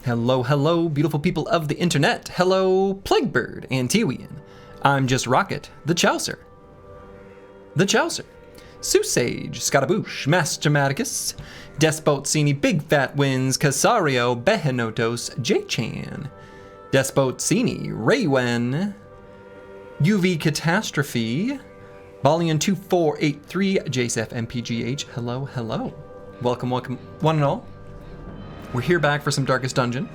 Hello, hello, beautiful people of the internet. Hello, Plaguebird and Tiwian. I'm just Rocket, the Chaucer. Susage, Scataboosh, Mastermaticus, Despotsini, Big Fat Wins, Casario, Behenotos, J-Chan, Despotsini, Raywen, UV Catastrophe, Balian2483, JSF MPGH. Hello, hello. Welcome, welcome, one and all. We're here back for some Darkest Dungeon.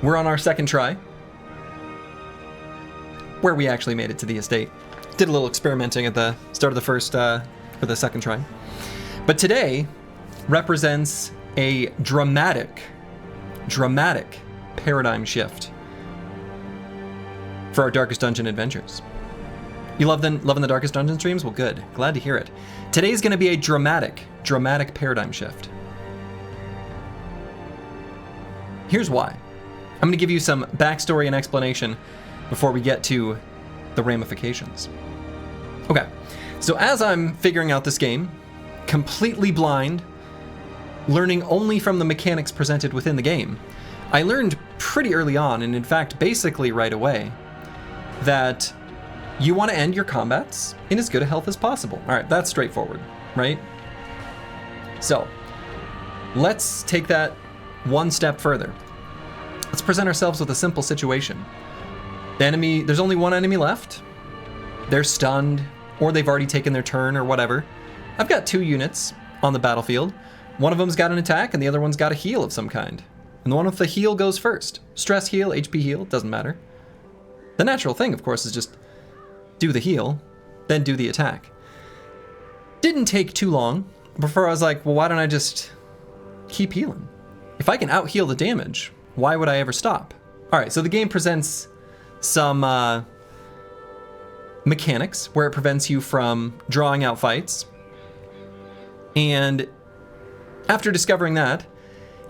We're on our second try, where we actually made it to the estate. Did a little experimenting at the start of the first, for the second try. But today represents a dramatic paradigm shift for our Darkest Dungeon adventures. You loving the Darkest Dungeon streams? Well, good. Glad to hear it. Today's going to be a dramatic paradigm shift. Here's why. I'm going to give you some backstory and explanation before we get to the ramifications. Okay, so as I'm figuring out this game, completely blind, learning only from the mechanics presented within the game, I learned pretty early on, and in fact, basically right away, that you want to end your combats in as good a health as possible. All right, that's straightforward, right? So, let's take that one step further. Let's present ourselves with a simple situation. The enemy, there's only one enemy left. They're stunned, or they've already taken their turn, or whatever. I've got two units on the battlefield. One of them's got an attack, and the other one's got a heal of some kind. And the one with the heal goes first. Stress heal, HP heal, doesn't matter. The natural thing, of course, is just do the heal, then do the attack. Didn't take too long before I was like, well, why don't I just keep healing? If I can out-heal the damage, why would I ever stop? All right, so the game presents some mechanics where it prevents you from drawing out fights. And after discovering that,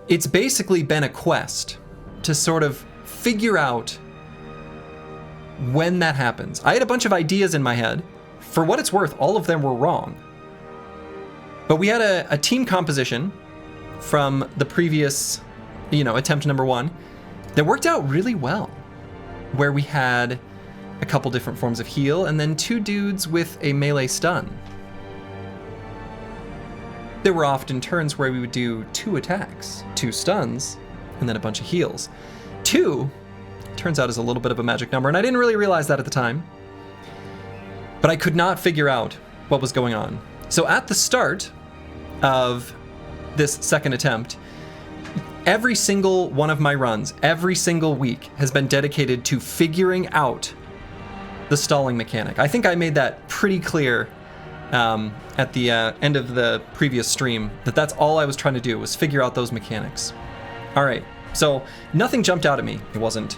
it's basically been a quest to sort of figure out when that happens. I had a bunch of ideas in my head. For what it's worth, all of them were wrong. But we had a team composition from the previous, attempt number one that worked out really well, where we had a couple different forms of heal and then two dudes with a melee stun. There were often turns where we would do two attacks, two stuns, and then a bunch of heals. Two turns out is a little bit of a magic number, and I didn't really realize that at the time. But I could not figure out what was going on. So at the start of this second attempt, every single one of my runs, every single week, has been dedicated to figuring out the stalling mechanic. I think I made that pretty clear at the end of the previous stream, that's all I was trying to do, was figure out those mechanics. All right, so nothing jumped out at me. It wasn't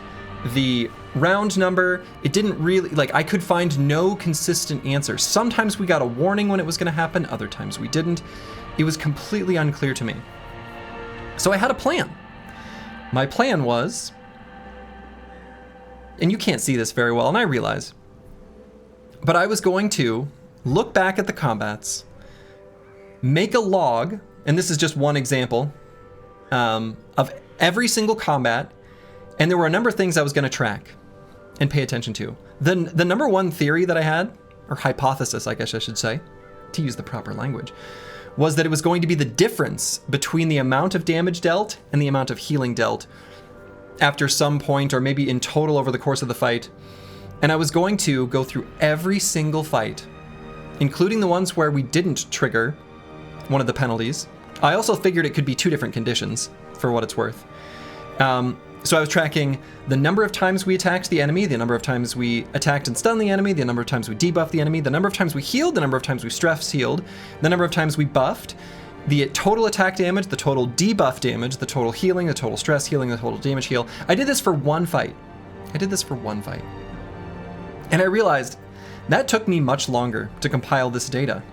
the round number. It didn't really, I could find no consistent answer. Sometimes we got a warning when it was going to happen, other times we didn't. It was completely unclear to me. So I had a plan. My plan was, and you can't see this very well, and I realize, but I was going to look back at the combats, make a log, and this is just one example, of every single combat, and there were a number of things I was going to track and pay attention to. The number one theory that I had, or hypothesis, I guess I should say, to use the proper language, was that it was going to be the difference between the amount of damage dealt and the amount of healing dealt after some point, or maybe in total over the course of the fight. And I was going to go through every single fight, including the ones where we didn't trigger one of the penalties. I also figured it could be two different conditions, for what it's worth. So I was tracking the number of times we attacked the enemy, the number of times we attacked and stunned the enemy, the number of times we debuffed the enemy, the number of times we healed, the number of times we stress healed, the number of times we buffed, the total attack damage, the total debuff damage, the total healing, the total stress healing, the total damage heal. I did this for one fight. And I realized that took me much longer to compile this data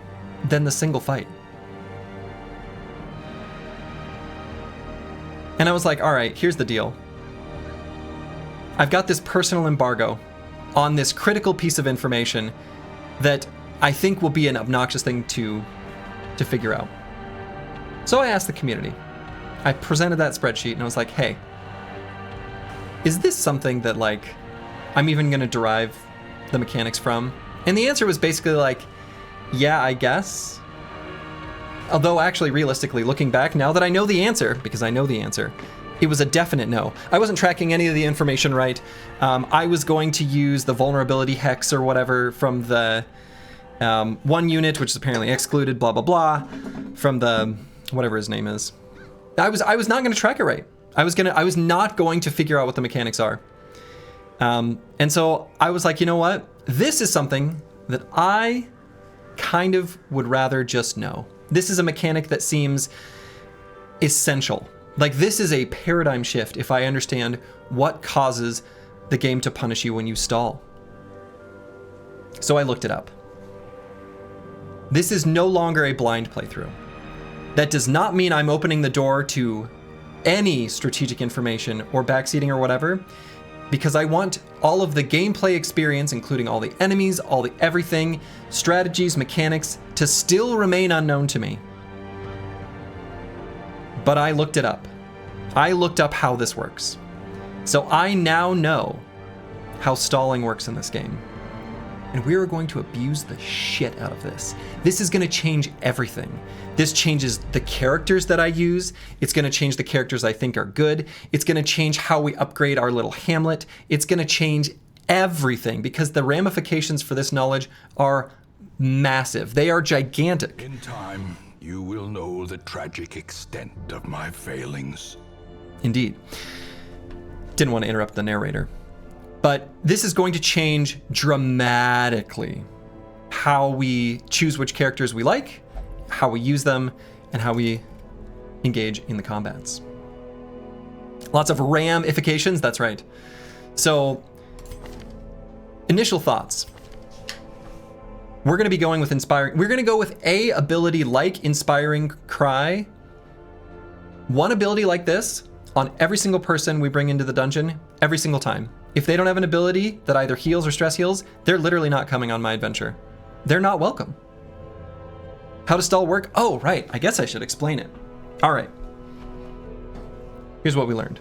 than the single fight. And I was like, all right, here's the deal. I've got this personal embargo on this critical piece of information that I think will be an obnoxious thing to figure out. So I asked the community, I presented that spreadsheet and I was like, hey, is this something that like I'm even going to derive the mechanics from? And the answer was basically like, yeah, I guess. Although actually realistically looking back, now that I know the answer, because I know the answer, it was a definite no. I wasn't tracking any of the information right. I was going to use the vulnerability hex or whatever from the one unit, which is apparently excluded, blah, blah, blah, from the, whatever his name is. I was not going to track it right. I was not going to figure out what the mechanics are. And so I was like, you know what? This is something that I kind of would rather just know. This is a mechanic that seems essential. Like, this is a paradigm shift if I understand what causes the game to punish you when you stall. So I looked it up. This is no longer a blind playthrough. That does not mean I'm opening the door to any strategic information or backseating or whatever, because I want all of the gameplay experience, including all the enemies, all the everything, strategies, mechanics, to still remain unknown to me. But I looked it up. I looked up how this works. So I now know how stalling works in this game. And we are going to abuse the shit out of this. This is going to change everything. This changes the characters that I use. It's going to change the characters I think are good. It's going to change how we upgrade our little hamlet. It's going to change everything because the ramifications for this knowledge are massive. They are gigantic. In time, you will know the tragic extent of my failings. Indeed. Didn't want to interrupt the narrator. But this is going to change dramatically how we choose which characters we like, how we use them, and how we engage in the combats. Lots of ramifications, that's right. So, initial thoughts. We're going to be going with inspiring. We're going to go with a ability like Inspiring Cry. One ability like this on every single person we bring into the dungeon, every single time. If they don't have an ability that either heals or stress heals, they're literally not coming on my adventure. They're not welcome. How does stall work? Oh, right. I guess I should explain it. All right. Here's what we learned.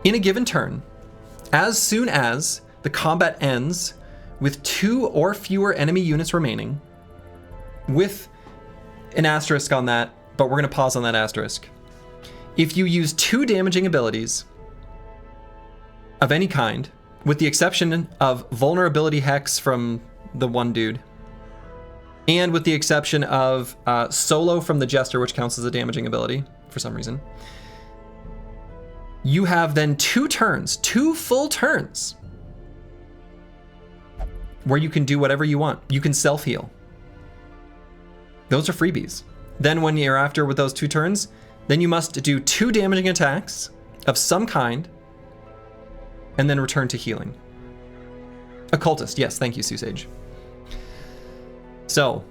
In a given turn, as soon as the combat ends with 2 or fewer enemy units remaining, with an asterisk on that, but we're going to pause on that asterisk. If you use 2 damaging abilities of any kind, with the exception of vulnerability hex from the one dude, and with the exception of solo from the jester, which counts as a damaging ability for some reason, you have then 2 turns, 2 full turns, where you can do whatever you want. You can self-heal. Those are freebies. Then when you're after with those 2 turns, then you must do 2 damaging attacks of some kind, and then return to healing. Occultist, yes, thank you, Susage. So,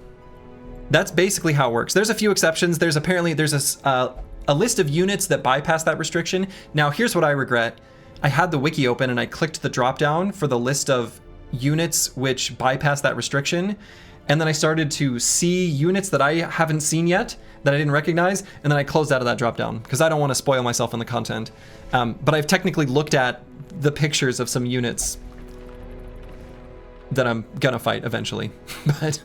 that's basically how it works. There's a few exceptions. There's a list of units that bypass that restriction. Now, here's what I regret. I had the wiki open and I clicked the drop down for the list of units which bypass that restriction. And then I started to see units that I haven't seen yet, that I didn't recognize, and then I closed out of that drop down because I don't want to spoil myself in the content. But I've technically looked at the pictures of some units that I'm gonna fight eventually. But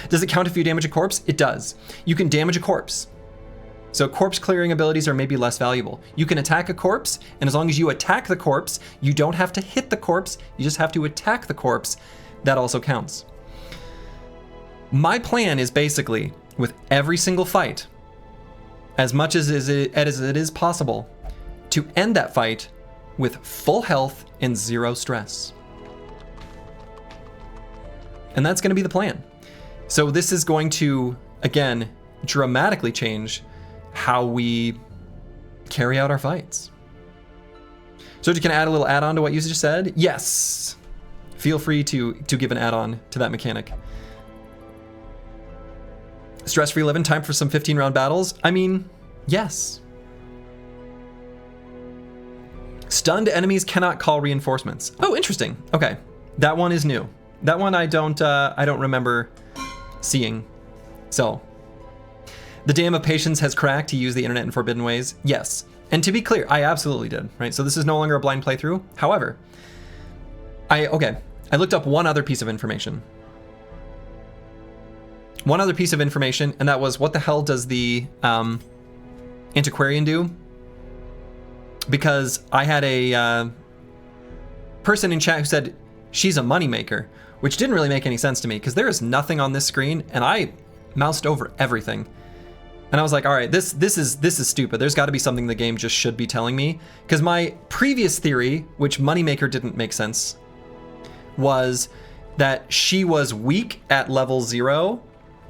does it count if you damage a corpse? It does. You can damage a corpse. So corpse clearing abilities are maybe less valuable. You can attack a corpse, and as long as you attack the corpse, you don't have to hit the corpse, you just have to attack the corpse. That also counts. My plan is basically, with every single fight, as much as it is possible, to end that fight with full health and 0 stress. And that's going to be the plan. So this is going to, again, dramatically change how we carry out our fights. So can I add a little add-on to what you just said? Yes. Feel free to give an add-on to that mechanic. Stress-free living, time for some 15-round battles? I mean, yes. Stunned enemies cannot call reinforcements. Oh, interesting. Okay, that one is new. That one I don't remember seeing So, the dam of patience has cracked to use the internet in forbidden ways. Yes. And to be clear, I absolutely did, right? So this is no longer a blind playthrough. However, I looked up one other piece of information. One other piece of information, and that was, what the hell does the antiquarian do? Because I had a person in chat who said she's a moneymaker, which didn't really make any sense to me, because there is nothing on this screen, and I moused over everything. And I was like, all right, this is stupid. There's got to be something the game just should be telling me. Because my previous theory, which moneymaker didn't make sense, was that she was weak at level 0,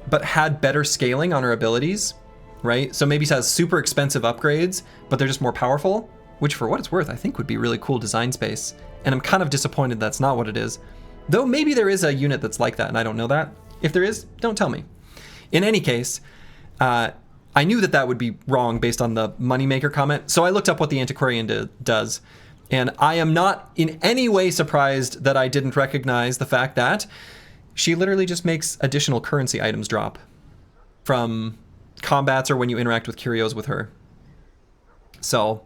but had better scaling on her abilities, right? So maybe she has super expensive upgrades, but they're just more powerful, which for what it's worth, I think would be really cool design space. And I'm kind of disappointed that's not what it is. Though maybe there is a unit that's like that and I don't know that. If there is, don't tell me. In any case, I knew that would be wrong based on the moneymaker comment. So I looked up what the antiquarian does. And I am not in any way surprised that I didn't recognize the fact that she literally just makes additional currency items drop from combats or when you interact with curios with her. So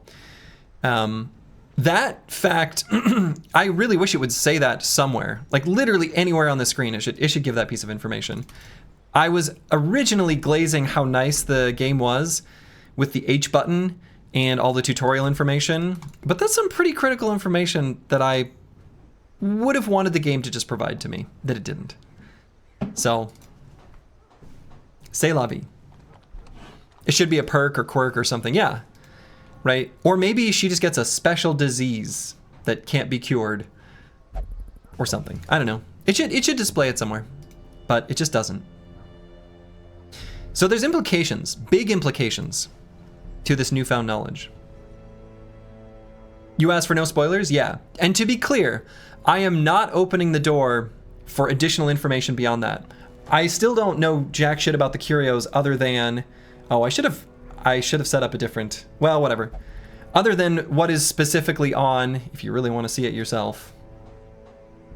that fact, I really wish it would say that somewhere, like literally anywhere on the screen. It should give that piece of information. I was originally glazing how nice the game was with the H button and all the tutorial information, but that's some pretty critical information that I would have wanted the game to just provide to me, that it didn't. So, c'est la vie. It should be a perk or quirk or something, yeah, right? Or maybe she just gets a special disease that can't be cured or something. I don't know. It should display it somewhere, but it just doesn't. So there's implications, big implications, to this newfound knowledge. You asked for no spoilers? Yeah. And to be clear, I am not opening the door for additional information beyond that. I still don't know jack shit about the curios other than, I should have set up a different, well, whatever. Other than what is specifically on, if you really want to see it yourself,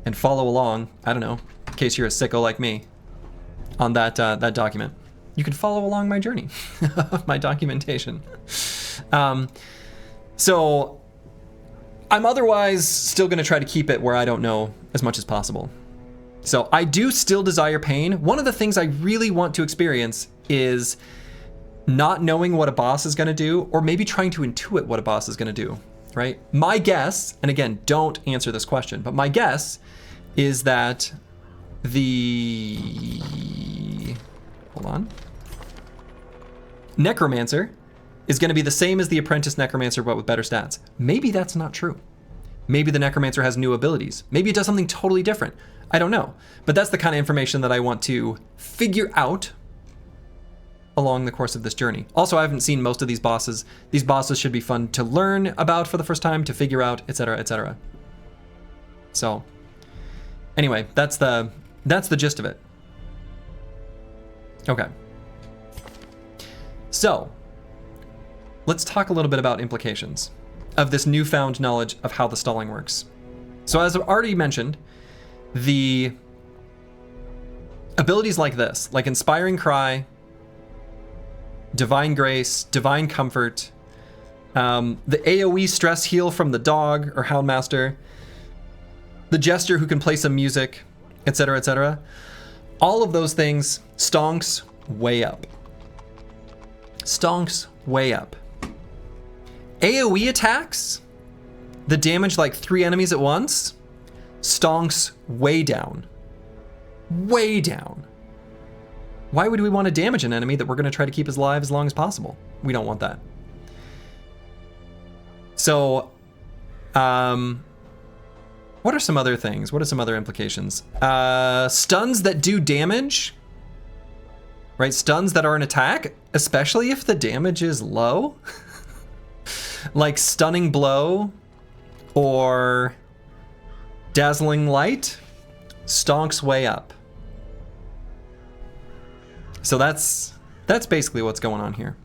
and follow along, I don't know, in case you're a sicko like me, on that document. You can follow along my journey, my documentation. So I'm otherwise still going to try to keep it where I don't know as much as possible. So I do still desire pain. One of the things I really want to experience is not knowing what a boss is going to do, or maybe trying to intuit what a boss is going to do, right? My guess, and again, don't answer this question, but my guess is that hold on. Necromancer is going to be the same as the Apprentice Necromancer, but with better stats. Maybe that's not true. Maybe the Necromancer has new abilities. Maybe it does something totally different. I don't know. But that's the kind of information that I want to figure out along the course of this journey. Also, I haven't seen most of these bosses. These bosses should be fun to learn about for the first time, to figure out, etc., etc. So, anyway, that's the gist of it. Okay. So, let's talk a little bit about implications of this newfound knowledge of how the stalling works. So as I've already mentioned, the abilities like this, like Inspiring Cry, Divine Grace, Divine Comfort, the AoE stress heal from the dog or Houndmaster, the Jester who can play some music, etc., etc. All of those things stonks way up. Stonks way up. AoE attacks, the damage like 3 enemies at once, stonks way down. Way down. Why would we want to damage an enemy that we're going to try to keep alive as long as possible? We don't want that. So, what are some other things? What are some other implications? Stuns that do damage, right? Stuns that are an attack, especially if the damage is low. Like Stunning Blow or Dazzling Light, stonks way up. So that's basically what's going on here.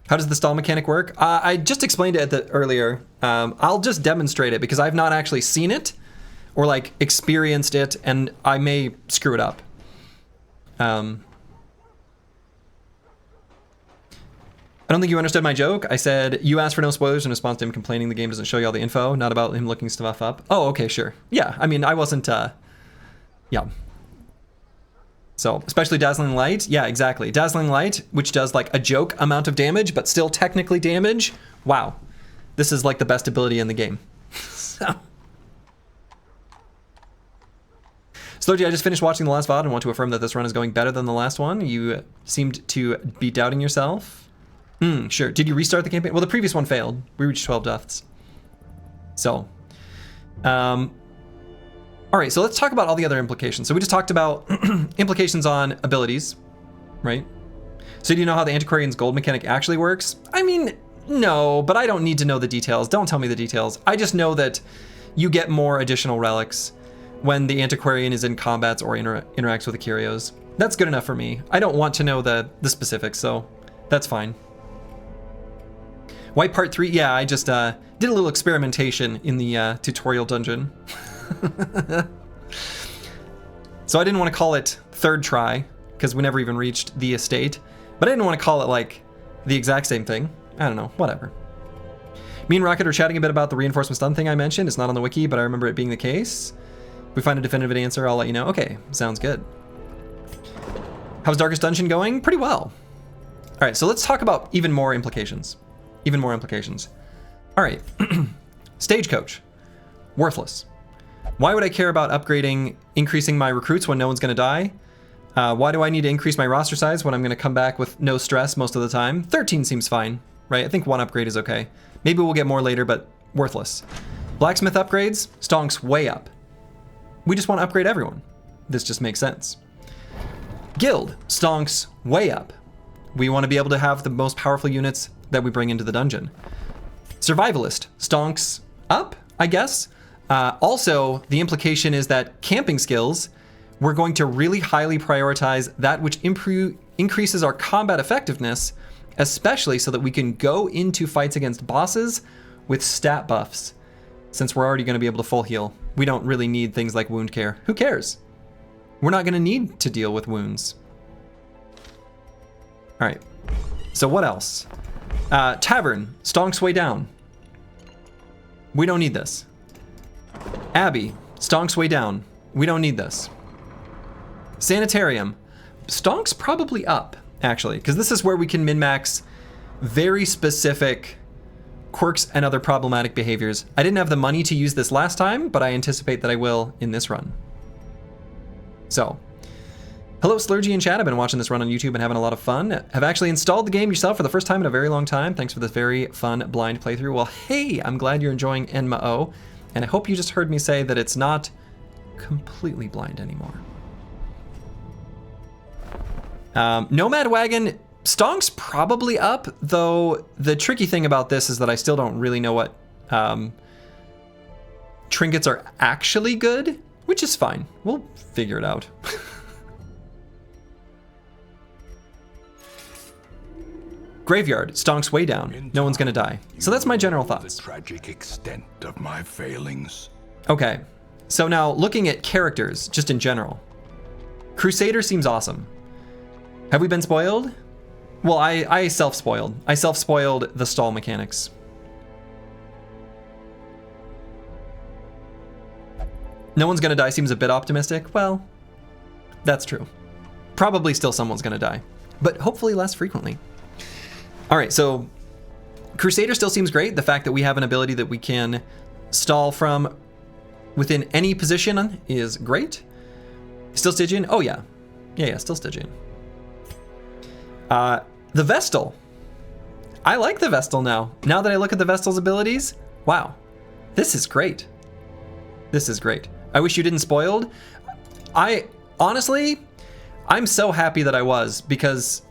How does the stall mechanic work? I just explained it earlier. I'll just demonstrate it because I've not actually seen it or like experienced it, and I may screw it up. I don't think you understood my joke. I said, you asked for no spoilers in response to him complaining the game doesn't show you all the info, not about him looking stuff up. Oh, okay, sure. Yeah, I mean, I wasn't, yeah. So, especially Dazzling Light. Yeah, exactly. Dazzling Light, which does like a joke amount of damage, but still technically damage. Wow. This is like the best ability in the game. So. Slurgi, I just finished watching the last VOD and want to affirm that this run is going better than the last one. You seemed to be doubting yourself. Sure. Did you restart the campaign? Well, the previous one failed. We reached 12 deaths. So, all right, so let's talk about all the other implications. So we just talked about implications on abilities, right? So do you know how the Antiquarian's gold mechanic actually works? I mean, no, but I don't need to know the details. Don't tell me the details. I just know that you get more additional relics when the Antiquarian is in combats or interacts with the Kyrios. That's good enough for me. I don't want to know the specifics, so that's fine. White Part 3, yeah, I just did a little experimentation in the tutorial dungeon. So I didn't want to call it third try, because we never even reached the estate. But I didn't want to call it like the exact same thing. I don't know, whatever. Me and Rocket are chatting a bit about the reinforcement stun thing I mentioned. It's not on the wiki, but I remember it being the case. If we find a definitive answer, I'll let you know. Okay, sounds good. How's Darkest Dungeon going? Pretty well. All right, so let's talk about even more implications. Even more implications. All right, Stagecoach, worthless. Why would I care about upgrading, increasing my recruits when no one's gonna die? Why do I need to increase my roster size when I'm gonna come back with no stress most of the time? 13 seems fine, right? I think one upgrade is okay. Maybe we'll get more later, but worthless. Blacksmith upgrades, stonks way up. We just want to upgrade everyone. This just makes sense. Guild, stonks way up. We want to be able to have the most powerful units that we bring into the dungeon. Survivalist, stonks up, I guess. Also, the implication is that camping skills, we're going to really highly prioritize that which increases our combat effectiveness, especially so that we can go into fights against bosses with stat buffs. Since we're already going to be able to full heal, we don't really need things like wound care. Who cares? We're not going to need to deal with wounds. All right, so what else? Tavern, stonks way down. We don't need this. Abbey, stonks way down. We don't need this. Sanitarium, stonks probably up, actually, because this is where we can min-max very specific quirks and other problematic behaviors. I didn't have the money to use this last time, but I anticipate that I will in this run. So, hello Slurgi and chat. I've been watching this run on YouTube and having a lot of fun. Have actually installed the game yourself for the first time in a very long time. Thanks for this very fun blind playthrough. Well, hey, I'm glad you're enjoying Enma-O, and I hope you just heard me say that it's not completely blind anymore. Nomad Wagon, stonks probably up, though the tricky thing about this is that I still don't really know what trinkets are actually good, which is fine. We'll figure it out. Graveyard, stonks way down. No one's gonna die. So that's my general thoughts. The tragic extent of my failings. Okay, so now looking at characters, just in general. Crusader seems awesome. Have we been spoiled? Well, I self-spoiled. I self-spoiled the stall mechanics. No one's gonna die seems a bit optimistic. Well, that's true. Probably still someone's gonna die, but hopefully less frequently. All right, so Crusader still seems great. The fact that we have an ability that we can stall from within any position is great. Still Stygian? Oh yeah. Yeah, still Stygian. The Vestal. I like the Vestal now. Now that I look at the Vestal's abilities, wow, this is great. This is great. I wish you didn't spoiled. Honestly, I'm so happy that I was, because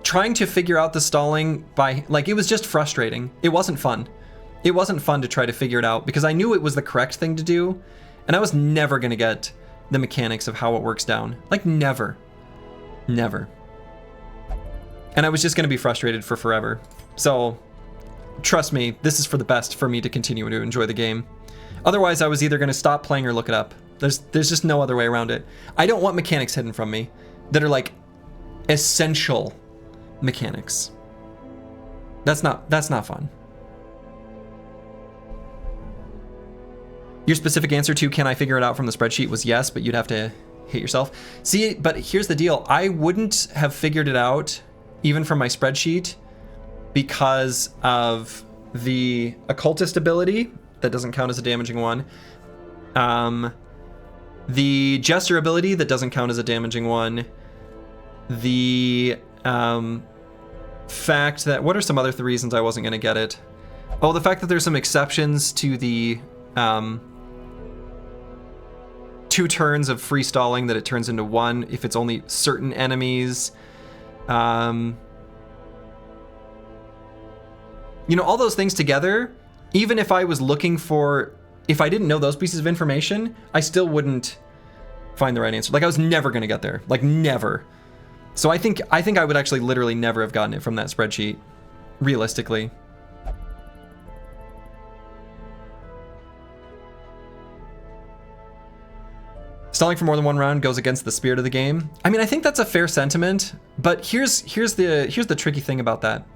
trying to figure out the stalling it was just frustrating. It wasn't fun. It wasn't fun to try to figure it out because I knew it was the correct thing to do, and I was never gonna get the mechanics of how it works down. Like never. Never. And I was just gonna be frustrated for forever. So, trust me, this is for the best for me to continue to enjoy the game. Otherwise, I was either gonna stop playing or look it up. There's just no other way around it. I don't want mechanics hidden from me. that are like essential mechanics. That's not fun. Your specific answer to can I figure it out from the spreadsheet was yes, but you'd have to hit yourself. See, but here's the deal. I wouldn't have figured it out even from my spreadsheet because of the occultist ability. That doesn't count as a damaging one. The jester ability, that doesn't count as a damaging one. The fact that, what are some other reasons I wasn't going to get it? Oh, the fact that there's some exceptions to the 2 turns of free stalling, that it turns into 1 if it's only certain enemies. You know, all those things together, even if I was looking for, if I didn't know those pieces of information, I still wouldn't find the right answer. Like, I was never going to get there. Like, never. So I think I would actually literally never have gotten it from that spreadsheet, realistically. Stalling for more than 1 round goes against the spirit of the game. I mean, I think that's a fair sentiment, but here's the tricky thing about that.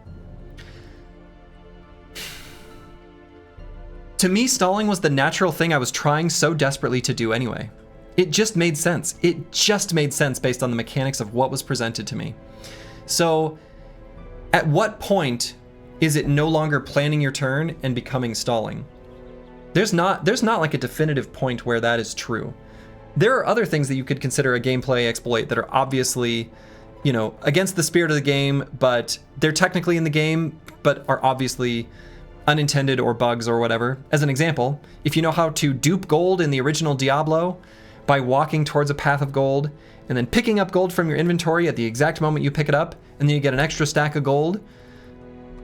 To me, stalling was the natural thing I was trying so desperately to do anyway. It just made sense. It just made sense based on the mechanics of what was presented to me. So, at what point is it no longer planning your turn and becoming stalling? There's not like a definitive point where that is true. There are other things that you could consider a gameplay exploit that are obviously, you know, against the spirit of the game, but they're technically in the game, but are obviously unintended or bugs or whatever. As an example, if you know how to dupe gold in the original Diablo by walking towards a path of gold and then picking up gold from your inventory at the exact moment you pick it up, and then you get an extra stack of gold,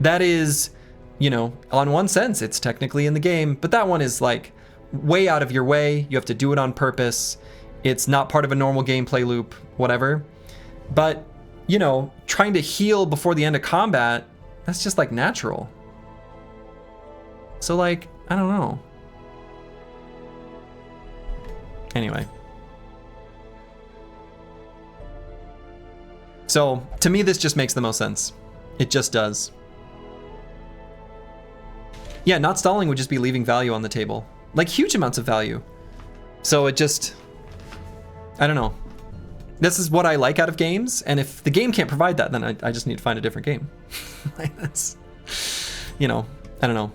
that is, you know, on one sense, it's technically in the game, but that one is like way out of your way. You have to do it on purpose. It's not part of a normal gameplay loop, whatever. But, you know, trying to heal before the end of combat, that's just like natural. So like, I don't know. Anyway. So to me, this just makes the most sense. It just does. Yeah, not stalling would just be leaving value on the table. Like huge amounts of value. So it just, I don't know. This is what I like out of games, and if the game can't provide that, then I just need to find a different game. Like that's, you know, I don't know.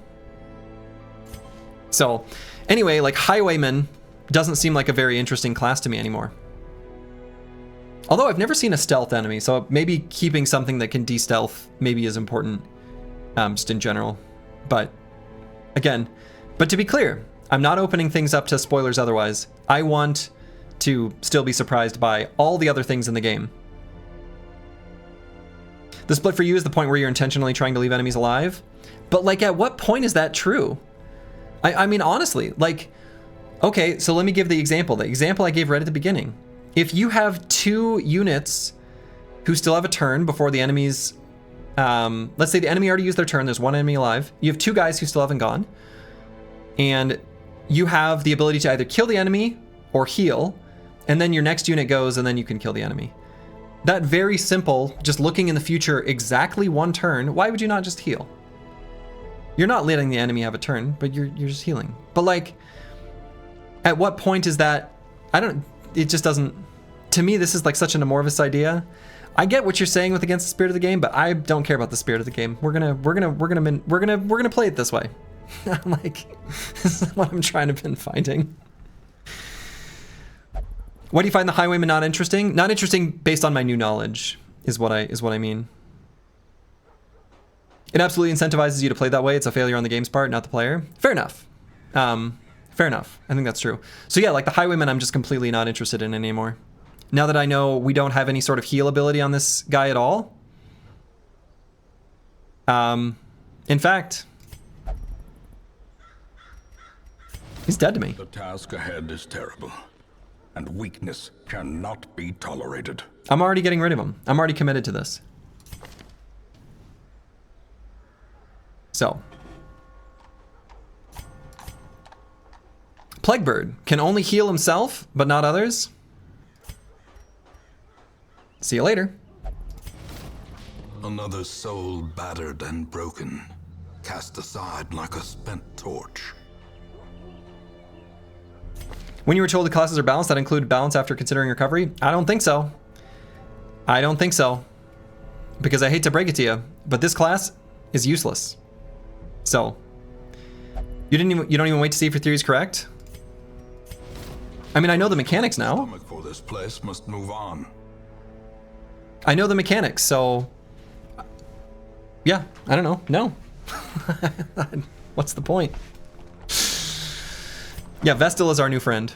So anyway, like Highwayman doesn't seem like a very interesting class to me anymore. Although I've never seen a stealth enemy, so maybe keeping something that can de-stealth maybe is important, just in general. But again, but to be clear, I'm not opening things up to spoilers otherwise. I want to still be surprised by all the other things in the game. The split for you is the point where you're intentionally trying to leave enemies alive. But like, at what point is that true? I mean, honestly, like, okay, so let me give the example I gave right at the beginning. If you have 2 units who still have a turn before the enemies, let's say the enemy already used their turn, there's 1 enemy alive. You have 2 guys who still haven't gone. And you have the ability to either kill the enemy or heal, and then your next unit goes and then you can kill the enemy. That very simple, just looking in the future, exactly 1 turn, why would you not just heal? You're not letting the enemy have a turn, but you're just healing. But like, at what point is that, it just doesn't, to me, this is like such an amorphous idea. I get what you're saying with against the spirit of the game, but I don't care about the spirit of the game. We're gonna play it this way. Like, this is what I'm trying to been finding. Why do you find the Highwayman not interesting? Not interesting based on my new knowledge is what I mean. It absolutely incentivizes you to play that way. It's a failure on the game's part, not the player. Fair enough. Fair enough. I think that's true. So yeah, like the Highwayman, I'm just completely not interested in anymore. Now that I know we don't have any sort of heal ability on this guy at all. In fact, he's dead to me. The task ahead is terrible, and weakness cannot be tolerated. I'm already getting rid of him. I'm already committed to this. So. Plaguebird can only heal himself, but not others. See you later. Another soul battered and broken, cast aside like a spent torch. When you were told the classes are balanced, that included balance after considering recovery? I don't think so. I don't think so. Because I hate to break it to you, but this class is useless. So, you don't even wait to see if your theory is correct? I mean, I know the mechanics now. The stomach for this place must move on. I know the mechanics, so yeah, I don't know. No. What's the point? Yeah, Vestal is our new friend.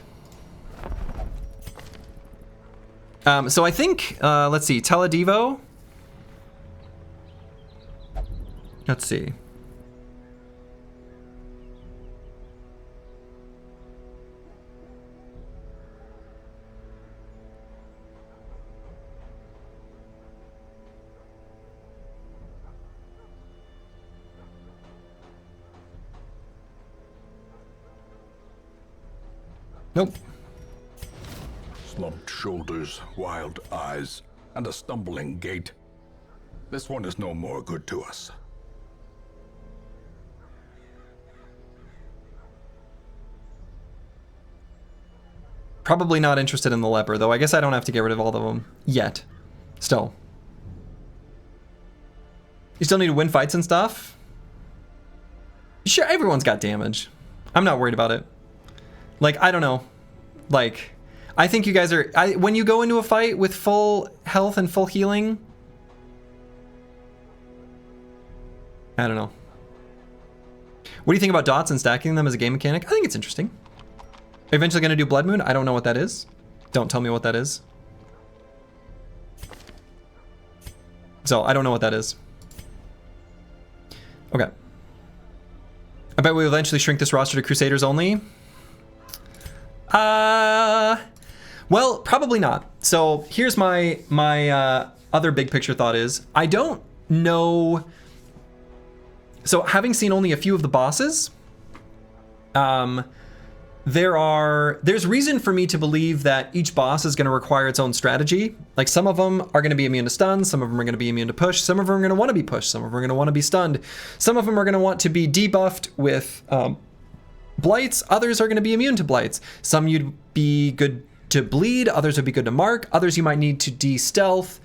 So I think, let's see, Teledivo. Let's see. Nope. Slumped shoulders, wild eyes, and a stumbling gait. This one is no more good to us. Probably not interested in the leper, though. I guess I don't have to get rid of all of them yet. Still. You still need to win fights and stuff? Sure, everyone's got damage. I'm not worried about it. Like, I don't know. Like, I think you guys are... when you go into a fight with full health and full healing... I don't know. What do you think about dots and stacking them as a game mechanic? I think it's interesting. Are you eventually going to do Blood Moon? I don't know what that is. Don't tell me what that is. So, I don't know what that is. Okay. I bet we'll eventually shrink this roster to Crusaders only. Well, probably not. So here's my other big picture thought is, I don't know. So having seen only a few of the bosses, there's reason for me to believe that each boss is going to require its own strategy. Like some of them are going to be immune to stun, some of them are going to be immune to push, some of them are going to want to be pushed, some of them are going to want to be stunned, some of them are going to want to be debuffed with blights, others are going to be immune to blights. Some you'd be good to bleed, others would be good to mark, others you might need to de-stealth,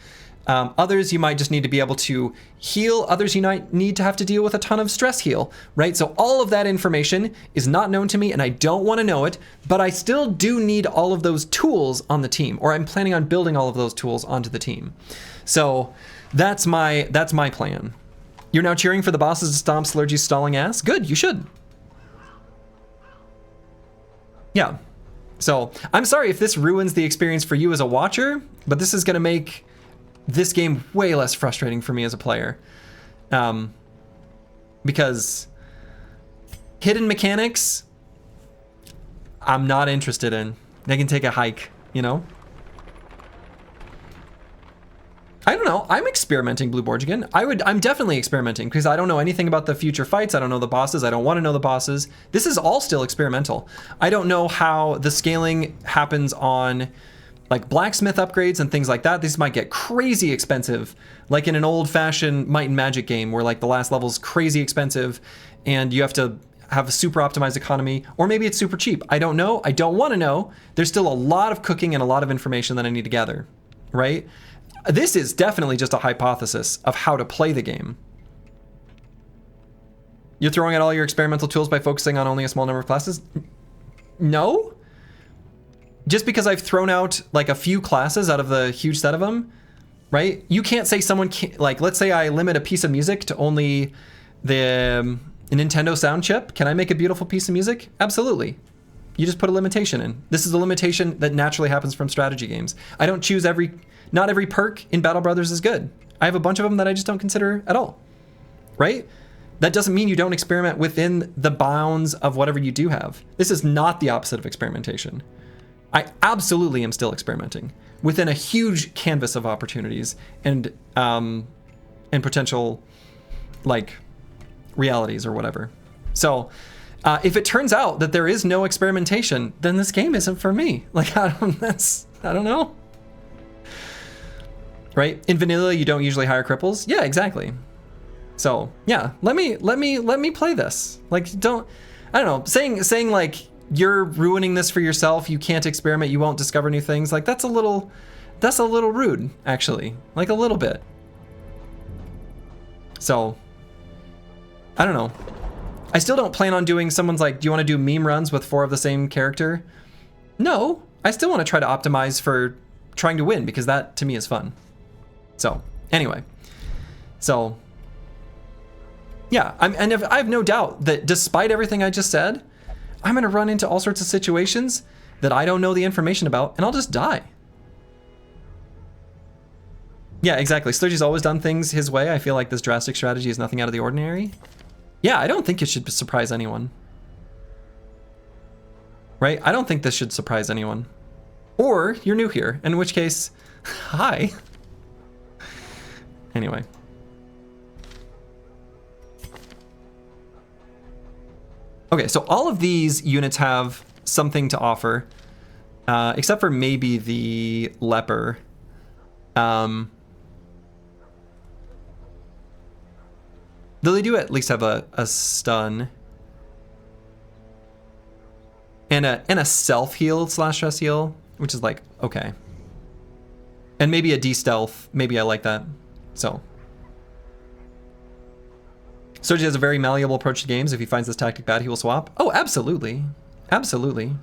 others you might just need to be able to heal, others you might need to have to deal with a ton of stress heal, right? So all of that information is not known to me and I don't want to know it, but I still do need all of those tools on the team, or I'm planning on building all of those tools onto the team. So that's my plan. You're now cheering for the bosses to stomp Slurgi's stalling ass? Good, you should. Yeah. So I'm sorry if this ruins the experience for you as a watcher, but this is going to make this game way less frustrating for me as a player. Because hidden mechanics, I'm not interested in. They can take a hike, you know? I don't know. I'm experimenting, Blue Borgigan. I'm definitely experimenting because I don't know anything about the future fights. I don't know the bosses. I don't want to know the bosses. This is all still experimental. I don't know how the scaling happens on like blacksmith upgrades and things like that. These might get crazy expensive, like in an old-fashioned Might and Magic game where like the last level's crazy expensive and you have to have a super optimized economy, or maybe it's super cheap. I don't know. I don't want to know. There's still a lot of cooking and a lot of information that I need to gather, right? This is definitely just a hypothesis of how to play the game. You're throwing out all your experimental tools by focusing on only a small number of classes? No. Just because I've thrown out like a few classes out of the huge set of them, right? You can't say someone can't, like, let's say I limit a piece of music to only the Nintendo sound chip. Can I make a beautiful piece of music? Absolutely. You just put a limitation in. This is a limitation that naturally happens from strategy games. I don't choose not every perk in Battle Brothers is good. I have a bunch of them that I just don't consider at all, right? That doesn't mean you don't experiment within the bounds of whatever you do have. This is not the opposite of experimentation. I absolutely am still experimenting within a huge canvas of opportunities and potential like realities or whatever. So if it turns out that there is no experimentation, then this game isn't for me. Like I don't know. right? In vanilla, you don't usually hire cripples. Yeah, exactly. So yeah, let me play this. Like, I don't know, saying like you're ruining this for yourself. You can't experiment. You won't discover new things. Like that's a little rude, actually. Like a little bit. So I don't know. I still don't plan on doing someone's like, do you want to do meme runs with 4 of the same character? No, I still want to try to optimize for trying to win because that to me is fun. So anyway, so yeah, I have no doubt that despite everything I just said, I'm going to run into all sorts of situations that I don't know the information about and I'll just die. Yeah, exactly. Slurgi's always done things his way. I feel like this drastic strategy is nothing out of the ordinary. Yeah, I don't think it should surprise anyone. Right? I don't think this should surprise anyone. Or you're new here, in which case, hi. Anyway. Okay, so all of these units have something to offer, except for maybe the leper. Though they do at least have a stun. And a self-heal / stress heal, which is like, okay. And maybe a de-stealth, maybe I like that, so. Slurgi has a very malleable approach to games. If he finds this tactic bad, he will swap. Oh, absolutely. Absolutely.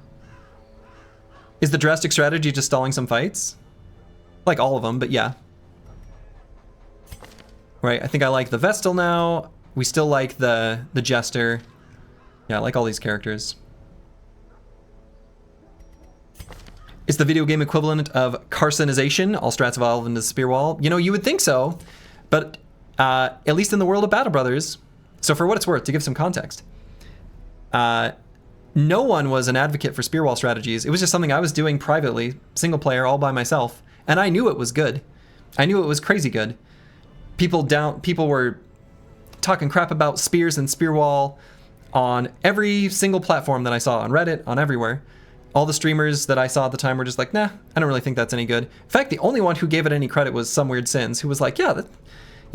Is the drastic strategy just stalling some fights? Like all of them, but yeah. Right, I think I like the Vestal now. We still like the Jester. Yeah, I like all these characters. Is the video game equivalent of carcinization? All strats evolve into Spearwall. You know, you would think so, but at least in the world of Battle Brothers. So for what it's worth, to give some context, no one was an advocate for Spearwall strategies. It was just something I was doing privately, single player, all by myself, and I knew it was good. I knew it was crazy good. People were talking crap about spears and Spearwall on every single platform that I saw, on Reddit, on everywhere. All the streamers that I saw at the time were just like, nah, I don't really think that's any good. In fact, the only one who gave it any credit was Some Weird Sins, who was like, yeah,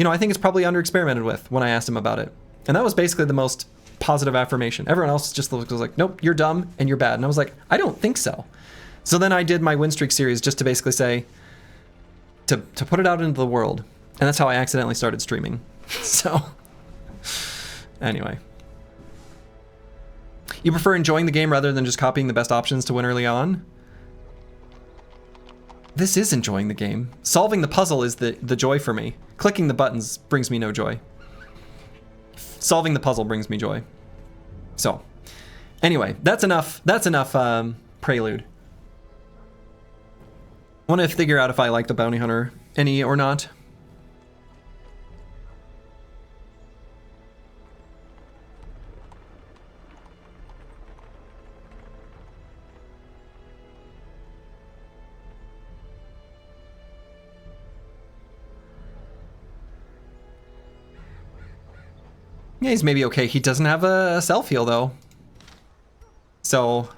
I think it's probably under-experimented with when I asked him about it. And that was basically the most positive affirmation. Everyone else just was like, nope, you're dumb and you're bad. And I was like, I don't think so. So then I did my win streak series just to basically say, to put it out into the world. And that's how I accidentally started streaming. So, anyway. You prefer enjoying the game rather than just copying the best options to win early on? This is enjoying the game. Solving the puzzle is the joy for me. Clicking the buttons brings me no joy. Solving the puzzle brings me joy. So, anyway, that's enough prelude. I want to figure out if I like the bounty hunter any or not. Yeah, he's maybe okay. He doesn't have a self-heal, though. So,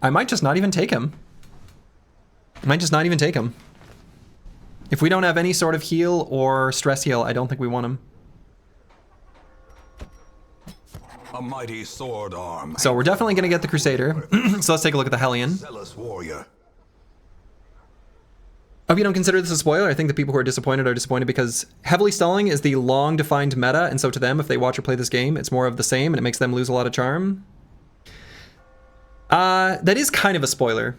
I might just not even take him. If we don't have any sort of heal or stress heal, I don't think we want him. A mighty sword arm. So we're definitely going to get the Crusader. So let's take a look at the Hellion. Zealous warrior. I hope you don't consider this a spoiler. I think the people who are disappointed because heavily stalling is the long-defined meta, and so to them, if they watch or play this game, it's more of the same, and it makes them lose a lot of charm. That is kind of a spoiler.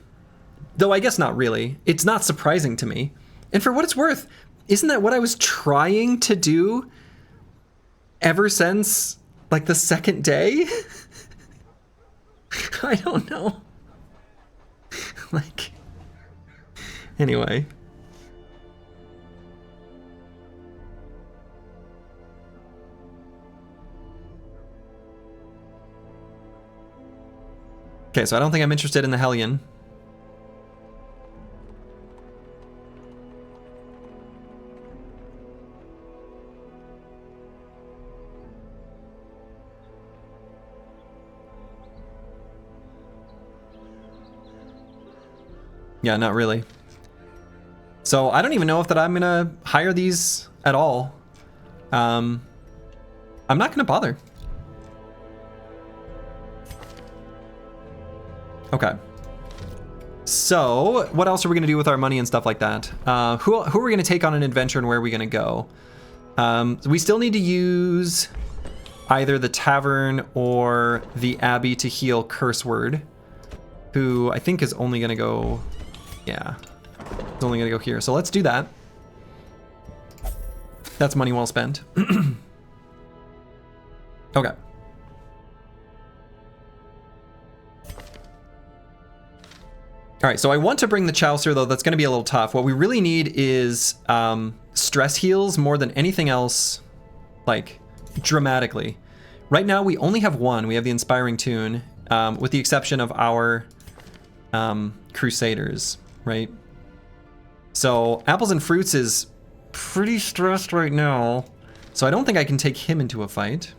Though I guess not really. It's not surprising to me. And for what it's worth, isn't that what I was trying to do ever since, like, the second day? I don't know. Like, anyway. Okay, so I don't think I'm interested in the Hellion. Yeah, not really. So I don't even know if that I'm gonna hire these at all. I'm not gonna bother. Okay. So what else are we gonna do with our money and stuff like that? Who are we gonna take on an adventure and where are we gonna go? We still need to use either the tavern or the abbey to heal Curseword, who I think is only gonna go, yeah, it's only gonna go here. So let's do that. That's money well spent. Okay. All right, so I want to bring the Chaucer, though. That's going to be a little tough. What we really need is stress heals more than anything else, like, dramatically. Right now, we only have one. We have the Inspiring Tune, with the exception of our Crusaders, right? So Apples and Fruits is pretty stressed right now, so I don't think I can take him into a fight.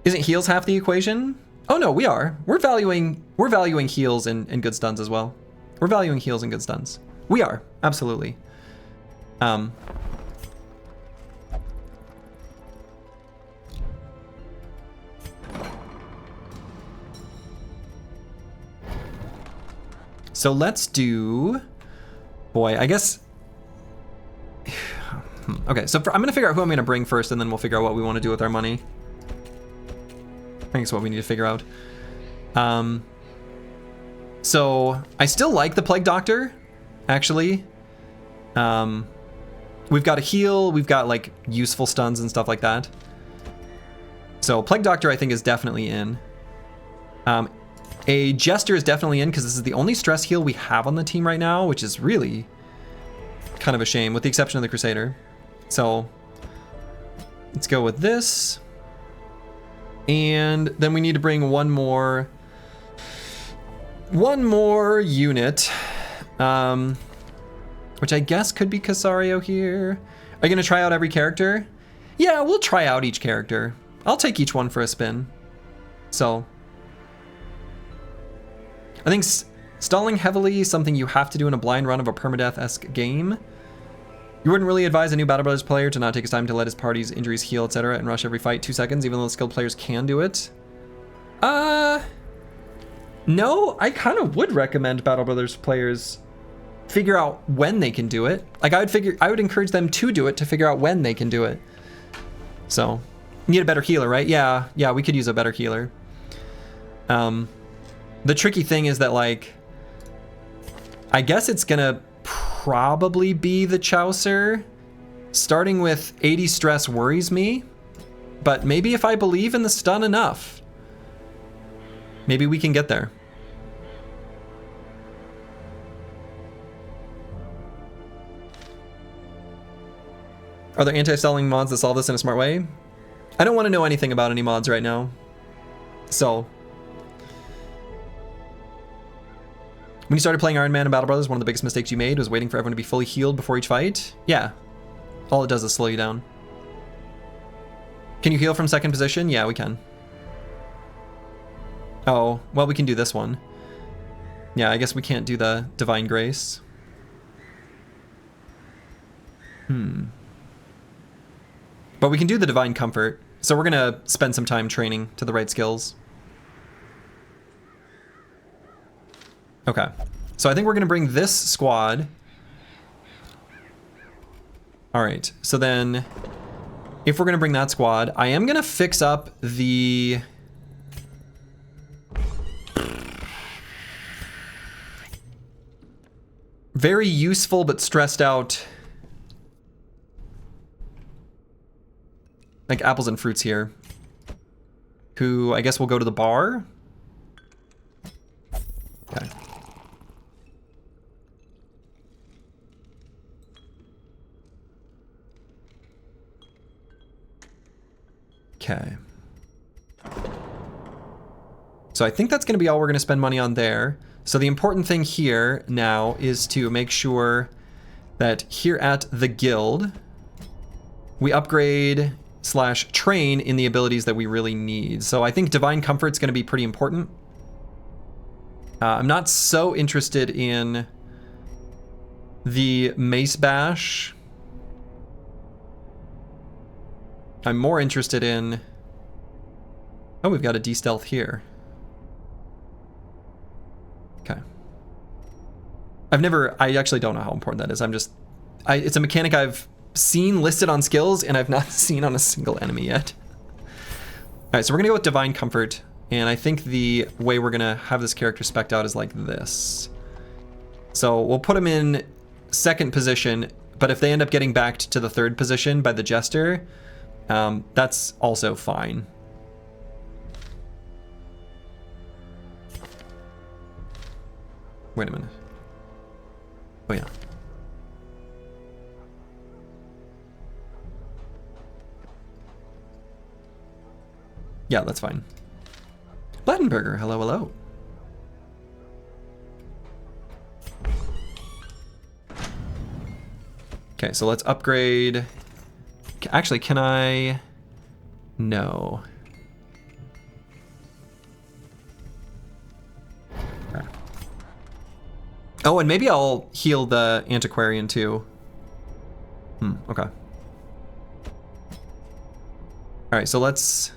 Isn't heals half the equation? Oh no, we are. We're valuing heals and good stuns as well. We're valuing heals and good stuns. We are, absolutely. So let's do, boy, I guess. Okay, so I'm gonna figure out who I'm gonna bring first, and then we'll figure out what we want to do with our money. I think it's what we need to figure out. So I still like the Plague Doctor, actually. We've got a heal, we've got like useful stuns and stuff like that. So Plague Doctor I think is definitely in. A Jester is definitely in because this is the only stress heal we have on the team right now, which is really kind of a shame, with the exception of the Crusader. So let's go with this. And then we need to bring one more unit, which I guess could be Casario here. Are you gonna try out every character? Yeah, we'll try out each character. I'll take each one for a spin. So I think stalling heavily is something you have to do in a blind run of a permadeath-esque game. You wouldn't really advise a new Battle Brothers player to not take his time to let his party's injuries heal, etc., and rush every fight 2 seconds, even though skilled players can do it. No, I kind of would recommend Battle Brothers players figure out when they can do it. Like I would encourage them to do it to figure out when they can do it. So, need a better healer, right? Yeah, we could use a better healer. The tricky thing is that, like, I guess it's gonna probably be the Chaucer. Starting with 80 stress worries me, but maybe if I believe in the stun enough, maybe we can get there. Are there anti-stalling mods that solve this in a smart way? I don't want to know anything about any mods right now. So when you started playing Iron Man and Battle Brothers, one of the biggest mistakes you made was waiting for everyone to be fully healed before each fight? Yeah. All it does is slow you down. Can you heal from second position? Yeah, we can. Oh, well, we can do this one. Yeah, I guess we can't do the Divine Grace. But we can do the Divine Comfort. So we're gonna spend some time training to the right skills. Okay, so I think we're gonna bring this squad. All right, so then if we're gonna bring that squad, I am gonna fix up the very useful but stressed out, like, Apples and Fruits here, who I guess will go to the bar. Okay. Okay. So I think that's going to be all we're going to spend money on there. So the important thing here now is to make sure that here at the guild, we upgrade / train in the abilities that we really need. So I think Divine Comfort's going to be pretty important. I'm not so interested in The Mace Bash. I'm more interested in... Oh, we've got a de-stealth here. Okay. I actually don't know how important that is. It's a mechanic I've seen listed on skills and I've not seen on a single enemy yet. All right, so we're gonna go with Divine Comfort. And I think the way we're gonna have this character spec'd out is like this. So we'll put him in second position, but if they end up getting backed to the third position by the Jester, that's also fine. Wait a minute. Oh yeah. Yeah, that's fine. Blattenberger, hello, hello. Okay, so let's upgrade. Actually, can I? No. Okay. Oh, and maybe I'll heal the Antiquarian too. Okay. All right, so let's...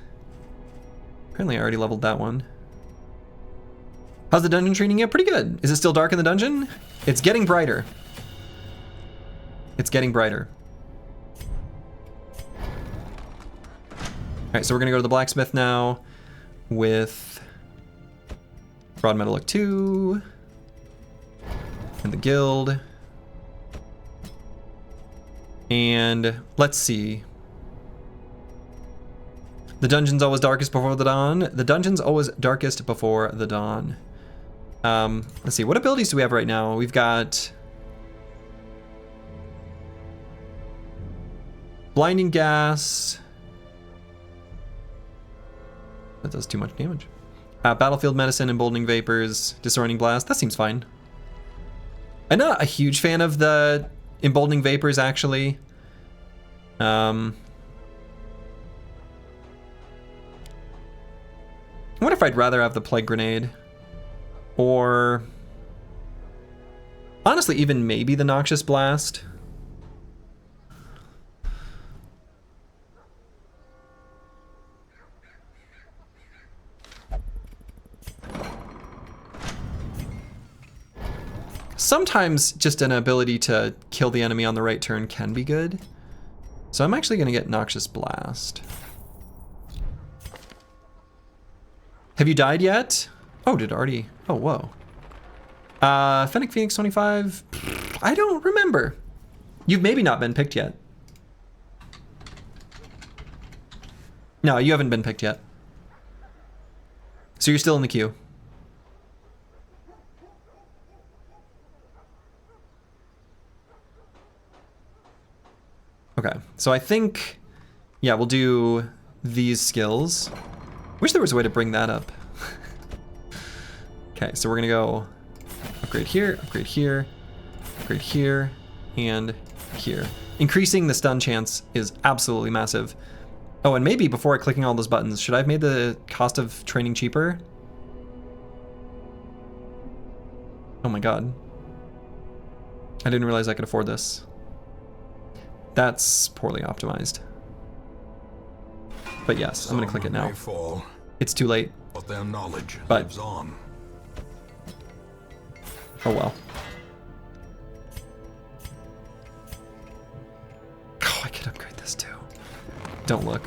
Apparently I already leveled that one. How's the dungeon treating you? Pretty good. Is it still dark in the dungeon? It's getting brighter. It's getting brighter. All right, so we're gonna go to the blacksmith now with Broad Metallic 2 and the guild. And let's see. The dungeon's always darkest before the dawn. The dungeon's always darkest before the dawn. Let's see, what abilities do we have right now? We've got Blinding Gas. That does too much damage. Battlefield Medicine, Emboldening Vapors, Disorienting Blast. That seems fine. I'm not a huge fan of the Emboldening Vapors, actually. I wonder if I'd rather have the Plague Grenade. Or... honestly, even maybe the Noxious Blast. Sometimes just an ability to kill the enemy on the right turn can be good. So I'm actually going to get Noxious Blast. Have you died yet? Oh, did already? Oh, whoa. Fennec Phoenix 25? I don't remember. You've maybe not been picked yet. No, you haven't been picked yet. So you're still in the queue. Okay, so I think, yeah, we'll do these skills. Wish there was a way to bring that up. Okay, so we're gonna go upgrade here, upgrade here, upgrade here, and here. Increasing the stun chance is absolutely massive. Oh, and maybe before clicking all those buttons, should I have made the cost of training cheaper? Oh my god. I didn't realize I could afford this. That's poorly optimized. But yes, I'm gonna click it now. Fall, it's too late. but their knowledge But lives on. Oh well. Oh, I could upgrade this too. Don't look.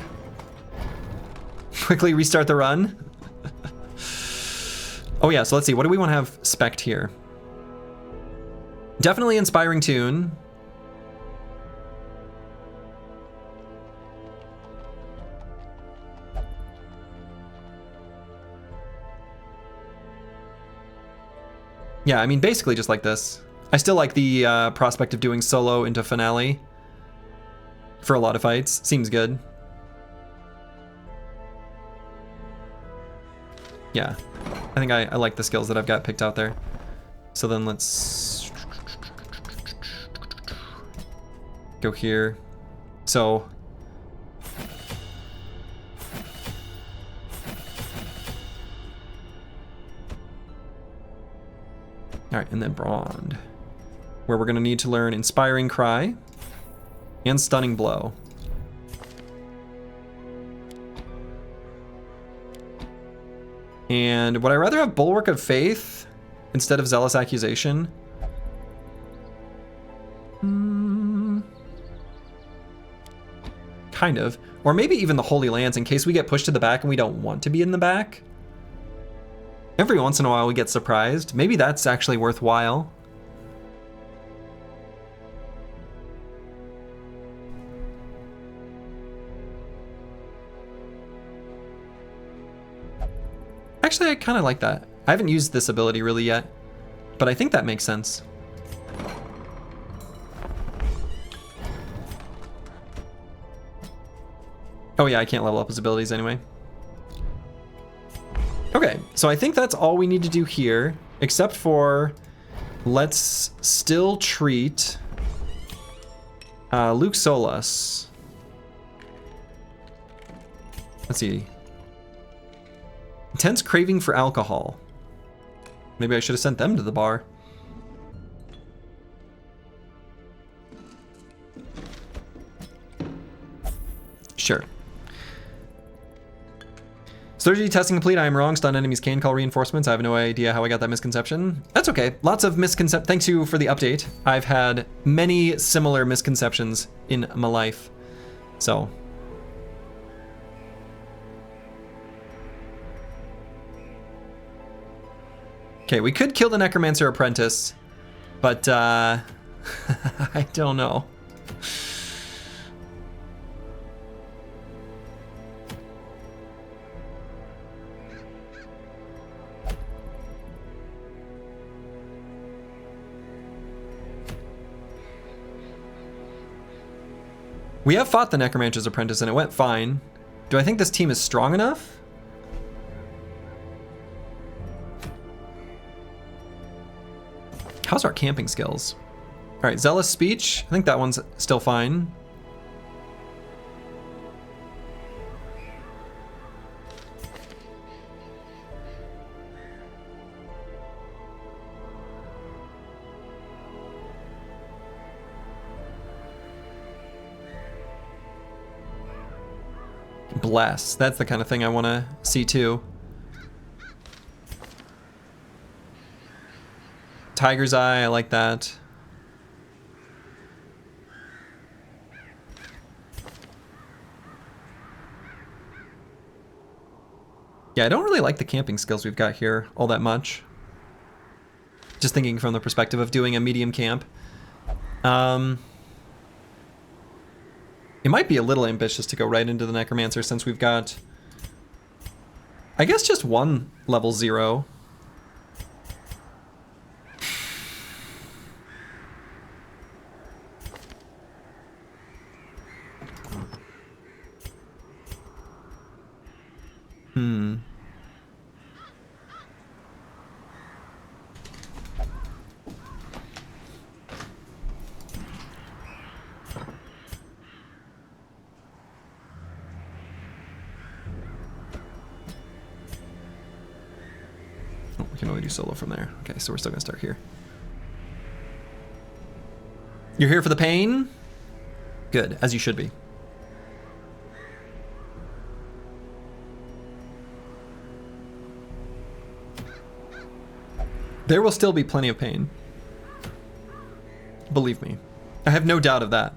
Quickly restart the run. Oh yeah, so let's see. What do we want to have spec'd here? Definitely Inspiring Tune. Yeah, I mean, basically just like this. I still like the prospect of doing solo into finale for a lot of fights. Seems good. Yeah, I think I like the skills that I've got picked out there. So then let's go here. So all right, and then Brond. where we're going to need to learn Inspiring Cry and Stunning Blow. And would I rather have Bulwark of Faith instead of Zealous Accusation? Kind of. Or maybe even the Holy Lance in case we get pushed to the back and we don't want to be in the back. Every once in a while we get surprised. Maybe that's actually worthwhile. Actually, I kind of like that. I haven't used this ability really yet, but I think that makes sense. Oh yeah, I can't level up his abilities anyway. Okay, so I think that's all we need to do here, except for let's still treat Luke Solus. Let's see. Intense craving for alcohol. Maybe I should have sent them to the bar. Sure. Slurgi testing complete. I am wrong. Stunned enemies can call reinforcements. I have no idea how I got that misconception. That's okay. Lots of misconceptions. Thanks you for the update. I've had many similar misconceptions in my life. So. Okay, we could kill the Necromancer Apprentice, but I don't know. We have fought the Necromancer's Apprentice and it went fine. Do I think this team is strong enough? How's our camping skills? All right, Zealous Speech. I think that one's still fine. Bless. That's the kind of thing I want to see too. Tiger's Eye, I like that. Yeah, I don't really like the camping skills we've got here all that much. Just thinking from the perspective of doing a medium camp. It might be a little ambitious to go right into the Necromancer since we've got, I guess, just one level 0. We can only do solo from there. Okay, so we're still gonna start here. You're here for the pain? Good, as you should be. There will still be plenty of pain. Believe me. I have no doubt of that.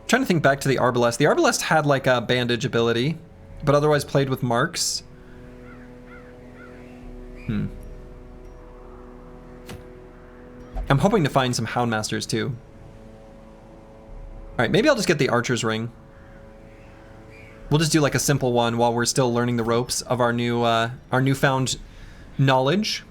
Trying to think back to the Arbalest. The Arbalest had like a bandage ability, but otherwise played with marks. I'm hoping to find some Houndmasters too. Alright, maybe I'll just get the Archer's Ring. We'll just do like a simple one while we're still learning the ropes of our newfound knowledge.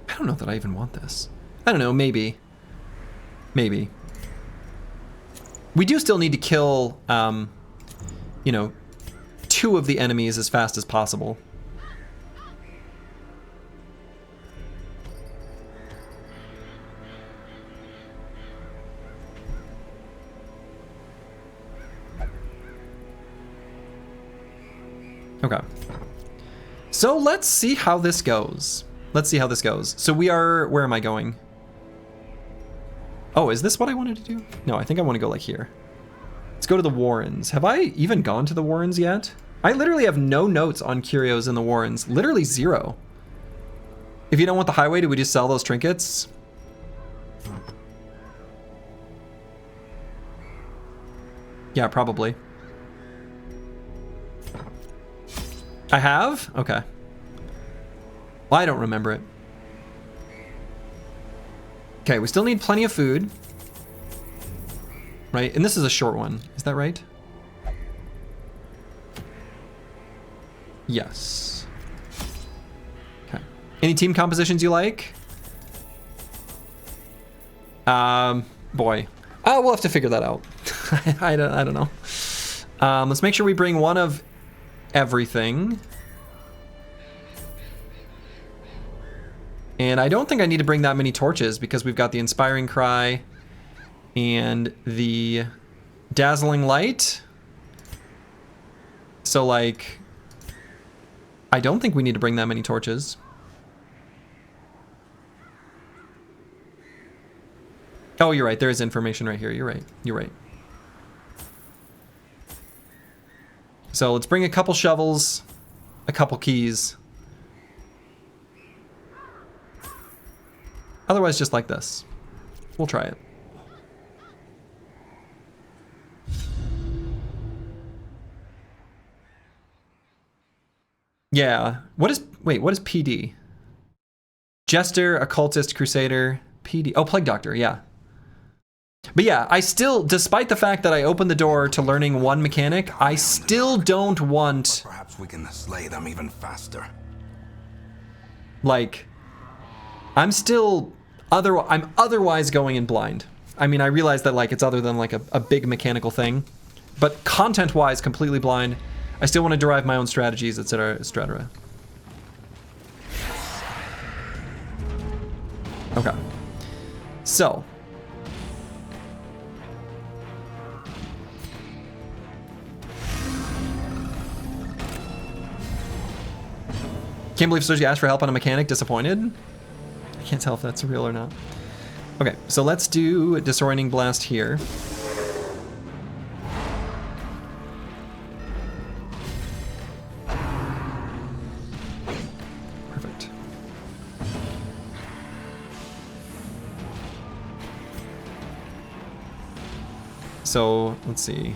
I don't know that I even want this. I don't know, maybe. Maybe. We do still need to kill, you know, 2 of the enemies as fast as possible. Okay. So let's see how this goes. Let's see how this goes. So we are, where am I going? Oh, is this what I wanted to do? No, I think I want to go like here. Let's go to the Warrens. Have I even gone to the Warrens yet? I literally have no notes on curios in the Warrens. Literally 0. If you don't want the highway, do we just sell those trinkets? Yeah, probably. I have? Okay. Well, I don't remember it. Okay, we still need plenty of food. Right? And this is a short one. Is that right? Yes. Okay. Any team compositions you like? Boy. We'll have to figure that out. I don't know. Let's make sure we bring one of everything. And I don't think I need to bring that many torches because we've got the Inspiring Cry and the Dazzling Light. So, like, I don't think we need to bring that many torches. Oh, you're right. There is information right here. You're right. You're right. So let's bring a couple shovels, a couple keys. Otherwise, just like this. We'll try it. Yeah. What is PD? Jester, Occultist, Crusader, PD. Oh, Plague Doctor, yeah. But yeah, I still, despite the fact that I opened the door to learning one mechanic, I still don't want... Perhaps we can slay them even faster. Like, I'm otherwise going in blind. I mean, I realize that, like, it's other than, like, a big mechanical thing. But content-wise, completely blind. I still want to derive my own strategies, etc., etc. Okay. So... Can't believe Slurgi asked for help on a mechanic. Disappointed? I can't tell if that's real or not. Okay, so let's do Disorienting Blast here. Perfect. So, let's see.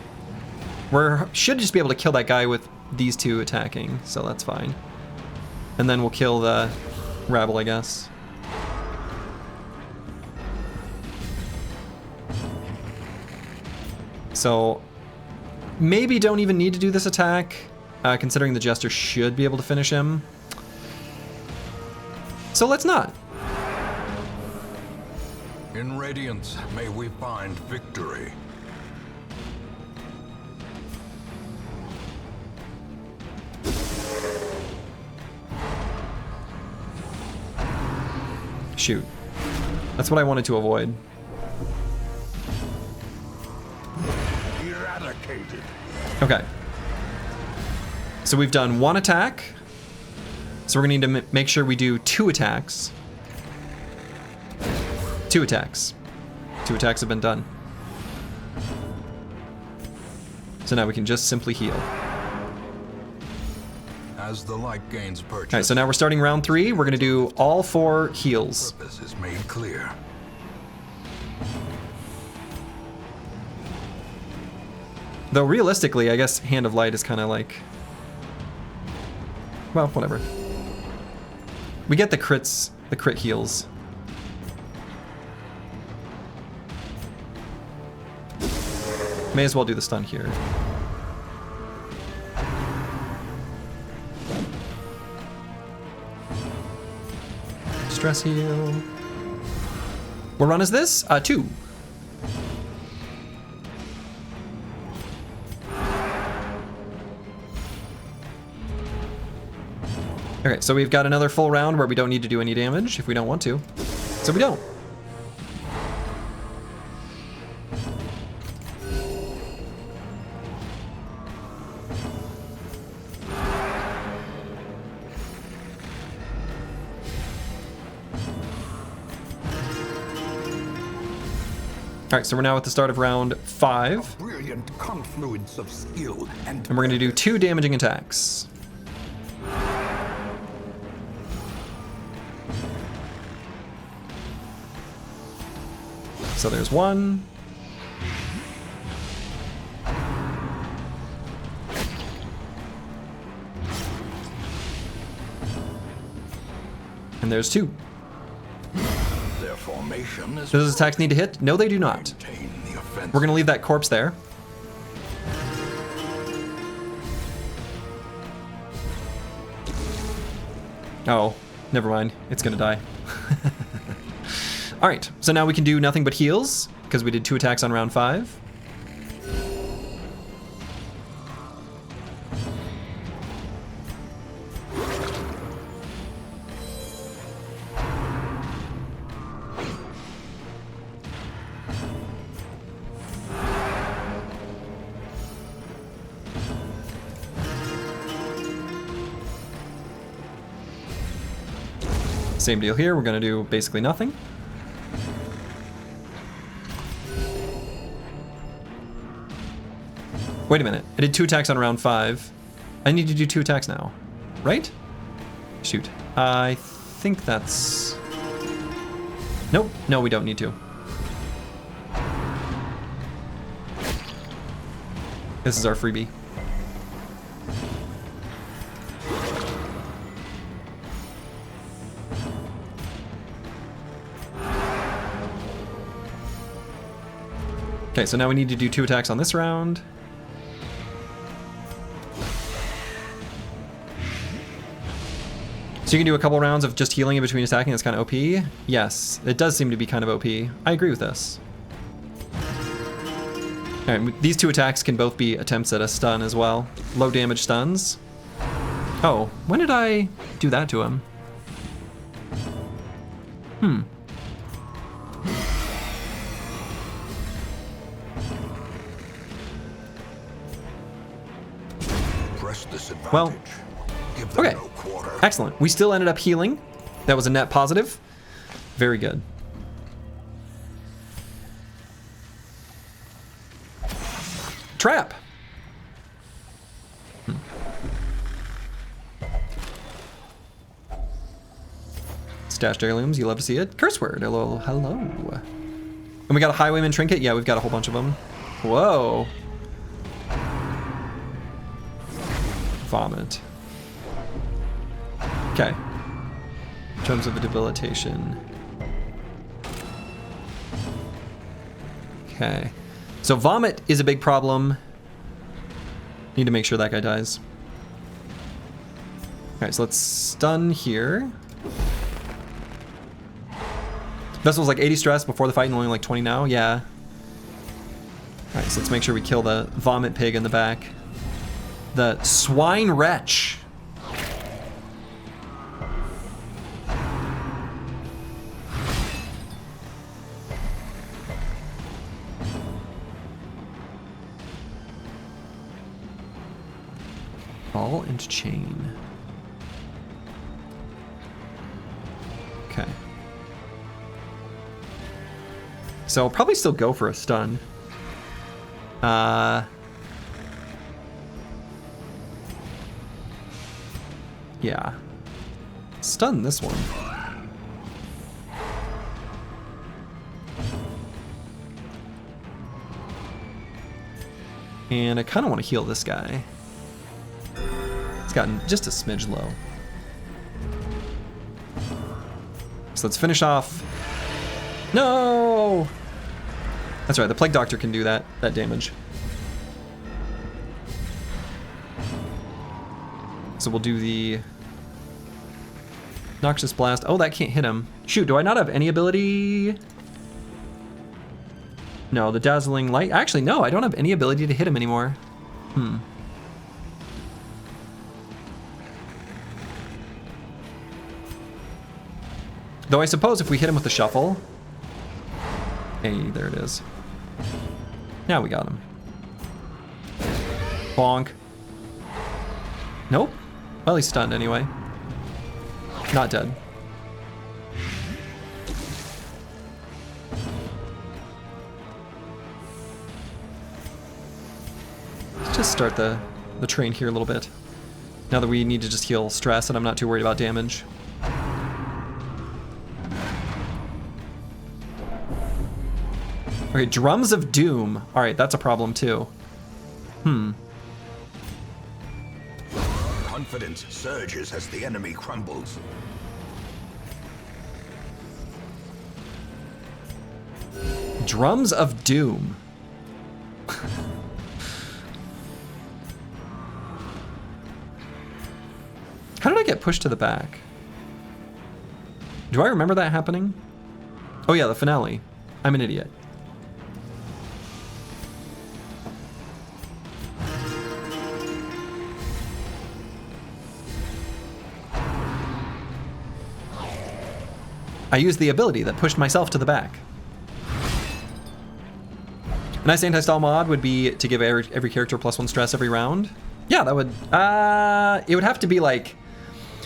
Should just be able to kill that guy with these 2 attacking, so that's fine. And then we'll kill the rabble, I guess. So, maybe don't even need to do this attack, considering the Jester should be able to finish him. So let's not. In Radiance, may we find victory. Shoot. That's what I wanted to avoid. Eradicated. Okay. So we've done 1 attack. So we're going to need to make sure we do 2 attacks. 2 attacks. 2 attacks have been done. So now we can just simply heal. As the light gains purchase. Alright, so now we're starting round 3. We're going to do all 4 heals. Purpose is made clear. Though realistically, I guess Hand of Light is kind of like... Well, whatever. We get the crits, the crit heals. May as well do the stun here. Stress heal. What run is this? 2. Okay, so we've got another full round where we don't need to do any damage if we don't want to. So we don't. All right, so we're now at the start of round 5. Brilliant confluence of skill and we're going to do 2 damaging attacks. So there's 1. And there's 2. Their formation is. Do those attacks need to hit? No, they do not. We're going to leave that corpse there. Oh, never mind. It's going to die. All right, so now we can do nothing but heals because we did 2 attacks on round 5. Same deal here. We're going to do basically nothing. Wait a minute. I did 2 attacks on round 5. I need to do 2 attacks now, right? Shoot. I think that's... Nope. No, we don't need to. This is our freebie. Okay, so now we need to do 2 attacks on this round. So you can do a couple rounds of just healing in between attacking. That's kind of OP. Yes, it does seem to be kind of OP. I agree with this. All right, these 2 attacks can both be attempts at a stun as well. Low damage stuns. Oh, when did I do that to him? Well, okay, excellent. We still ended up healing. That was a net positive. Very good. Trap. Stashed heirlooms, you love to see it. Curse word, hello, hello. And we got a highwayman trinket. Yeah, we've got a whole bunch of them. Whoa. Vomit. Okay. In terms of a debilitation. Okay. So vomit is a big problem. Need to make sure that guy dies. Alright, so let's stun here. Vessel's like 80 stress before the fight and only like 20 now. Yeah. Alright, so let's make sure we kill the vomit pig in the back. The swine wretch. Ball and chain. Okay. So I'll probably still go for a stun. Yeah. Stun this one. And I kind of want to heal this guy. It's gotten just a smidge low. So let's finish off. No! That's right, the Plague Doctor can do that damage. So we'll do the Noxious Blast. Oh, that can't hit him. Shoot, do I not have any ability? No, the Dazzling Light. Actually, no, I don't have any ability to hit him anymore. Though I suppose if we hit him with the shuffle... Hey, there it is. Now we got him. Bonk. Nope. Well, he's stunned anyway. Not dead. Let's just start the train here a little bit. Now that we need to just heal stress and I'm not too worried about damage. Okay, Drums of Doom. Alright, that's a problem too. Confidence surges as the enemy crumbles. Drums of Doom. How did I get pushed to the back? Do I remember that happening? Oh yeah, the finale. I'm an idiot. I used the ability that pushed myself to the back. A nice anti-stall mod would be to give every character +1 stress every round. Yeah, that would... it would have to be like...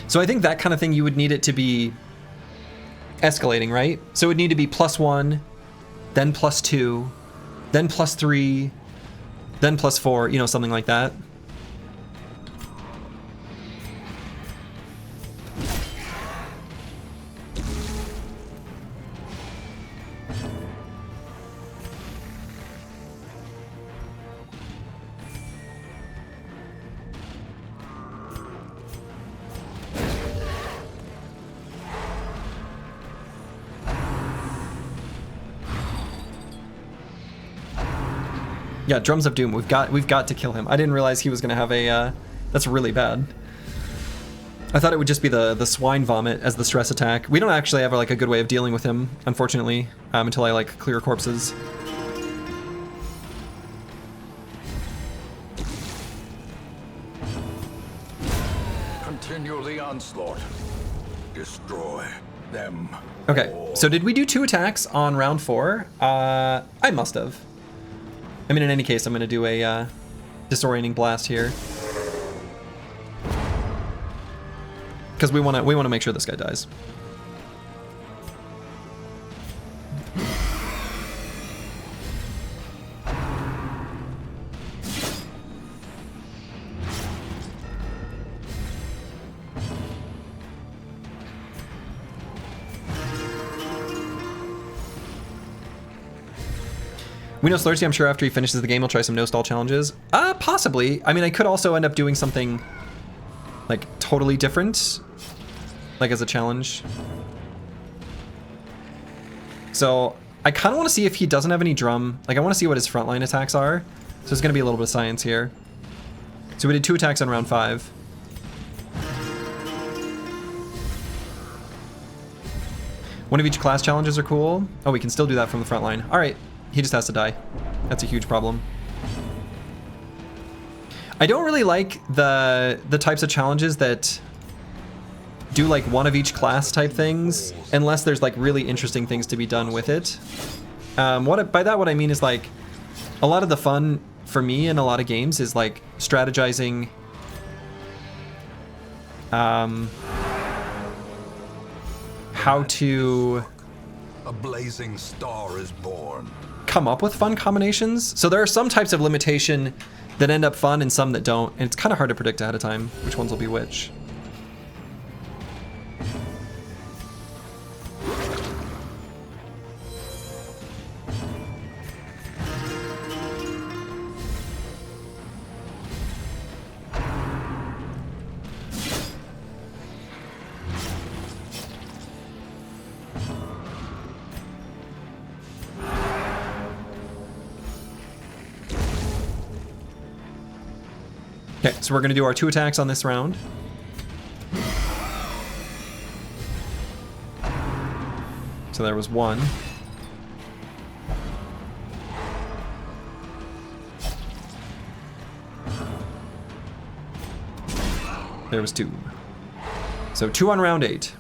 So I think that kind of thing, you would need it to be escalating, right? So it would need to be +1, then +2, then +3, then +4, you know, something like that. Yeah, Drums of Doom. We've got to kill him. I didn't realize he was gonna have a. That's really bad. I thought it would just be the swine vomit as the stress attack. We don't actually have like a good way of dealing with him, unfortunately, until I like clear corpses. Continue the onslaught. Destroy them. Okay, all. so did we do 2 attacks on round 4? I must have. I mean, in any case, I'm going to do a disorienting blast here. Because we want to make sure this guy dies. We know Slurgi, I'm sure after he finishes the game, he'll try some no-stall challenges. Possibly. I mean, I could also end up doing something, like, totally different, like, as a challenge. So, I kind of want to see if he doesn't have any drum. Like, I want to see what his frontline attacks are. So there's going to be a little bit of science here. So we did 2 attacks on round 5. One of each class challenges are cool. Oh, we can still do that from the front line. All right. He just has to die. That's a huge problem. I don't really like the types of challenges that do like one of each class type things, unless there's like really interesting things to be done with it. By that what I mean is like a lot of the fun for me in a lot of games is like strategizing how to a blazing star is born. Come up with fun combinations. So there are some types of limitation that end up fun and some that don't, and it's kind of hard to predict ahead of time which ones will be which. Okay, so we're going to do our 2 attacks on this round. So there was 1. There was 2. So 2 on round 8.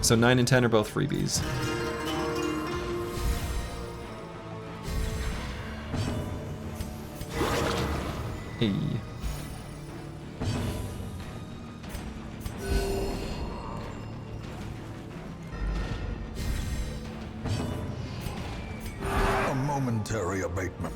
So 9 and 10 are both freebies. Hey. A momentary abatement.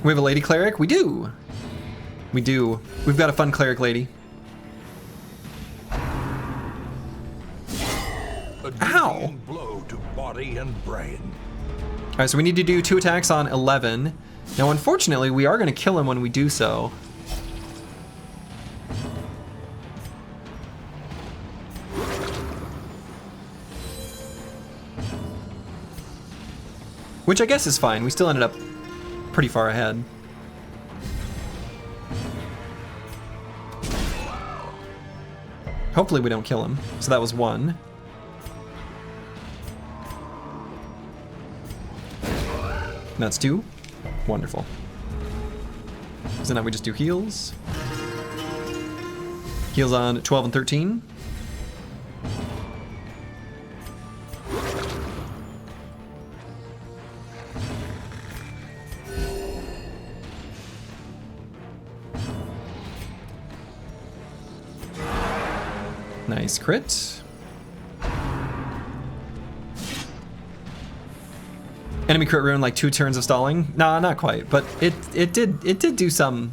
We have a lady cleric? We do. We do. We've got a fun cleric lady. A Ow! blow to body and brain. All right, so we need to do 2 attacks on 11. Now, unfortunately, we are going to kill him when we do so. Which I guess is fine. We still ended up pretty far ahead. Hopefully we don't kill him. So that was 1. That's 2. Wonderful. So now we just do heals. Heals on 12 and 13. Nice crit. Enemy crit ruin like 2 turns of stalling. Nah, not quite, but it did do some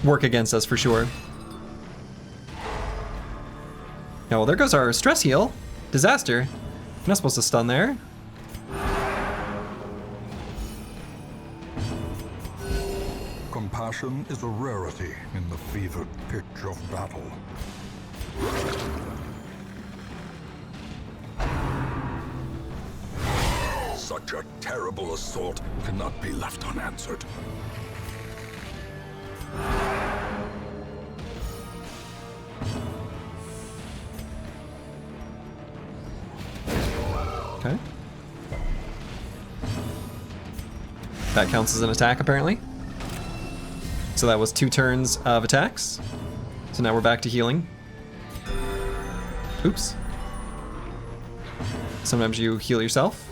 work against us for sure. Oh, well, there goes our stress heal. Disaster. I'm not supposed to stun there. Compassion is a rarity in the fevered pitch of battle. Such a terrible assault cannot be left unanswered. Okay. That counts as an attack, apparently. So that was 2 turns of attacks. So now we're back to healing. Oops. Sometimes you heal yourself.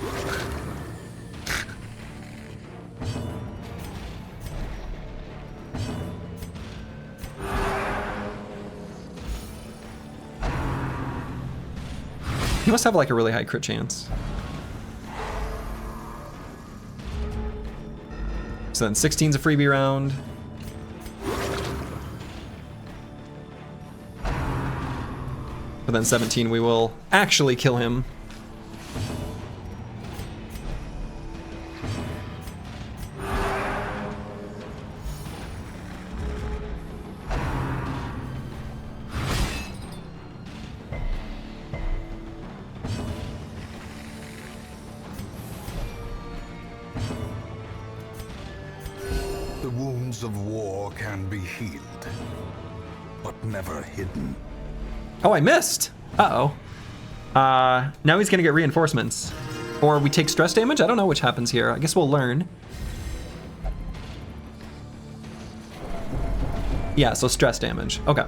You must have like a really high crit chance. So then 16's a freebie round. But then 17 we will actually kill him. The wounds of war can be healed, but never hidden. Oh, I missed! Uh-oh. Now he's gonna get reinforcements. Or we take stress damage? I don't know which happens here. I guess we'll learn. Yeah, so stress damage. Okay.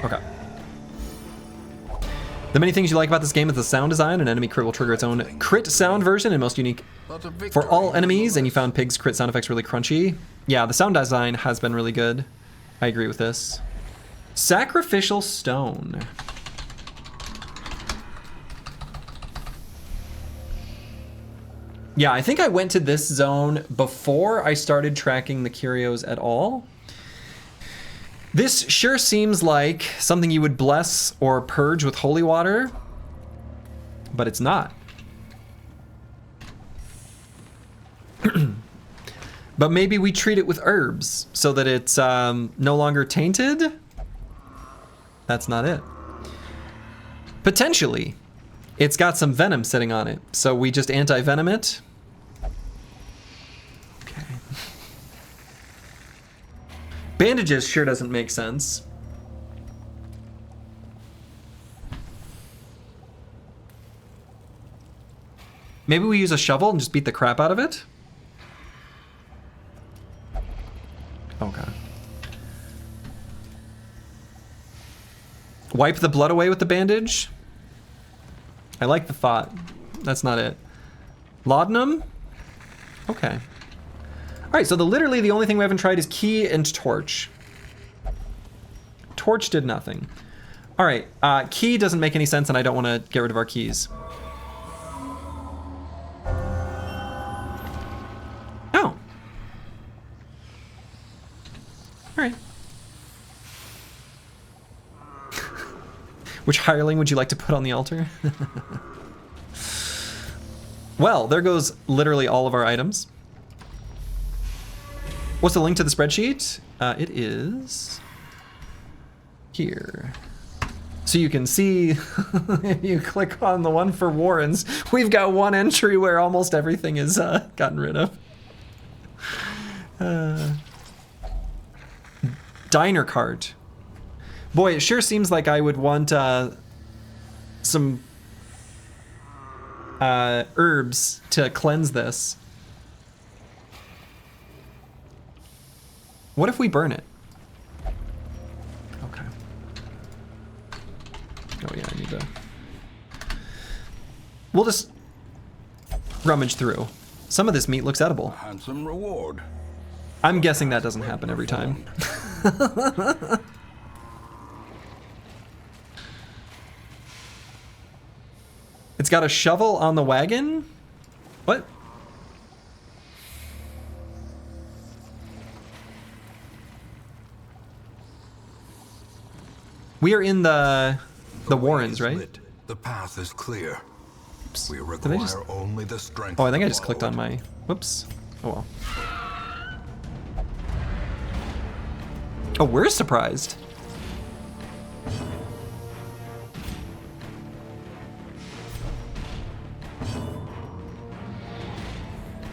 Okay. The many things you like about this game is the sound design. An enemy crit will trigger its own crit sound version and most unique for all enemies, and you found Pig's crit sound effects really crunchy. Yeah, the sound design has been really good. I agree with this. Sacrificial Stone. Yeah, I think I went to this zone before I started tracking the curios at all. This sure seems like something you would bless or purge with holy water, but it's not. But maybe we treat it with herbs so that it's no longer tainted? That's not it. Potentially. It's got some venom sitting on it, so we just anti-venom it. Okay. Bandages sure doesn't make sense. Maybe we use a shovel and just beat the crap out of it? Okay. Wipe the blood away with the bandage? I like the thought. That's not it. Laudanum? Okay. Alright, so literally the only thing we haven't tried is key and torch. Torch did nothing. Alright, key doesn't make any sense and I don't want to get rid of our keys. Oh. Alright. Which hireling would you like to put on the altar? Well, there goes literally all of our items. What's the link to the spreadsheet? It is here. So you can see, if you click on the one for Warrens, we've got one entry where almost everything is gotten rid of. Diner cart. Boy, it sure seems like I would want some herbs to cleanse this. What if we burn it? Okay. Oh yeah, I need to... We'll just rummage through. Some of this meat looks edible. Handsome reward. I'm guessing that doesn't happen every time. It's got a shovel on the wagon? What? We are in the Warrens, right? The path is clear. Oops. We Did I require just... only the strength. Oh, I think I to just clicked on follow. my... Whoops. Oh well. Oh, we're surprised.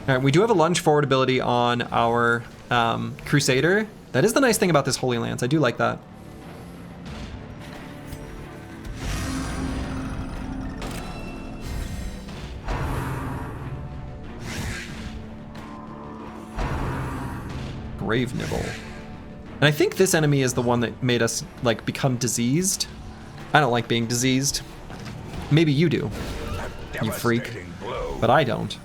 All right, we do have a lunge forward ability on our Crusader. That is the nice thing about this Holy Lance. I do like that. Grave Nibble. And I think this enemy is the one that made us, like, become diseased. I don't like being diseased. Maybe you do, you freak. Devastating blow. But I don't.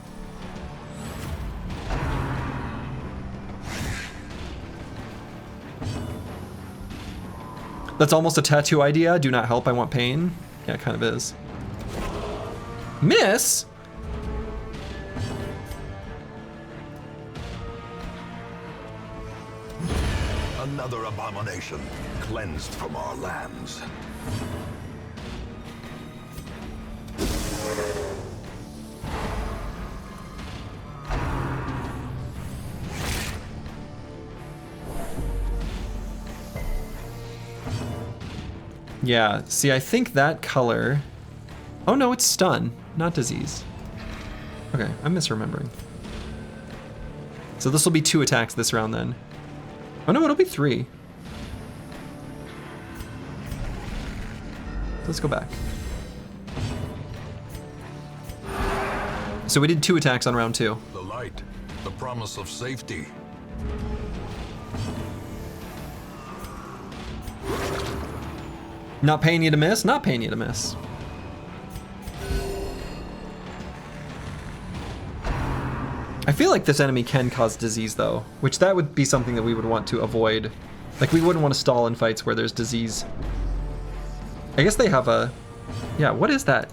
That's almost a tattoo idea. Do not help, I want pain. Yeah, it kind of is. Miss? Another abomination cleansed from our lands. Yeah, see, I think that color... Oh no, it's stun, not disease. Okay, I'm misremembering. So this will be 2 attacks this round then. Oh no, it'll be 3. Let's go back. So we did 2 attacks on round 2. The light, the promise of safety. Not paying you to miss? Not paying you to miss. I feel like this enemy can cause disease though, which that would be something that we would want to avoid. Like we wouldn't want to stall in fights where there's disease. I guess they have a... Yeah, what is that?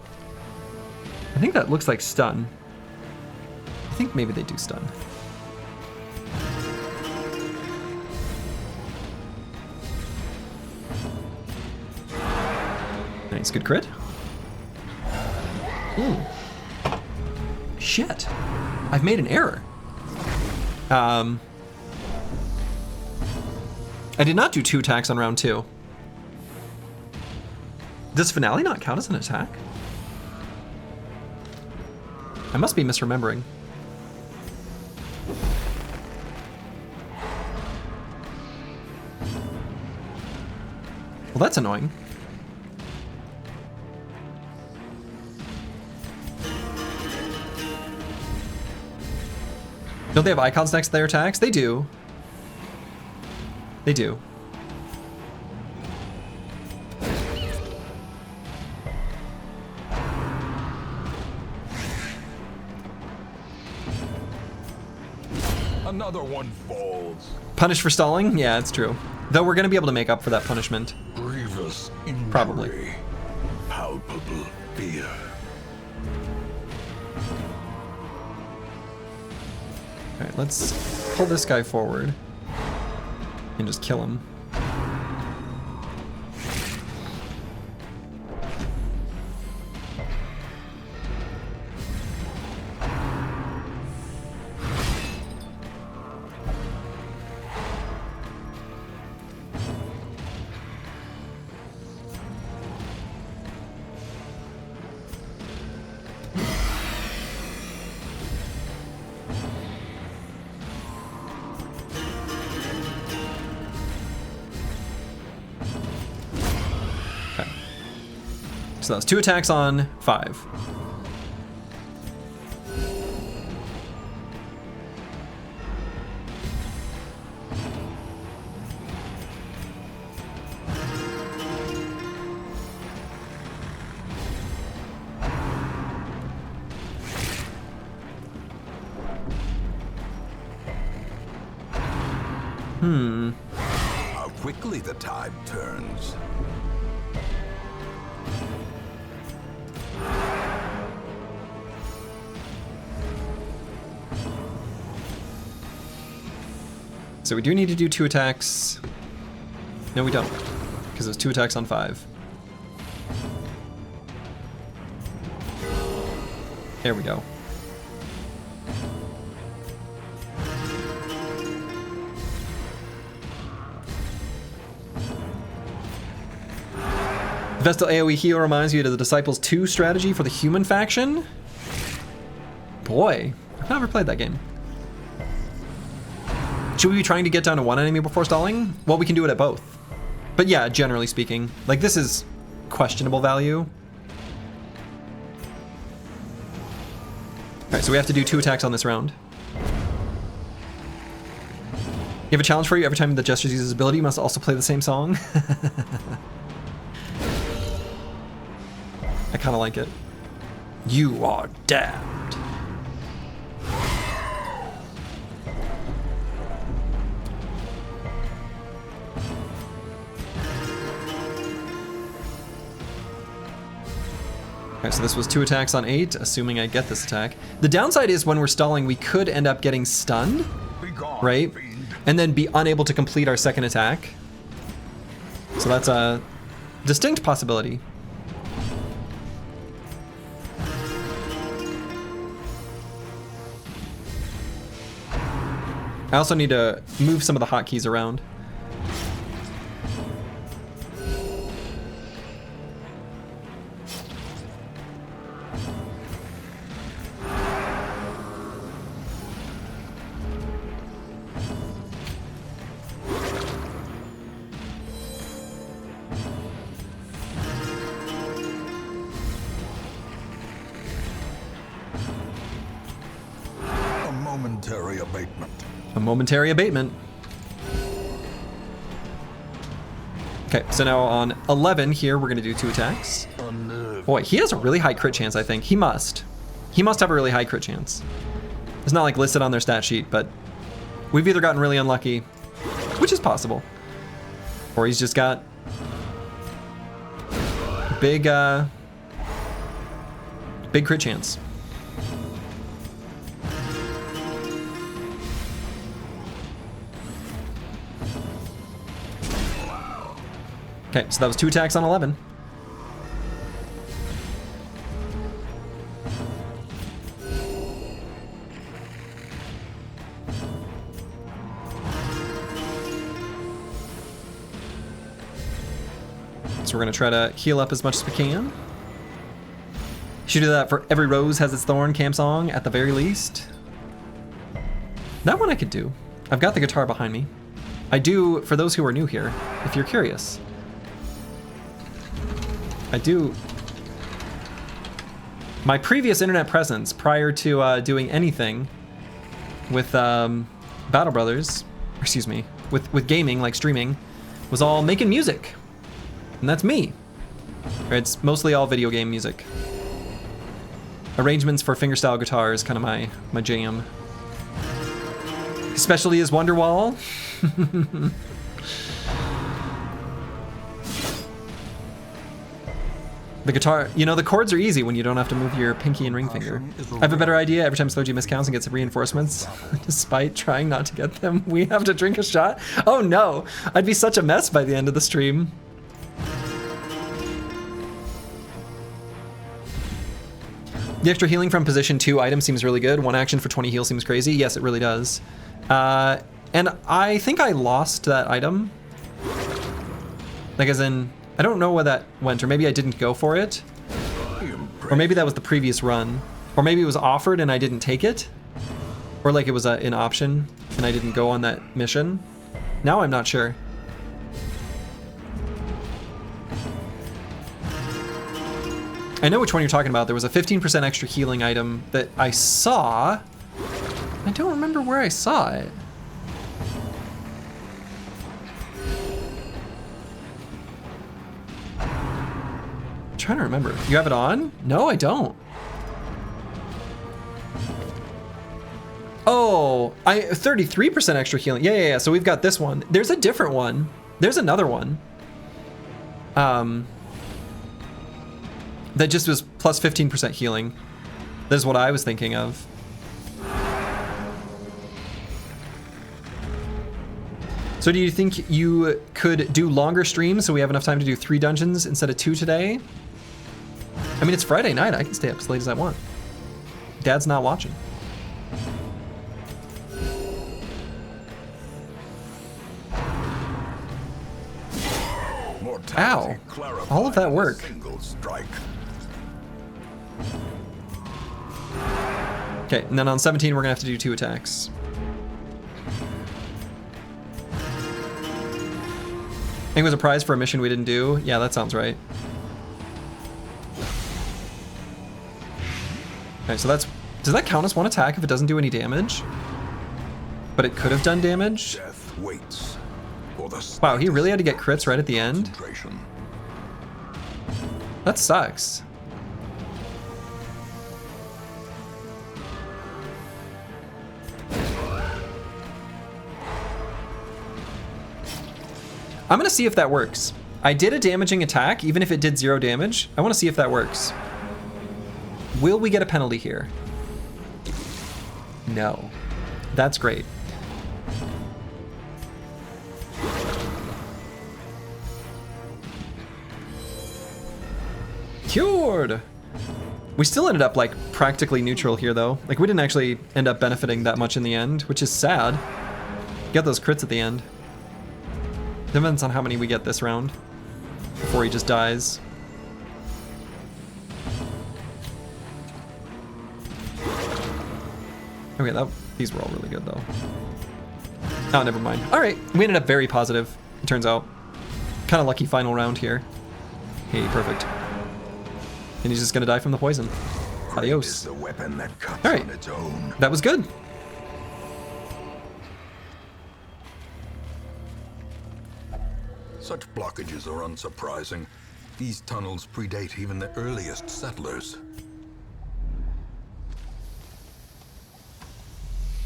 I think that looks like stun. I think maybe they do stun. Nice, good crit. Ooh. Shit. I've made an error. I did not do 2 attacks on round 2. Does finale not count as an attack? I must be misremembering. Well, that's annoying. Don't they have icons next to their attacks? They do. They do. Another one falls. Punished for stalling? Yeah, it's true. Though we're going to be able to make up for that punishment. Grievous injury. Probably. Palpable fear. Alright, let's pull this guy forward. And just kill him. So that's 2 attacks on 5. How quickly the tide turns. So we do need to do 2 attacks. No, we don't, because it's 2 attacks on 5. There we go. Vestal AoE heal reminds you of the Disciples 2 strategy for the human faction? Boy, I've never played that game. Should we be trying to get down to 1 enemy before stalling? Well, we can do it at both. But yeah, generally speaking, like this is questionable value. Alright, so we have to do 2 attacks on this round. You have a challenge for you. Every time the Gestures uses his ability, you must also play the same song. I kind of like it. You are damned. Okay, so this was 2 attacks on 8, assuming I get this attack. The downside is when we're stalling, we could end up getting stunned, right? And then be unable to complete our second attack. So that's a distinct possibility. I also need to move some of the hotkeys around. A momentary abatement. A momentary abatement. Okay, so now on 11 here, we're gonna do 2 attacks. Boy, he has a really high crit chance, I think. He must. He must have a really high crit chance. It's not like listed on their stat sheet, but we've either gotten really unlucky, which is possible, or he's just got big, big crit chance. Okay, so that was 2 attacks on 11. So we're gonna try to heal up as much as we can. Should do that for Every Rose Has Its Thorn camp song at the very least. That one I could do. I've got the guitar behind me. I do, for those who are new here, if you're curious. I do. My previous internet presence prior to doing anything with Battle Brothers, excuse me, with gaming, like streaming, was all making music. And that's me. It's mostly all video game music. Arrangements for fingerstyle guitar is kind of my jam. Especially as Wonderwall. The guitar, you know, the chords are easy when you don't have to move your pinky and ring finger. I have a better idea. Every time Slurgi miscounts and gets reinforcements, despite trying not to get them, we have to drink a shot. Oh no, I'd be such a mess by the end of the stream. The extra healing from position 2 item seems really good. 1 action for 20 heal seems crazy. Yes, it really does. And I think I lost that item. Like as in, I don't know where that went, or maybe I didn't go for it. Or maybe that was the previous run. Or maybe it was offered and I didn't take it. Or like it was an option and I didn't go on that mission. Now I'm not sure. I know which one you're talking about. There was a 15% extra healing item that I saw. I don't remember where I saw it. I'm trying to remember. You have it on? No, I don't. Oh, 33% extra healing. Yeah. So we've got this one. There's a different one. There's another one. That just was plus 15% healing. That is what I was thinking of. So do you think you could do longer streams so we have enough time to do 3 dungeons instead of 2 today? I mean, it's Friday night. I can stay up as late as I want. Dad's not watching. Ow. All of that work. Okay, and then on 17 we're gonna have to do 2 attacks. I think it was a prize for a mission we didn't do. Yeah, that sounds right. Okay, so that's... Does that count as 1 attack if it doesn't do any damage? But it could have done damage? Death waits for the wow, he really had to get crits right at the end? That sucks. I'm gonna see if that works. I did a damaging attack, even if it did 0 damage. I wanna see if that works. Will we get a penalty here? No. That's great. Cured! We still ended up like practically neutral here though. Like we didn't actually end up benefiting that much in the end, which is sad. Get those crits at the end. Depends on how many we get this round before he just dies. Okay, these were all really good though. Oh, never mind. All right, we ended up very positive, it turns out. Kind of lucky final round here. Hey, perfect. And he's just gonna die from the poison. Adios. All right, that was good. Such blockages are unsurprising. These tunnels predate even the earliest settlers.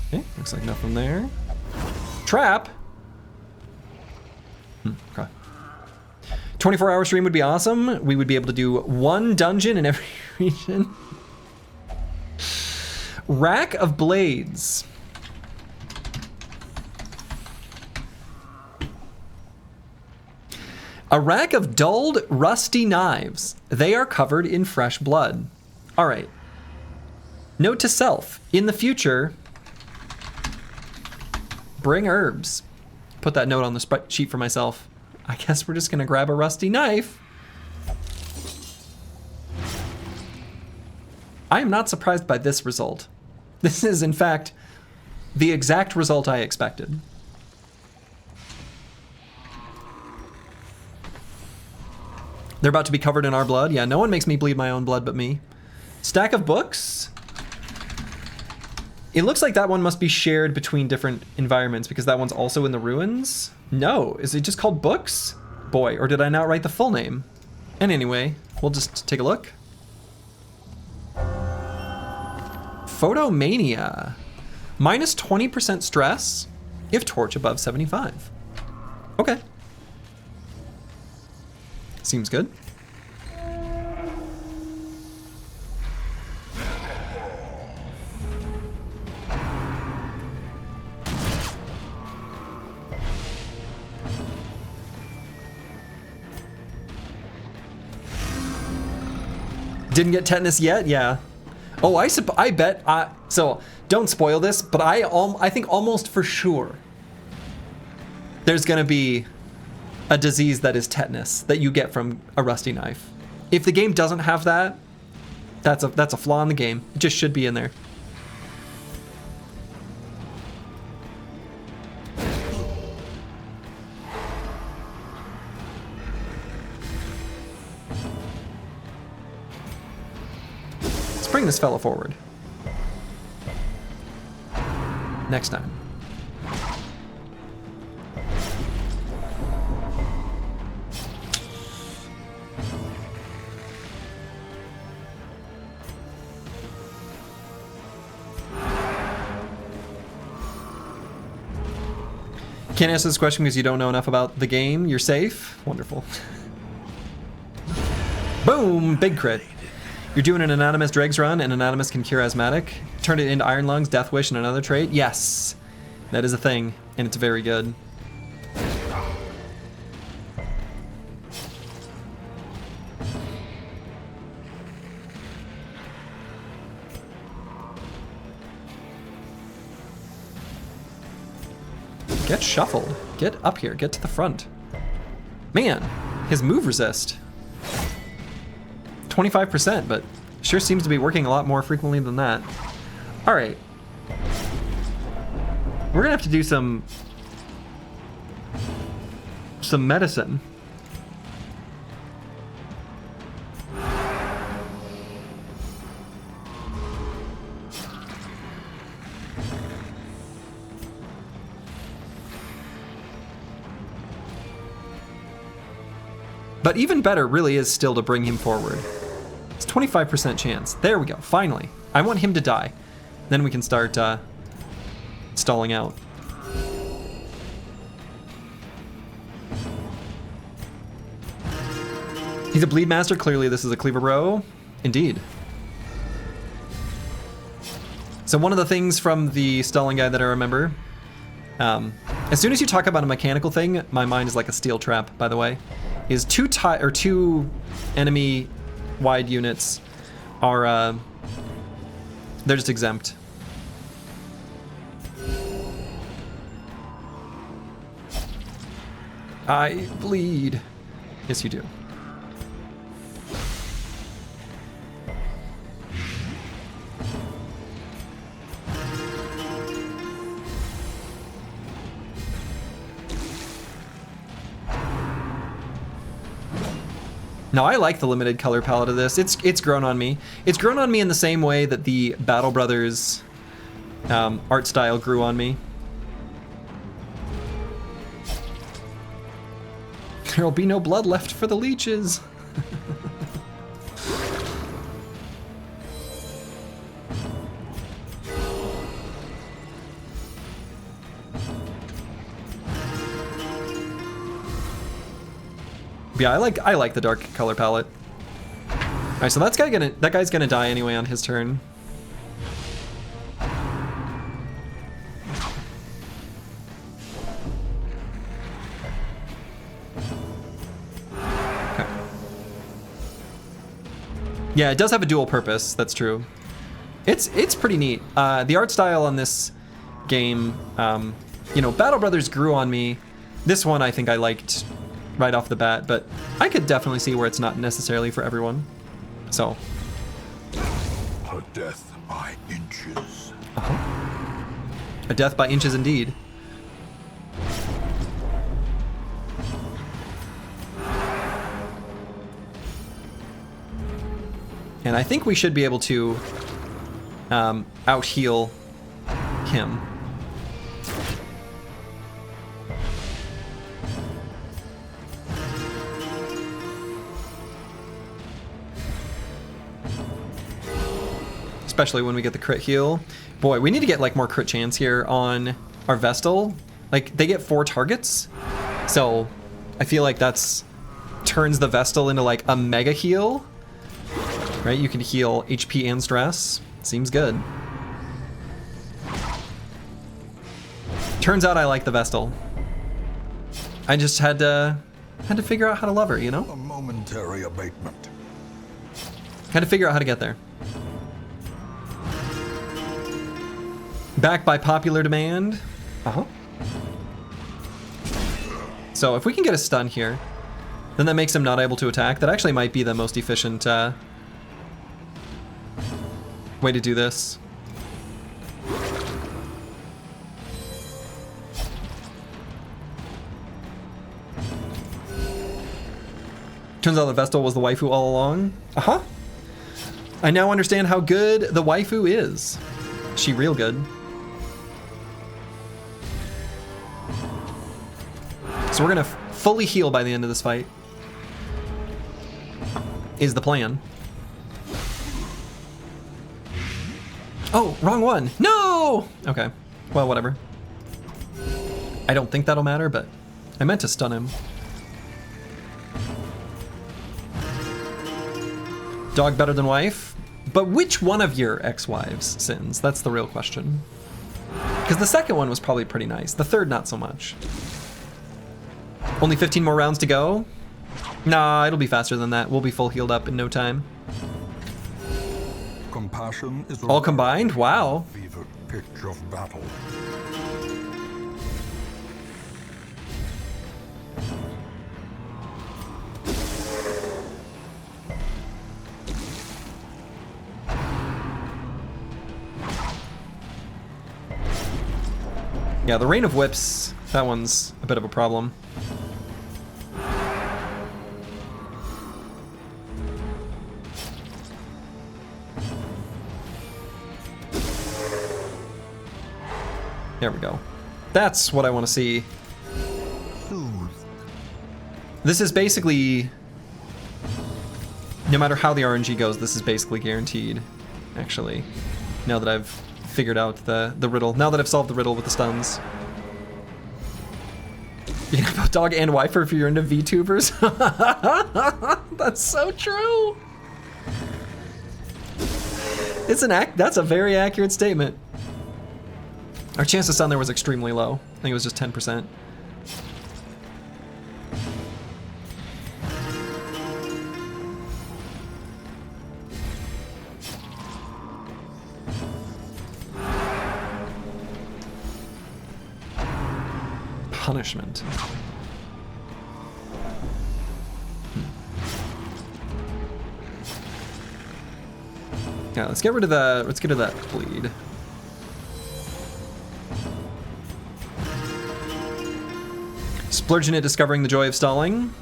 Okay, looks like nothing there. Trap! Okay. 24-hour stream would be awesome. We would be able to do 1 dungeon in every region. Rack of Blades. A rack of dulled, rusty knives. They are covered in fresh blood. All right. Note to self, in the future, bring herbs. Put that note on the sheet for myself. I guess we're just gonna grab a rusty knife I am not surprised by this result. This is, in fact, the exact result I expected. They're about to be covered in our blood. Yeah, no one makes me bleed my own blood but me. Stack of books. It looks like that one must be shared between different environments because that one's also in the ruins. No, is it just called books? Boy, or did I not write the full name? And anyway, we'll just take a look. Photomania. Minus 20% stress if torch above 75. Okay. Seems good. Didn't get tetanus yet? Yeah. Oh, I bet. So don't spoil this, but I think almost for sure there's gonna be a disease that is tetanus that you get from a rusty knife. If the game doesn't have that, that's a flaw in the game. It just should be in there. Let's bring this fella forward. Next time. Can't answer this question because you don't know enough about the game. You're safe. Wonderful. Boom! Big crit. You're doing an Anonymous Dregs run, and Anonymous can cure asthmatic. Turn it into Iron Lungs, Death Wish, and another trait. Yes! That is a thing, and it's very good. Get shuffled. Get up here. Get to the front. Man, his move resist. 25%, but sure seems to be working a lot more frequently than that. All right. We're gonna have to do some medicine. But even better really is still to bring him forward. It's 25% chance. There we go, finally. I want him to die. Then we can start stalling out. He's a bleed master, clearly this is a cleaver bro. Indeed. So one of the things from the stalling guide that I remember, as soon as you talk about a mechanical thing, my mind is like a steel trap, by the way, is two enemy wide units are they're just exempt. I bleed. Yes, you do. Now I like the limited color palette of this. It's grown on me. It's grown on me in the same way that the Battle Brothers art style grew on me. There'll be no blood left for the leeches. Yeah, I like the dark color palette. All right, so that guy's gonna die anyway on his turn. Okay. Yeah, it does have a dual purpose. That's true. It's pretty neat. The art style on this game, you know, Battle Brothers grew on me. This one I think I liked right off the bat, but I could definitely see where it's not necessarily for everyone. So. A death by inches. A death by inches indeed. And I think we should be able to out-heal him. Especially when we get the crit heal. Boy, we need to get like more crit chance here on our Vestal. Like, they get 4 targets. So I feel like that's turns the Vestal into like a mega heal. Right, you can heal HP and stress. Seems good. Turns out I like the Vestal. I just had to figure out how to love her, you know? A momentary abatement. Had to figure out how to get there. Back by popular demand. So if we can get a stun here, then that makes him not able to attack. That actually might be the most efficient way to do this. Turns out the Vestal was the waifu all along. I now understand how good the waifu is. She real good. So we're gonna fully heal by the end of this fight. Is the plan. Oh, wrong one. No! Okay. Well, whatever. I don't think that'll matter, but I meant to stun him. Dog better than wife? But which one of your ex-wives sins? That's the real question. Because the second one was probably pretty nice. The third, not so much. Only 15 more rounds to go? Nah, it'll be faster than that. We'll be full healed up in no time. Compassion is all combined? Wow. Fevered pitch of battle. Yeah, the Rain of Whips, that one's a bit of a problem. There we go. That's what I want to see. This is basically, no matter how the RNG goes, this is basically guaranteed, actually. Now that I've figured out the riddle. Now that I've solved the riddle with the stuns. You can have both dog and wife if you're into VTubers. That's so true. It's that's a very accurate statement. Our chance to stun there was extremely low. I think it was just 10%. Punishment. Yeah, let's get rid of that bleed. Splurging it, discovering the joy of stalling.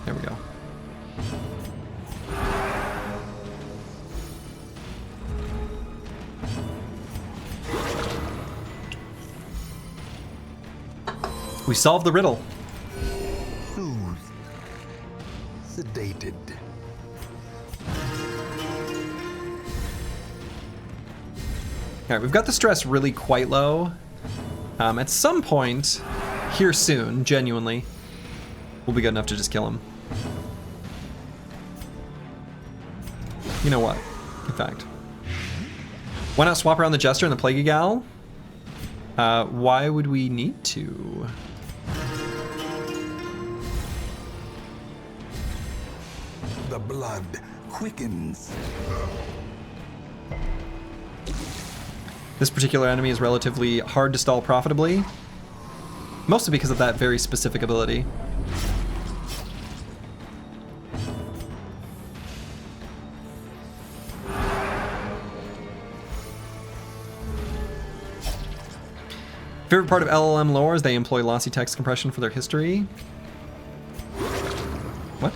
There we go. We solved the riddle. Soothed. Sedated. Alright, we've got the stress really quite low. At some point, here soon, genuinely, we'll be good enough to just kill him. You know what? In fact. Why not swap around the Jester and the Plaguey Gal? Why would we need to? The blood quickens. This particular enemy is relatively hard to stall profitably, mostly because of that very specific ability. Favorite part of LLM lore is they employ lossy text compression for their history. What?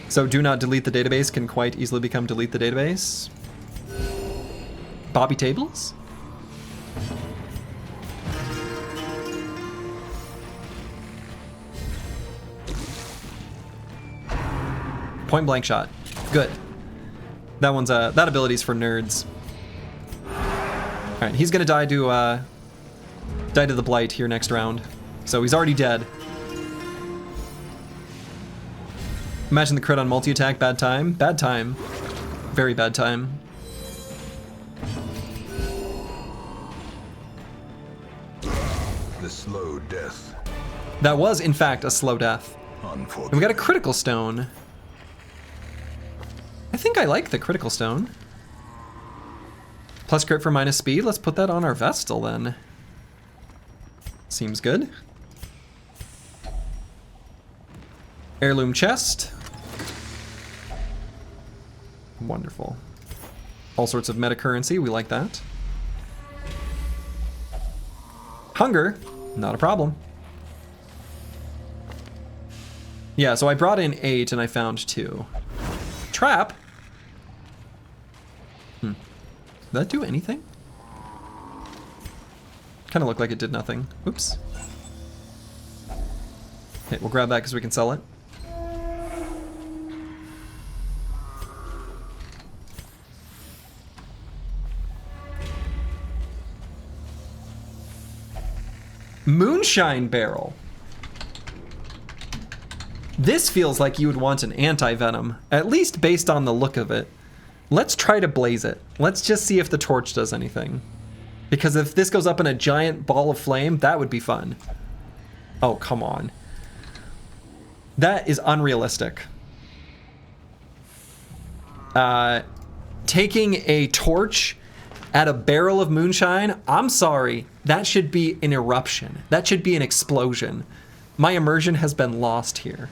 So do not delete the database can quite easily become delete the database. Bobby Tables? Point blank shot. Good. That one's that ability's for nerds. All right, he's gonna die to the blight here next round. So he's already dead. Imagine the crit on multi-attack, bad time. Bad time. Very bad time. The slow death. That was, in fact, a slow death. And we got a critical stone. I think I like the critical stone. Plus crit for minus speed. Let's put that on our Vestal then. Seems good. Heirloom chest. Wonderful. All sorts of meta currency. We like that. Hunger. Not a problem. Yeah, so I brought in 8 and I found 2. Trap? Did that do anything? Kind of looked like it did nothing. Oops. Okay, we'll grab that because we can sell it. Moonshine barrel. This feels like you would want an anti-venom, at least based on the look of it. Let's try to blaze it. Let's just see if the torch does anything. Because if this goes up in a giant ball of flame, that would be fun. Oh, come on. That is unrealistic. Taking a torch at a barrel of moonshine, I'm sorry. That should be an eruption. That should be an explosion. My immersion has been lost here.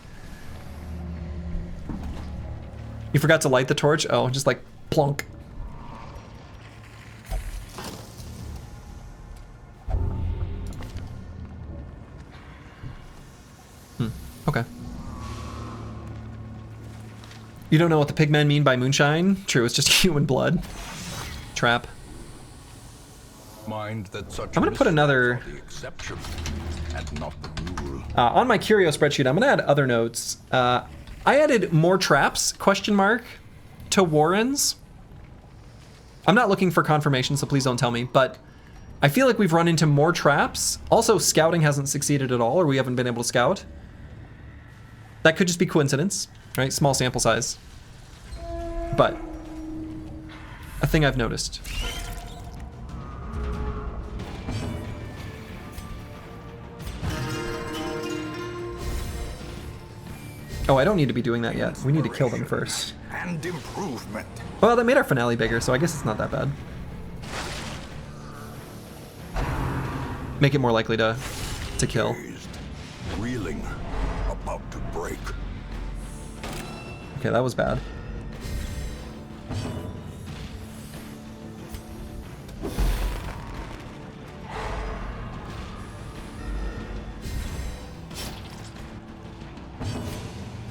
You forgot to light the torch? Oh, just like plonk. Okay. You don't know what the pigmen mean by moonshine? True, it's just human blood. Trap. Mind that such I'm gonna put another... the exception and not the rule. On my curio spreadsheet, I'm gonna add other notes. I added more traps, question mark, to Warrens. I'm not looking for confirmation, so please don't tell me, but I feel like we've run into more traps. Also, scouting hasn't succeeded at all, or we haven't been able to scout. That could just be coincidence, right? Small sample size. But a thing I've noticed. Oh, I don't need to be doing that yet. We need to kill them first. And improvement. Well, that made our finale bigger, so I guess it's not that bad. Make it more likely to kill. Dazed, reeling, about to break. Okay, that was bad.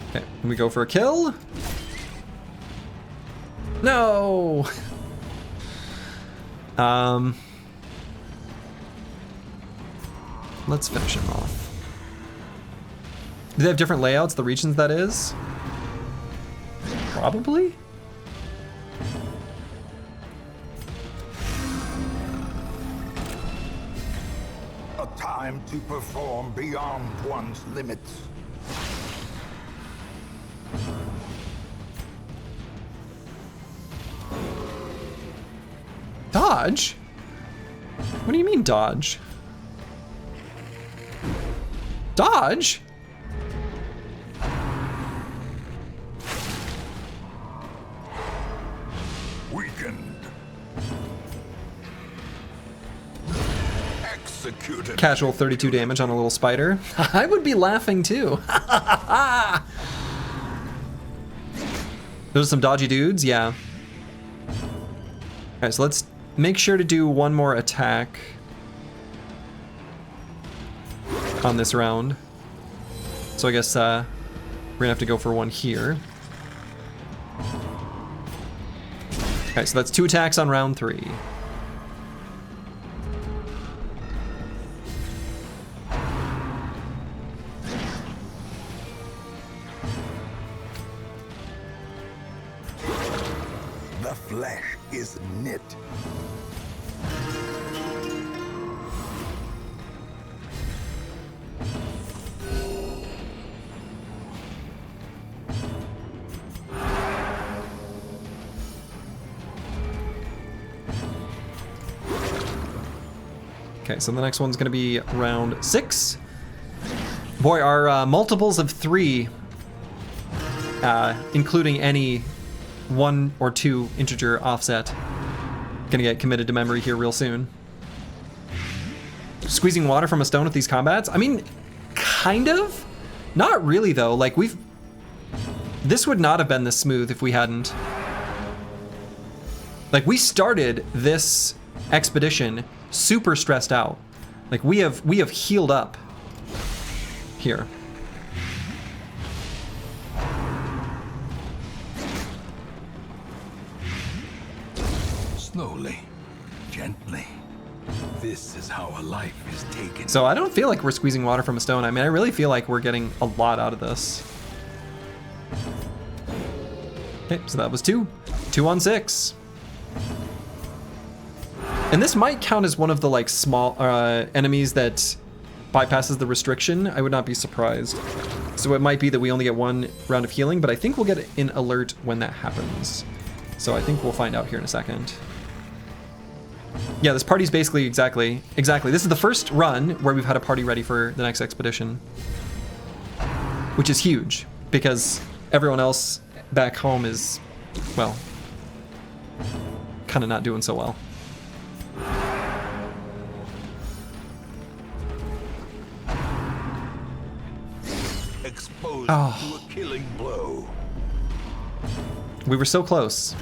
Okay, can we go for a kill? No! Let's finish him off. Do they have different layouts, the regions that is? Probably? A time to perform beyond one's limits. Dodge? What do you mean dodge? Dodge? Weakened. casual 32 damage on a little spider. I would be laughing too. Those are some dodgy dudes, yeah. Alright, so let's make sure to do one more attack on this round. So I guess we're gonna have to go for one here. Okay, so that's 2 attacks on round 3. The flesh is knit. Okay, so the next one's gonna be round 6. Boy, our multiples of 3, including any 1 or 2 integer offset, gonna get committed to memory here real soon. Squeezing water from a stone with these combats? I mean, kind of. Not really though. Like this would not have been this smooth if we hadn't. Like we started this expedition super stressed out. Like we have healed up here. Slowly, gently. This is how a life is taken. So I don't feel like we're squeezing water from a stone. I mean, I really feel like we're getting a lot out of this. Okay, so that was 2. 2 on 6. And this might count as one of the like small enemies that bypasses the restriction. I would not be surprised. So it might be that we only get 1 round of healing, but I think we'll get an alert when that happens. So I think we'll find out here in a second. Yeah, this party's basically exactly. This is the first run where we've had a party ready for the next expedition, which is huge because everyone else back home is, well, kind of not doing so well. Exposed to a killing blow. We were so close.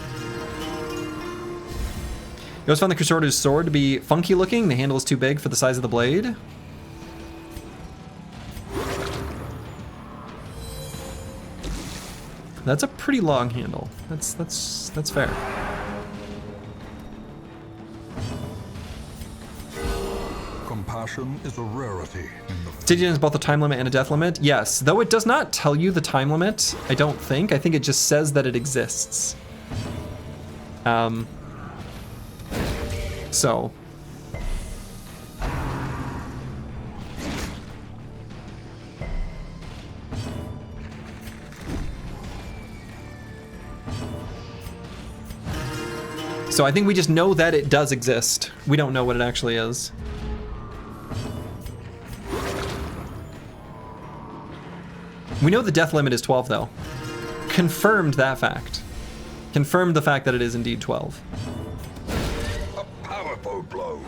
You always found the Crusader's sword to be funky looking. The handle is too big for the size of the blade. That's a pretty long handle. That's fair. Compassion is a rarity in the Stygian is both a time limit and a death limit. Yes, though it does not tell you the time limit, I don't think. I think it just says that it exists. So. So I think we just know that it does exist. We don't know what it actually is. We know the death limit is 12 though. Confirmed that fact. Confirmed the fact that it is indeed 12. a powerful blow.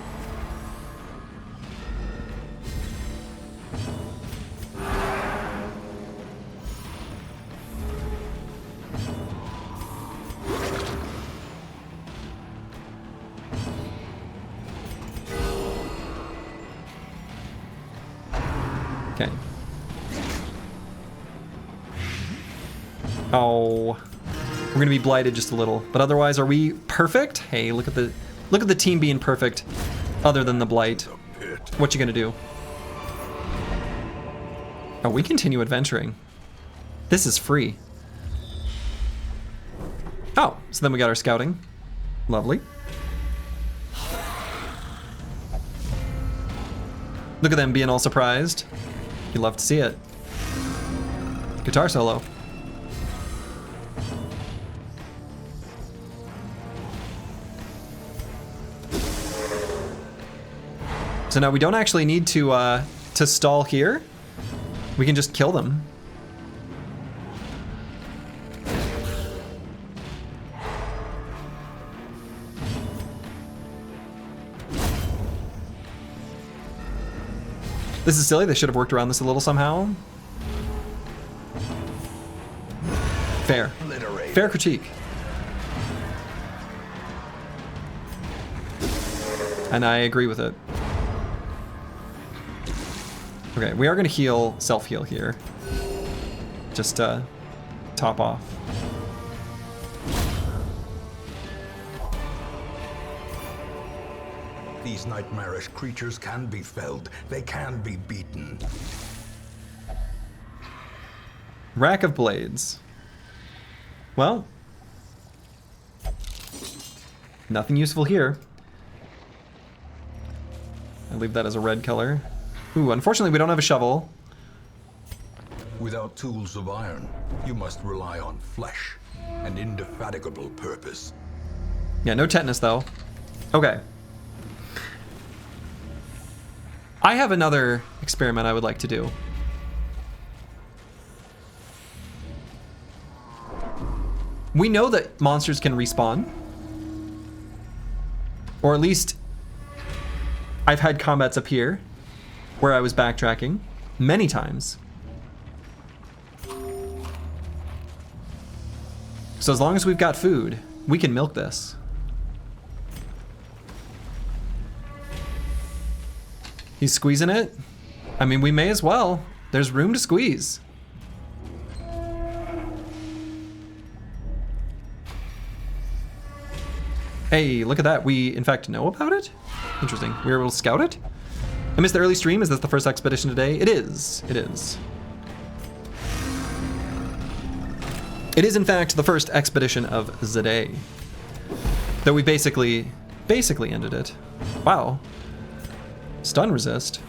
Okay. Oh, we're gonna be blighted just a little, but otherwise, are we perfect? Hey, look at the team being perfect. Other than the blight, what you gonna do? Oh, we continue adventuring. This is free. Oh, so then we got our scouting. Lovely. Look at them being all surprised. You love to see it. Guitar solo. So now we don't actually need to stall here. We can just kill them. This is silly. They should have worked around this a little somehow. Fair. Fair critique. And I agree with it. Okay, we are going to heal, self-heal here. Just top off. These nightmarish creatures can be felled. They can be beaten. Rack of blades. Well, nothing useful here. I leave that as a red color. Ooh, unfortunately we don't have a shovel. Without tools of iron, you must rely on flesh, an indefatigable purpose. Yeah, no tetanus though. Okay. I have another experiment I would like to do. We know that monsters can respawn. Or at least I've had combats up here where I was backtracking many times. So as long as we've got food, we can milk this. He's squeezing it. I mean, we may as well. There's room to squeeze. Hey, look at that. We, in fact, know about it? Interesting. We were able to scout it? I missed the early stream. Is this the first expedition today? It is. It is. It is, in fact, the first expedition of the day. Though we basically ended it. Wow. Stun resist.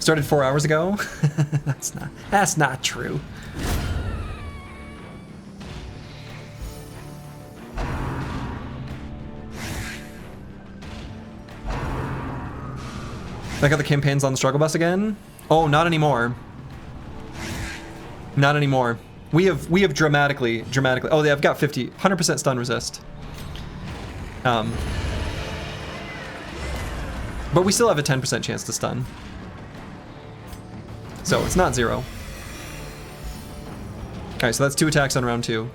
Started 4 hours ago? That's not true. Back at the campaigns on the struggle bus again? Oh, not anymore. Not anymore. We have dramatically. Oh, I've got 100% stun resist. But we still have a 10% chance to stun. So it's not 0. Alright, so that's 2 attacks on round 2.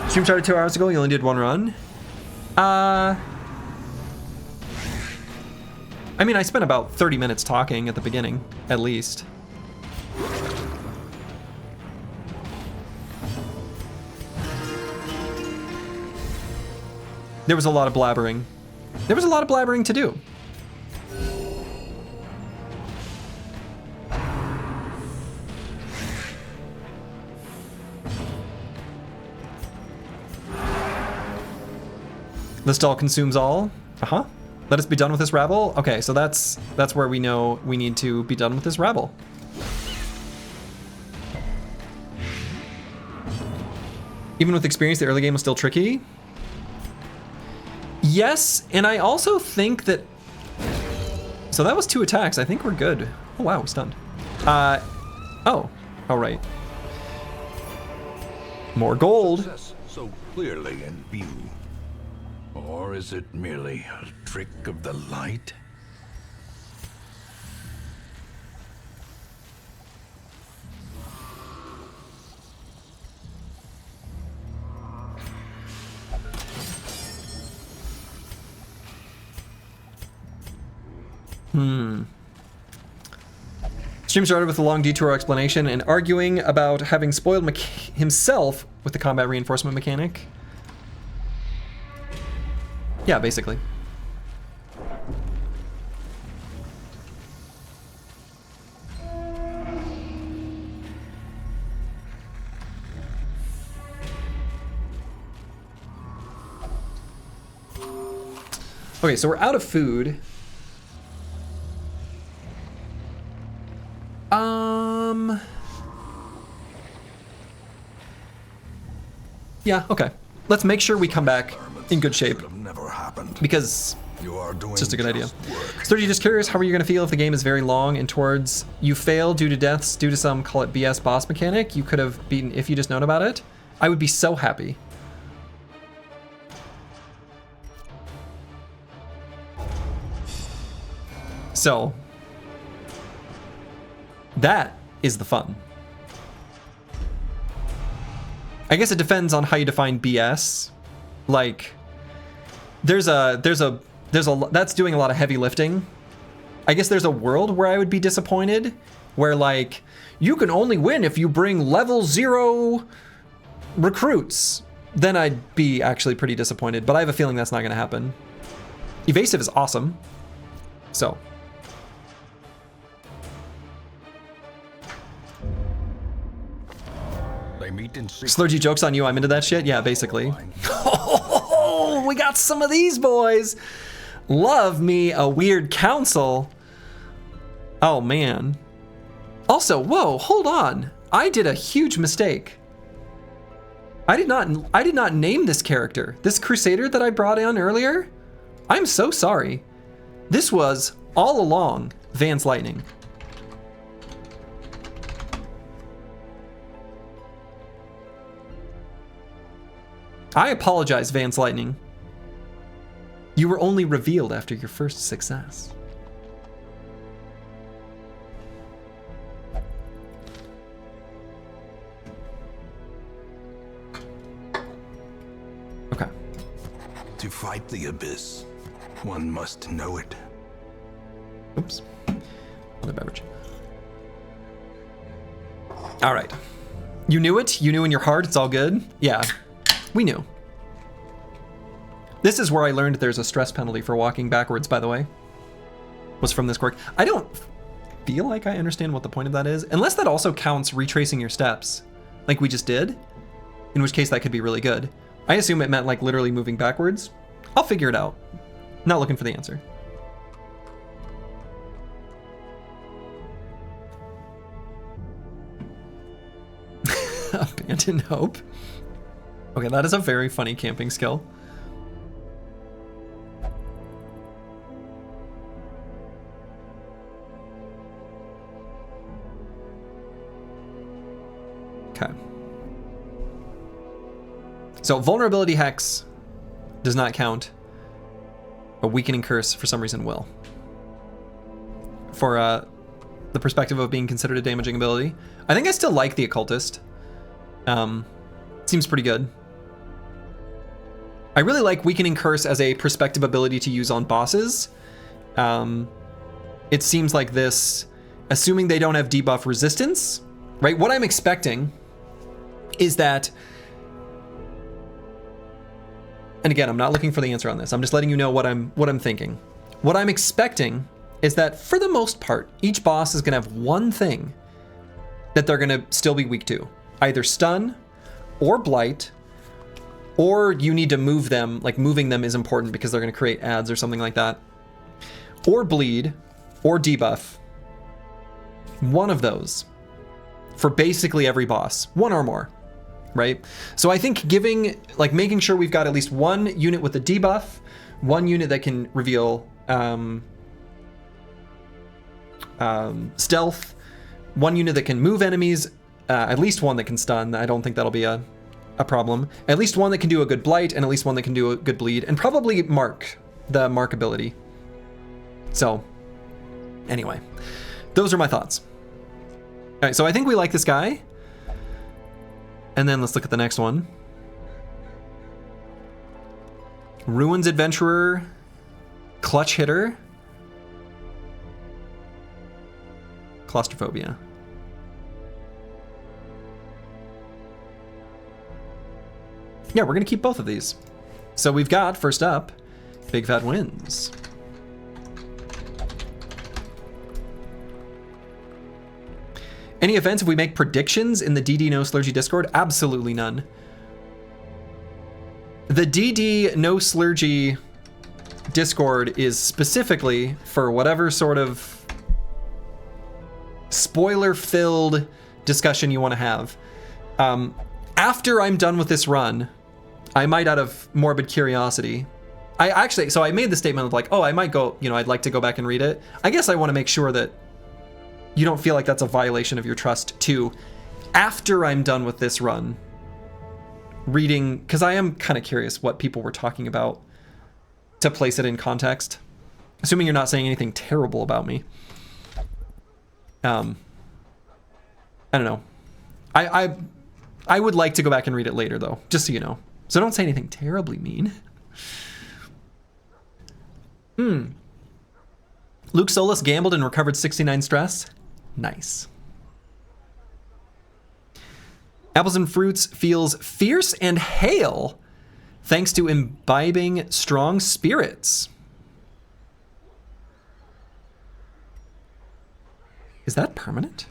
Stream started 2 hours ago, you only did 1 run. I mean, I spent about 30 minutes talking at the beginning, at least. There was a lot of blabbering. There was a lot of blabbering to do. The stall consumes all. Uh-huh. Let us be done with this rabble. Okay, so that's where we know we need to be done with this rabble. Even with experience, the early game was still tricky. Yes, and I also think that... So that was 2 attacks. I think we're good. Oh, wow, stunned. Oh, right. More gold. Success so clearly in view. Or is it merely a trick of the light? Stream started with a long detour explanation and arguing about having spoiled himself with the combat reinforcement mechanic. Yeah, basically. Okay, so we're out of food. Yeah, okay. Let's make sure we come back in good shape. Because it's just a good idea. Slurgi, just curious, how are you going to feel if the game is very long and towards you fail due to deaths, due to some, call it BS boss mechanic you could have beaten if you just known about it? I would be so happy. So that is the fun. I guess it depends on how you define BS. Like, there's a that's doing a lot of heavy lifting. I guess there's a world where I would be disappointed, where like you can only win if you bring level 0 recruits. Then I'd be actually pretty disappointed, but I have a feeling that's not going to happen. Evasive is awesome. So. They meet in Slurgi jokes on you, I'm into that shit? Yeah, basically. Oh, we got some of these boys. Love me a weird council. Oh, man. Also, whoa, hold on. I did a huge mistake. I did not name this character. This Crusader that I brought in earlier. I'm so sorry. This was all along Vance Lightning. I apologize, Vance Lightning. You were only revealed after your first success. Okay. To fight the abyss, one must know it. Oops. Another beverage. All right. You knew it? You knew in your heart it's all good? Yeah. We knew. This is where I learned there's a stress penalty for walking backwards, by the way. Was from this quirk. I don't feel like I understand what the point of that is, unless that also counts retracing your steps, like we just did, in which case that could be really good. I assume it meant like literally moving backwards. I'll figure it out. Not looking for the answer. Abandon hope. Okay, that is a very funny camping skill. Okay. So vulnerability hex does not count. A weakening curse for some reason will. For the perspective of being considered a damaging ability. I think I still like the occultist. Seems pretty good. I really like Weakening Curse as a perspective ability to use on bosses. It seems like this, assuming they don't have debuff resistance, right? What I'm expecting is that, and again, I'm not looking for the answer on this. I'm just letting you know what I'm thinking. What I'm expecting is that for the most part, each boss is gonna have one thing that they're gonna still be weak to. Either stun or blight, or you need to move them, like moving them is important because they're gonna create ads or something like that. Or bleed, or debuff. One of those for basically every boss, one or more, right? So I think giving, like making sure we've got at least one unit with a debuff, one unit that can reveal stealth, one unit that can move enemies, at least one that can stun. I don't think that'll be a problem. At least one that can do a good blight, and at least one that can do a good bleed, and probably the mark ability. So, anyway, those are my thoughts. All right, so I think we like this guy. And then let's look at the next one. Ruins Adventurer, Clutch Hitter, Claustrophobia. Yeah, we're gonna keep both of these. So we've got, first up, Big Fat Wins. Any events if we make predictions in the DD No Slurgi Discord? Absolutely none. The DD No Slurgi Discord is specifically for whatever sort of spoiler-filled discussion you want to have. After I'm done with this run, I might, out of morbid curiosity, so I made the statement of like, oh, I might go, I'd like to go back and read it. I guess I want to make sure that you don't feel like that's a violation of your trust too. After I'm done with this run, reading, because I am kind of curious what people were talking about to place it in context. Assuming you're not saying anything terrible about me. I don't know. I would like to go back and read it later, though, just so you know. So don't say anything terribly mean. Luke Solis gambled and recovered 69 stress. Nice. Apples and Fruits feels fierce and hale thanks to imbibing strong spirits. Is that permanent?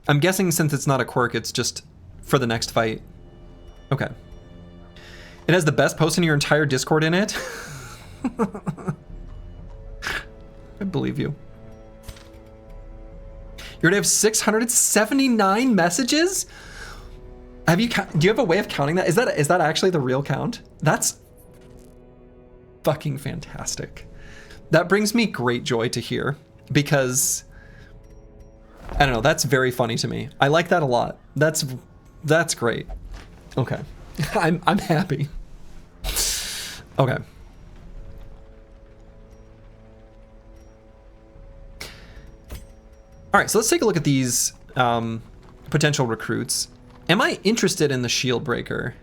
I'm guessing since it's not a quirk, it's just for the next fight. Okay. It has the best post in your entire Discord in it. I believe you. You already have 679 messages? Do you have a way of counting that? Is that actually the real count? That's fucking fantastic. That brings me great joy to hear because I don't know, that's very funny to me. I like that a lot. That's great. Okay. I'm happy. Okay. All right, so let's take a look at these potential recruits. Am I interested in the shield breaker?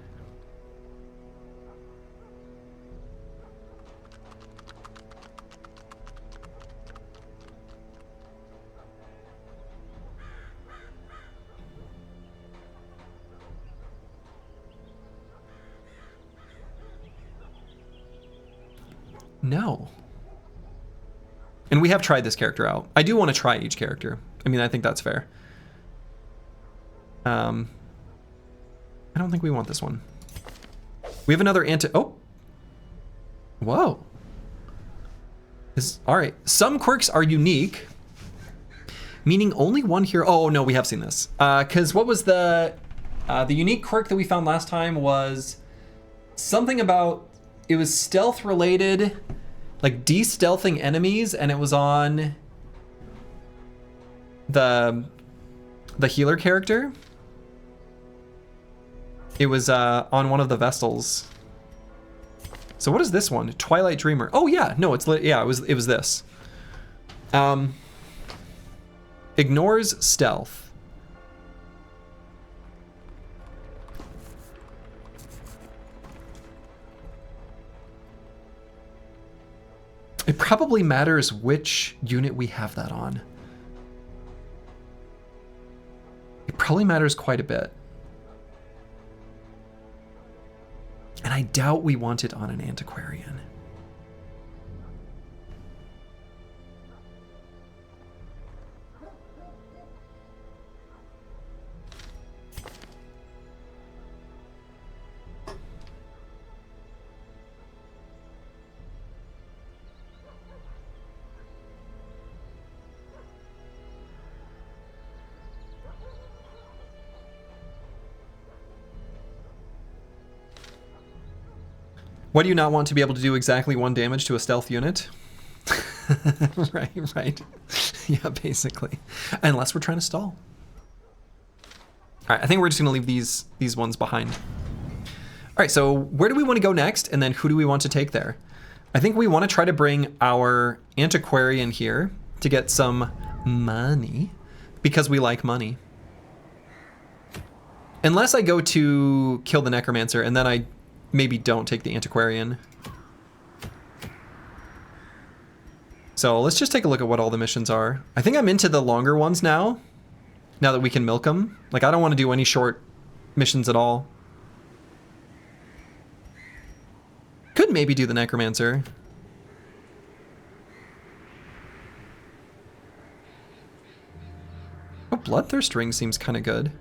No. And we have tried this character out. I do want to try each character. I mean, I think that's fair. I don't think we want this one. We have another oh. Whoa. All right. Some quirks are unique, meaning only one hero. Oh, no, we have seen this. Because what was the unique quirk that we found last time was something about, it was stealth related, like de-stealthing enemies, and it was on the healer character. It was on one of the Vestals. So what is this one? Twilight Dreamer. Oh yeah, no, it was this. Ignores stealth. It probably matters which unit we have that on. It probably matters quite a bit. And I doubt we want it on an antiquarian. What do you not want to be able to do exactly 1 damage to a stealth unit? Right. Yeah, basically. Unless we're trying to stall. All right, I think we're just gonna leave these ones behind. All right, so where do we want to go next? And then who do we want to take there? I think we want to try to bring our antiquarian here to get some money because we like money. Unless I go to kill the necromancer and then I maybe don't take the antiquarian. So let's just take a look at what all the missions are. I think I'm into the longer ones now that we can milk them. Like, I don't want to do any short missions at all. Could maybe do the necromancer. Oh, Bloodthirst Ring seems kind of good.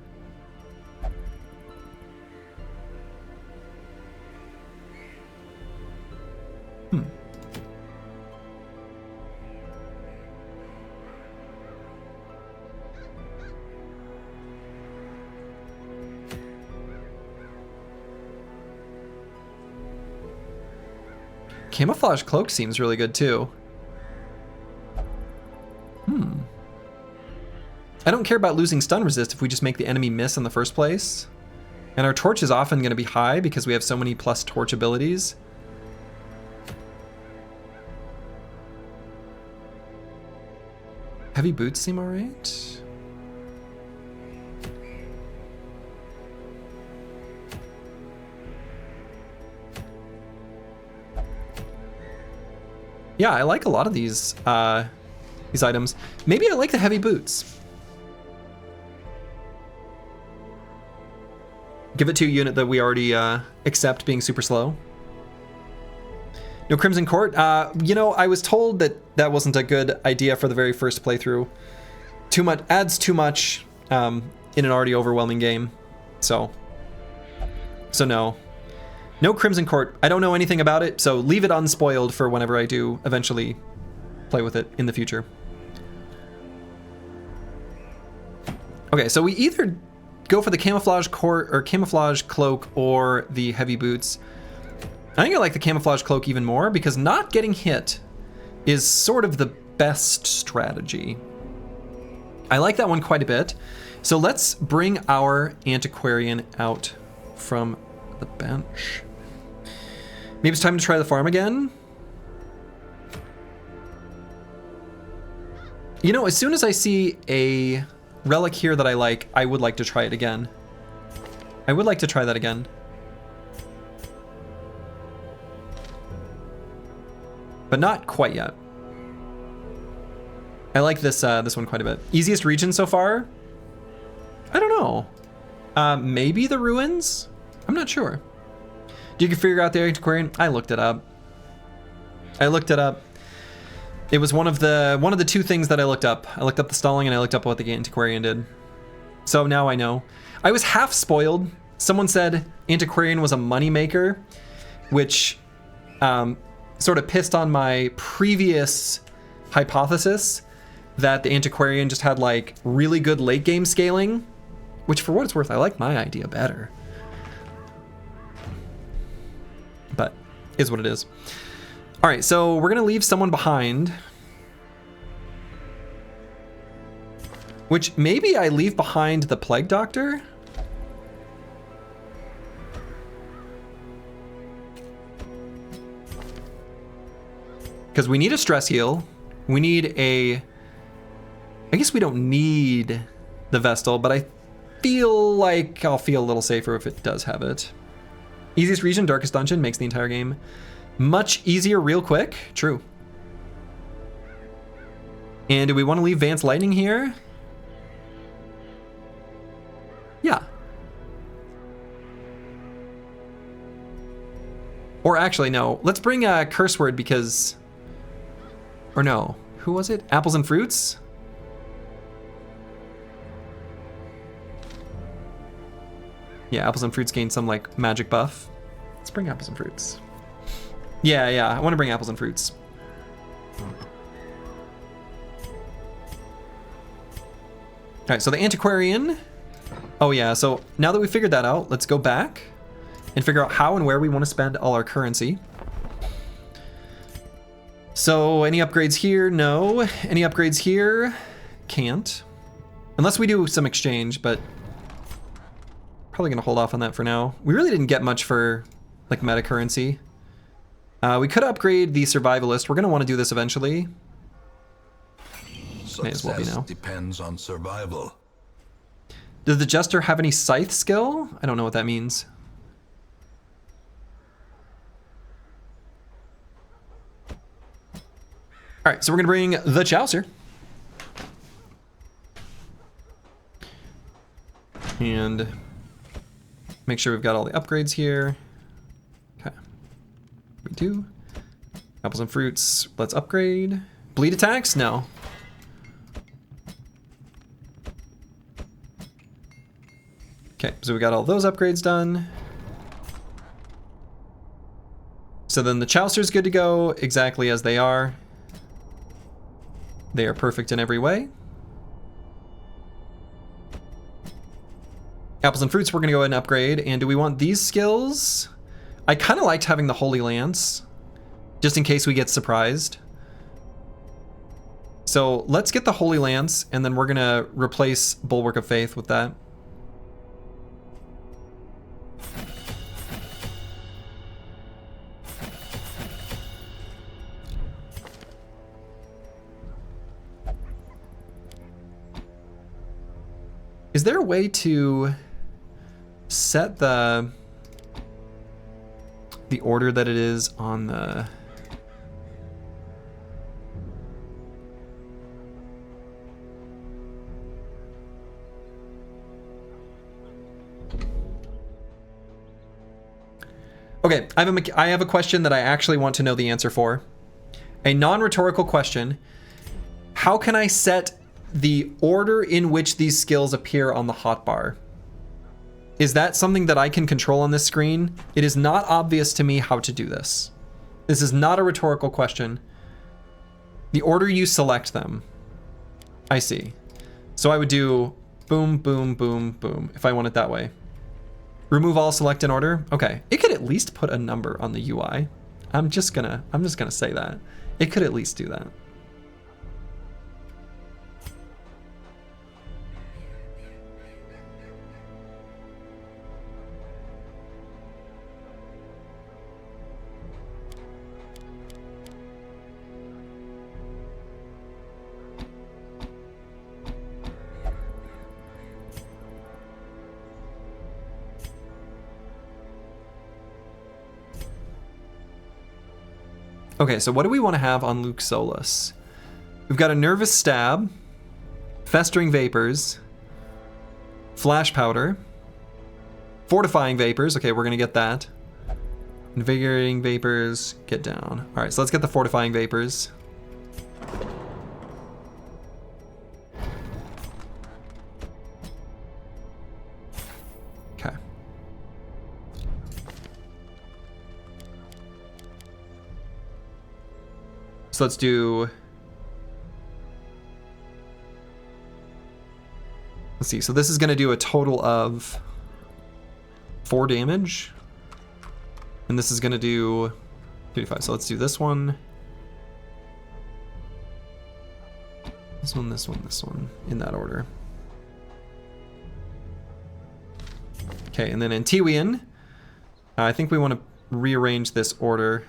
Camouflage Cloak seems really good too. I don't care about losing stun resist if we just make the enemy miss in the first place. And our torch is often going to be high because we have so many plus torch abilities. Heavy boots seem alright. Yeah, I like a lot of these items. Maybe I like the heavy boots. Give it to a unit that we already accept being super slow. No Crimson Court. You know, I was told that that wasn't a good idea for the very first playthrough. Too much adds too much in an already overwhelming game. So no. No Crimson Court. I don't know anything about it, so leave it unspoiled for whenever I do eventually play with it in the future. Okay, so we either go for the camouflage court or camouflage cloak or the heavy boots. I think I like the camouflage cloak even more because not getting hit is sort of the best strategy. I like that one quite a bit. So let's bring our antiquarian out from the bench. Maybe it's time to try the farm again. You know, as soon as I see a relic here that I like, I would like to try it again. I would like to try that again. But not quite yet. I like this this one quite a bit. Easiest region so far? I don't know. Maybe the ruins? I'm not sure. You can figure out the antiquarian? I looked it up. It was one of the two things that I looked up. I looked up the stalling and I looked up what the antiquarian did. So now I know. I was half spoiled. Someone said antiquarian was a moneymaker, which sort of pissed on my previous hypothesis that the antiquarian just had like really good late game scaling, which for what it's worth, I like my idea better. But is what it is. All right, so we're gonna leave someone behind, which maybe I leave behind the Plague Doctor. Because we need a stress heal. We need a... I guess we don't need the Vestal, but I feel like I'll feel a little safer if it does have it. Easiest region, darkest dungeon, makes the entire game much easier real quick. True. And do we want to leave Vance Lightning here? Yeah. Or actually, no. Let's bring a curse word because... Or no. Who was it? Apples and fruits? Yeah, apples and fruits gain some like magic buff. Let's bring apples and fruits. Yeah, I want to bring apples and fruits. All right, so the antiquarian. Oh yeah, so now that we figured that out, let's go back and figure out how and where we want to spend all our currency. So any upgrades here? No. Any upgrades here? Can't. Unless we do some exchange, but probably gonna hold off on that for now. We really didn't get much for like meta currency. We could upgrade the survivalist. We're gonna want to do this eventually. May as well be now. Depends on survival. Does the Jester have any scythe skill? I don't know what that means. All right, so we're gonna bring the Chaucer. And make sure we've got all the upgrades here. Okay, we do. Apples and fruits, let's upgrade. Bleed attacks? No. Okay, so we got all those upgrades done. So then the Chaucer's good to go exactly as they are. They are perfect in every way. Apples and fruits we're gonna go ahead and upgrade. And do we want these skills? I kind of liked having the Holy Lance, just in case we get surprised. So let's get the Holy Lance, and then we're gonna replace Bulwark of Faith with that. Is there a way to set the order that it is on the... Okay, I have a question that I actually want to know the answer for. A non-rhetorical question. How can I set the order in which these skills appear on the hotbar? Is that something that I can control on this screen? It is not obvious to me how to do this. This is not a rhetorical question. The order you select them. I see. So I would do boom, boom, boom, boom, if I want it that way. Remove all select in order. Okay, it could at least put a number on the UI. I'm just gonna say that. It could at least do that. Okay, so what do we want to have on Luke Solus? We've got a Nervous Stab, Festering Vapors, Flash Powder, Fortifying Vapors. Okay, we're going to get that. Invigorating Vapors, get down. All right, so let's get the Fortifying Vapors. Okay. So let's do... Let's see, so this is going to do a total of 4 damage. And this is going to do 35. So let's do this one. This one, this one, this one, in that order. Okay, and then Antiwian. I think we want to rearrange this order.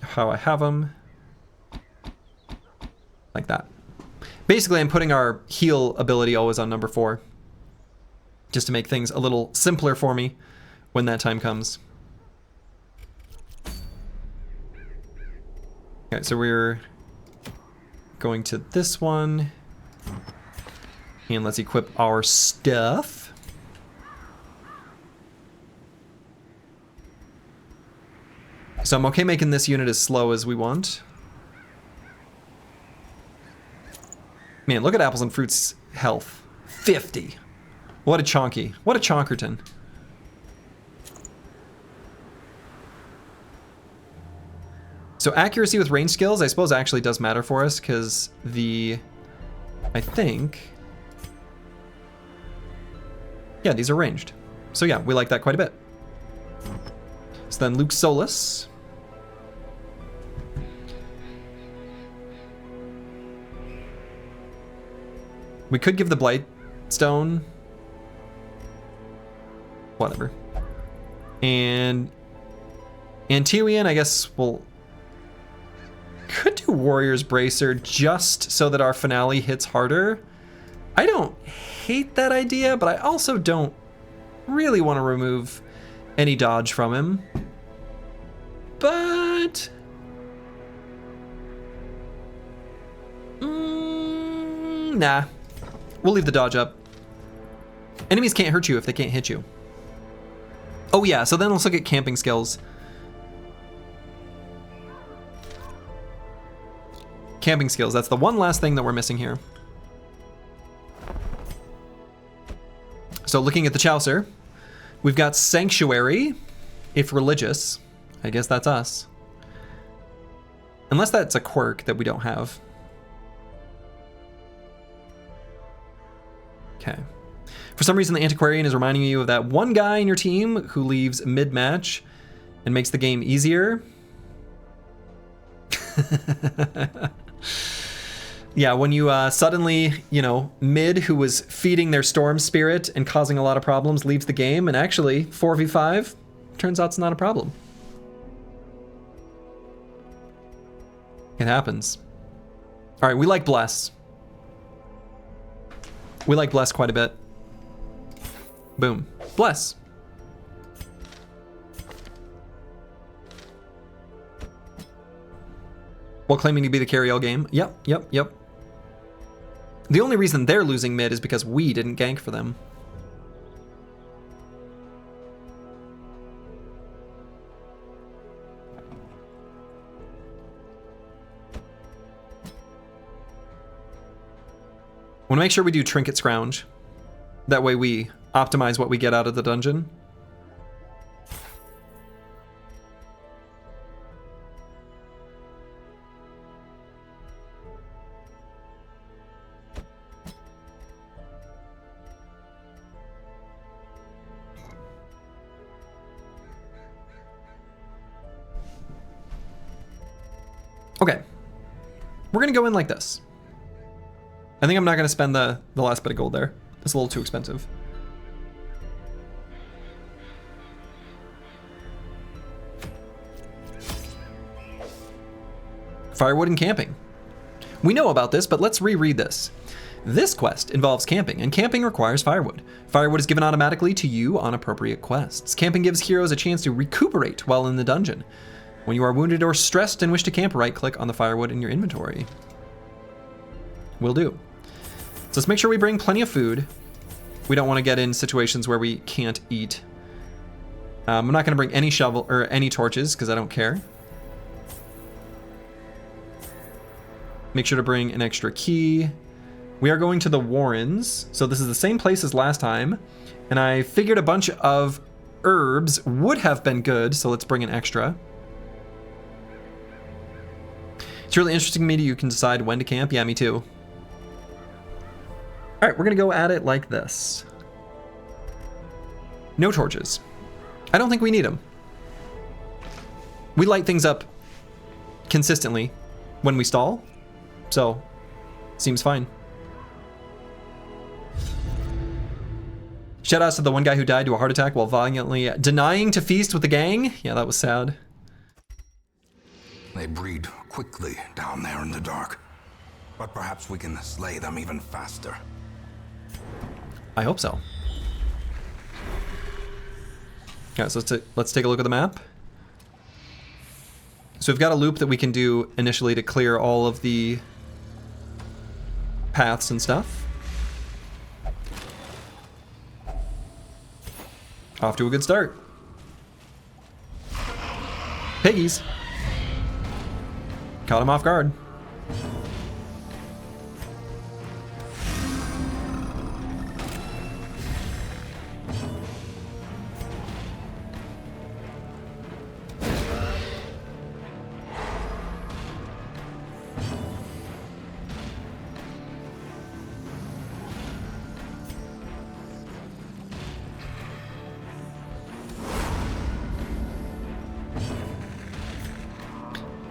How I have them. Like that. Basically, I'm putting our heal ability always on number 4. Just to make things a little simpler for me when that time comes. Okay, so we're going to this one. And let's equip our stuff. So I'm okay making this unit as slow as we want. Man, look at Apples and Fruit's health. 50. What a chonky. What a chonkerton. So accuracy with range skills, I suppose, actually does matter for us, because I think... Yeah, these are ranged. So yeah, we like that quite a bit. So then Luke Solus. We could give the Blight Stone. Whatever. And Antiwian, I guess we'll... Could do Warrior's Bracer just so that our finale hits harder. I don't hate that idea, but I also don't really want to remove any dodge from him. But... nah. We'll leave the dodge up. Enemies can't hurt you if they can't hit you. Oh yeah, so then let's look at camping skills. Camping skills, that's the one last thing that we're missing here. So looking at the Chaucer, we've got Sanctuary, if religious. I guess that's us. Unless that's a quirk that we don't have. Okay. For some reason, the Antiquarian is reminding you of that one guy in your team who leaves mid-match and makes the game easier. Yeah, when you suddenly, you know, mid who was feeding their storm spirit and causing a lot of problems leaves the game, and actually 4v5 turns out it's not a problem. It happens. All right, we like Bless. We like Bless quite a bit. Boom. Bless. While claiming to be the carry all game. Yep. The only reason they're losing mid is because we didn't gank for them. Want to make sure we do Trinket Scrounge. That way we optimize what we get out of the dungeon. Okay, we're gonna go in like this. I think I'm not gonna spend the last bit of gold there. It's a little too expensive. Firewood and camping. We know about this, but let's reread this. This quest involves camping, and camping requires firewood. Firewood is given automatically to you on appropriate quests. Camping gives heroes a chance to recuperate while in the dungeon. When you are wounded or stressed and wish to camp, right-click on the firewood in your inventory. Will do. So let's make sure we bring plenty of food. We don't want to get in situations where we can't eat. I'm not going to bring any shovel or any torches because I don't care. Make sure to bring an extra key. We are going to the Warrens, so this is the same place as last time. And I figured a bunch of herbs would have been good, so let's bring an extra. It's really interesting to me that you can decide when to camp. Yeah, me too. All right, we're gonna go at it like this. No torches. I don't think we need them. We light things up consistently when we stall, so seems fine. Shout outs to the one guy who died to a heart attack while valiantly denying to feast with the gang. Yeah, that was sad. They breed quickly down there in the dark, but perhaps we can slay them even faster. I hope so. Okay, so let's take a look at the map. So we've got a loop that we can do initially to clear all of the paths and stuff. Off to a good start. Piggies. Caught him off guard.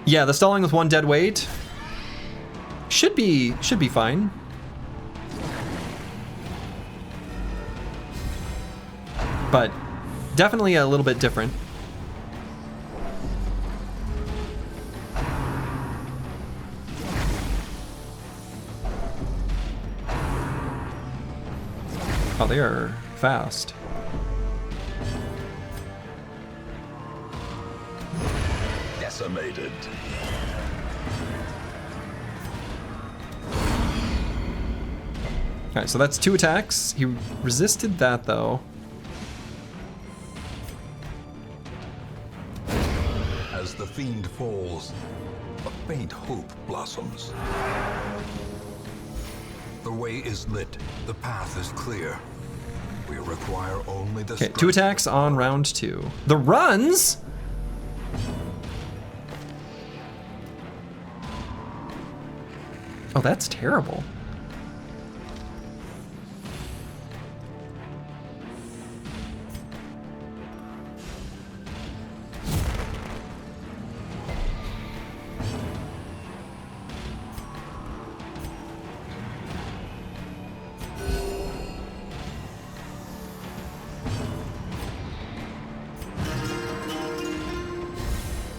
Yeah, the stalling with one dead weight should be fine. But definitely a little bit different. Oh, they are fast. Decimated. Alright, so that's 2 attacks. He resisted that though. As the fiend falls, a faint hope blossoms. The way is lit, the path is clear. We require only the Okay, 2 attacks on round 2. The runs? Oh, that's terrible.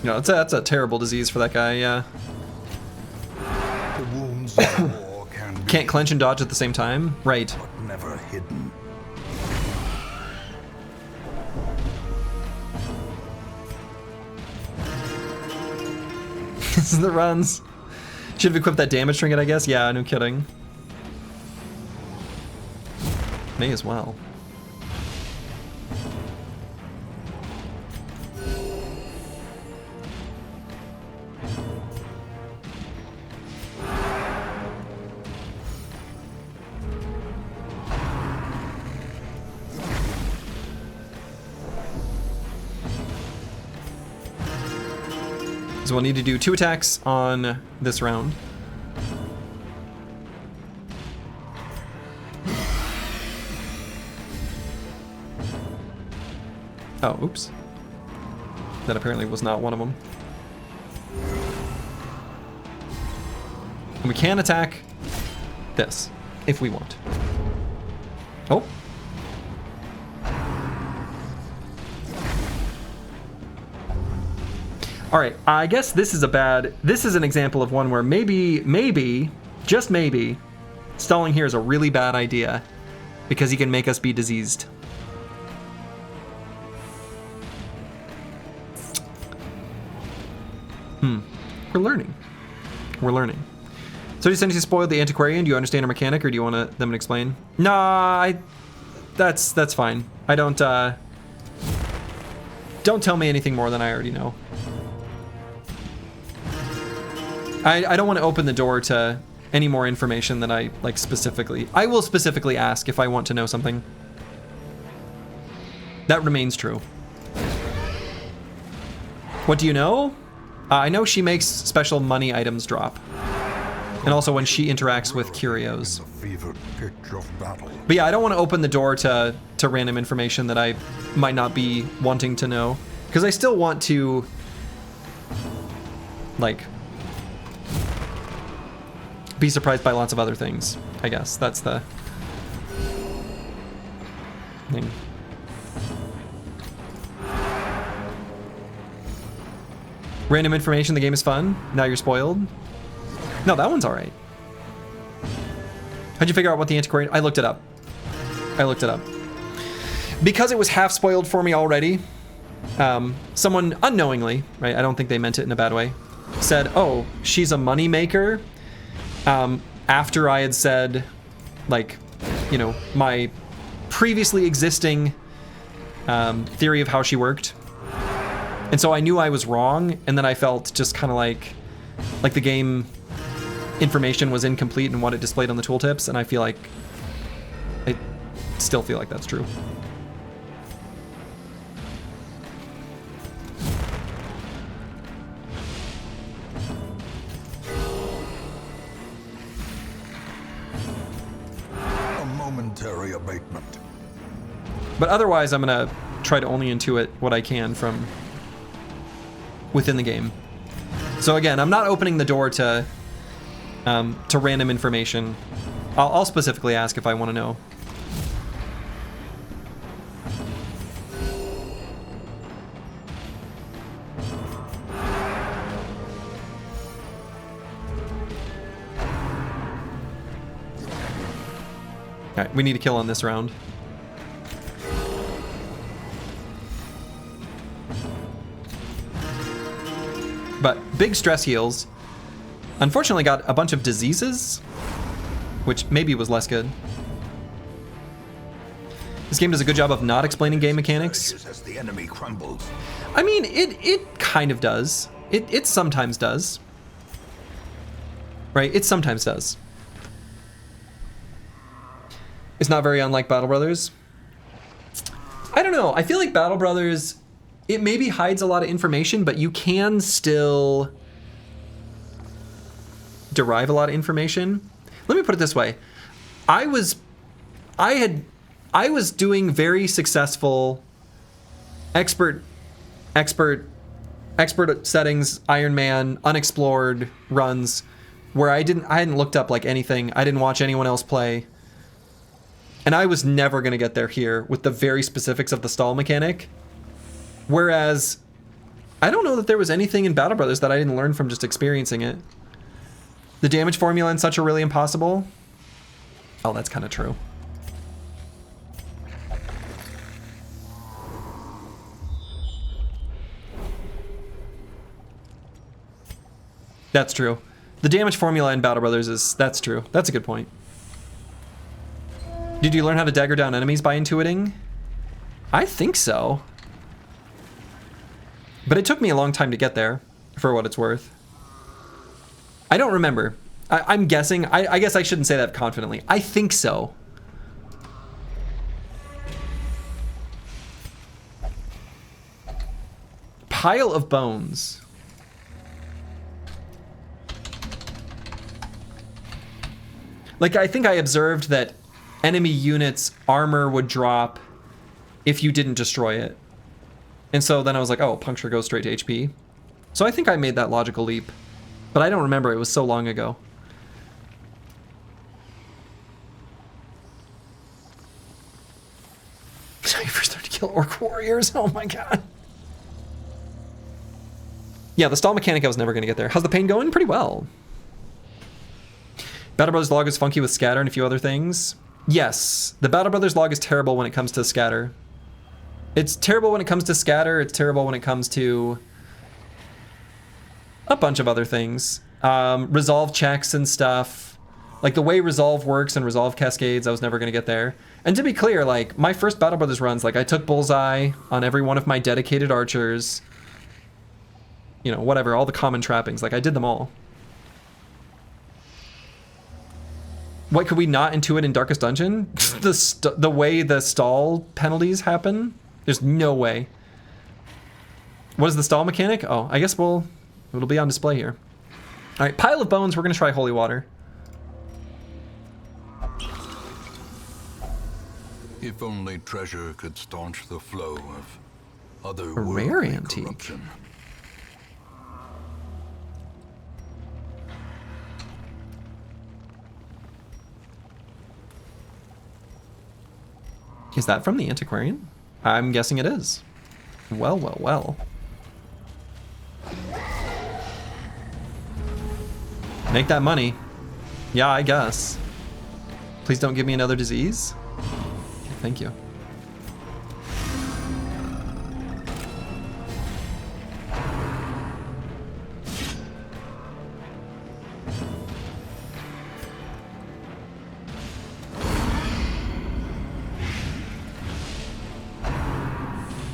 You know, that's a terrible disease for that guy, yeah. The wounds of war can be Can't clench and dodge at the same time? Right. but never hidden. This is the runs. Should have equipped that damage trinket, I guess. Yeah, no kidding. May as well. So we'll need to do 2 attacks on this round. Oh, oops. That apparently was not one of them. And we can attack this, if we want. Oh. All right, I guess this is an example of one where maybe, just maybe, stalling here is a really bad idea because he can make us be diseased. We're learning. We're learning. So you said you spoiled the antiquarian. Do you understand a mechanic, or do you want them to explain? Nah, that's fine. I don't tell me anything more than I already know. I don't want to open the door to any more information than I like specifically. I will specifically ask if I want to know something. That remains true. What do you know? I know she makes special money items drop. And also when she interacts with curios. The fevered pitch of battle. But yeah, I don't want to open the door to random information that I might not be wanting to know. Because I still want to, like, be surprised by lots of other things, I guess. That's the thing. Random information, the game is fun. Now you're spoiled. No, that one's all right. How'd you figure out what the antiquarian... I looked it up. Because it was half spoiled for me already, someone unknowingly, right, I don't think they meant it in a bad way, said, oh, she's a money maker. After I had said, like, you know, my previously existing theory of how she worked. And so I knew I was wrong, and then I felt just kind of like the game information was incomplete in what it displayed on the tooltips, and I still feel like that's true. A momentary abatement. But otherwise, I'm gonna try to only intuit what I can from within the game. So again, I'm not opening the door to random information. I'll specifically ask if I want to know. All right, we need to kill on this round. But big stress heals. Unfortunately got a bunch of diseases, which maybe was less good. This game does a good job of not explaining game mechanics. As the enemy crumbles. I mean, it kind of does. It sometimes does. Right? It sometimes does. It's not very unlike Battle Brothers. I don't know. I feel like Battle Brothers, it maybe hides a lot of information, but you can still derive a lot of information. Let me put it this way. I was doing very successful expert settings, Iron Man, unexplored runs where I hadn't looked up like anything. I didn't watch anyone else play. And I was never going to get there here with the very specifics of the stall mechanic. Whereas I don't know that there was anything in Battle Brothers that I didn't learn from just experiencing it. The damage formula in such a really impossible. Oh, that's kind of true. That's true. The damage formula in Battle Brothers is, that's true. That's a good point. Did you learn how to dagger down enemies by intuiting? I think so. But it took me a long time to get there, for what it's worth. I don't remember. I'm guessing. I guess I shouldn't say that confidently. I think so. Pile of bones. Like, I think I observed that enemy units' armor would drop if you didn't destroy it. And so then I was like, oh, puncture goes straight to HP. So I think I made that logical leap. But I don't remember, it was so long ago. So you first started to kill orc warriors? Oh my god. Yeah, the stall mechanic I was never going to get there. How's the pain going? Pretty well. Battle Brothers log is funky with scatter and a few other things. Yes, the Battle Brothers log is terrible when it comes to scatter. It's terrible when it comes to scatter. It's terrible when it comes to a bunch of other things. Resolve checks and stuff. Like the way resolve works and resolve cascades, I was never going to get there. And to be clear, like my first Battle Brothers runs, like I took bullseye on every one of my dedicated archers. You know, whatever, all the common trappings. Like I did them all. What, could we not intuit in Darkest Dungeon? The way the stall penalties happen? There's no way. What is the stall mechanic? Oh, I guess it'll be on display here. All right, pile of bones. We're gonna try holy water. If only treasure could staunch the flow of other A rare antique. corruption. Is that from the antiquarian? I'm guessing it is. Well, well, well. Make that money. Yeah, I guess. Please don't give me another disease. Thank you.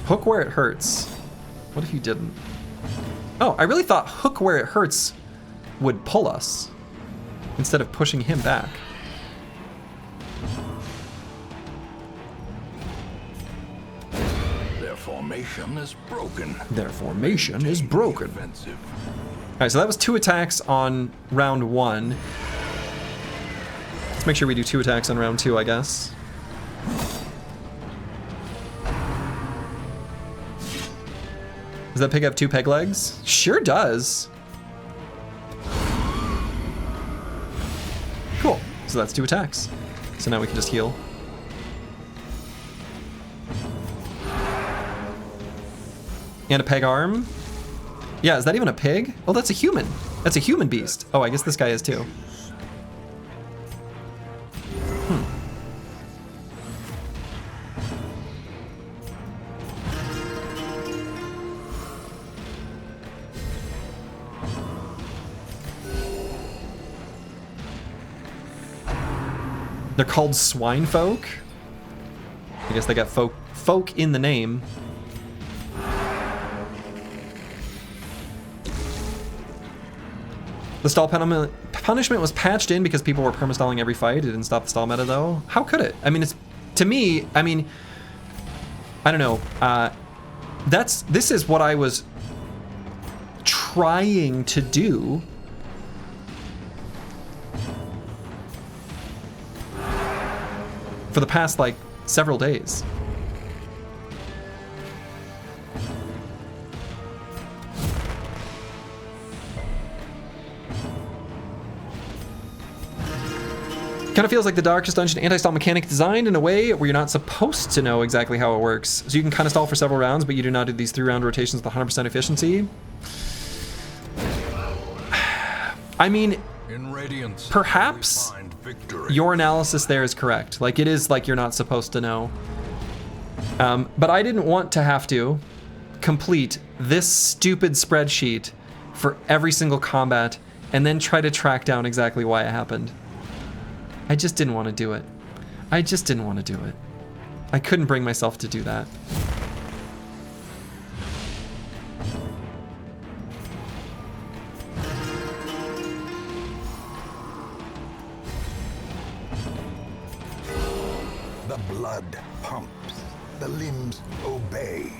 Hook where it hurts. What if you didn't? Oh, I really thought hook where it hurts would pull us instead of pushing him back. Their formation is broken. Their formation is broken. Offensive. All right, so that was 2 attacks on round 1. Let's make sure we do 2 attacks on round 2, I guess. Does that pig have 2 peg legs? Sure does. Cool. So that's 2 attacks. So now we can just heal. And a peg arm. Yeah, is that even a pig? Oh, that's a human. That's a human beast. Oh, I guess this guy is too. They're called swine folk. I guess they got folk in the name. The stall punishment was patched in because people were permastalling every fight. It didn't stop the stall meta though. How could it? I mean, it's, to me, I mean, I don't know. This is what I was trying to do. For the past, like, several days. Kind of feels like the Darkest Dungeon anti-stall mechanic designed in a way where you're not supposed to know exactly how it works. So you can kind of stall for several rounds, but you do not do these 3-round rotations with 100% efficiency. I mean, In Radiance, perhaps we find victory. your analysis there is correct. Like, it is like you're not supposed to know. But I didn't want to have to complete this stupid spreadsheet for every single combat and then try to track down exactly why it happened. I just didn't want to do it. I just didn't want to do it. I couldn't bring myself to do that. The blood pumps. The limbs obey.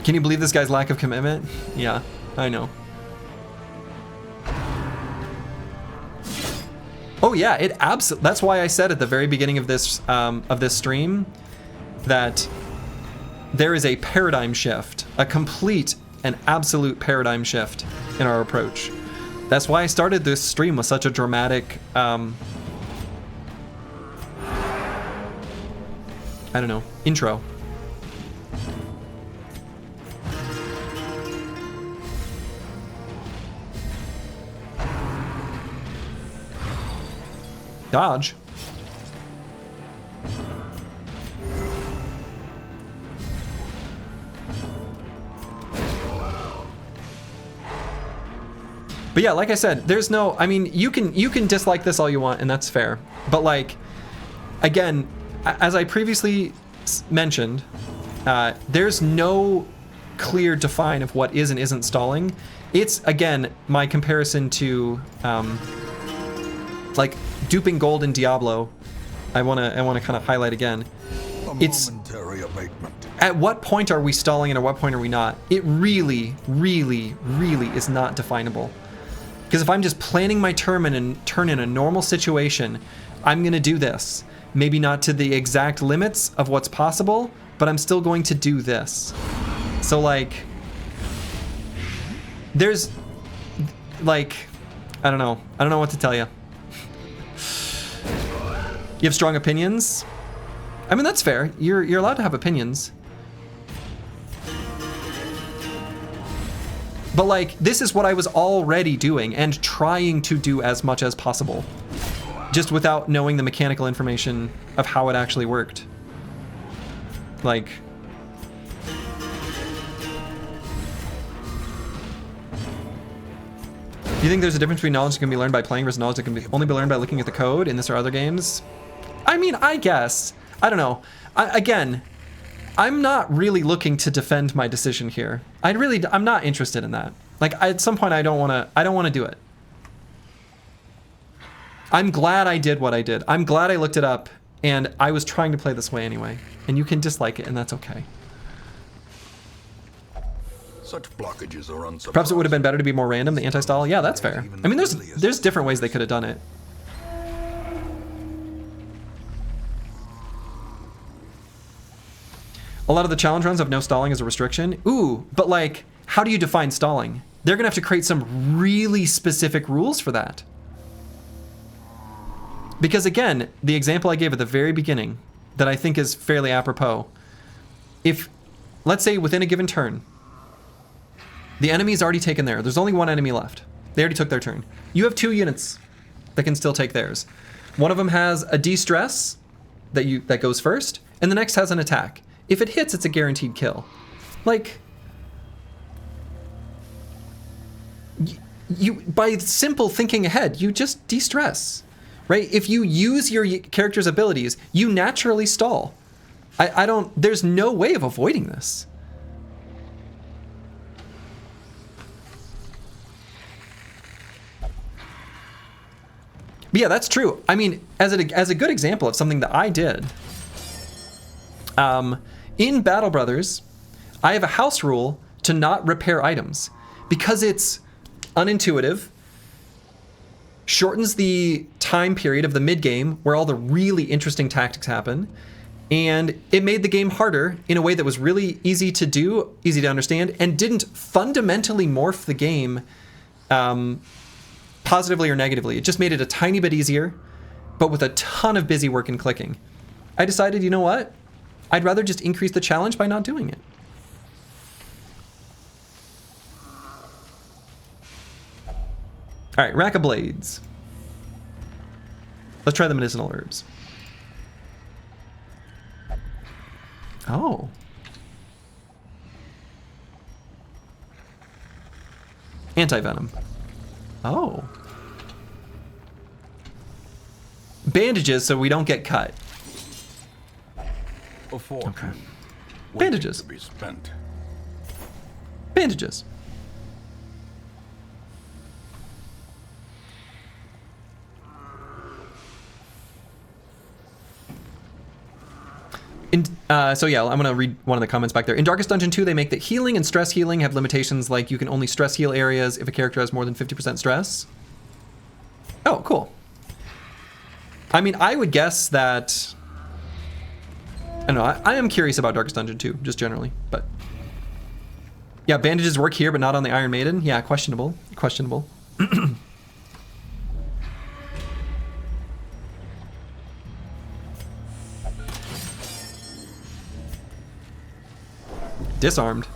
Can you believe this guy's lack of commitment? Yeah, I know. Oh yeah, it absolutely. That's why I said at the very beginning of this stream that there is a paradigm shift, a complete and absolute paradigm shift in our approach. That's why I started this stream with such a dramatic, I don't know, intro. Dodge. But yeah, like I said, there's no, I mean, you can dislike this all you want, and that's fair. But like, again, as I previously mentioned, there's no clear define of what is and isn't stalling. It's, again, my comparison to like duping gold in Diablo. I wanna kind of highlight again. It's Momentary abatement. at what point are we stalling and at what point are we not? It really, really, really is not definable. Because if I'm just planning my turn in a normal situation, I'm gonna do this. Maybe not to the exact limits of what's possible, but I'm still going to do this. So like, there's like, I don't know what to tell you. You have strong opinions? I mean, that's fair. You're allowed to have opinions. But like, this is what I was already doing and trying to do as much as possible, just without knowing the mechanical information of how it actually worked. Like, do you think there's a difference between knowledge that can be learned by playing versus knowledge that can only be learned by looking at the code in this or other games? I mean, I guess. I don't know. Again, I'm not really looking to defend my decision here. I'm not interested in that. Like, at some point, I don't want to do it. I'm glad I did what I did. I'm glad I looked it up, and I was trying to play this way anyway. And you can dislike it, and that's okay. Such blockages are unsurprising. Perhaps it would have been better to be more random, the anti-stall. Yeah, that's fair. I mean, there's different ways they could have done it. A lot of the challenge runs have no stalling as a restriction. Ooh, but like, how do you define stalling? They're gonna have to create some really specific rules for that. Because again, the example I gave at the very beginning that I think is fairly apropos, if, let's say within a given turn, the enemy's already taken there's only one enemy left. They already took their turn. You have 2 units that can still take theirs. One of them has a de-stress that goes first, and the next has an attack. If it hits, it's a guaranteed kill. Like, you by simple thinking ahead, you just de-stress, right? If you use your character's abilities, you naturally stall. There's no way of avoiding this. But yeah, that's true. I mean, as a good example of something that I did, in Battle Brothers, I have a house rule to not repair items because it's unintuitive, shortens the time period of the mid game where all the really interesting tactics happen, And it made the game harder in a way that was really easy to do, easy to understand, and didn't fundamentally morph the game positively or negatively. It just made it a tiny bit easier, but with a ton of busy work and clicking. I decided, you know what? I'd rather just increase the challenge by not doing it. All right, rack of blades. Let's try the medicinal herbs. Oh. Anti-venom. Oh. Bandages so we don't get cut. Okay. Bandages. To be spent. Bandages. So yeah, I'm gonna read one of the comments back there. In Darkest Dungeon 2, they make that healing and stress healing have limitations, like you can only stress heal areas if a character has more than 50% stress. Oh, cool. I mean, I would guess that... I don't know, I am curious about Darkest Dungeon 2, just generally, but... Yeah, bandages work here, but not on the Iron Maiden. Yeah, questionable. Questionable. Disarmed.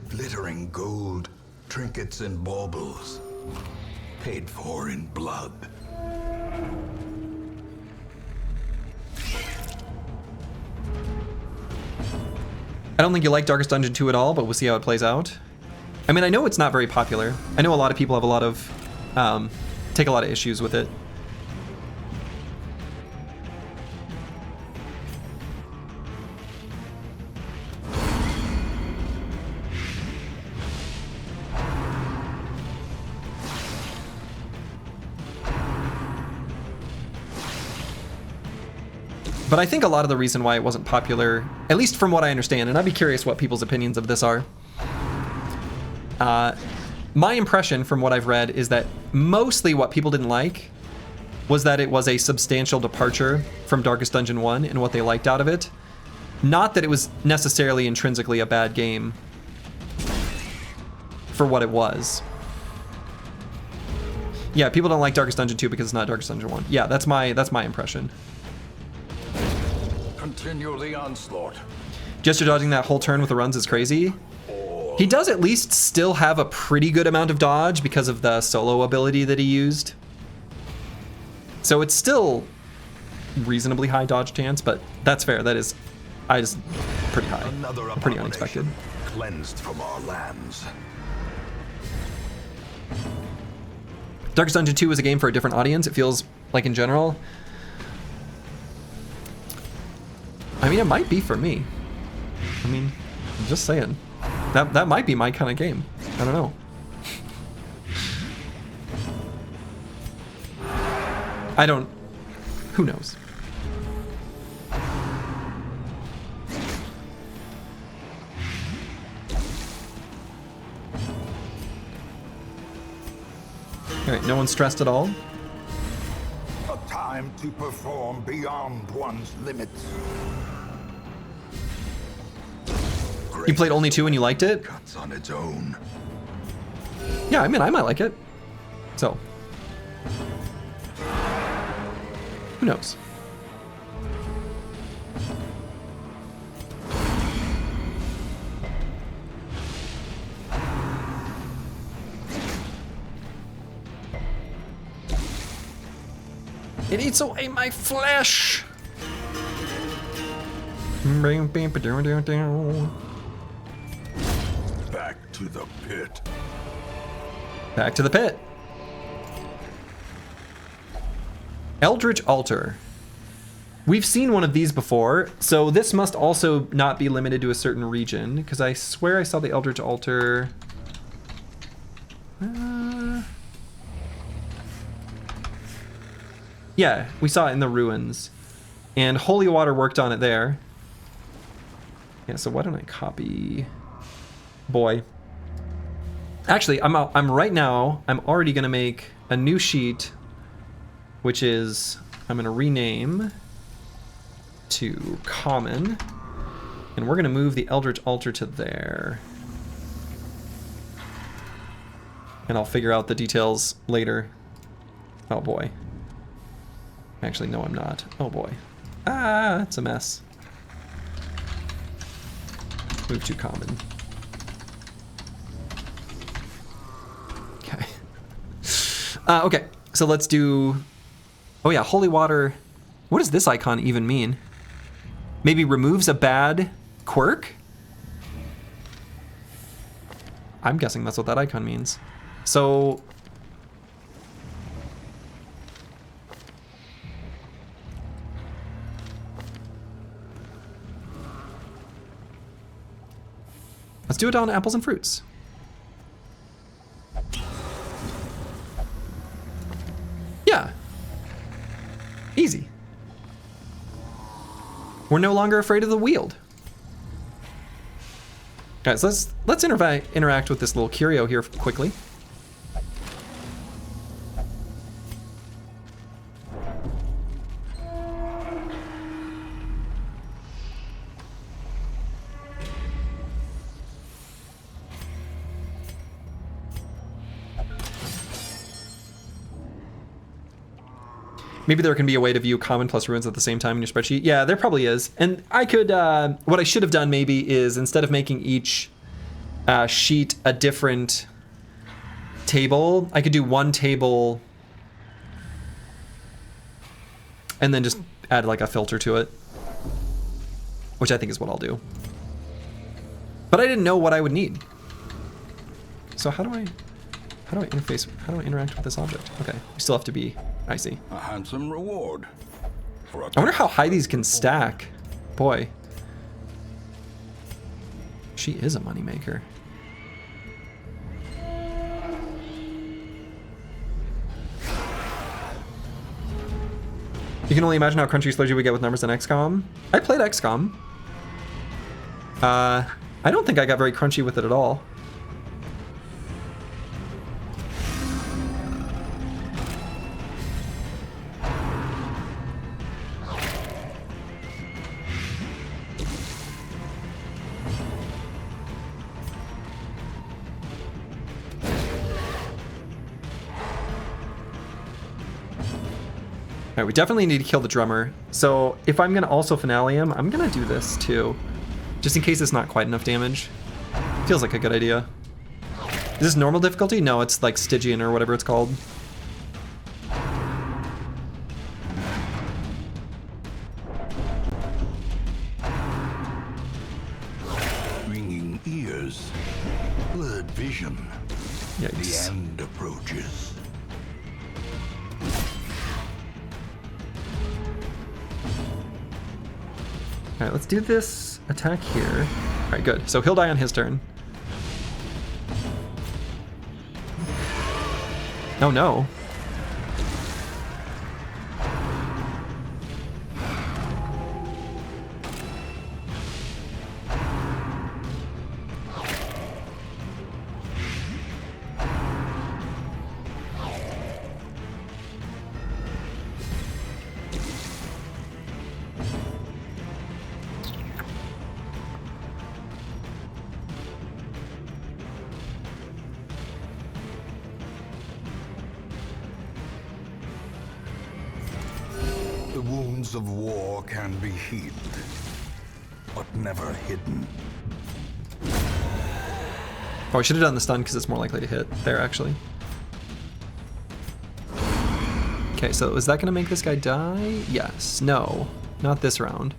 Glittering gold, trinkets and baubles, paid for in blood. I don't think you like Darkest Dungeon 2 at all, but we'll see how it plays out. I mean, I know it's not very popular. I know a lot of people have a lot of, take a lot of issues with it. But I think a lot of the reason why it wasn't popular, at least from what I understand, and I'd be curious what people's opinions of this are. My impression from what I've read is that mostly what people didn't like was that it was a substantial departure from Darkest Dungeon 1 and what they liked out of it. Not that it was necessarily intrinsically a bad game for what it was. Yeah, people don't like Darkest Dungeon 2 because it's not Darkest Dungeon 1. Yeah, that's my impression. Continue the onslaught. Gesture dodging that whole turn with the runs is crazy. He does at least still have a pretty good amount of dodge because of the solo ability that he used. So it's still reasonably high dodge chance, but that's fair. That is, pretty high. Pretty unexpected. Cleansed from our lands. Darkest Dungeon 2 is a game for a different audience, it feels like in general. I mean, it might be for me. I mean, I'm just saying. That might be my kind of game. I don't know. Who knows? Alright, no one's stressed at all. A time to perform beyond one's limits. You played only 2 and you liked it? Cuts on its own. Yeah, I mean, I might like it. So. Who knows? It eats away my flesh! Back to the pit. Back to the pit. Eldritch Altar. We've seen one of these before, so this must also not be limited to a certain region, because I swear I saw the Eldritch Altar. Yeah, we saw it in the ruins. And Holy Water worked on it there. Yeah, so why don't I copy... Boy. Actually, I'm right now, I'm already going to make a new sheet, which is I'm gonna rename to common, and we're gonna move the Eldritch Altar to there. And I'll figure out the details later. Oh boy. Actually, no, I'm not. Oh boy. Ah, it's a mess. Move to common. Okay. Okay, so let's do... Oh yeah, holy water. What does this icon even mean? Maybe removes a bad quirk? I'm guessing that's what that icon means. So... let's do it on apples and fruits. Yeah. Easy. We're no longer afraid of the wield. Guys, let's interact with this little curio here quickly. Maybe there can be a way to view common plus ruins at the same time in your spreadsheet. Yeah, there probably is. And I could, what I should have done maybe is instead of making each sheet a different table, I could do one table and then just add like a filter to it, which I think is what I'll do. But I didn't know what I would need. So how do I interface, how do I interact with this object? Okay, we still have to be, I see. A handsome reward. For a I wonder how high these can stack. Boy. She is a moneymaker. You can only imagine how crunchy Slurgi we get with numbers in XCOM. I played XCOM. I don't think I got very crunchy with it at all. Alright, we definitely need to kill the drummer. So if I'm gonna also finale him, I'm gonna do this too. Just in case it's not quite enough damage. Feels like a good idea. Is this normal difficulty? No, it's like Stygian or whatever it's called. ringing ears, blurred vision. Yikes. The end approaches. Alright, let's do this attack here. Alright, good. So he'll die on his turn. Oh no. The wounds of war can be healed, but never hidden. Oh, I should have done the stun because it's more likely to hit there, actually. Okay, so is that going to make this guy die? Yes. No. Not this round.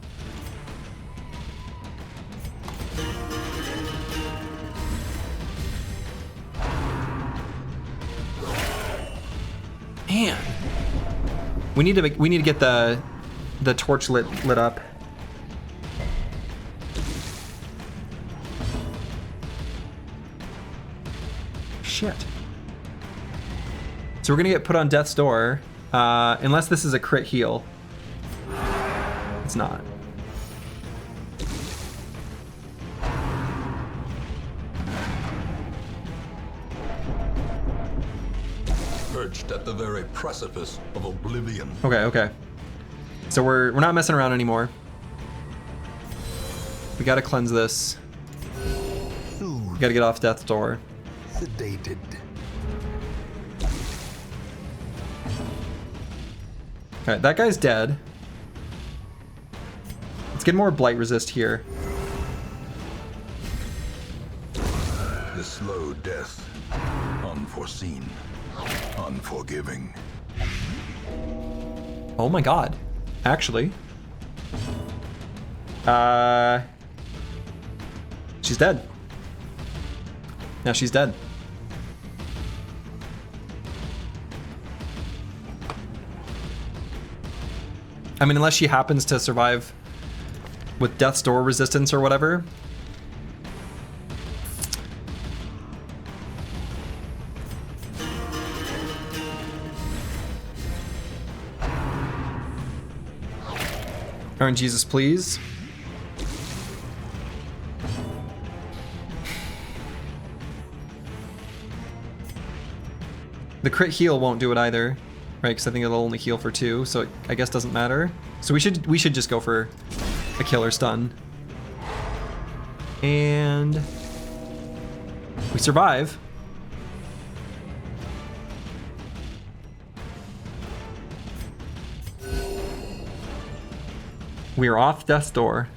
Man. We need to get the torch lit up. Shit. So we're gonna get put on death's door, unless this is a crit heal. It's not. Perched at the very precipice of oblivion. Okay, okay. So we're not messing around anymore. We gotta cleanse this. We gotta get off death's door. Sedated. Alright, that guy's dead. Let's get more blight resist here. The slow death. Unforeseen. Unforgiving. Oh my god. Actually. She's dead. Now she's dead. I mean, unless she happens to survive with death's door resistance or whatever. Jesus, please. The crit heal won't do it either, right? Because I think it'll only heal for 2, so it, I guess doesn't matter. So we should just go for a killer stun. And we survive. We are off death's door.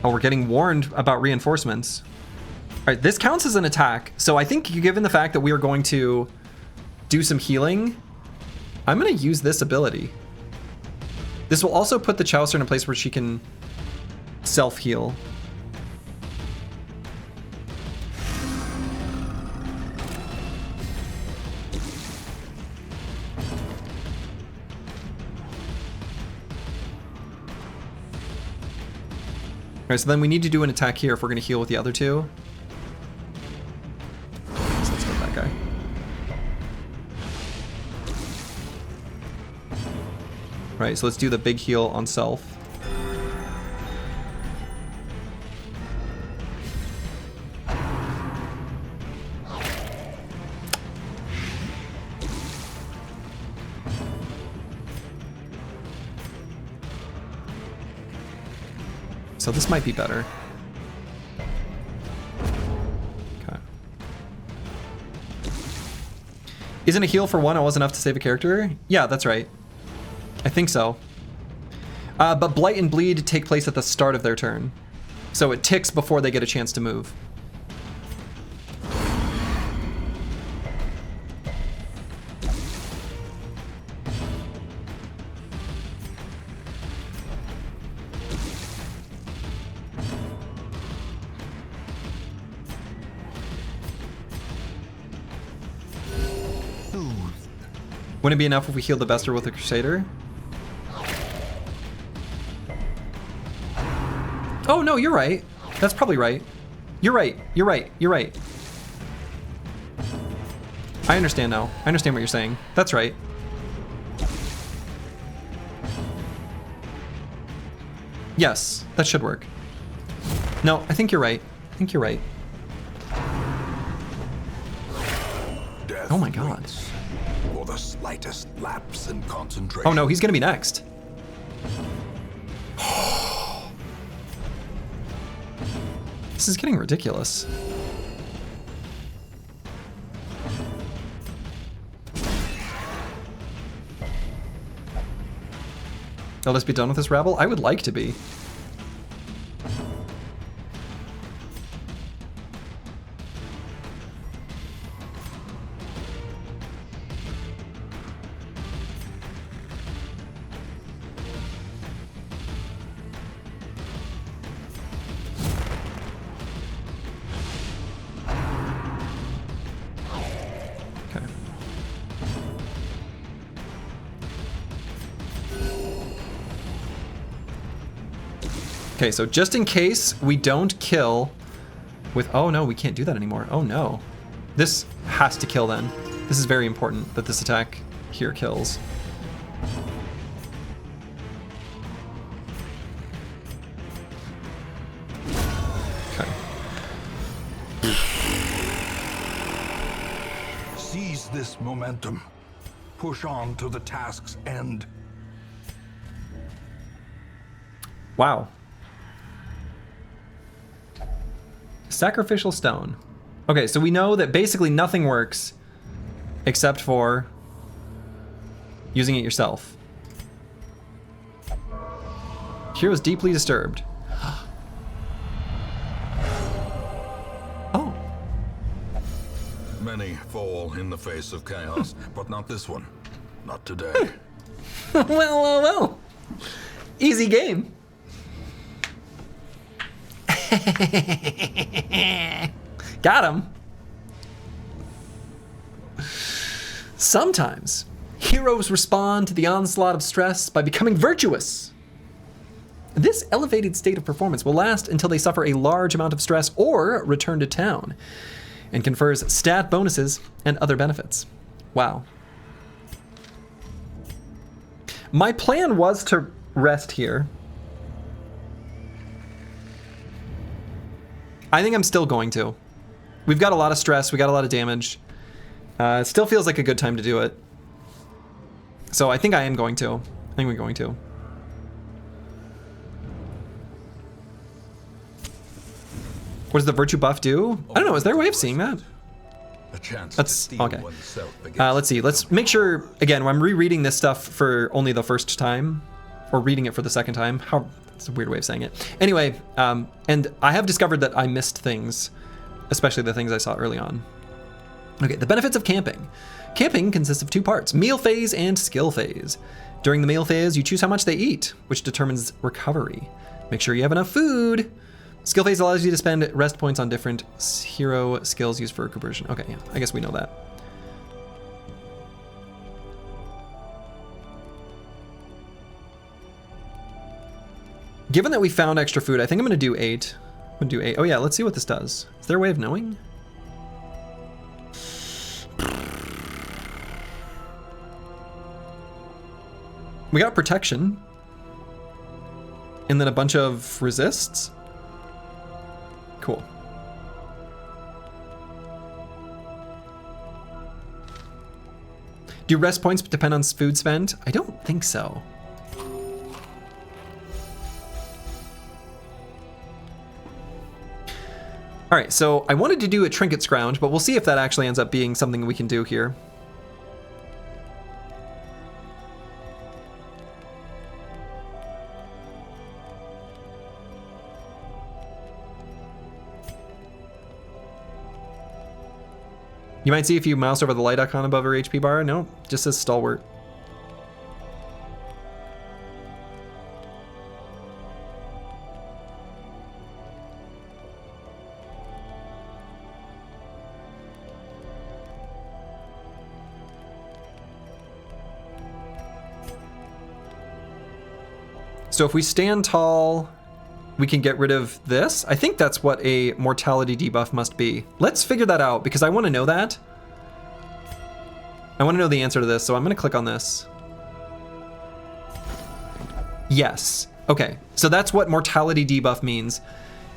Oh, we're getting warned about reinforcements. All right, this counts as an attack. So I think given the fact that we are going to do some healing, I'm going to use this ability. This will also put the Chaucer in a place where she can self-heal. All right, so then we need to do an attack here if we're going to heal with the other two. So let's go with that guy. Right, so let's do the big heal on self. So this might be better. Okay. Isn't a heal for 1 always enough to save a character? Yeah, that's right. I think so. But Blight and Bleed take place at the start of their turn. So it ticks before they get a chance to move. Wouldn't it be enough if we healed the Bester with a Crusader? Oh, no, you're right. That's probably right. You're right. You're right. You're right. I understand now. I understand what you're saying. That's right. Yes, that should work. No, I think you're right. I think you're right. Death Oh my god. waits for the slightest lapse in concentration. Oh no, he's gonna be next. This is getting ridiculous. Oh, let's be done with this rabble? I would like to be. Okay, so just in case we don't kill with... Oh no, we can't do that anymore. Oh no. This has to kill then. This is very important that this attack here kills. Okay. Seize this momentum. push on to the task's end. Wow. Sacrificial stone. Okay, so we know that basically nothing works except for using it yourself. Hero's deeply disturbed. Oh. Many fall in the face of chaos, but not this one. Not today. Well. Easy game. Got him. Sometimes, heroes respond to the onslaught of stress by becoming virtuous. This elevated state of performance will last until they suffer a large amount of stress or return to town, and confers stat bonuses and other benefits. Wow. My plan was to rest here. I think I'm still going to. We've got a lot of stress, we got a lot of damage. It still feels like a good time to do it. So I think I am going to. I think we're going to. What does the virtue buff do? I don't know, is there a way of seeing that? A chance That's to steal okay. oneself against Let's see, let's make sure, again, when I'm rereading this stuff for only the first time, or reading it for the second time, that's a weird way of saying it. Anyway, and I have discovered that I missed things, especially the things I saw early on. Okay, the benefits of camping. Camping consists of two parts, meal phase and skill phase. During the meal phase, you choose how much they eat, which determines recovery. Make sure you have enough food. Skill phase allows you to spend rest points on different hero skills used for recuperation. Okay, yeah, I guess we know that. Given that we found extra food, I think I'm gonna do 8. I'm gonna do 8. Oh yeah, let's see what this does. Is there a way of knowing? We got protection. And then a bunch of resists. Cool. Do rest points depend on food spent? I don't think so. All right, so I wanted to do a trinket scrounge, but we'll see if that actually ends up being something we can do here. You might see if you mouse over the light icon above her HP bar. No, just says stalwart. So if we stand tall, we can get rid of this. I think that's what a mortality debuff must be. Let's figure that out because I want to know that. I want to know the answer to this, so I'm going to click on this. Yes. Okay, so that's what mortality debuff means,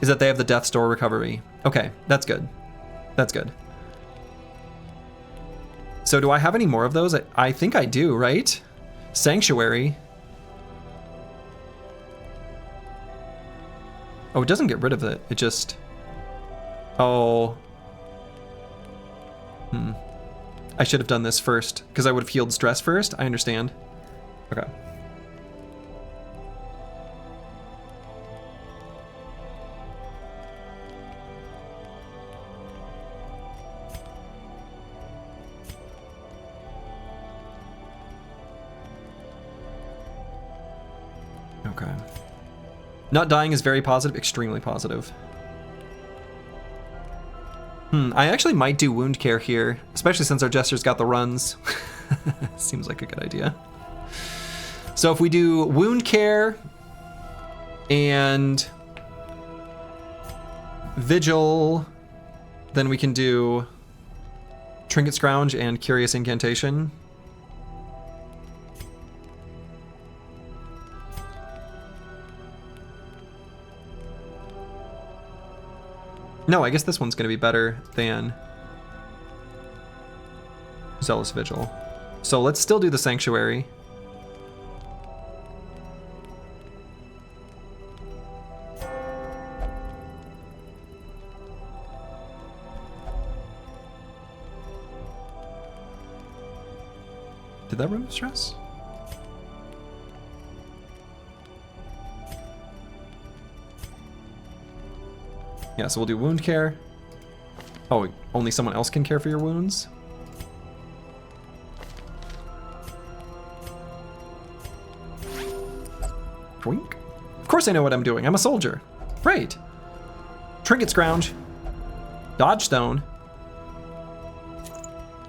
is that they have the death store recovery. Okay, that's good. That's good. So do I have any more of those? I think I do, right? Sanctuary. Oh, it doesn't get rid of it. It just... Oh. I should have done this first, because I would have healed stress first. I understand. Okay. Okay. Not dying is very positive, extremely positive. I actually might do wound care here, especially since our jester's got the runs. Seems like a good idea. So if we do wound care and vigil, then we can do trinket scrounge and curious incantation. No, I guess this one's going to be better than Zealous Vigil. So let's still do the sanctuary. Did that remove stress? Yeah, so we'll do wound care. Oh, only someone else can care for your wounds? Twink. Of course I know what I'm doing. I'm a soldier. Right. Trinket scrounge. Dodge stone.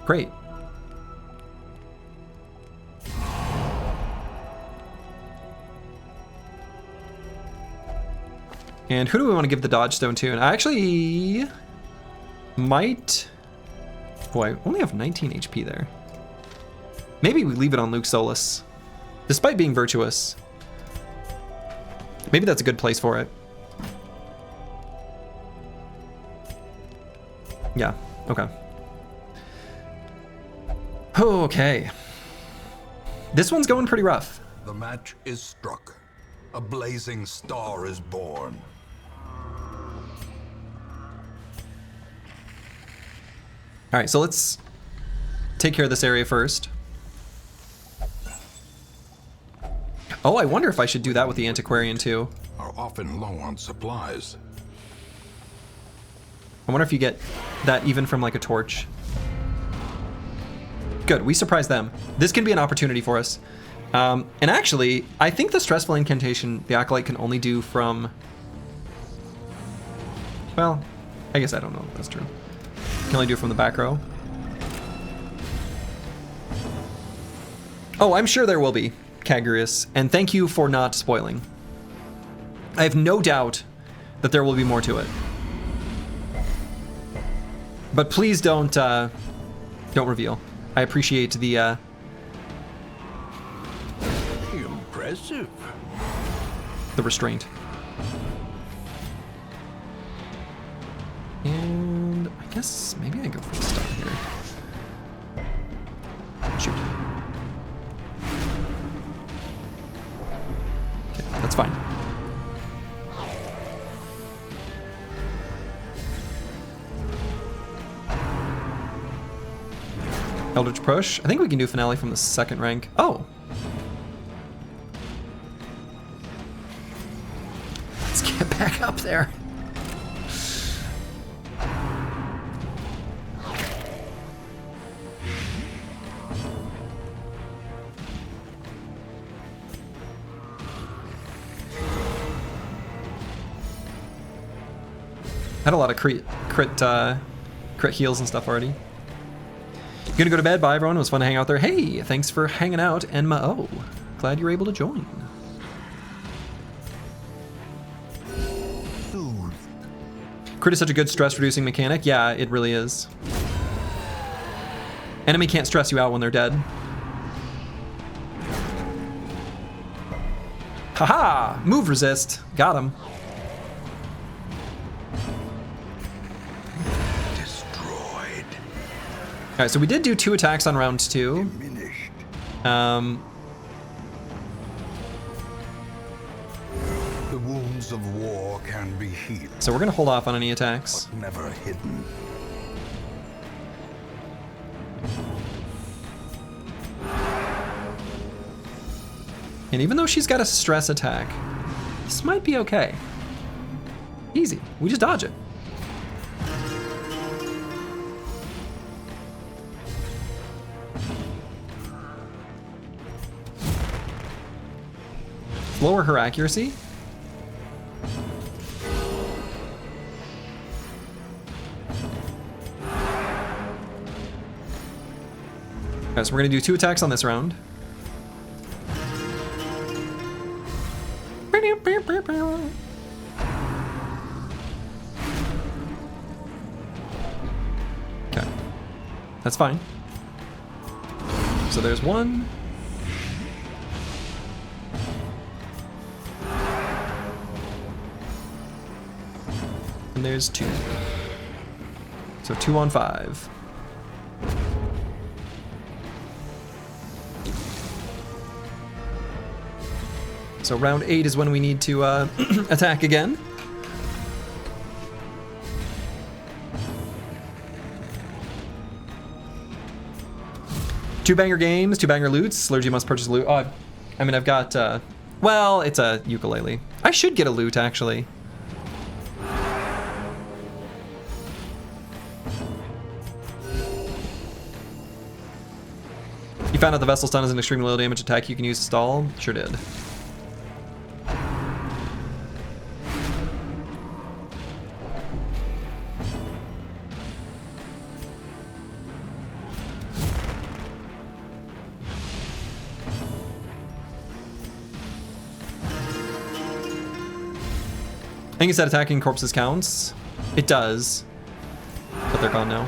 Great. And who do we want to give the dodge stone to? And I actually might... Boy, I only have 19 HP there. Maybe we leave it on Luke Solus. Despite being virtuous. Maybe that's a good place for it. Yeah, okay. Okay. This one's going pretty rough. The match is struck. A blazing star is born. All right, so let's take care of this area first. Oh, I wonder if I should do that with the antiquarian too. Are often low on supplies. I wonder if you get that even from like a torch. Good, we surprised them. This can be an opportunity for us. And actually, I think the stressful incantation the Acolyte can only do from... Well, I guess I don't know if that's true. Can only do it from the back row. Oh, I'm sure there will be, Kagurius, and thank you for not spoiling. I have no doubt that there will be more to it. But please don't reveal. I appreciate the Impressive. the restraint. And I guess maybe I go for the star here. Shoot. Okay, that's fine. Eldritch Push. I think we can do Finale from the second rank. Oh! Let's get back up there. Had a lot of crit heals and stuff already. Gonna go to bed. Bye, everyone. It was fun to hang out there. Hey, thanks for hanging out, Enma O. Glad you were able to join. Crit is such a good stress-reducing mechanic. Yeah, it really is. Enemy can't stress you out when they're dead. Haha! Move resist. Got him. All right, so we did do 2 attacks on round 2. The wounds of war can be healed. So we're gonna hold off on any attacks. But never hidden. And even though she's got a stress attack, this might be okay. Easy. We just dodge it. Lower her accuracy. Alright, so we're gonna do 2 attacks on this round. Okay. That's fine. So there's 1. And there's 2. So 2 on 5. So round 8 is when we need to attack again. Two banger games, two banger loots. Slurgi must purchase loot. Oh, I mean, I've got, well, it's a ukulele. I should get a loot, actually. You found out the vessel stun is an extremely low damage attack you can use to stall? Sure did. I think you said attacking corpses counts. It does, but they're gone now.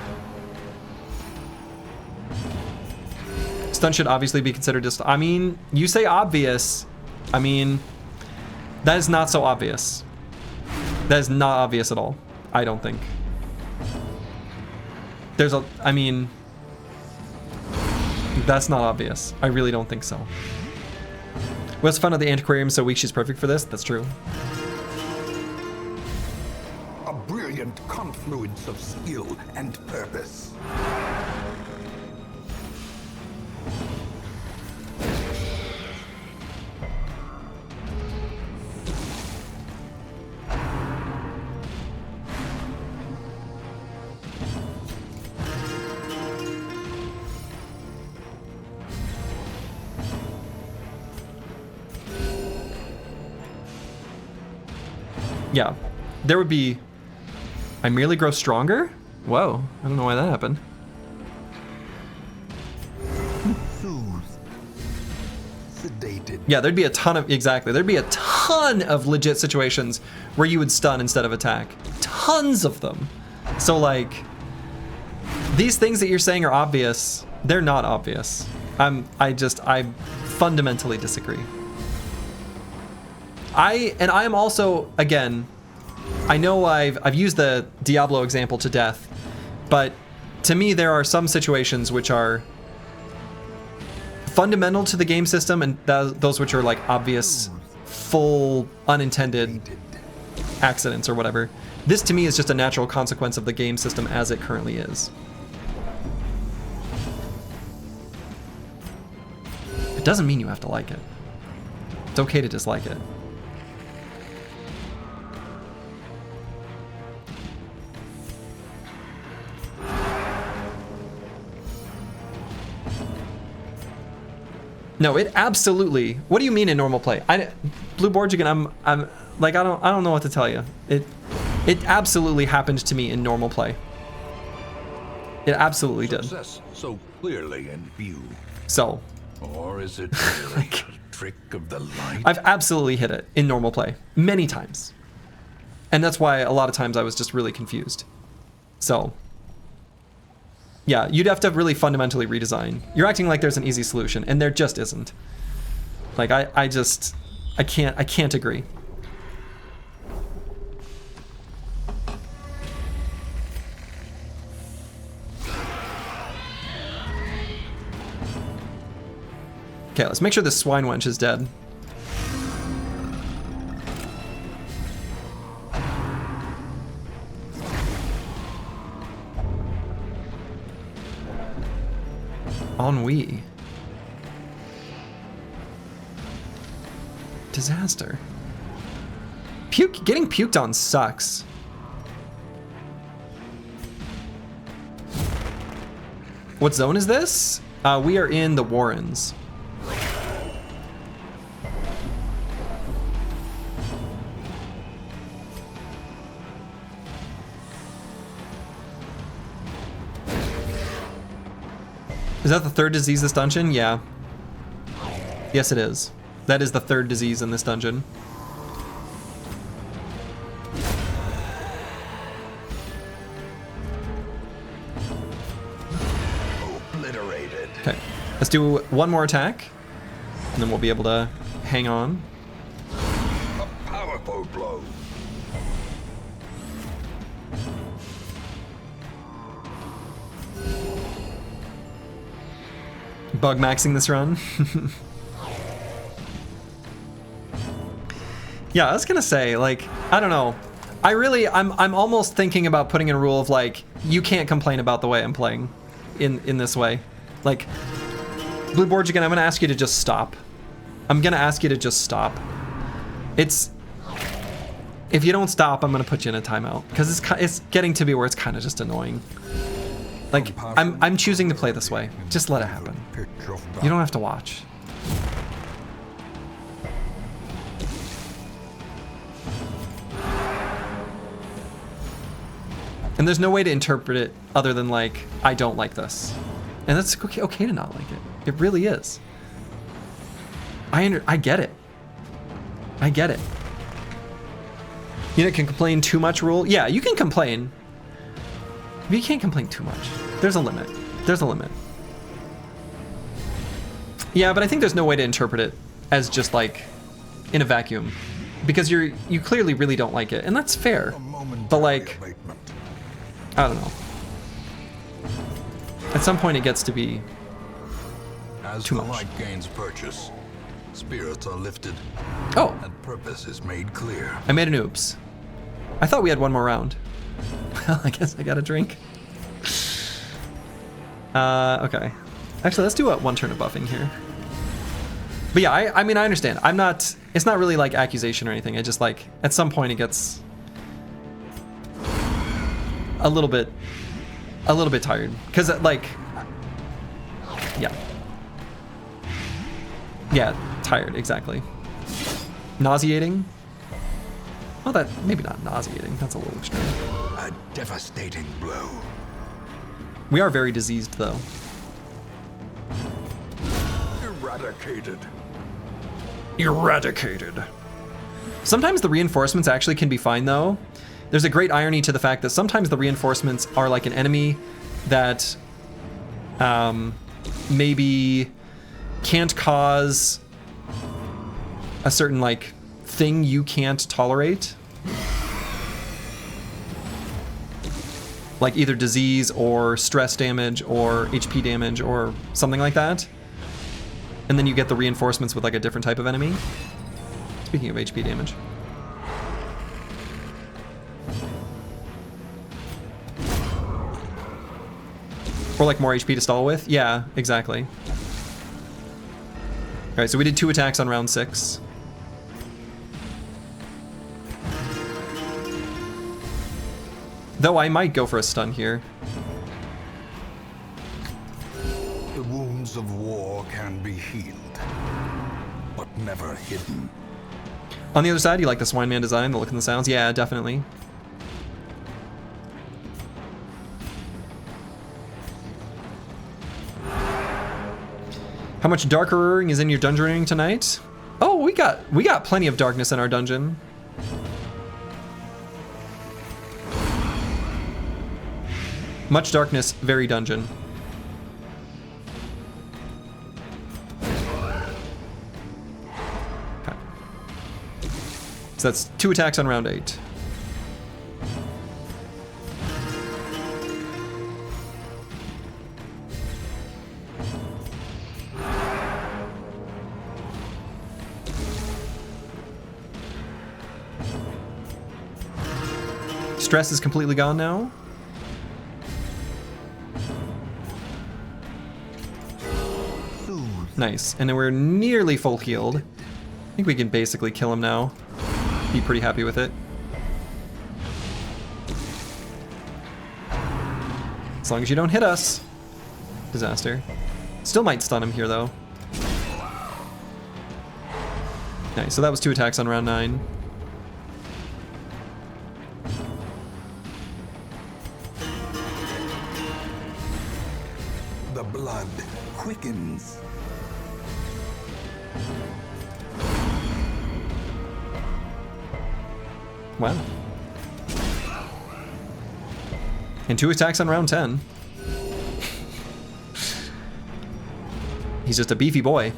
Stun should obviously be considered just, I mean, you say obvious. I mean, that is not so obvious. That is not obvious at all, I don't think. There's a, I mean, that's not obvious. I really don't think so. We also found out the Antiquarium so weak she's perfect for this. That's true. Brilliant confluence of skill and purpose. Yeah, there would be. I merely grow stronger? Whoa, I don't know why that happened. Soothed. Sedated. Yeah, there'd be a ton of, exactly, there'd be a ton of legit situations where you would stun instead of attack. Tons of them. So like, these things that you're saying are obvious, they're not obvious. I fundamentally disagree. I am also, again, I know I've used the Diablo example to death, but to me there are some situations which are fundamental to the game system and those which are like obvious, full, unintended accidents or whatever. This to me is just a natural consequence of the game system as it currently is. It doesn't mean you have to like it. It's okay to dislike it. No, it absolutely. What do you mean in normal play? Blue Borgigan, I'm like I don't know what to tell you. It absolutely happened to me in normal play. It absolutely did. Success so clearly in view. So. Or is it really like, a trick of the light? I've absolutely hit it in normal play many times, and that's why a lot of times I was just really confused. So. Yeah, you'd have to really fundamentally redesign. You're acting like there's an easy solution, and there just isn't. Like I can't agree. Okay, let's make sure this swine wench is dead. Ennui. Disaster. Getting puked on sucks. What zone is this? We are in the Warrens. Is that the third disease this dungeon? Yeah. Yes, it is. That is the third disease in this dungeon. Obliterated. Okay, let's do one more attack, and then we'll be able to hang on. A powerful blow. Bug maxing this run. Yeah, I was gonna say, like, I don't know. I'm almost thinking about putting in a rule of like, you can't complain about the way I'm playing in this way. Like, Blue Board Again, I'm gonna ask you to just stop. I'm gonna ask you to just stop. If you don't stop, I'm gonna put you in a timeout because it's getting to be where it's kind of just annoying. Like, I'm choosing to play this way. Just let it happen. You don't have to watch. And there's no way to interpret it other than like, I don't like this. And that's okay to not like it. It really is. I get it. I get it. Unit can complain too much rule? Yeah, you can complain. But you can't complain too much. There's a limit. There's a limit. Yeah, but I think there's no way to interpret it as just like in a vacuum. Because you clearly really don't like it. And that's fair. But like, I don't know. At some point it gets to be too much. As the light gains purchase, spirits are lifted. Oh. And purpose is made clear. I made an oops. I thought we had one more round. Well, I guess I got a drink. Okay. Actually, let's do one turn of buffing here. But yeah, I mean, I understand. It's not really like accusation or anything. I just like, at some point it gets a little bit tired. Cause like, yeah. Yeah, tired, exactly. Nauseating? Well, that, maybe not nauseating, that's a little extreme. A devastating blow. We are very diseased, though. Eradicated. Eradicated. Sometimes the reinforcements actually can be fine, though. There's a great irony to the fact that sometimes the reinforcements are like an enemy that maybe can't cause a certain like thing you can't tolerate, like either disease or stress damage or HP damage or something like that, and then you get the reinforcements with like a different type of enemy. Speaking of HP damage, or like more HP to stall with. Yeah, exactly. All right, so we did 2 attacks on round 6. Though I might go for a stun here. The wounds of war can be healed, but never hidden. On the other side, you like the Swine Man design, the look and the sounds? Yeah, definitely. How much darkering is in your dungeoning tonight? Oh, we got plenty of darkness in our dungeon. Much darkness, very dungeon. Okay. So that's 2 attacks on round 8. Stress is completely gone now. Nice, and then we're nearly full healed. I think we can basically kill him now. Be pretty happy with it. As long as you don't hit us. Disaster. Still might stun him here though. Nice, so that was 2 attacks on round 9. The blood quickens. Wow. And 2 attacks on round 10. He's just a beefy boy.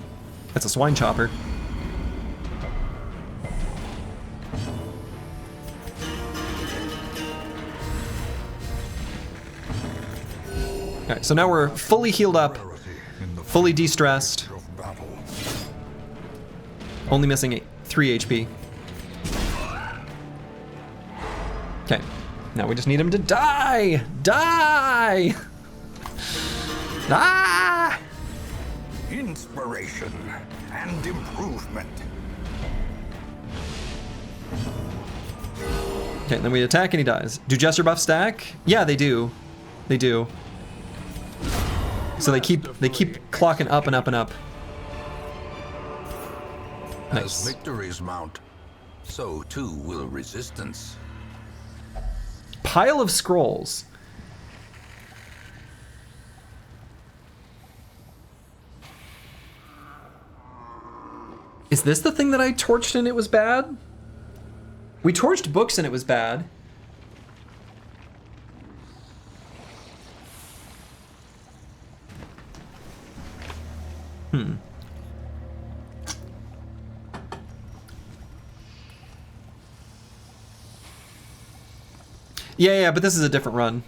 That's a swine chopper. Alright, so now we're fully healed up, fully de-stressed. Only missing 3 HP. Okay, now we just need him to die! Die! Ah! Inspiration and improvement. Okay, then we attack and he dies. Do Jester buffs stack? Yeah, they do. They do. So they keep clocking up and up and up. Nice. As victories mount, so too will resistance. Pile of scrolls. Is this the thing that I torched and it was bad? We torched books and it was bad. Yeah, but this is a different run,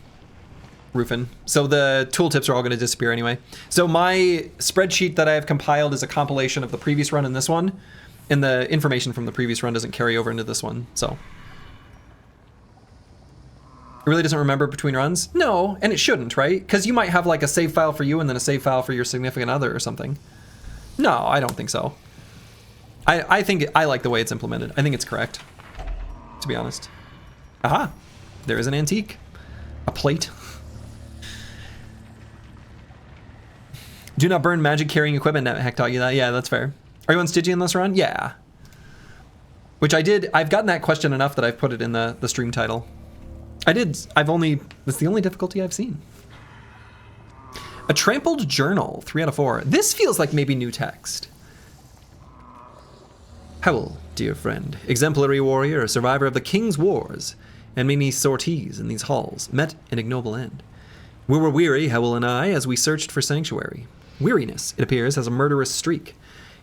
Rufin. So the tooltips are all going to disappear anyway. So my spreadsheet that I have compiled is a compilation of the previous run and this one, and the information from the previous run doesn't carry over into this one, so. It really doesn't remember between runs? No, and it shouldn't, right? Because you might have like a save file for you and then a save file for your significant other or something. No, I don't think so. I think I like the way it's implemented. I think it's correct, to be honest. Aha, there is an antique. A plate. Do not burn magic carrying equipment. Heck taught you that. Yeah, that's fair. Are you on Stygian this run? Yeah. Which I did. I've gotten that question enough that I've put it in the stream title. That's the only difficulty I've seen. A trampled journal, 3 out of 4. This feels like maybe new text. Howell, dear friend, exemplary warrior, a survivor of the King's Wars, and many sorties in these halls, met an ignoble end. We were weary, Howell and I, as we searched for sanctuary. Weariness, it appears, has a murderous streak.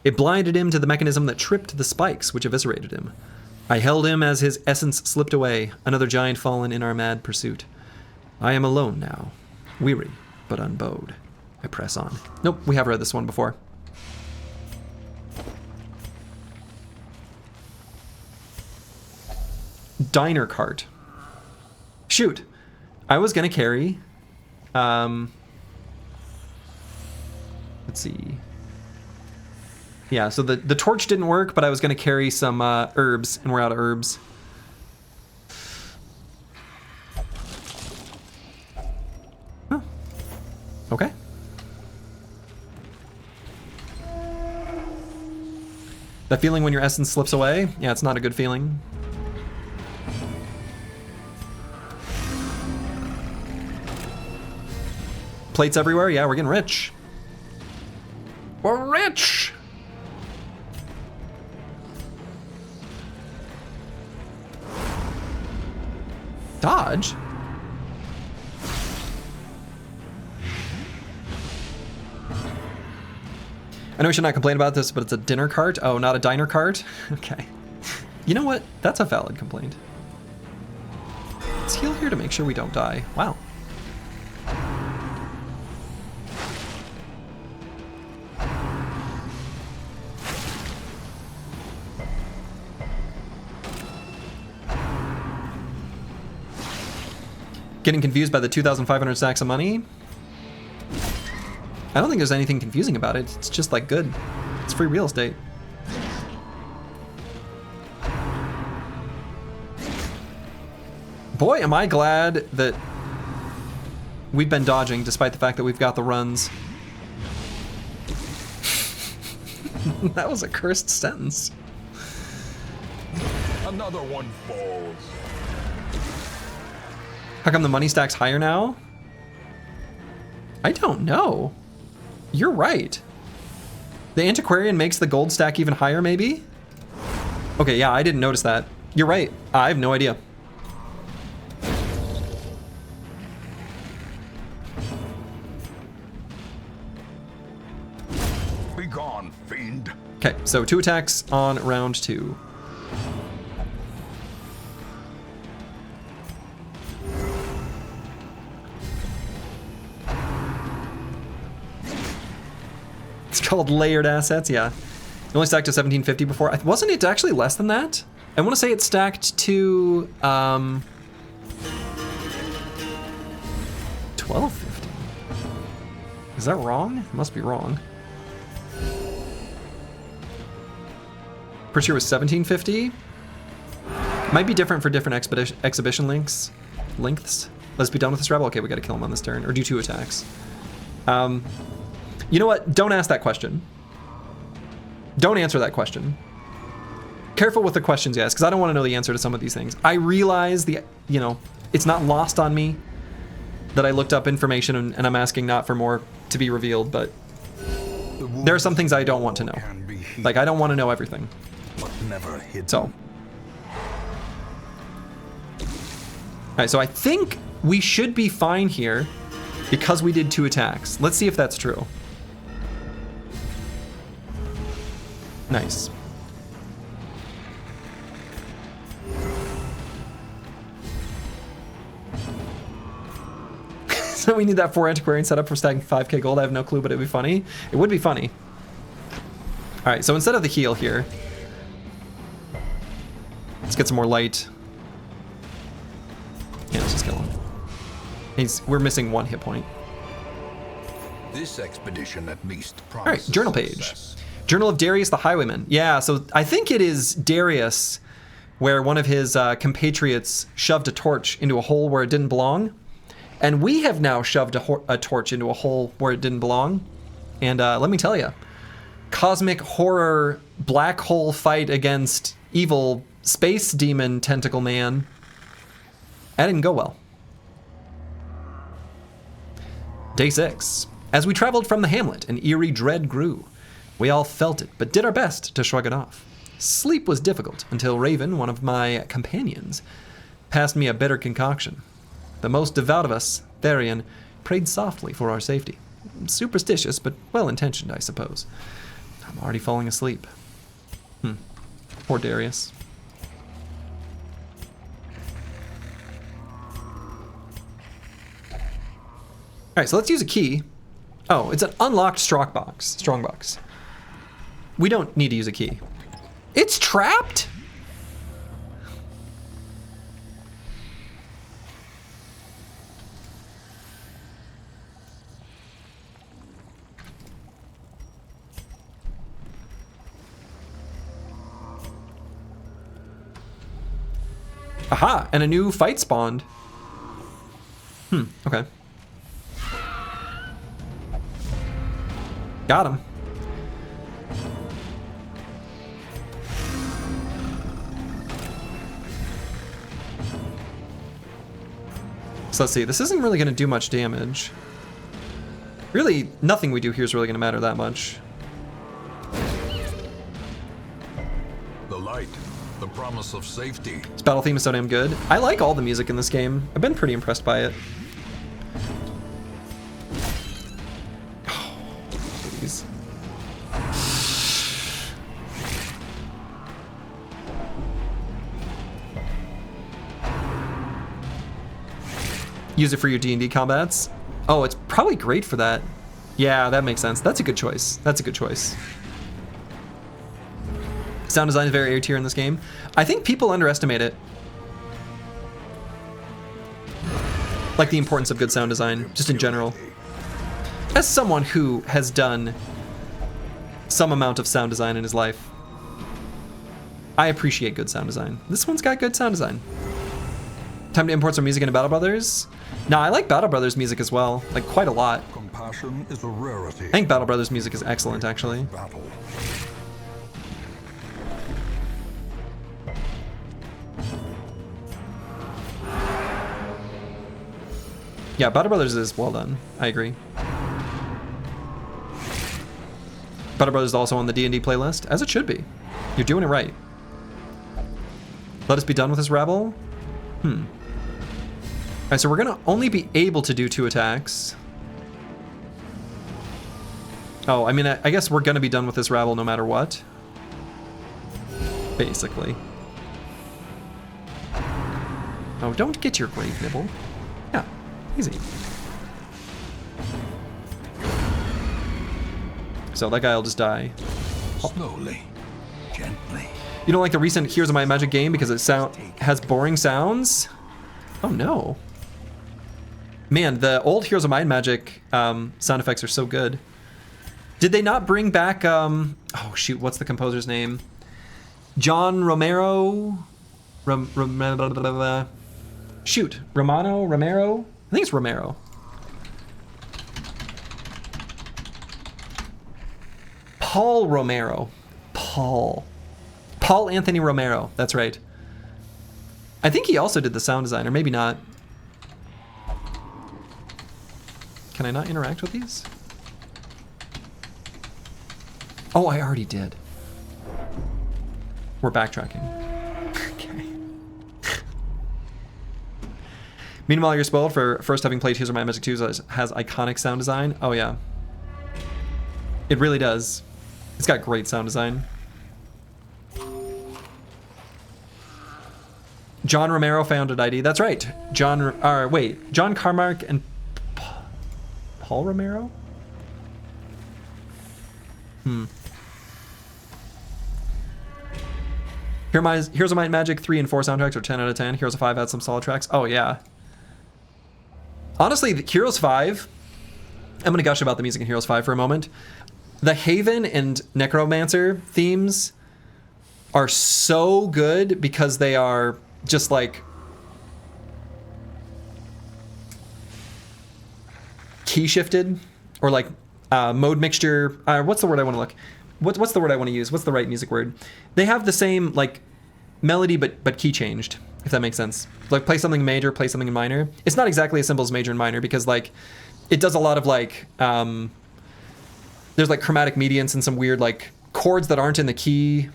It blinded him to the mechanism that tripped the spikes which eviscerated him. I held him as his essence slipped away, another giant fallen in our mad pursuit. I am alone now, weary but unbowed. I press on. Nope, we have read this one before. Diner cart. Shoot, I was gonna carry, let's see. Yeah, so the torch didn't work, but I was gonna carry some herbs, and we're out of herbs. Huh. Okay. That feeling when your essence slips away? Yeah, it's not a good feeling. Plates everywhere? Yeah, we're getting rich. We're rich! Dodge? I know we should not complain about this, but it's a dinner cart. Oh, not a diner cart? Okay. You know what? That's a valid complaint. Let's heal here to make sure we don't die. Wow. Getting confused by the 2,500 stacks of money? I don't think there's anything confusing about it. It's just like good. It's free real estate. Boy, am I glad that we've been dodging despite the fact that we've got the runs. That was a cursed sentence. Another one falls. How come the money stack's higher now? I don't know. You're right. The antiquarian makes the gold stack even higher, maybe? Okay, yeah, I didn't notice that. You're right. I have no idea. Be gone, fiend. Okay, so 2 attacks on round 2. It's called layered assets, yeah. It only stacked to 1750 before. Wasn't it actually less than that? I want to say it stacked to, 1250. Is that wrong? It must be wrong. Pretty sure it was 1750. Might be different for different exhibition lengths. Let's be done with this rebel. Okay, we gotta kill him on this turn, or do 2 attacks. You know what? Don't ask that question. Don't answer that question. Careful with the questions you ask, because I don't want to know the answer to some of these things. I realize it's not lost on me that I looked up information and I'm asking not for more to be revealed, but there are some things I don't want to know. Like, I don't want to know everything. So. Alright, so I think we should be fine here because we did 2 attacks. Let's see if that's true. Nice. So we need that 4 antiquarian setup for stacking 5k gold. I have no clue, but it'd be funny. It would be funny. Alright, so instead of the heal here, let's get some more light. Yeah, let's just kill him. We're missing 1 hit point. This expedition at least promises. All right, journal page. Success. Journal of Darius the Highwayman. Yeah, so I think it is Darius where one of his compatriots shoved a torch into a hole where it didn't belong. And we have now shoved a torch into a hole where it didn't belong. And let me tell you, cosmic horror black hole fight against evil space demon tentacle man. That didn't go well. Day 6. As we traveled from the hamlet, an eerie dread grew. We all felt it, but did our best to shrug it off. Sleep was difficult until Raven, one of my companions, passed me a bitter concoction. The most devout of us, Therian, prayed softly for our safety. Superstitious, but well-intentioned, I suppose. I'm already falling asleep. Poor Darius. Alright, so let's use a key. Oh, it's an unlocked strongbox. We don't need to use a key. It's trapped? Aha, and a new fight spawned. Okay. Got him. So let's see, this isn't really going to do much damage. Really, nothing we do here is really going to matter that much. The light, the promise of safety. This battle theme is so damn good. I like all the music in this game. I've been pretty impressed by it. Oh, please. Use it for your D&D combats. Oh, it's probably great for that. Yeah, that makes sense. That's a good choice. That's a good choice. Sound design is very A tier in this game. I think people underestimate it. Like the importance of good sound design, just in general. As someone who has done some amount of sound design in his life, I appreciate good sound design. This one's got good sound design. Time to import some music into Battle Brothers. No, I like Battle Brothers music as well, like quite a lot. Compassion is a rarity. I think Battle Brothers music is excellent, actually. Battle. Yeah, Battle Brothers is well done. I agree. Battle Brothers is also on the D&D playlist, as it should be. You're doing it right. Let us be done with this rabble. Alright, so we're gonna only be able to do 2 attacks. Oh, I mean, I guess we're gonna be done with this rabble no matter what. Basically. Oh, don't get your grave nibble. Yeah, easy. So that guy will just die. Slowly, gently. You don't like the recent Heroes of Might and Magic game because it has boring sounds? Oh no. Man, the old Heroes of Might and Magic sound effects are so good. Did they not bring back, oh shoot, what's the composer's name? John Romero? Shoot, Romero? I think it's Romero. Paul Romero. Paul Anthony Romero, that's right. I think he also did the sound design, or maybe not. Can I not interact with these? Oh, I already did. We're backtracking. Okay. Meanwhile, you're spoiled for first having played Heroes of Might and Magic 2 has iconic sound design. Oh yeah. It really does. It's got great sound design. John Romero founded ID. That's right. John Carmack and Paul Romero? Heroes of Might and Magic 3 and 4 soundtracks are 10 out of 10. Heroes of 5 had some solid tracks. Oh, yeah. Honestly, Heroes 5, I'm going to gush about the music in Heroes 5 for a moment. The Haven and Necromancer themes are so good because they are just like key shifted or like mode mixture. What's the word I want to look? What's the word I want to use? What's the right music word? They have the same like melody but key changed, if that makes sense. Like play something major, play something minor. It's not exactly as simple as major and minor because like it does a lot of like there's like chromatic medians and some weird like chords that aren't in the key.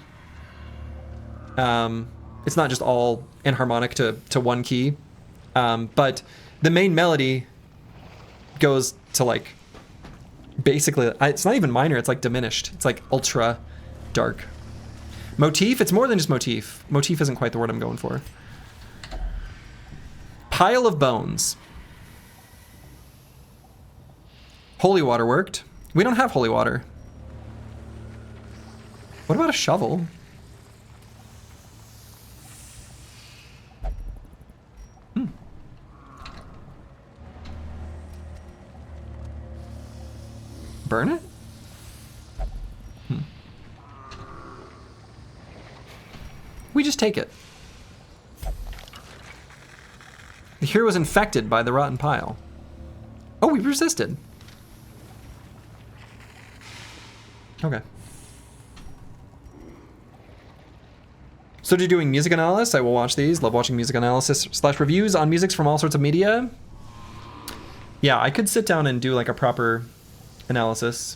It's not just all enharmonic to one key, but the main melody goes to like basically it's not even minor, it's like diminished, it's like ultra dark. Motif, it's more than just motif. Motif isn't quite the word I'm going for. Pile of bones. Holy water worked. We don't have holy water. What about a shovel? Burn it? We just take it. The hero was infected by the rotten pile. Oh, we resisted. Okay. So you're doing music analysis? I will watch these. Love watching music analysis / reviews on musics from all sorts of media. Yeah, I could sit down and do like a proper analysis.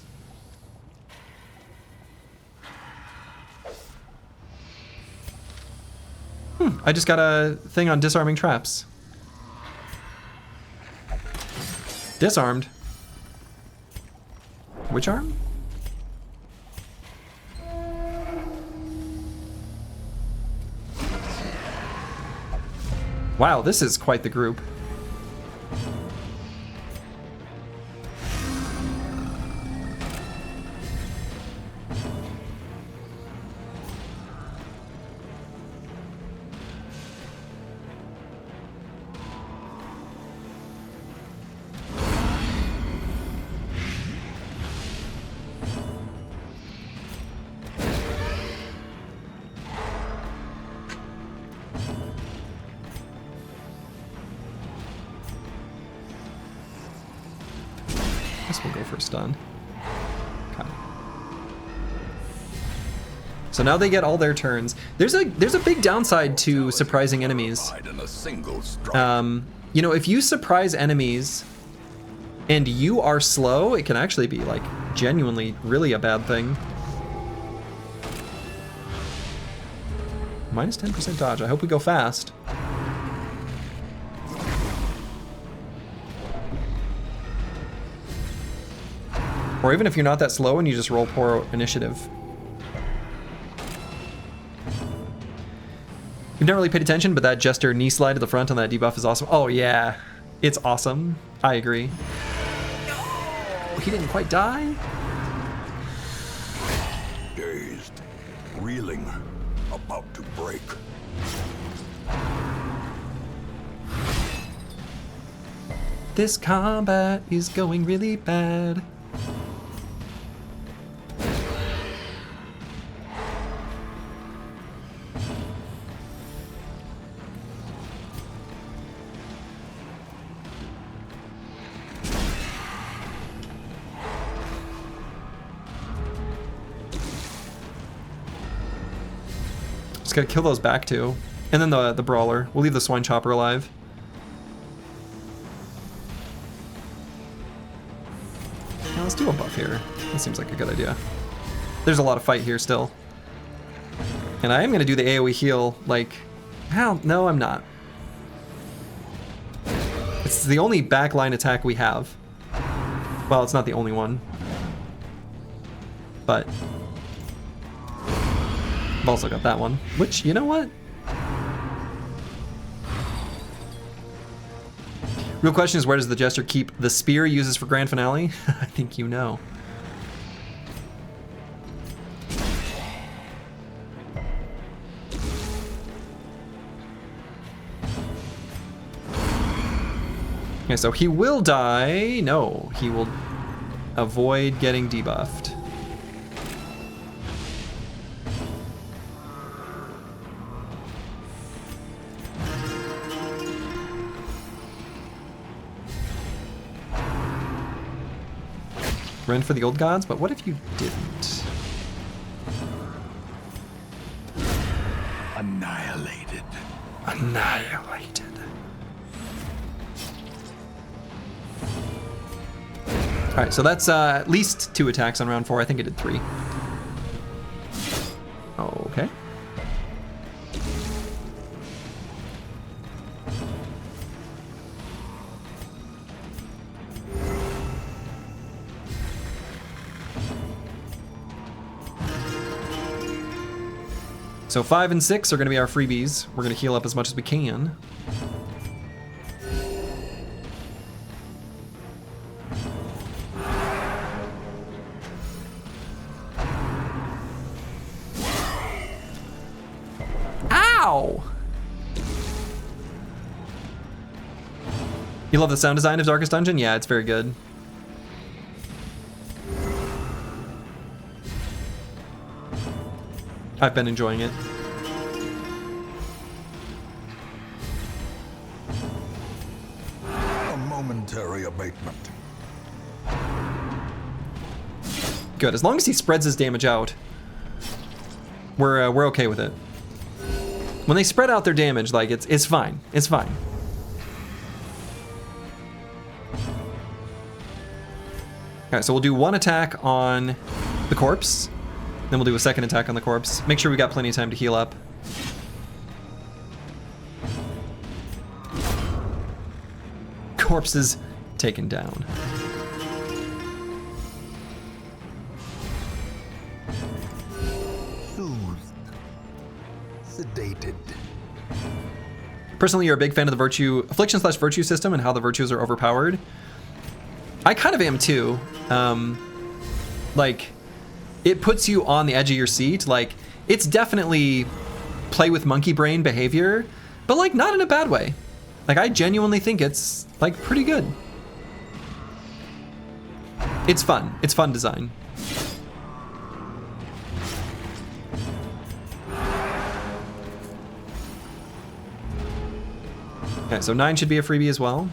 I just got a thing on disarming traps. Disarmed? Which arm? Wow, this is quite the group. We'll go for stun. Okay. So now they get all their turns. There's a big downside to surprising enemies. You know, if you surprise enemies and you are slow, it can actually be like genuinely really a bad thing. Minus 10% dodge. I hope we go fast. Or even if you're not that slow and you just roll poor initiative. You've never really paid attention, but that Jester knee slide to the front on that debuff is awesome. Oh yeah, it's awesome. I agree. No, he didn't quite die. Dazed, reeling, about to break. This combat is going really bad. Just gotta kill those back two. And then the brawler. We'll leave the swine chopper alive. Now let's do a buff here. That seems like a good idea. There's a lot of fight here still. And I am gonna do the AoE heal, like, hell, no, I'm not. It's the only backline attack we have. Well, it's not the only one. But I've also got that one, which, you know what? Real question is, where does the Jester keep the spear he uses for Grand Finale? I think you know. Okay, so he will die. No, he will avoid getting debuffed. Run for the old gods, but what if you didn't? Annihilated. Annihilated. Alright, so that's at least 2 attacks on round 4. I think it did 3. Okay. So 5 and 6 are going to be our freebies. We're going to heal up as much as we can. Ow! You love the sound design of Darkest Dungeon? Yeah, it's very good. I've been enjoying it. A momentary abatement. Good. As long as he spreads his damage out, we're okay with it. When they spread out their damage, like it's fine. It's fine. Okay, so we'll do 1 attack on the corpse. Then we'll do a 2nd attack on the corpse. Make sure we got plenty of time to heal up. Corpse is taken down. Soothed. Sedated. Personally, you're a big fan of the affliction/virtue system and how the virtues are overpowered. I kind of am too. Like, it puts you on the edge of your seat. Like, it's definitely play with monkey brain behavior, but like not in a bad way. Like, I genuinely think it's like pretty good. It's fun. It's fun design. Okay, so 9 should be a freebie as well.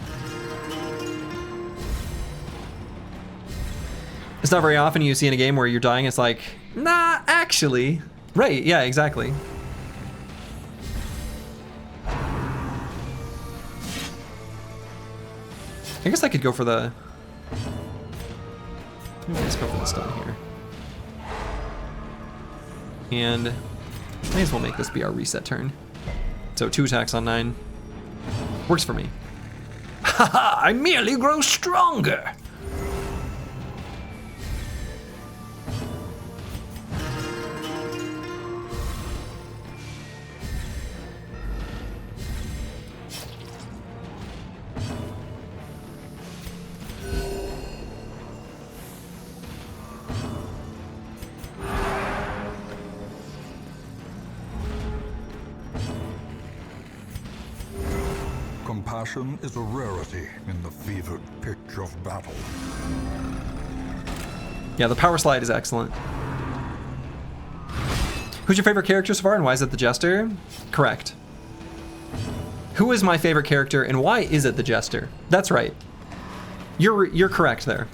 It's not very often you see in a game where you're dying, it's like, nah, actually. Right, yeah, exactly. I guess I could go for the... Let's go for the stun here. And may as well make this be our reset turn. So 2 attacks on 9. Works for me. Haha, I merely grow stronger! passion is a rarity in the fevered pitch of battle. Yeah, the power slide is excellent. Who's your favorite character so far, and why is it the Jester? Correct. Who is my favorite character, and why is it the Jester? That's right. You're correct there.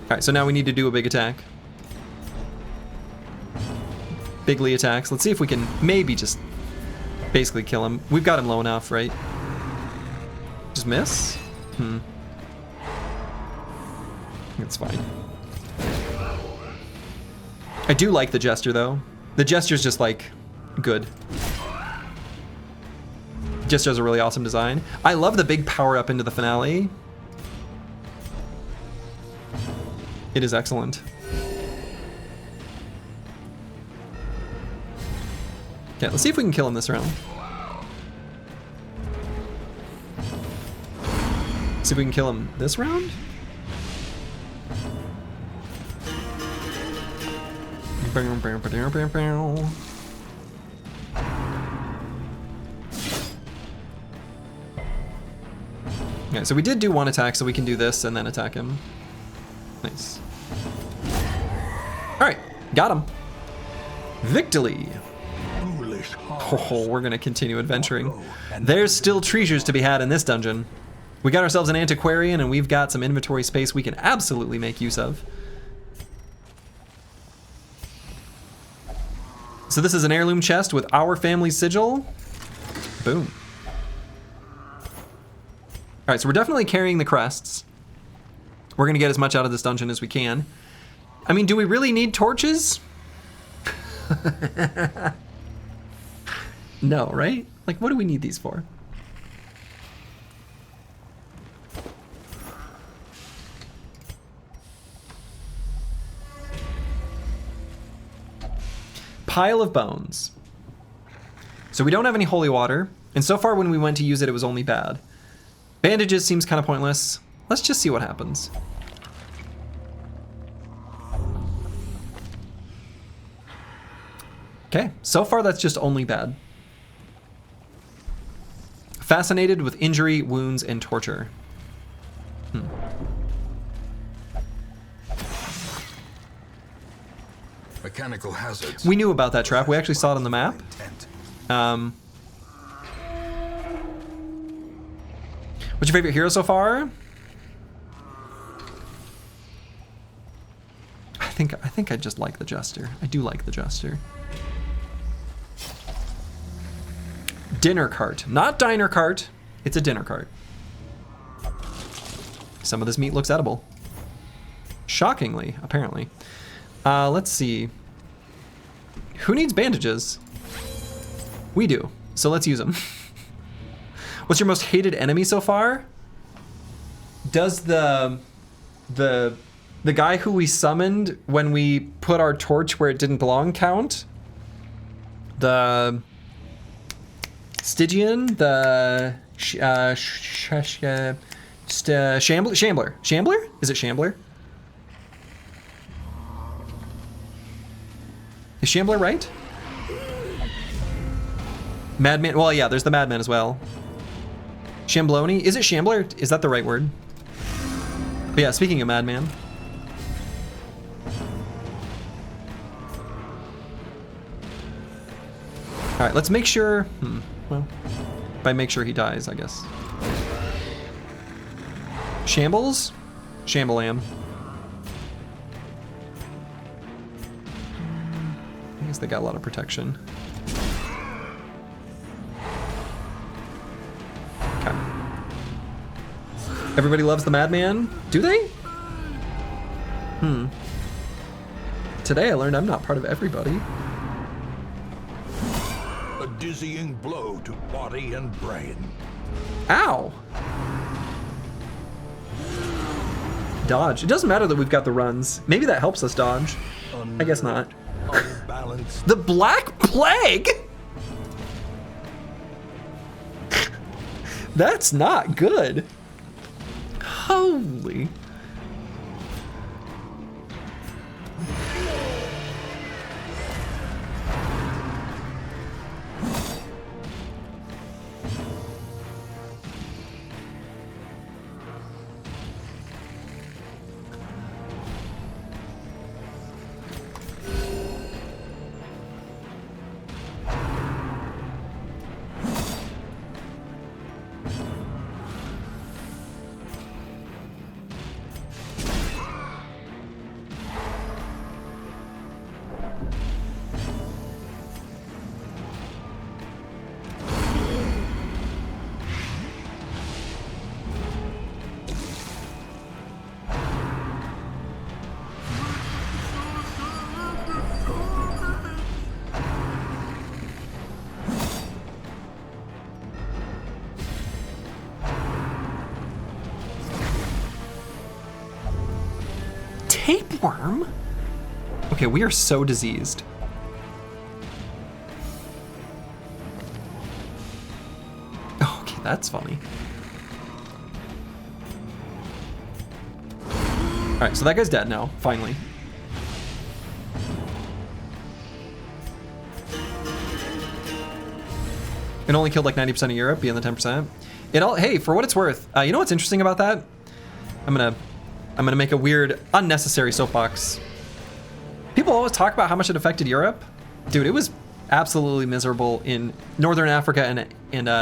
Alright, so now we need to do a big attack. Bigly attacks. Let's see if we can maybe just basically kill him. We've got him low enough, right? Just miss? It's fine. I do like the Jester, though. The Jester's just, like, good. Jester has a really awesome design. I love the big power-up into the finale. It is excellent. Okay, let's see if we can kill him this round. See if we can kill him this round? Okay, so we did do one attack, so we can do this and then attack him. Nice. Alright, got him. Victory. Oh, we're gonna continue adventuring. There's still treasures to be had in this dungeon. We got ourselves an antiquarian, and we've got some inventory space we can absolutely make use of. So this is an heirloom chest with our family sigil. Boom. All right, so we're definitely carrying the crests. We're gonna get as much out of this dungeon as we can. I mean, do we really need torches? No, right? Like, what do we need these for? Pile of bones. So we don't have any holy water, and so far when we went to use it, it was only bad. Bandages seems kind of pointless. Let's just see what happens. Okay, so far that's just only bad. Fascinated with injury, wounds, and torture. Mechanical hazards. We knew about that trap. We actually saw it on the map. What's your favorite hero so far? I think I just like the Jester. I do like the Jester. Dinner cart. Not diner cart. It's a dinner cart. Some of this meat looks edible. Shockingly, apparently. Let's see. Who needs bandages? We do. So let's use them. What's your most hated enemy so far? Does the guy who we summoned when we put our torch where it didn't belong count? The Stygian, the Shambler? Is it Shambler? Is Shambler right? Madman, well yeah, there's the Madman as well. Shambloni, is it Shambler? Is that the right word? But yeah, speaking of Madman. All right, let's make sure, well, by make sure he dies, I guess. Shambles? Shambalam. I guess they got a lot of protection. Okay. Everybody loves the Madman? Do they? Today I learned I'm not part of everybody. A dizzying blow to body and brain. Ow! Dodge. It doesn't matter that we've got the runs. Maybe that helps us dodge. I guess not. Unbalanced. The Black Plague? That's not good. Holy. tapeworm? Okay, we are so diseased. Oh, okay, that's funny. All right, so that guy's dead now, finally. It only killed like 90% of Europe, being the 10%. Hey, for what it's worth, you know what's interesting about that? I'm gonna make a weird, unnecessary soapbox. People always talk about how much it affected Europe. Dude, it was absolutely miserable in Northern Africa and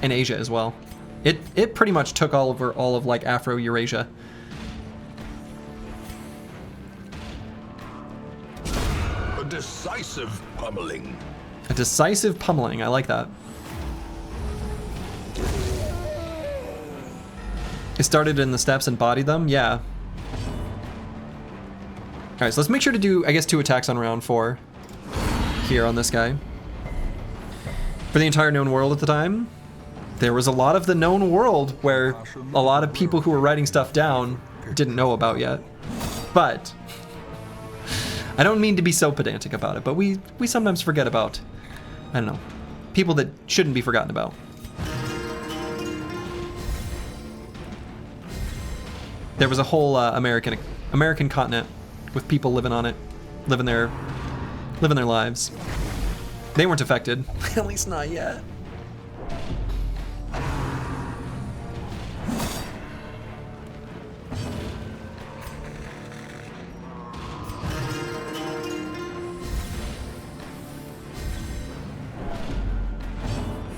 Asia as well. It pretty much took over all of like Afro-Eurasia. A decisive pummeling. A decisive pummeling, I like that. It started in the steppes and bodied them, yeah. Alright, so let's make sure to do, I guess, 2 attacks on round 4 here on this guy. For the entire known world at the time, there was a lot of the known world where a lot of people who were writing stuff down didn't know about yet. But I don't mean to be so pedantic about it, but we sometimes forget about, I don't know, people that shouldn't be forgotten about. There was a whole American continent with people living on it, living their lives. They weren't affected, at least not yet.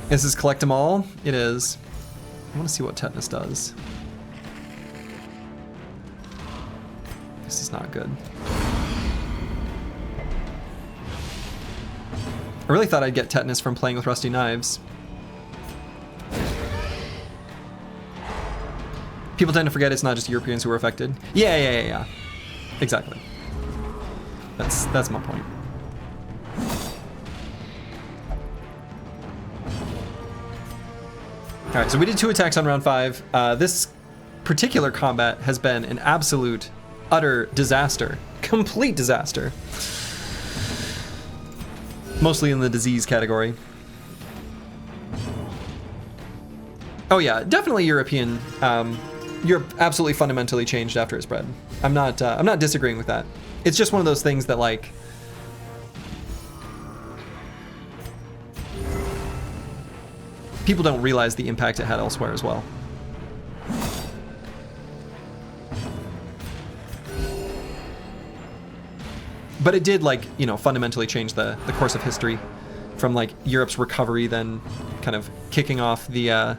This is collect them all? It is. I want to see what tetanus does. This is not good. I really thought I'd get tetanus from playing with rusty knives. People tend to forget it's not just Europeans who were affected. Yeah. Exactly. That's my point. All right, so we did 2 attacks on round 5. This particular combat has been an absolute, utter disaster. Complete disaster. Mostly in the disease category. Oh yeah, definitely European. Europe absolutely fundamentally changed after it spread. I'm not disagreeing with that. It's just one of those things that like, people don't realize the impact it had elsewhere as well. But it did, like, you know, fundamentally change the course of history from, like, Europe's recovery, then kind of kicking off the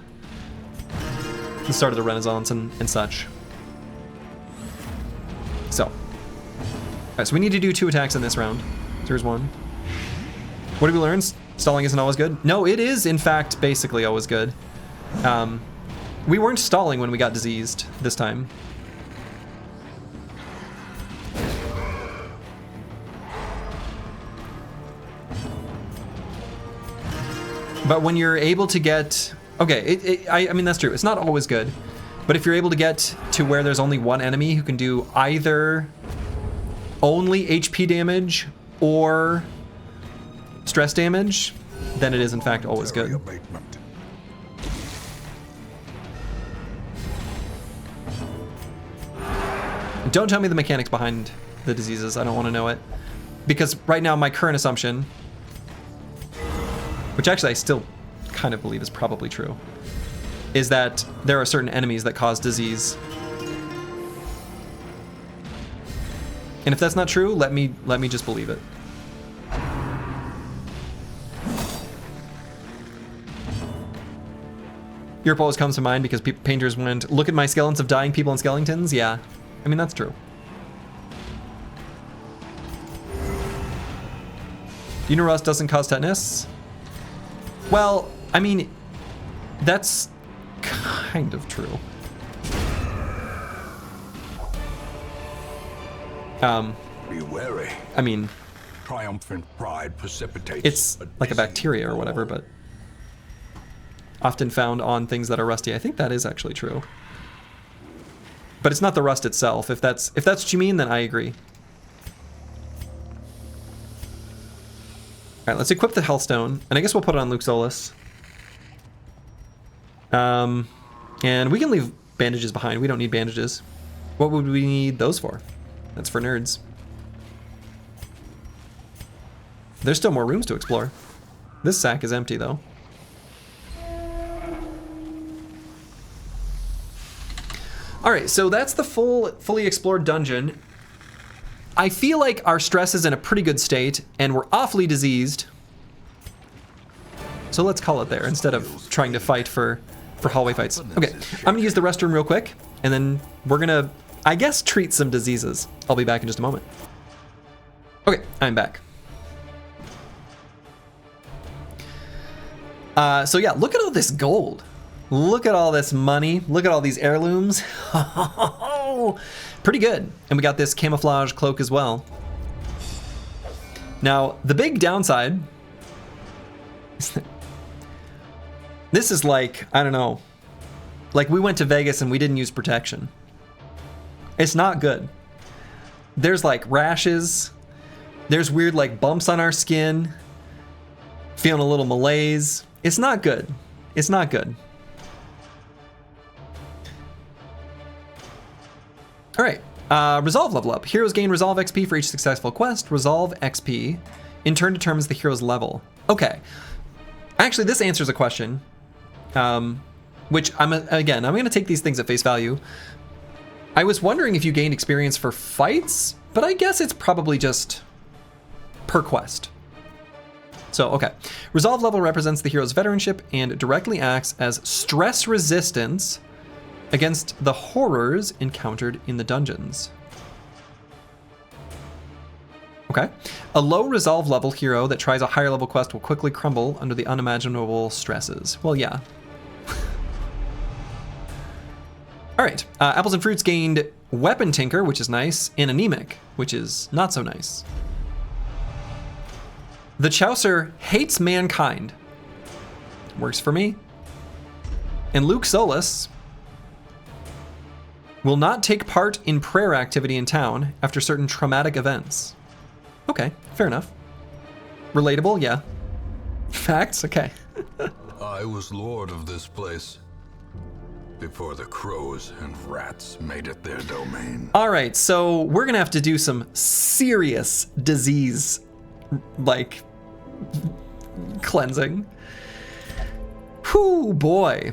start of the Renaissance and such. So. Alright, so we need to do 2 attacks in this round. So here's 1. What did we learn? Stalling isn't always good? No, it is, in fact, basically always good. We weren't stalling when we got diseased this time. But when you're able to get... Okay, I mean, that's true. It's not always good. But if you're able to get to where there's only one enemy who can do either only HP damage or stress damage, then it is in fact always good. Don't tell me the mechanics behind the diseases. I don't want to know it. Because right now my current assumption, which actually I still kind of believe is probably true, is that there are certain enemies that cause disease. And if that's not true, let me just believe it. Europe always comes to mind because painters went, look at my skeletons of dying people and skeletons. Yeah, I mean, that's true. You know rust doesn't cause tetanus? Well, I mean, that's kind of true. Be wary. I mean, Triumphant pride precipitates. it's like a bacteria or whatever, but often found on things that are rusty. I think that is actually true. But it's not the rust itself. If that's what you mean, then I agree. All right, let's equip the Hellstone, and I guess we'll put it on Luke Solus. And we can leave bandages behind. We don't need bandages. What would we need those for? That's for nerds. There's still more rooms to explore. This sack is empty, though. All right, so that's the fully explored dungeon. I feel like our stress is in a pretty good state, and we're awfully diseased. So let's call it there instead of trying to fight for hallway fights. Okay, I'm gonna use the restroom real quick, and then we're gonna, I guess, treat some diseases. I'll be back in just a moment. Okay, I'm back. So yeah, look at all this gold. Look at all this money. Look at all these heirlooms. Pretty good. And we got this camouflage cloak as well. Now, the big downside is that this is like, I don't know, like we went to Vegas and we didn't use protection. It's not good. There's like rashes. There's weird like bumps on our skin. Feeling a little malaise. It's not good. It's not good. All right, resolve level up. Heroes gain resolve XP for each successful quest. Resolve XP in turn determines the hero's level. Okay, actually this answers a question, which I'm gonna take these things at face value. I was wondering if you gained experience for fights, but I guess it's probably just per quest. So, okay. Resolve level represents the hero's veteranship and directly acts as stress resistance against the horrors encountered in the dungeons. Okay. A low resolve level hero that tries a higher level quest will quickly crumble under the unimaginable stresses. Well, yeah. All right. Apples and fruits gained weapon tinker, which is nice, and anemic, which is not so nice. The Chaucer hates mankind. Works for me. And Luke Solus will not take part in prayer activity in town after certain traumatic events. Okay, fair enough. Relatable, yeah. Facts, okay. I was lord of this place before the crows and rats made it their domain. All right, so we're gonna have to do some serious disease, like, cleansing. Whew, boy.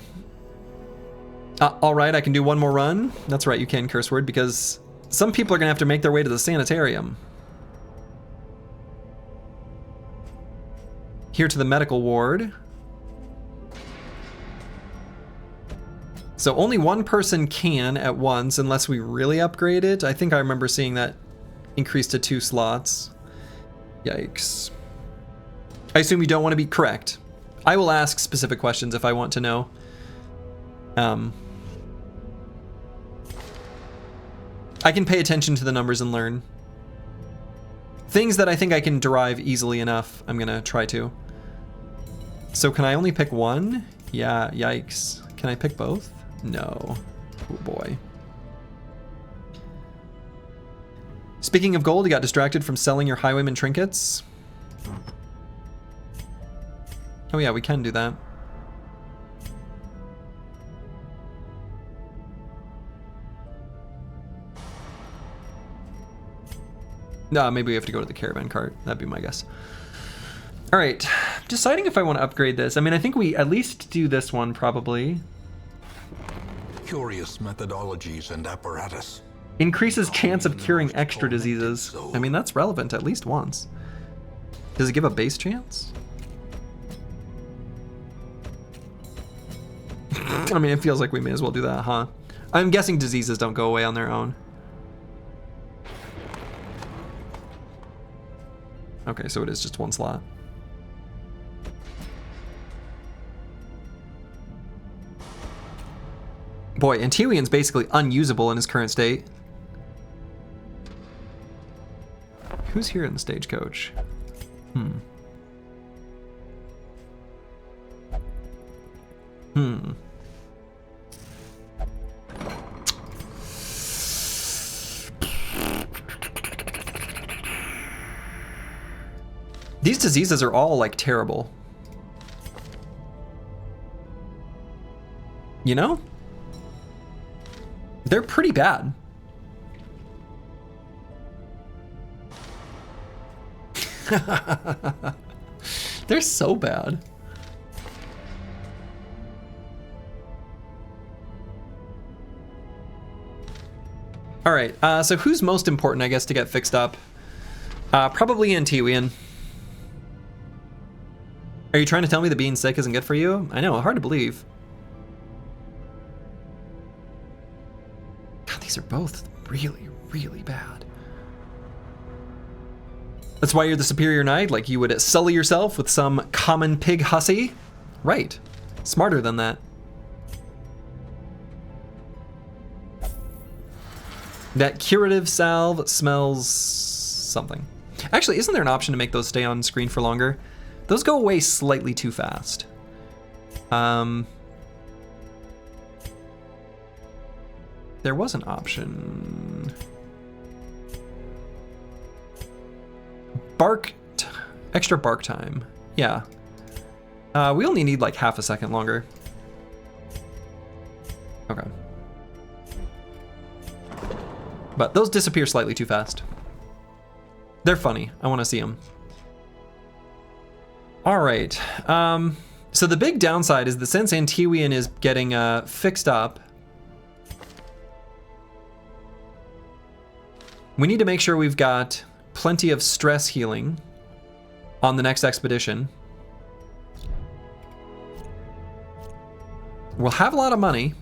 All right, I can do one more run. That's right, you can, curse word, because some people are gonna have to make their way to the sanitarium. Here to the medical ward. So only one person can at once unless we really upgrade it. I think I remember seeing that increased to 2 slots. Yikes. I assume you don't want to be correct. I will ask specific questions if I want to know. I can pay attention to the numbers and learn. Things that I think I can derive easily enough, I'm gonna try to. So can I only pick one? Yeah, yikes. Can I pick both? No. Oh boy. Speaking of gold, you got distracted from selling your highwayman trinkets. Oh yeah, we can do that. No, maybe we have to go to the caravan cart. That'd be my guess. All right, deciding if I want to upgrade this. I mean, I think we at least do this one probably. Curious methodologies and apparatus. Increases chance of curing extra diseases. I mean, that's relevant at least once. Does it give a base chance? I mean, it feels like we may as well do that, huh? I'm guessing diseases don't go away on their own. Okay, so it is just 1 slot. Boy, Antiwian's basically unusable in his current state. Who's here in the stagecoach? These diseases are all like terrible. You know? They're pretty bad. They're so bad. All right, so who's most important, I guess, to get fixed up? Probably Antiwian. Are you trying to tell me that being sick isn't good for you? I know, hard to believe. God, these are both really, really bad. That's why you're the superior knight? Like you would sully yourself with some common pig hussy? Right. Smarter than that. That curative salve smells something. Actually, isn't there an option to make those stay on screen for longer? Those go away slightly too fast. There was an option. Extra bark time. Yeah. We only need like half a second longer. Okay. But those disappear slightly too fast. They're funny. I want to see them. All right. So the big downside is that since Antiwian is getting fixed up, we need to make sure we've got plenty of stress healing on the next expedition. We'll have a lot of money.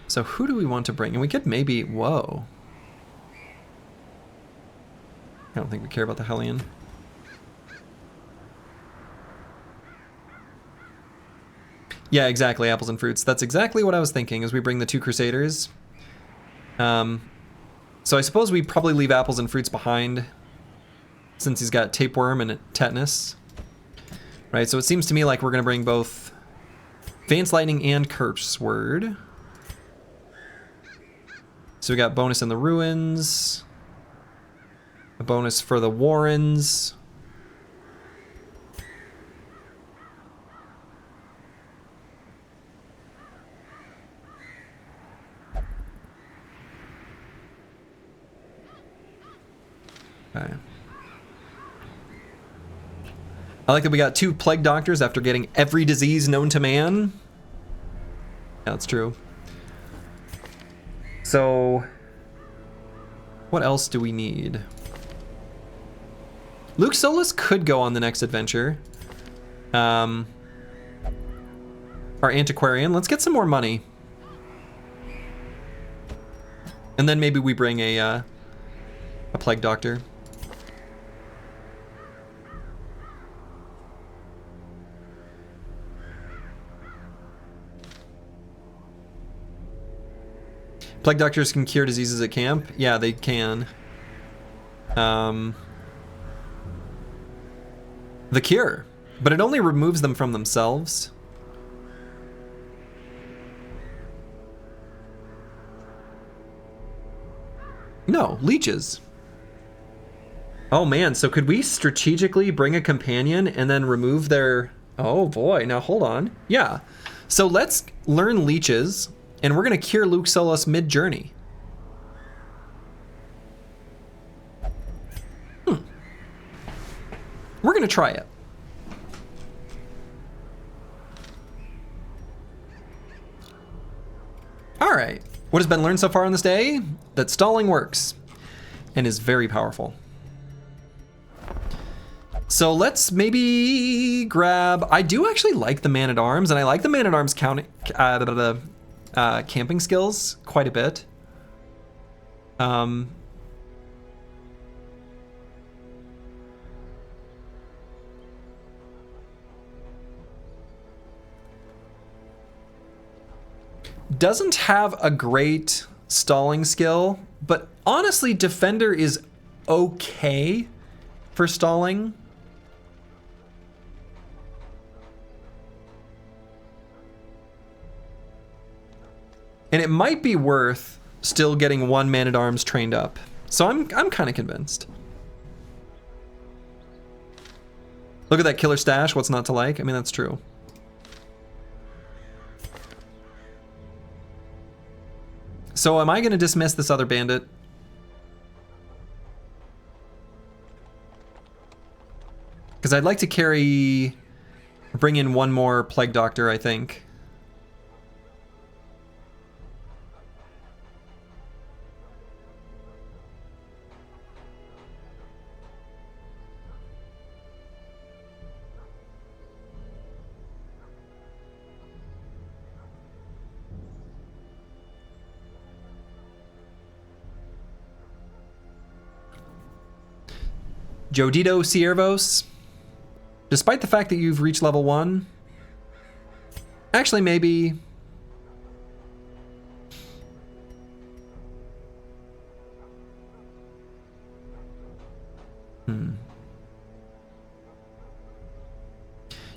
So who do we want to bring? And we could maybe, whoa. I don't think we care about the Hellion. Yeah, exactly, apples and fruits. That's exactly what I was thinking as we bring the two Crusaders. So I suppose we probably leave apples and fruits behind since he's got tapeworm and tetanus. Right, so it seems to me like we're gonna bring both Vance Lightning and Curse Word. So we got bonus in the ruins, a bonus for the Warrens. Okay. I like that we got 2 plague doctors after getting every disease known to man. Yeah, that's true. So, what else do we need? Luke Solus could go on the next adventure. Our antiquarian. Let's get some more money. And then maybe we bring a plague doctor. Plague doctors can cure diseases at camp. Yeah, they can. The cure, but it only removes them from themselves. No, leeches. Oh man, so could we strategically bring a companion and then remove their... Oh boy, now hold on. Yeah, so let's learn leeches. And we're going to cure Luke Solus mid-journey. We're going to try it. All right. What has been learned so far on this day? That stalling works and is very powerful. So let's maybe grab... I do actually like the Man-at-Arms, and I like the Man-at-Arms camping skills quite a bit. Doesn't have a great stalling skill, but honestly, Defender is okay for stalling. And it might be worth still getting 1 Man-at-Arms trained up. So I'm kind of convinced. Look at that killer stash. What's not to like? I mean, that's true. So am I going to dismiss this other bandit? Because I'd like to bring in one more Plague Doctor, I think. Jodito Ciervos, despite the fact that you've reached level 1, actually maybe...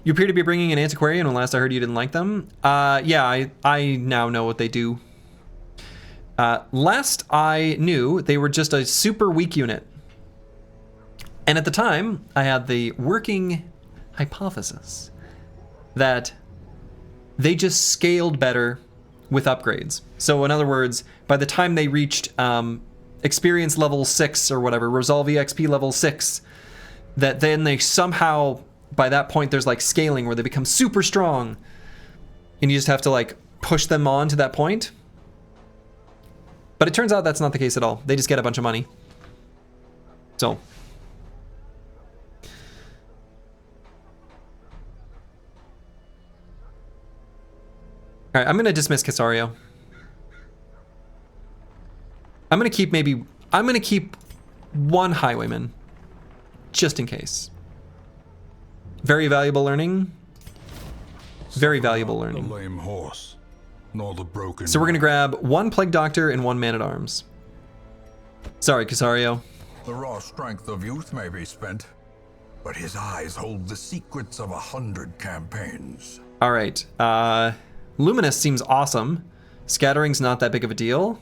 You appear to be bringing an antiquarian when last I heard you didn't like them. Yeah, I now know what they do. Last I knew, they were just a super weak unit. And at the time, I had the working hypothesis that they just scaled better with upgrades. So in other words, by the time they reached experience level 6 or whatever, Resolve EXP level 6, that then they somehow, by that point, there's like scaling where they become super strong. And you just have to like push them on to that point. But it turns out that's not the case at all. They just get a bunch of money. So. All right, I'm going to dismiss Casario. I'm going to keep one highwayman, just in case. Very valuable learning. Very valuable learning. The lame horse, nor the broken. So we're going to grab one Plague Doctor and one Man-at-Arms. Sorry, Casario. The raw strength of youth may be spent, but his eyes hold the secrets of 100 campaigns. All right. Luminous seems awesome. Scattering's not that big of a deal.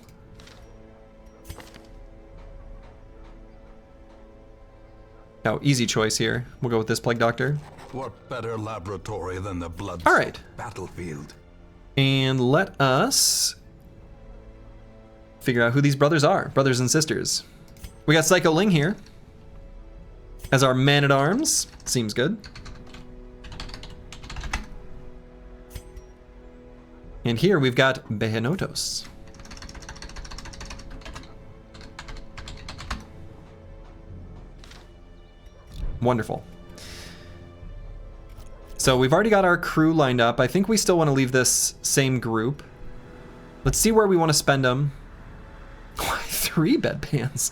Oh, easy choice here. We'll go with this Plague Doctor. What better laboratory than the blood battlefield? And let us figure out who these brothers are. Brothers and sisters. We got Psycho Ling here as our Man-at-Arms. Seems good. And here we've got Behenotos. Wonderful. So we've already got our crew lined up. I think we still want to leave this same group. Let's see where we want to spend them. Why 3 bedpans?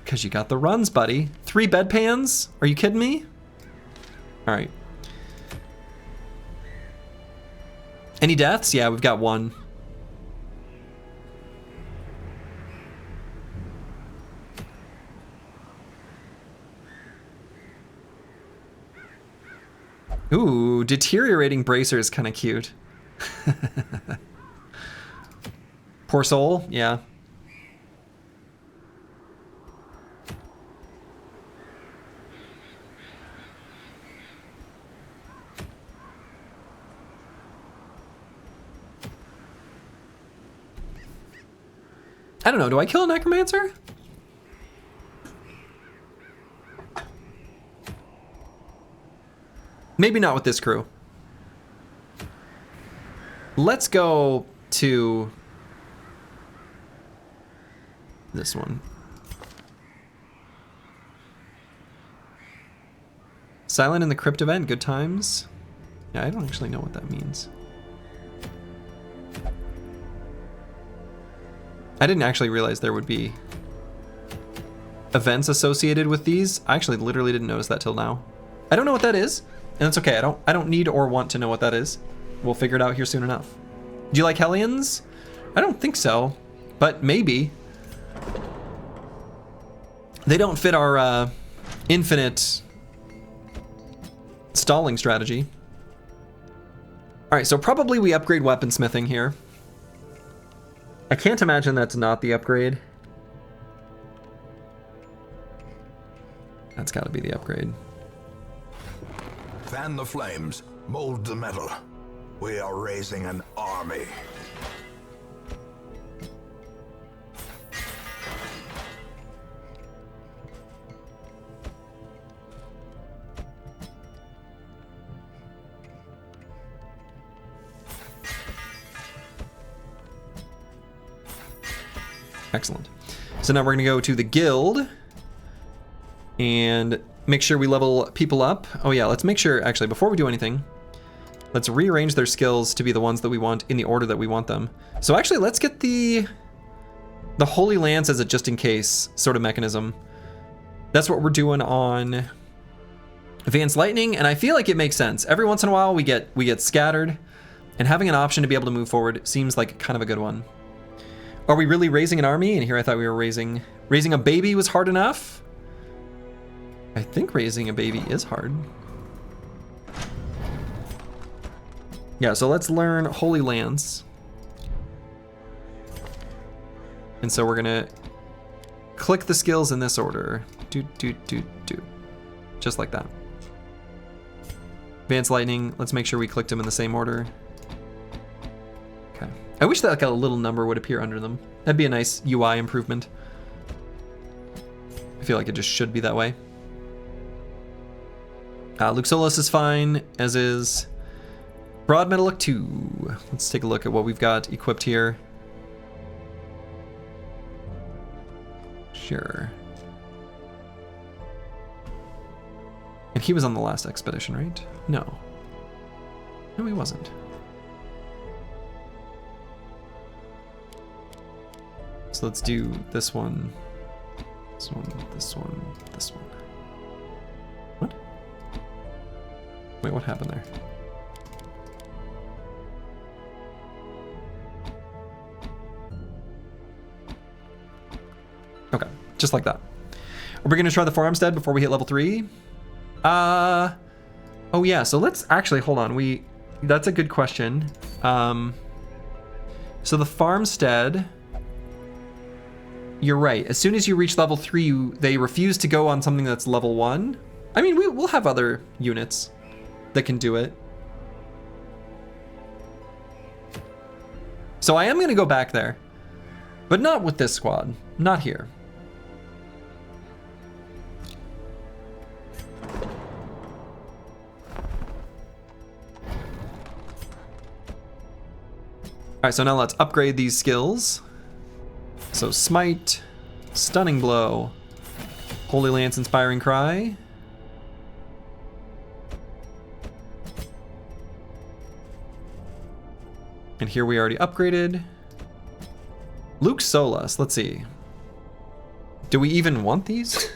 Because you got the runs, buddy. 3 bedpans? Are you kidding me? All right. Any deaths? Yeah, we've got 1. Ooh, deteriorating bracer is kind of cute. Poor soul, yeah. I don't know, do I kill a necromancer? Maybe not with this crew. Let's go to this one. Silent in the Crypt event, good times. Yeah, I don't actually know what that means. I didn't actually realize there would be events associated with these. I actually literally didn't notice that till now. I don't know what that is, and that's okay. I don't need or want to know what that is. We'll figure it out here soon enough. Do you like Hellions? I don't think so, but maybe. They don't fit our infinite stalling strategy. All right, so probably we upgrade weaponsmithing here. I can't imagine that's not the upgrade. That's got to be the upgrade. Fan the flames, mold the metal. We are raising an army. Excellent. So now we're going to go to the guild and make sure we level people up. Oh yeah, let's make sure, actually, before we do anything, let's rearrange their skills to be the ones that we want in the order that we want them. So actually, let's get the Holy Lance as a just-in-case sort of mechanism. That's what we're doing on Advanced Lightning, and I feel like it makes sense. Every once in a while, we get scattered, and having an option to be able to move forward seems like kind of a good one. Are we really raising an army? And here I thought we were raising a baby was hard enough. I think raising a baby is hard. Yeah, so let's learn Holy Lance. And so we're gonna click the skills in this order. Do. Just like that. Advanced Lightning, let's make sure we clicked them in the same order. Okay. I wish that like a little number would appear under them. That'd be a nice UI improvement. I feel like it just should be that way. Luke Solis is fine, as is Broad Metallic 2. Let's take a look at what we've got equipped here. Sure. And he was on the last expedition, right? No. No, he wasn't. So let's do this one, this one, this one, this one. What? Wait, what happened there? Okay, just like that. Are we gonna try the farmstead before we hit level 3? Oh yeah, so let's actually, hold on, that's a good question. So the farmstead, you're right. As soon as you reach level 3, they refuse to go on something that's level 1. I mean, we'll have other units that can do it. So I am going to go back there, but not with this squad. Not here. All right, so now let's upgrade these skills. So Smite, Stunning Blow, Holy Lance, Inspiring Cry. And here we already upgraded. Luke Solas, let's see. Do we even want these?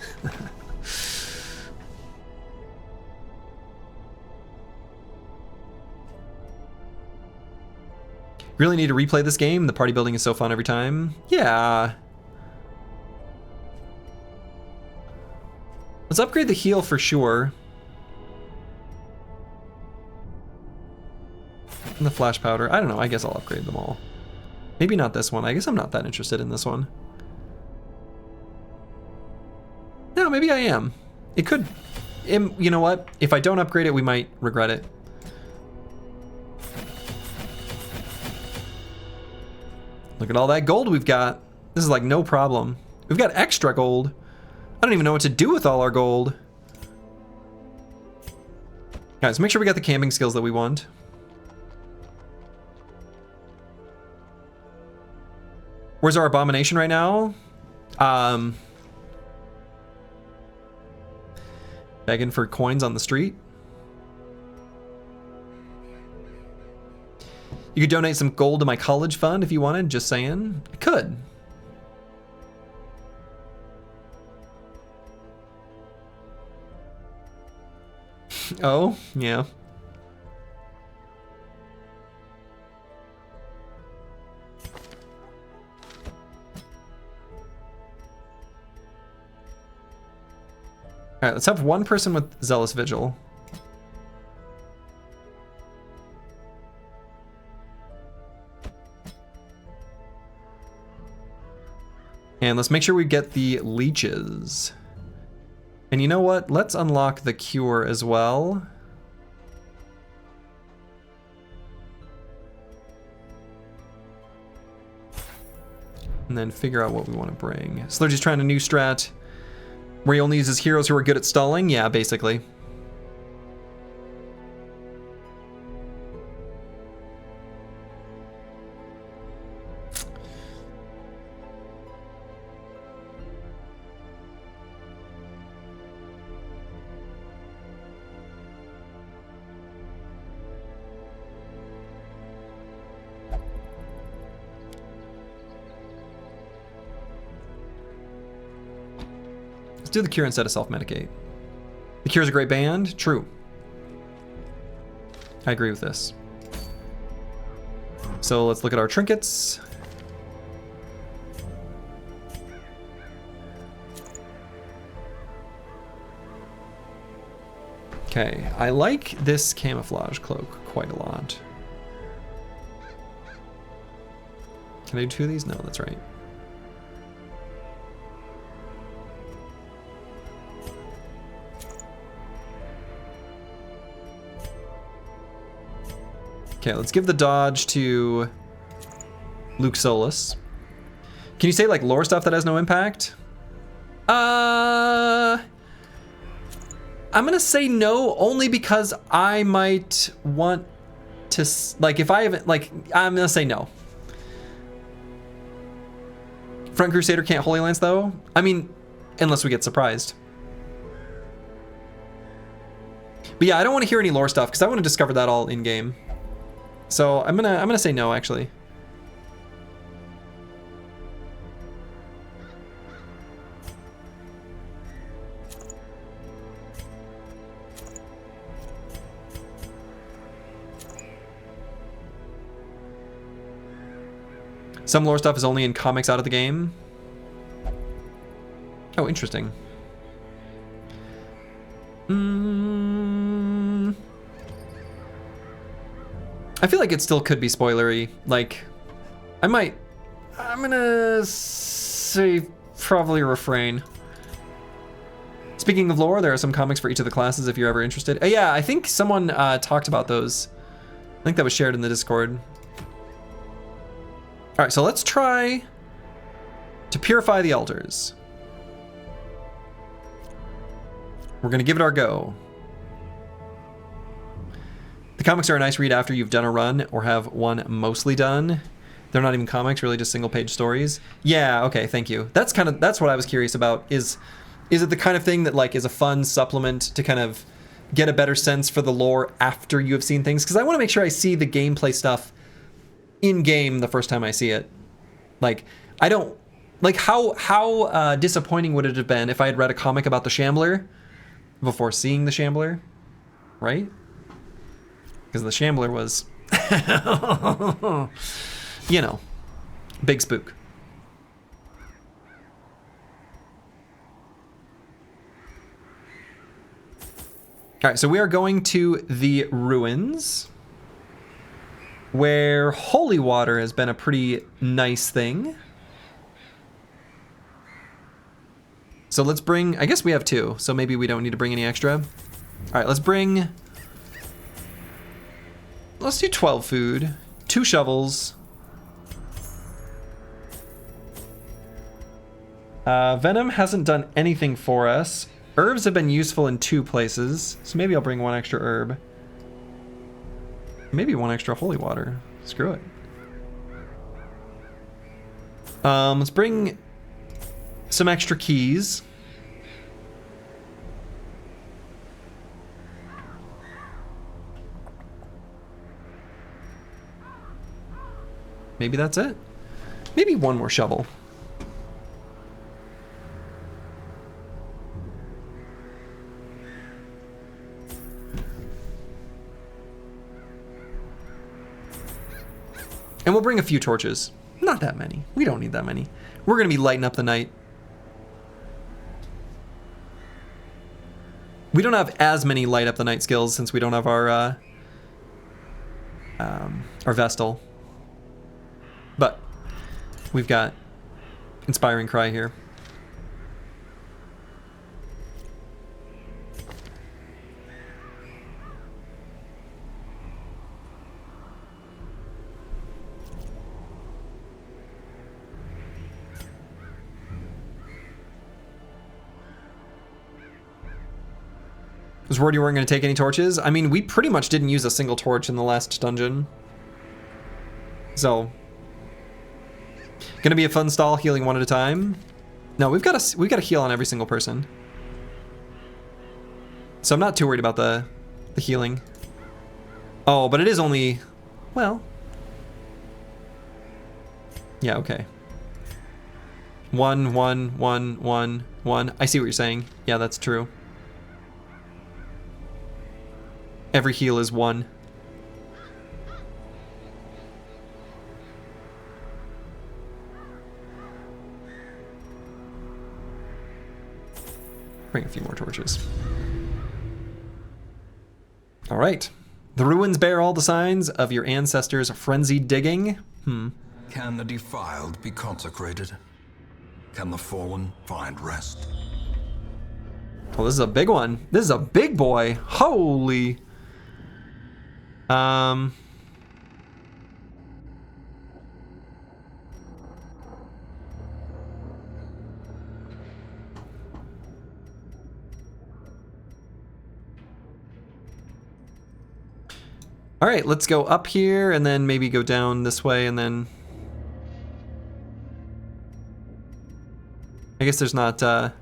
Really need to replay this game. The party building is so fun every time. Yeah. Let's upgrade the heal for sure. And the flash powder. I don't know. I guess I'll upgrade them all. Maybe not this one. I guess I'm not that interested in this one. No, maybe I am. It could. You know what? If I don't upgrade it, we might regret it. Look at all that gold we've got. This is like no problem. We've got extra gold. I don't even know what to do with all our gold. Guys, make sure we got the camping skills that we want. Where's our abomination right now? Begging for coins on the street. You could donate some gold to my college fund if you wanted, just saying. I could. Oh, yeah. All right, let's have one person with Zealous Vigil. And let's make sure we get the leeches. And you know what? Let's unlock the cure as well. and then figure out what we want to bring. Slurgi's trying a new strat where he only uses heroes who are good at stalling. Yeah, basically. Do the cure instead of self-medicate. The cure's a great band. True. I agree with this. So let's look at our trinkets. Okay, I like this camouflage cloak quite a lot. Can I do 2 of these? No, that's right. Okay, let's give the dodge to Luke Solus. Can you say like lore stuff that has no impact? I'm gonna say no, only because I might want to, like, if I haven't, like, I'm gonna say no. Front Crusader can't Holy Lance though? I mean, unless we get surprised. But yeah, I don't want to hear any lore stuff because I want to discover that all in game. So I'm gonna say no, actually. Some lore stuff is only in comics out of the game. Oh, interesting. I feel like it still could be spoilery. Like, I'm gonna say probably refrain. Speaking of lore, there are some comics for each of the classes if you're ever interested. Yeah, I think someone talked about those. I think that was shared in the Discord. All right, so let's try to purify the elders. We're gonna give it our go. The comics are a nice read after you've done a run or have one mostly done. They're not even comics, really just single page stories. Yeah, okay, thank you. That's what I was curious about. Is it the kind of thing that like is a fun supplement to kind of get a better sense for the lore after you have seen things? Because I want to make sure I see the gameplay stuff in game the first time I see it. Like, I don't like how disappointing would it have been if I had read a comic about the Shambler before seeing the Shambler, right? Because the Shambler was, you know, big spook. All right, so we are going to the ruins, where holy water has been a pretty nice thing. So let's bring, I guess we have 2, so maybe we don't need to bring any extra. All right, let's do 12 food, 2 shovels. Venom hasn't done anything for us. Herbs have been useful in 2 places, so maybe I'll bring 1 extra herb. Maybe 1 extra holy water. Screw it. Let's bring some extra keys. Maybe that's it. Maybe 1 more shovel. And we'll bring a few torches. Not that many. We don't need that many. We're going to be lighting up the night. We don't have as many light up the night skills since we don't have our Vestal. But we've got Inspiring Cry here. Was worried you weren't going to take any torches. I mean, we pretty much didn't use a single torch in the last dungeon. So, gonna be a fun stall, healing one at a time. No, we've got to heal on every single person. So I'm not too worried about the healing. Oh, but it is only, well, yeah, okay. 1, 1, 1, 1, 1. I see what you're saying. Yeah, that's true. Every heal is 1. Bring a few more torches. All right. The ruins bear all the signs of your ancestors' frenzied digging. Can the defiled be consecrated? Can the fallen find rest? Well, this is a big one. This is a big boy. Holy. All right, let's go up here and then maybe go down this way and then... I guess there's not a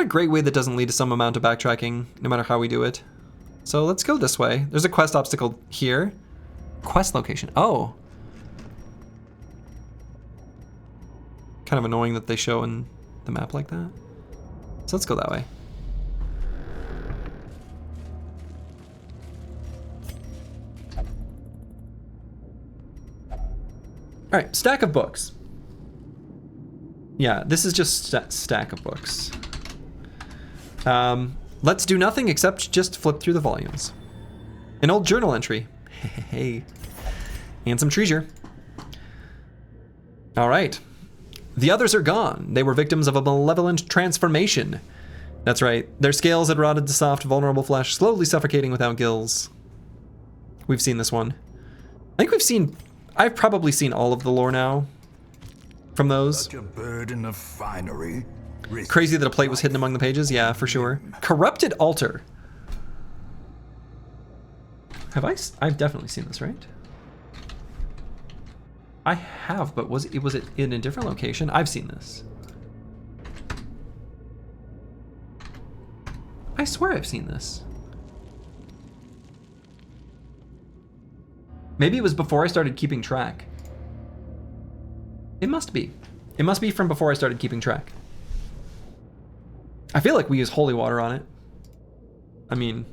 great way that doesn't lead to some amount of backtracking, no matter how we do it. So let's go this way. There's a quest obstacle here. Quest location. Oh. Kind of annoying that they show in the map like that. So let's go that way. All right, stack of books. Yeah, this is just stack of books. Let's do nothing except just flip through the volumes. An old journal entry. Hey. And some treasure. All right. The others are gone. They were victims of a malevolent transformation. That's right. Their scales had rotted to soft, vulnerable flesh, slowly suffocating without gills. We've seen this one. I think I've probably seen all of the lore now from those. Such a burden of finery. Crazy that a plate was hidden among the pages. Yeah, for sure. Corrupted altar. I've definitely seen this, right? I have, but was it in a different location? I've seen this. I swear I've seen this. Maybe it was before I started keeping track. It must be. It must be from before I started keeping track. I feel like we use holy water on it. I mean,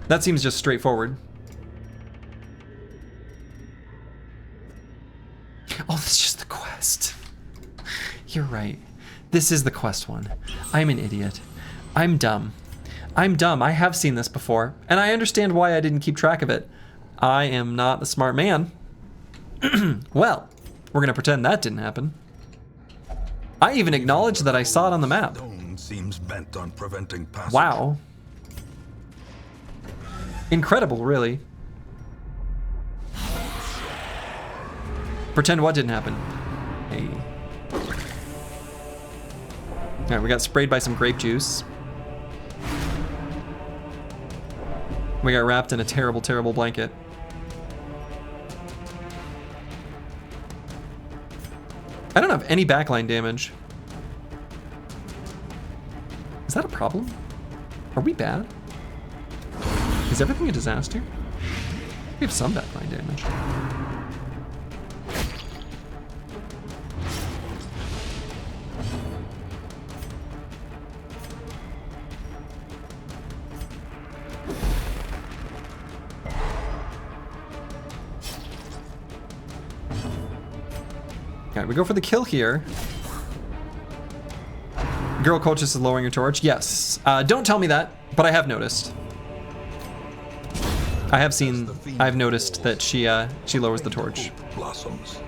that seems just straightforward. Oh, this is just the quest. You're right. This is the quest one. I'm an idiot. I'm dumb. I'm dumb. I have seen this before, and I understand why I didn't keep track of it. I am not a smart man. Well, we're gonna pretend that didn't happen. I even acknowledged that I saw it on the map. Stone seems bent on preventing passage. Wow. Incredible, really. Pretend what didn't happen. Hey. Alright, we got sprayed by some grape juice. We got wrapped in a terrible, terrible blanket. I don't have any backline damage. Is that a problem? Are we bad? Is everything a disaster? We have some backline damage. Alright, we go for the kill here. Girl coaches is lowering your torch. Yes. Don't tell me that, but I have noticed. I've noticed that she lowers the torch. Blossoms.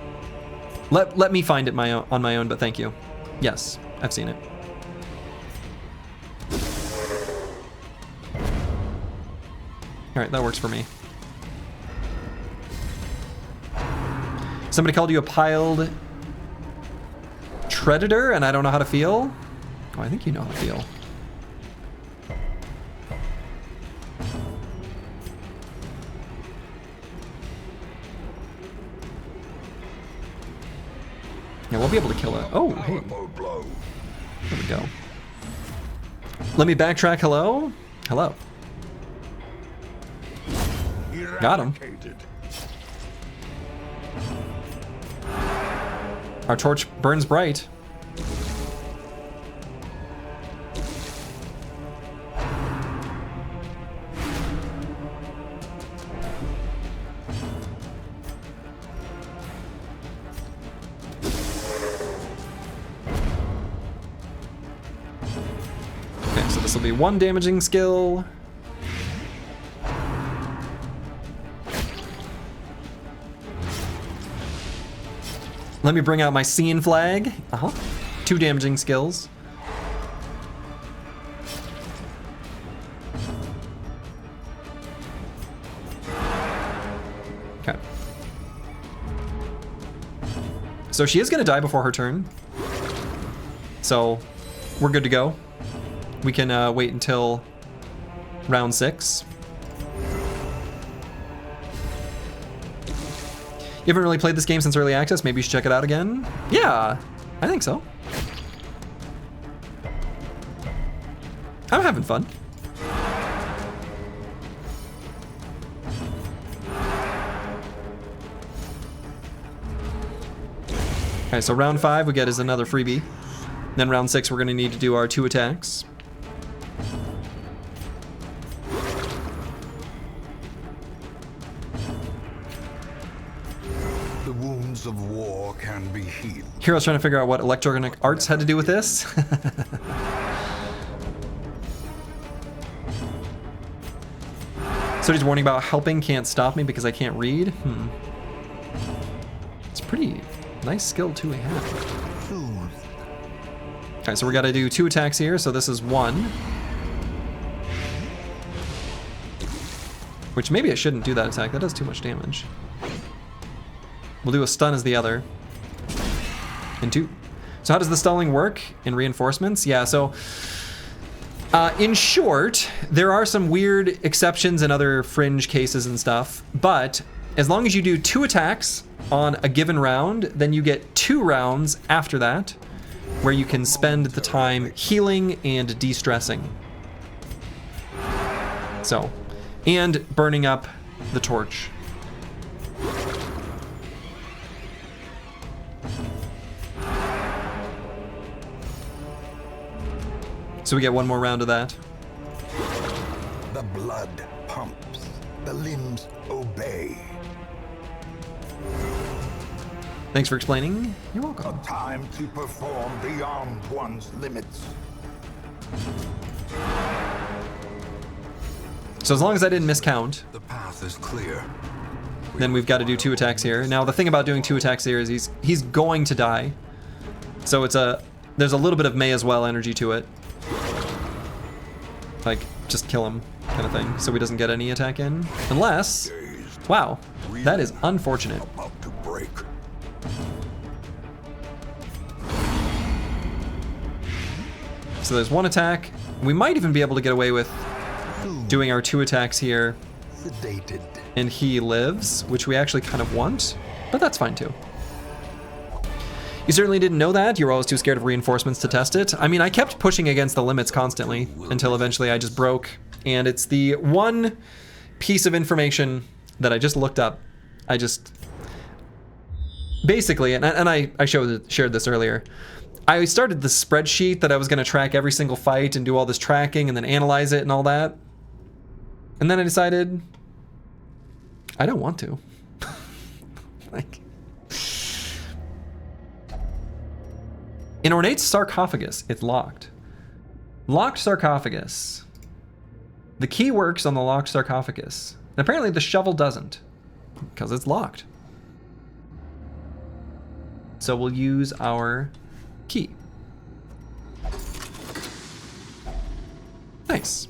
Let me find it on my own, but thank you. Yes, I've seen it. Alright, that works for me. Somebody called you a piled Predator, and I don't know how to feel. Oh, I think you know how to feel. Yeah, we'll be able to kill it. Oh, hey. There we go. Let me backtrack. Hello? Hello. Got him. Our torch burns bright. Okay, so this will be one damaging skill. Let me bring out my scene flag. 2 damaging skills. Okay. So she is gonna die before her turn. So we're good to go. We can wait until round 6. You haven't really played this game since early access? Maybe you should check it out again? Yeah, I think so. I'm having fun. Okay, so round 5 we get is another freebie. Then round 6 we're gonna need to do our 2 attacks. Of war can be healed. Hero's trying to figure out what electronic arts had to do with this. So he's warning about helping can't stop me because I can't read. It's a pretty nice skill to have. Okay, so we gotta do 2 attacks here. So this is 1. Which maybe I shouldn't do that attack. That does too much damage. We'll do a stun as the other. And 2. So how does the stalling work in reinforcements? Yeah, so in short, there are some weird exceptions in other fringe cases and stuff, but as long as you do 2 attacks on a given round, then you get 2 rounds after that, where you can spend the time healing and de-stressing. So, and burning up the torch. So we get 1 more round of that. The blood pumps, the limbs obey. Thanks for explaining. You're welcome. A time to perform beyond one's limits. So as long as I didn't miscount, the path is clear. Then we've got to do 2 attacks here. Now the thing about doing 2 attacks here is he's going to die. So there's a little bit of may as well energy to it. Like, just kill him kind of thing, so he doesn't get any attack in. Unless, wow, that is unfortunate. About to break. So there's 1 attack. We might even be able to get away with doing our 2 attacks here. Sedated. And he lives, which we actually kind of want, but that's fine too. You certainly didn't know that. You were always too scared of reinforcements to test it. I mean, I kept pushing against the limits constantly until eventually I just broke. And it's the one piece of information that I just looked up. I just basically, and I shared this earlier. I started the spreadsheet that I was going to track every single fight and do all this tracking and then analyze it and all that. And then I decided I don't want to. Like, in ornate sarcophagus, it's locked. Locked sarcophagus. The key works on the locked sarcophagus. And apparently the shovel doesn't, because it's locked. So we'll use our key. Nice.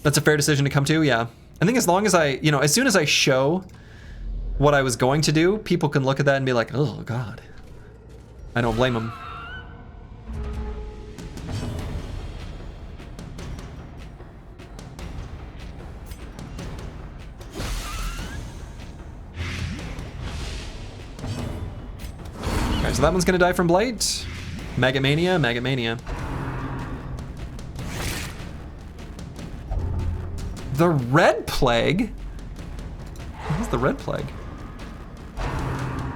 That's a fair decision to come to, yeah. I think as long as as soon as I show what I was going to do, people can look at that and be like, oh God. I don't blame them. so that one's gonna die from Blight. Maggot Mania, Maggot Mania. The Red Plague? What's the Red Plague?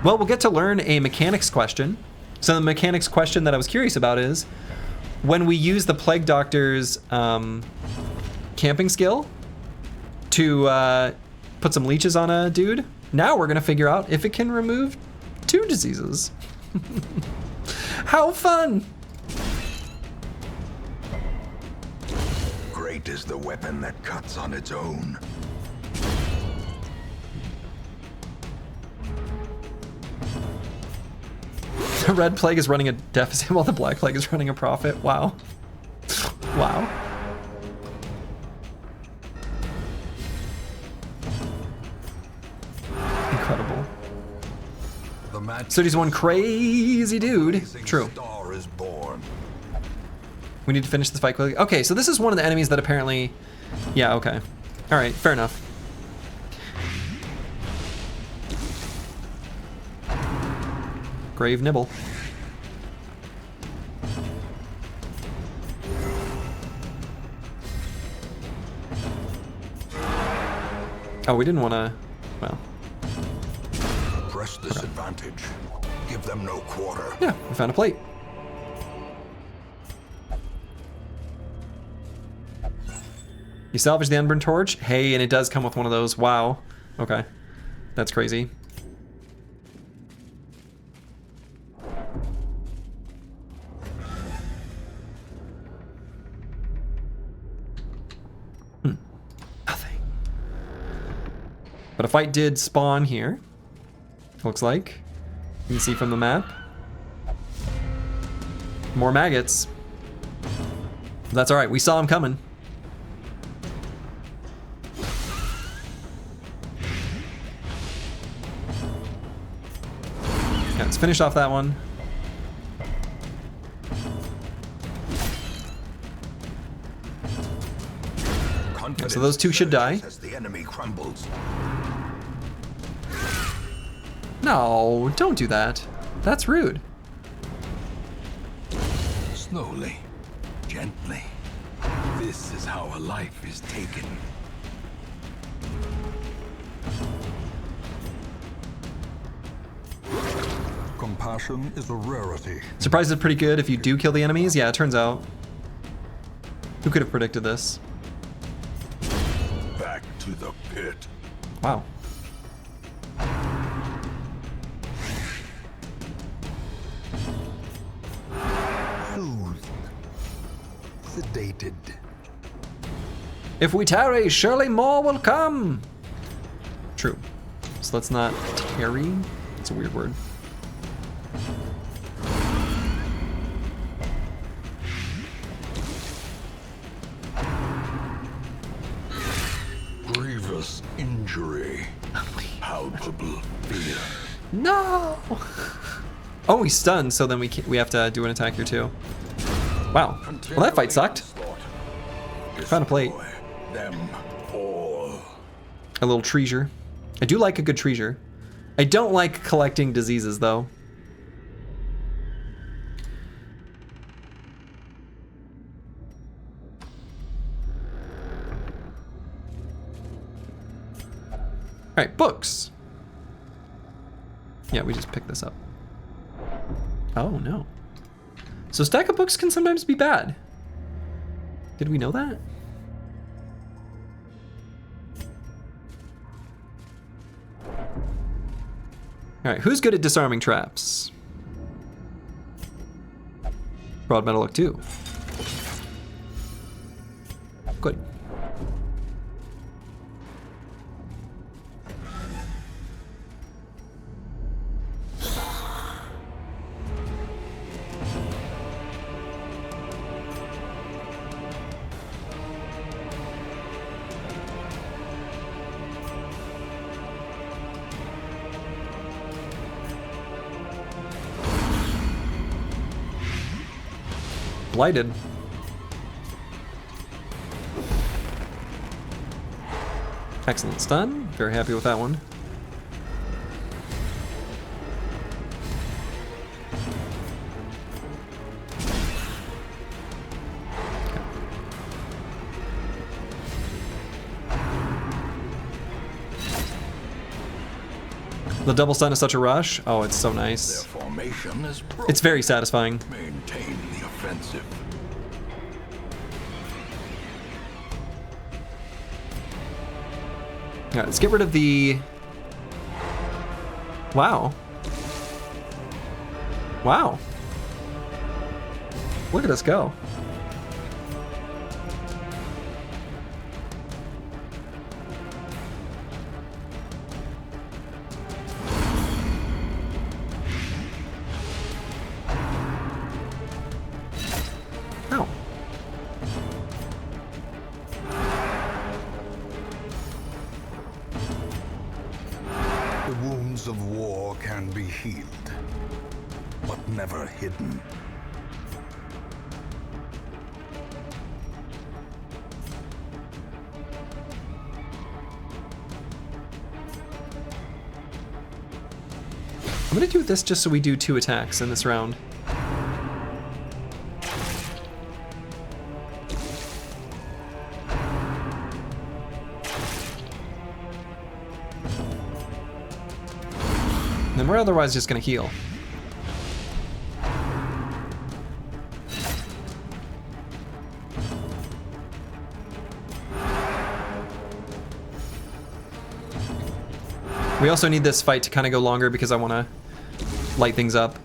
Well, we'll get to learn a mechanics question. So the mechanics question that I was curious about is, when we use the Plague Doctor's camping skill to put some leeches on a dude, now we're gonna figure out if it can remove 2 diseases. How fun! Great is the weapon that cuts on its own. The Red Plague is running a deficit while the Black Plague is running a profit. Wow. Wow. Incredible. So he's one crazy dude. True. Star is born. We need to finish this fight quickly. Okay, so this is one of the enemies that apparently... Yeah, okay. All right, fair enough. Grave Nibble. Oh, we didn't want to... Well... Press this advantage. Give them no quarter. Yeah, we found a plate. You salvage the Unburned Torch? Hey, and it does come with one of those. Wow. Okay. That's crazy. Nothing. But a fight did spawn here. Looks like. You can see from the map. More maggots. That's alright, we saw them coming. Yeah, let's finish off that one. Okay, so those 2 should die. As the enemy crumbles. No, don't do that. That's rude. Slowly, gently. This is how a life is taken. Compassion is a rarity. Surprise is pretty good if you do kill the enemies. Yeah, it turns out. Who could have predicted this? Back to the pit. Wow. Soothed. Sedated. If we tarry, surely more will come. True. So let's not tarry. It's a weird word. Grievous injury. Palpable fear. No. Oh, he's stunned. So then we have to do an attack here too. Wow. Well, that fight sucked. Found a plate. Them all. A little treasure. I do like a good treasure. I don't like collecting diseases though. All right, books. Yeah, we just picked this up. Oh no. So stack of books can sometimes be bad. Did we know that? All right, who's good at disarming traps? Broad metal look too. Good. Blighted. Excellent stun. Very happy with that one. The double stun is such a rush. Oh, it's so nice. Their formation is broken. It's very satisfying. Maintain the offensive. Alright, let's get rid of the... Wow. Wow. Look at us go. Ow. The wounds of war can be healed, but never hidden. I'm gonna do this just so we do 2 attacks in this round. Then we're otherwise just gonna heal. We also need this fight to kind of go longer because I want to light things up.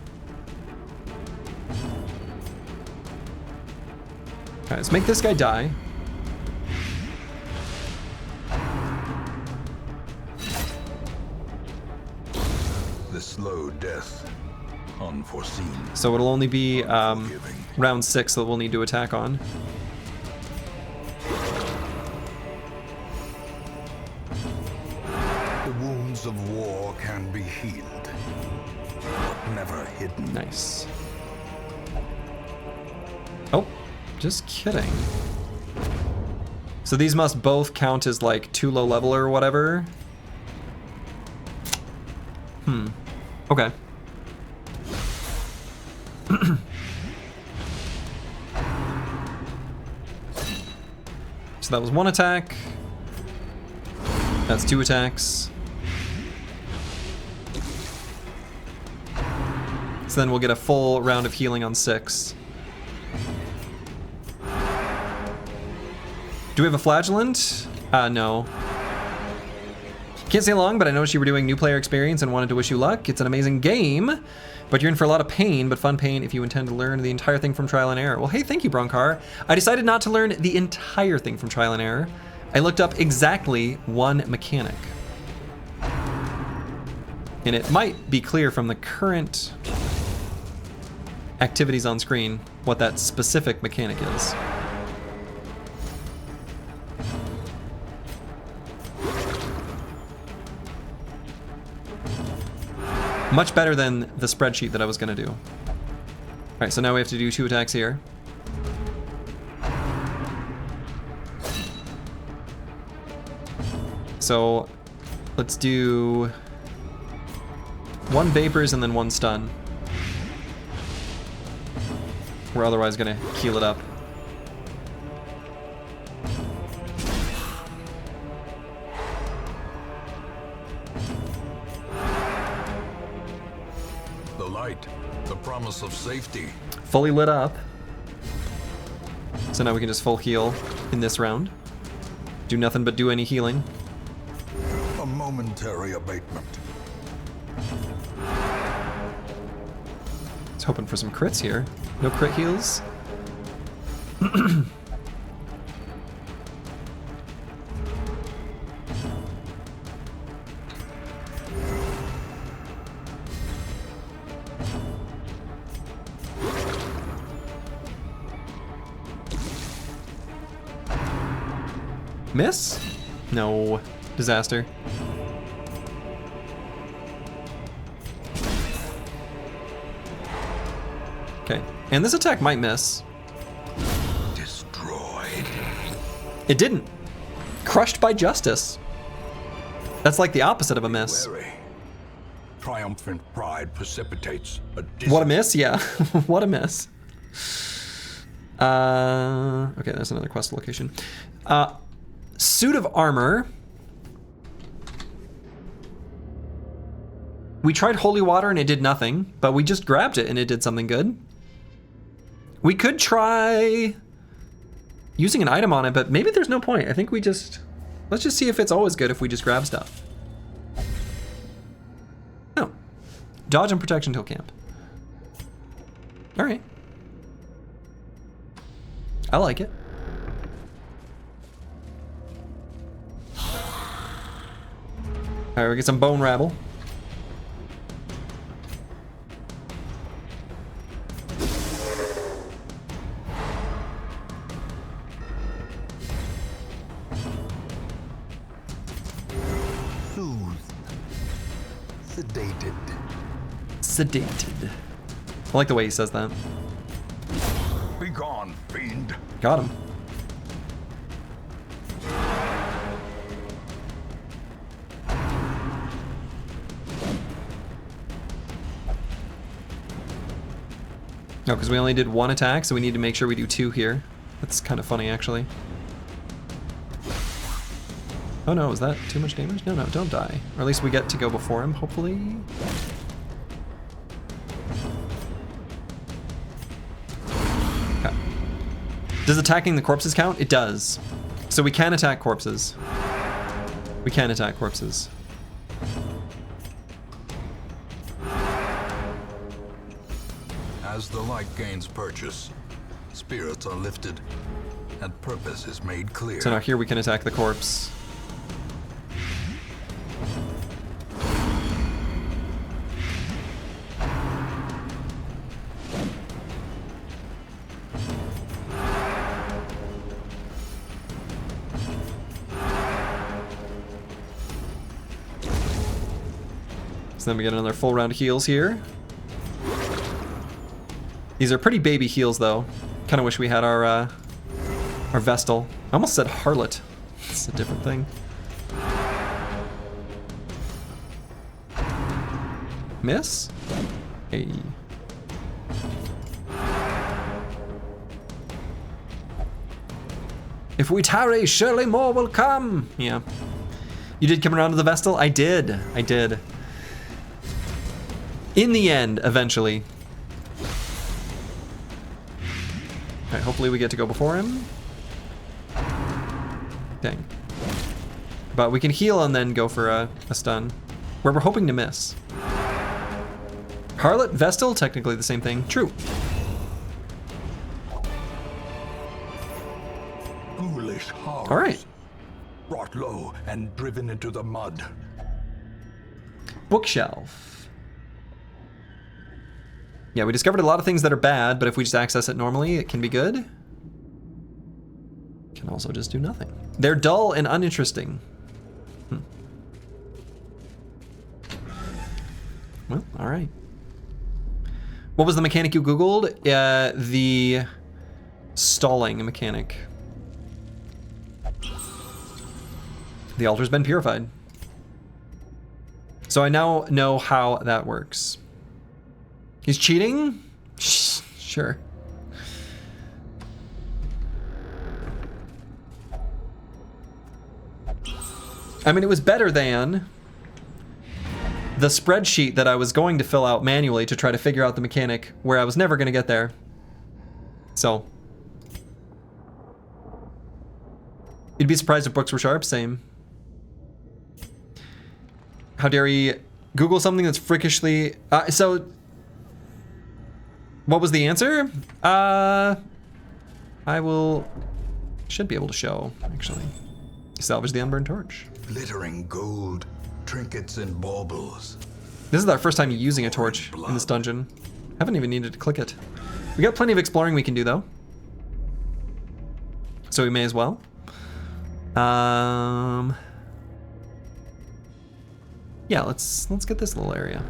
Alright, let's make this guy die. The slow death, unforeseen. So it'll only be round 6 that we'll need to attack on. The wounds of war can be healed, but never hidden. Nice. Oh, just kidding. So these must both count as like 2 low level or whatever. Okay. So that was 1 attack. That's 2 attacks. So then we'll get a full round of healing on 6. Do we have a flagellant? No. Can't stay long, but I noticed you were doing new player experience and wanted to wish you luck. It's an amazing game, but you're in for a lot of pain, but fun pain if you intend to learn the entire thing from trial and error. Well, hey, thank you, Bronkar. I decided not to learn the entire thing from trial and error. I looked up exactly 1 mechanic. And it might be clear from the current activities on screen what that specific mechanic is. Much better than the spreadsheet that I was gonna do. All right, so now we have to do 2 attacks here. So let's do 1 vapors and then 1 stun. We're otherwise gonna heal it up. The light, the promise of safety. Fully lit up. So now we can just full heal in this round. Do nothing but do any healing. A momentary abatement. Just hoping for some crits here. No crit heals. Miss? No. Disaster. Okay. And this attack might miss. Destroyed. It didn't. Crushed by justice. That's like the opposite of a miss. Wary. Triumphant pride precipitates a What a miss? Yeah. What a miss. Okay, there's another quest location. Suit of armor. We tried holy water and it did nothing, but we just grabbed it and it did something good. We could try using an item on it, but maybe there's no point. I think we just, let's just see if it's always good if we just grab stuff. No. Dodge and protection till camp. All right. I like it. All right, we get some bone rabble. Sedated. I like the way he says that. Be gone, fiend. Got him. No, because we only did one attack, so we need to make sure we do two here. That's kind of funny, actually. Oh no, is that too much damage? No, no, don't die. Or at least we get to go before him, hopefully. Okay. Does attacking the corpses count? It does. So we can attack corpses. We can attack corpses. As the light gains purchase, spirits are lifted, and purpose is made clear. So now here we can attack the corpse. So then we get another full round of heals here. These are pretty baby heals, though. Kind of wish we had our Vestal. I almost said Harlot. It's a different thing. Miss? Hey. If we tarry, surely more will come. Yeah. You did come around to the Vestal? I did. I did. In the end, eventually. Alright, hopefully we get to go before him. Dang. But we can heal and then go for a stun. Where we're hoping to miss. Harlot, Vestal, technically the same thing. True. Ghoulish horrors. Alright. Brought low and driven into the mud. Bookshelf. Yeah, we discovered a lot of things that are bad, but if we just access it normally, it can be good. Can also just do nothing. They're dull and uninteresting. Well, all right. What was the mechanic you Googled? The stalling mechanic. The altar's been purified. So I now know how that works. He's cheating? Sure. I mean, it was better than the spreadsheet that I was going to fill out manually to try to figure out the mechanic where I was never going to get there. So. You'd be surprised if books were sharp? Same. How dare he Google something that's freakishly... so... What was the answer? I should be able to show, actually. Salvage the unburned torch. Glittering gold, trinkets and baubles. This is our first time using a torch in this dungeon. Haven't even needed to click it. We got plenty of exploring we can do, though. So we may as well. Yeah, let's get this little area.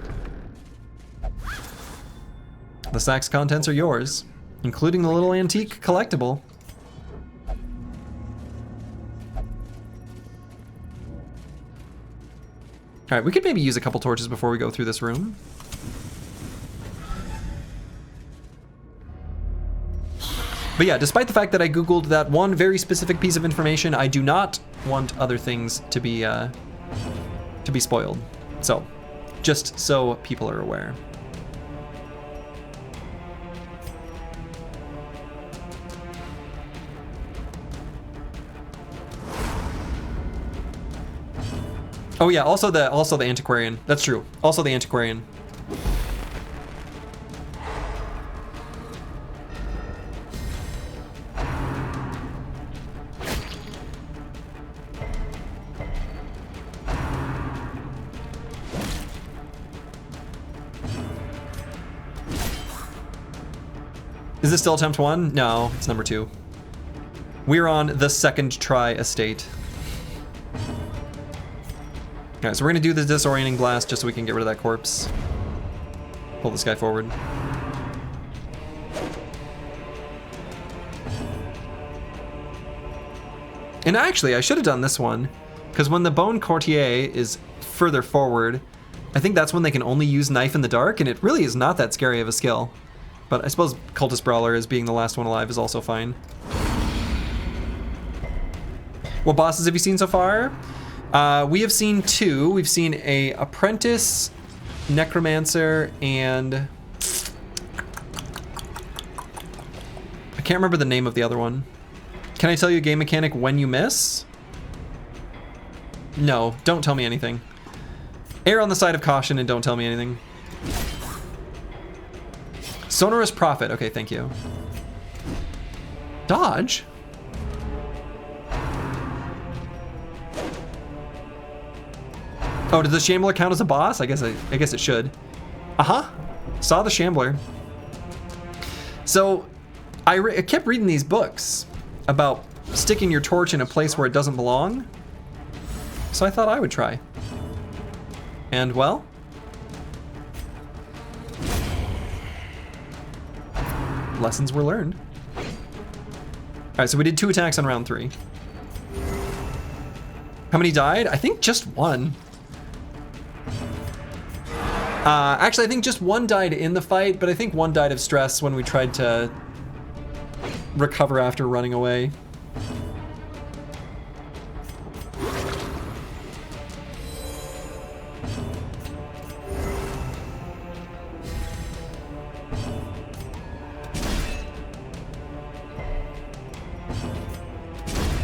The sack's contents are yours, including the little antique collectible. All right, we could maybe use a couple torches before we go through this room. But yeah, despite the fact that I Googled that one very specific piece of information, I do not want other things to be spoiled. So, just so people are aware. Oh yeah, also the antiquarian. That's true. Also the antiquarian. Is this still attempt 1? No, it's number 2. We're on the second try estate. Alright, so we're gonna do the disorienting blast just so we can get rid of that corpse. Pull this guy forward. And actually, I should have done this one, because when the Bone Courtier is further forward, I think that's when they can only use Knife in the Dark, and it really is not that scary of a skill. But I suppose Cultist Brawler as being the last one alive is also fine. What bosses have you seen so far? We have seen 2. We've seen a Apprentice, Necromancer, and I can't remember the name of the other one. Can I tell you a game mechanic when you miss? No, don't tell me anything. Err on the side of caution and don't tell me anything. Sonorous Prophet. Okay, thank you. Dodge? Oh, does the Shambler count as a boss? I guess it should. Uh-huh. Saw the Shambler. So, I kept reading these books about sticking your torch in a place where it doesn't belong. So I thought I would try. And, well... lessons were learned. Alright, so we did 2 attacks on round 3. How many died? I think just 1. Actually, I think just 1 died in the fight, but I think 1 died of stress when we tried to recover after running away.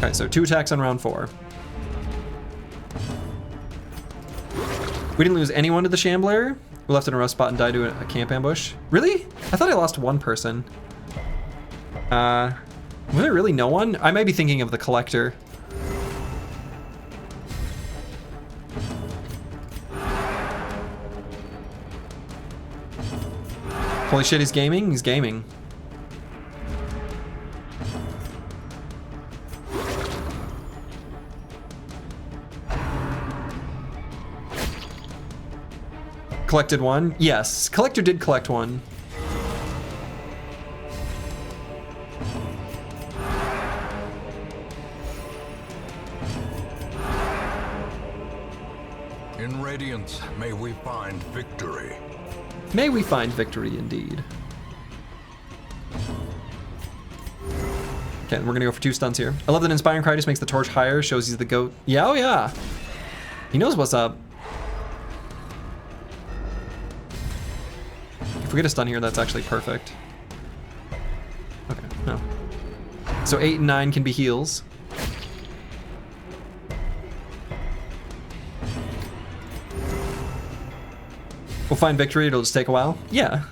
Okay, so 2 attacks on round 4. We didn't lose anyone to the Shambler. We left in a rough spot and died to a camp ambush. Really? I thought I lost 1 person. Was there really no one? I might be thinking of the Collector. Holy shit, he's gaming? He's gaming. Collected 1? Yes, Collector did collect 1. In Radiance, may we find victory. May we find victory indeed. Okay, we're gonna go for 2 stunts here. I love that Inspiring Cry just makes the torch higher, shows he's the goat. Yeah, oh yeah. He knows what's up. If we get a stun here, that's actually perfect. Okay, no. So 8 and 9 can be heals. We'll find victory, it'll just take a while. Yeah.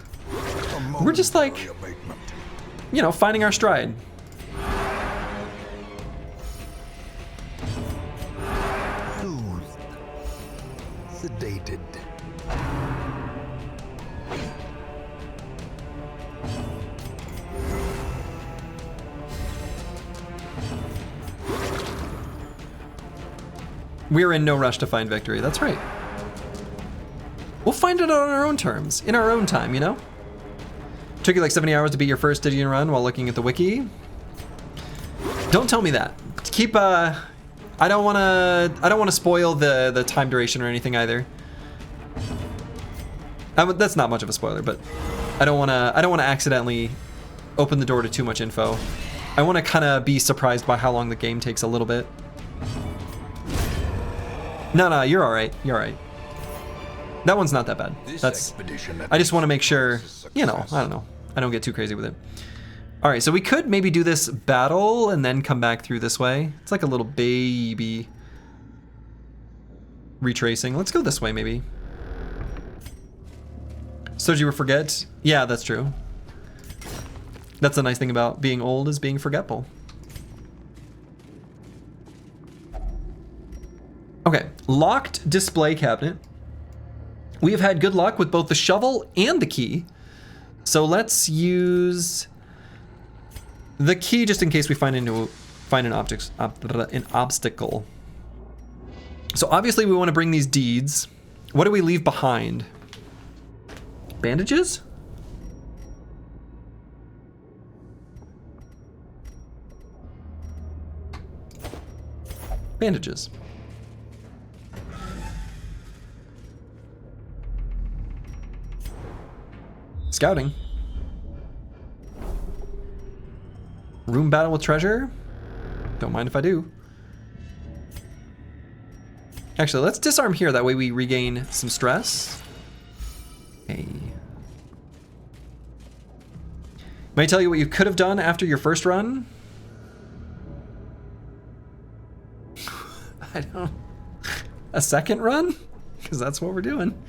We're just like, you know, finding our stride. Soothed. Sedated. We're in no rush to find victory, that's right. We'll find it on our own terms, in our own time, you know? Took you like 70 hours to beat your first Stygian run while looking at the wiki. Don't tell me that. Keep, I don't wanna spoil the time duration or anything either. That's not much of a spoiler, but I don't wanna accidentally open the door to too much info. I wanna kinda be surprised by how long the game takes a little bit. No, you're alright, you're alright. That one's not that bad. That's. I just want to make sure, you know, I don't know. I don't get too crazy with it. All right, so we could maybe do this battle and then come back through this way. It's like a little baby retracing. Let's go this way, maybe. So did you forget? Yeah, that's true. That's the nice thing about being old, is being forgetful. Okay, locked display cabinet. We have had good luck with both the shovel and the key. So let's use the key just in case we find an obstacle. So obviously we want to bring these deeds. What do we leave behind? Bandages? Bandages. Scouting. Room battle with treasure? Don't mind if I do. Actually, let's disarm here. That way we regain some stress. Hey. May I tell you what you could have done after your first run? I don't... A second run? Because that's what we're doing.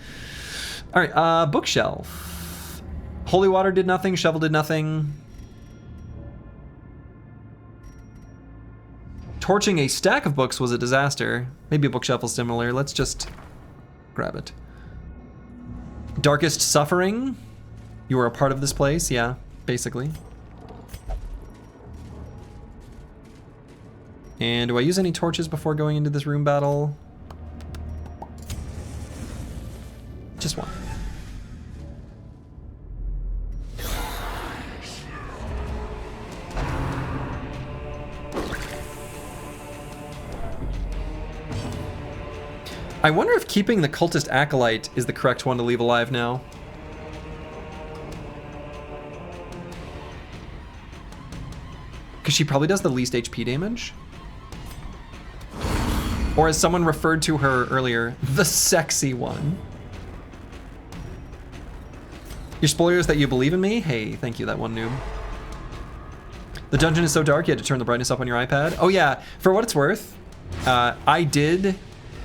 All right, bookshelf. Holy water did nothing, shovel did nothing. Torching a stack of books was a disaster. Maybe a bookshelf is similar. Let's just grab it. Darkest suffering. You were a part of this place, yeah, basically. And do I use any torches before going into this room battle? Just one. I wonder if keeping the cultist acolyte is the correct one to leave alive now. Because she probably does the least HP damage. Or as someone referred to her earlier, the sexy one. Your spoilers that you believe in me? Hey, thank you, that one noob. The dungeon is so dark you had to turn the brightness up on your iPad. Oh yeah, for what it's worth, I did,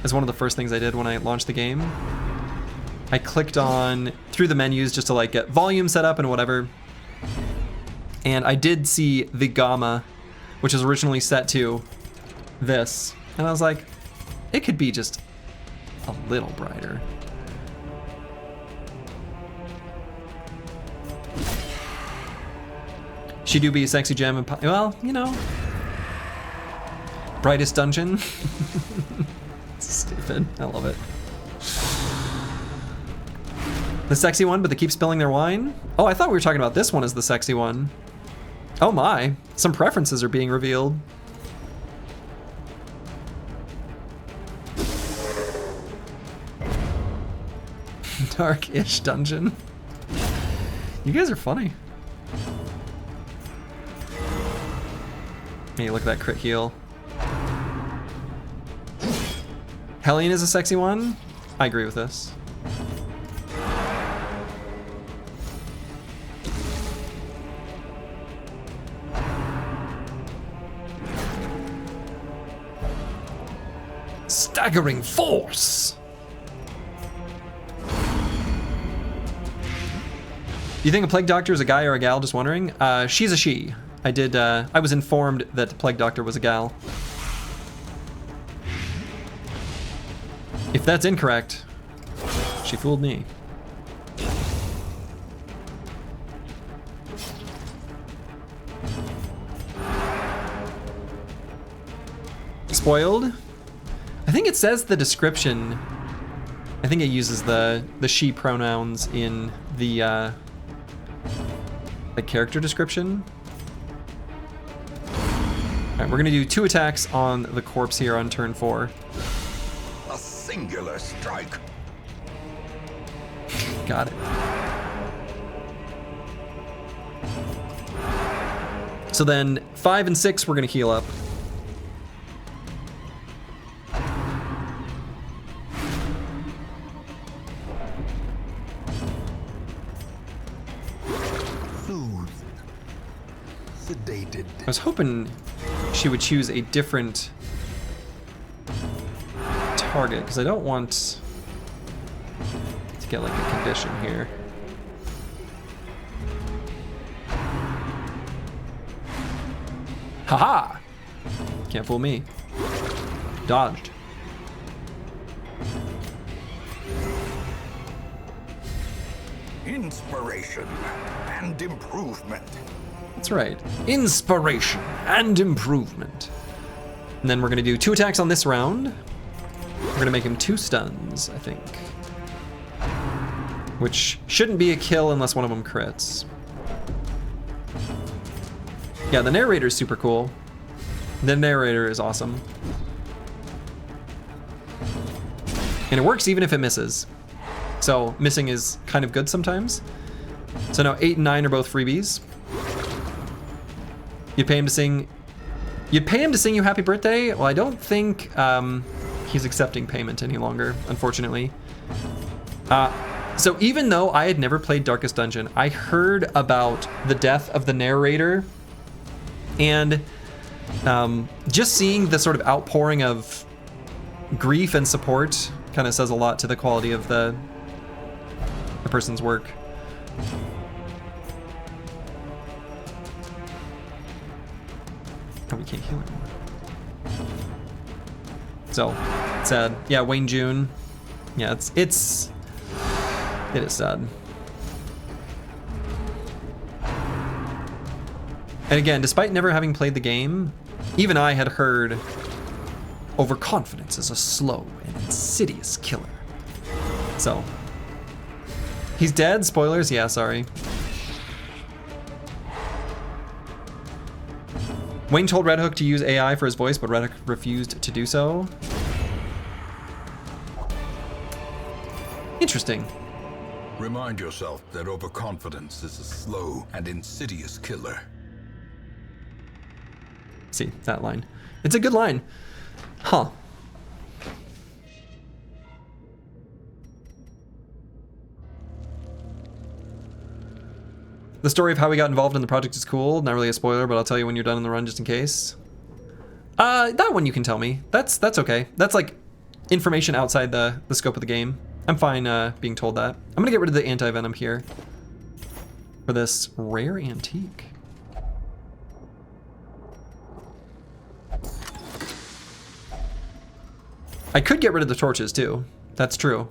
as one of the first things I did when I launched the game, I clicked on through the menus just to like get volume set up and whatever. And I did see the gamma, which was originally set to this. And I was like, it could be just a little brighter. She do be a sexy gem and well, you know. Brightest dungeon. Stupid, I love it. The sexy one, but they keep spilling their wine? Oh, I thought we were talking about this one as the sexy one. Oh my, some preferences are being revealed. Dark-ish dungeon. You guys are funny. Hey, look at that crit heal. Hellion is a sexy one? I agree with this. Staggering force! You think a plague doctor is a guy or a gal? Just wondering. She's a she. I was informed that the plague doctor was a gal. If that's incorrect, she fooled me. Spoiled? I think it says the description. I think it uses the she pronouns in the character description. All right, we're gonna do 2 attacks on the corpse here on turn 4. A singular strike. Got it. So then 5 and 6 we're gonna heal up. soothed, sedated. I was hoping she would choose a different target, because I don't want to get like a condition here. Haha! Can't fool me. Dodged. Inspiration and improvement. That's right. Inspiration and improvement. And then we're gonna do 2 attacks on this round. We're gonna make him 2 stuns, I think. Which shouldn't be a kill unless one of them crits. Yeah, the narrator is super cool. The narrator is awesome. And it works even if it misses. So missing is kind of good sometimes. So now 8 and 9 are both freebies. You'd pay him to sing you happy birthday? Well, I don't think he's accepting payment any longer, unfortunately. So even though I had never played Darkest Dungeon, I heard about the death of the narrator, and just seeing the sort of outpouring of grief and support kind of says a lot to the quality of the person's work. Oh, we can't heal anymore. So, sad. Yeah, Wayne June. Yeah, it is sad. And again, despite never having played the game, even I had heard overconfidence is a slow and insidious killer. So, he's dead? Spoilers? Yeah, sorry. Wayne told Red Hook to use AI for his voice, but Red Hook refused to do so. Interesting. Remind yourself that overconfidence is a slow and insidious killer. See, that line. It's a good line. Huh. The story of how we got involved in the project is cool. Not really a spoiler, but I'll tell you when you're done in the run just in case. That one you can tell me. That's okay. That's like information outside the scope of the game. I'm fine being told that. I'm gonna get rid of the anti-venom here for this rare antique. I could get rid of the torches too. That's true.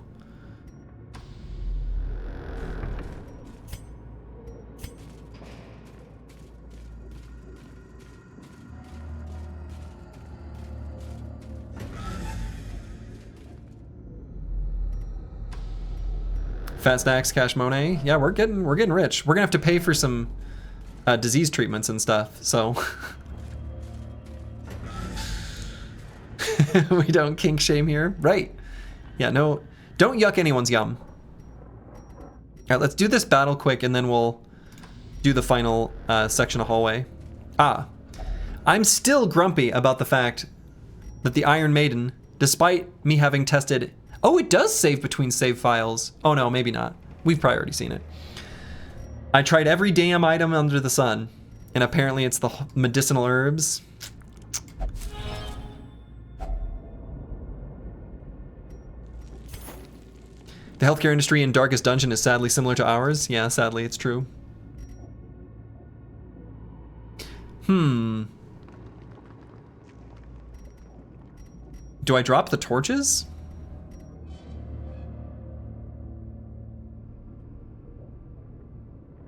Fat Stacks, Cash Monet. Yeah, we're getting rich. We're gonna have to pay for some disease treatments and stuff, so we don't kink shame here. Right. Yeah, no, don't yuck anyone's yum. Alright, let's do this battle quick and then we'll do the final section of hallway. I'm still grumpy about the fact that the Iron Maiden, despite me having tested... Oh, it does save between save files. Oh no, maybe not. We've probably already seen it. I tried every damn item under the sun, and apparently it's the medicinal herbs. The healthcare industry in Darkest Dungeon is sadly similar to ours. Yeah, sadly, it's true. Do I drop the torches?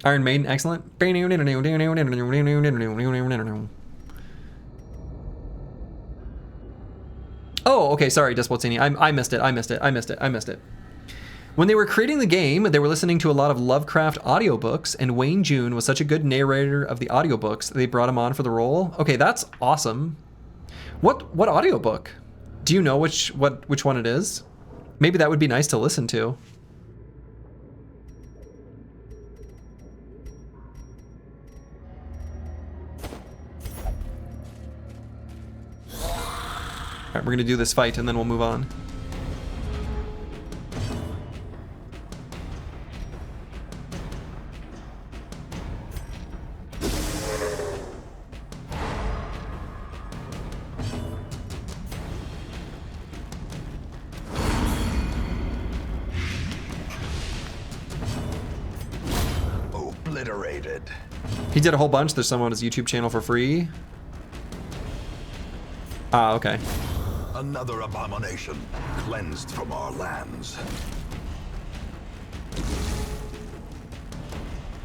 Iron Maiden, excellent. Oh, okay, sorry, Despotini. I missed it. When they were creating the game, they were listening to a lot of Lovecraft audiobooks, and Wayne June was such a good narrator of the audiobooks, they brought him on for the role. Okay, that's awesome. What audiobook? Do you know which one it is? Maybe that would be nice to listen to. Alright, we're gonna do this fight and then we'll move on. obliterated. He did a whole bunch. There's some on his YouTube channel for free. Ah, okay. Another abomination cleansed from our lands.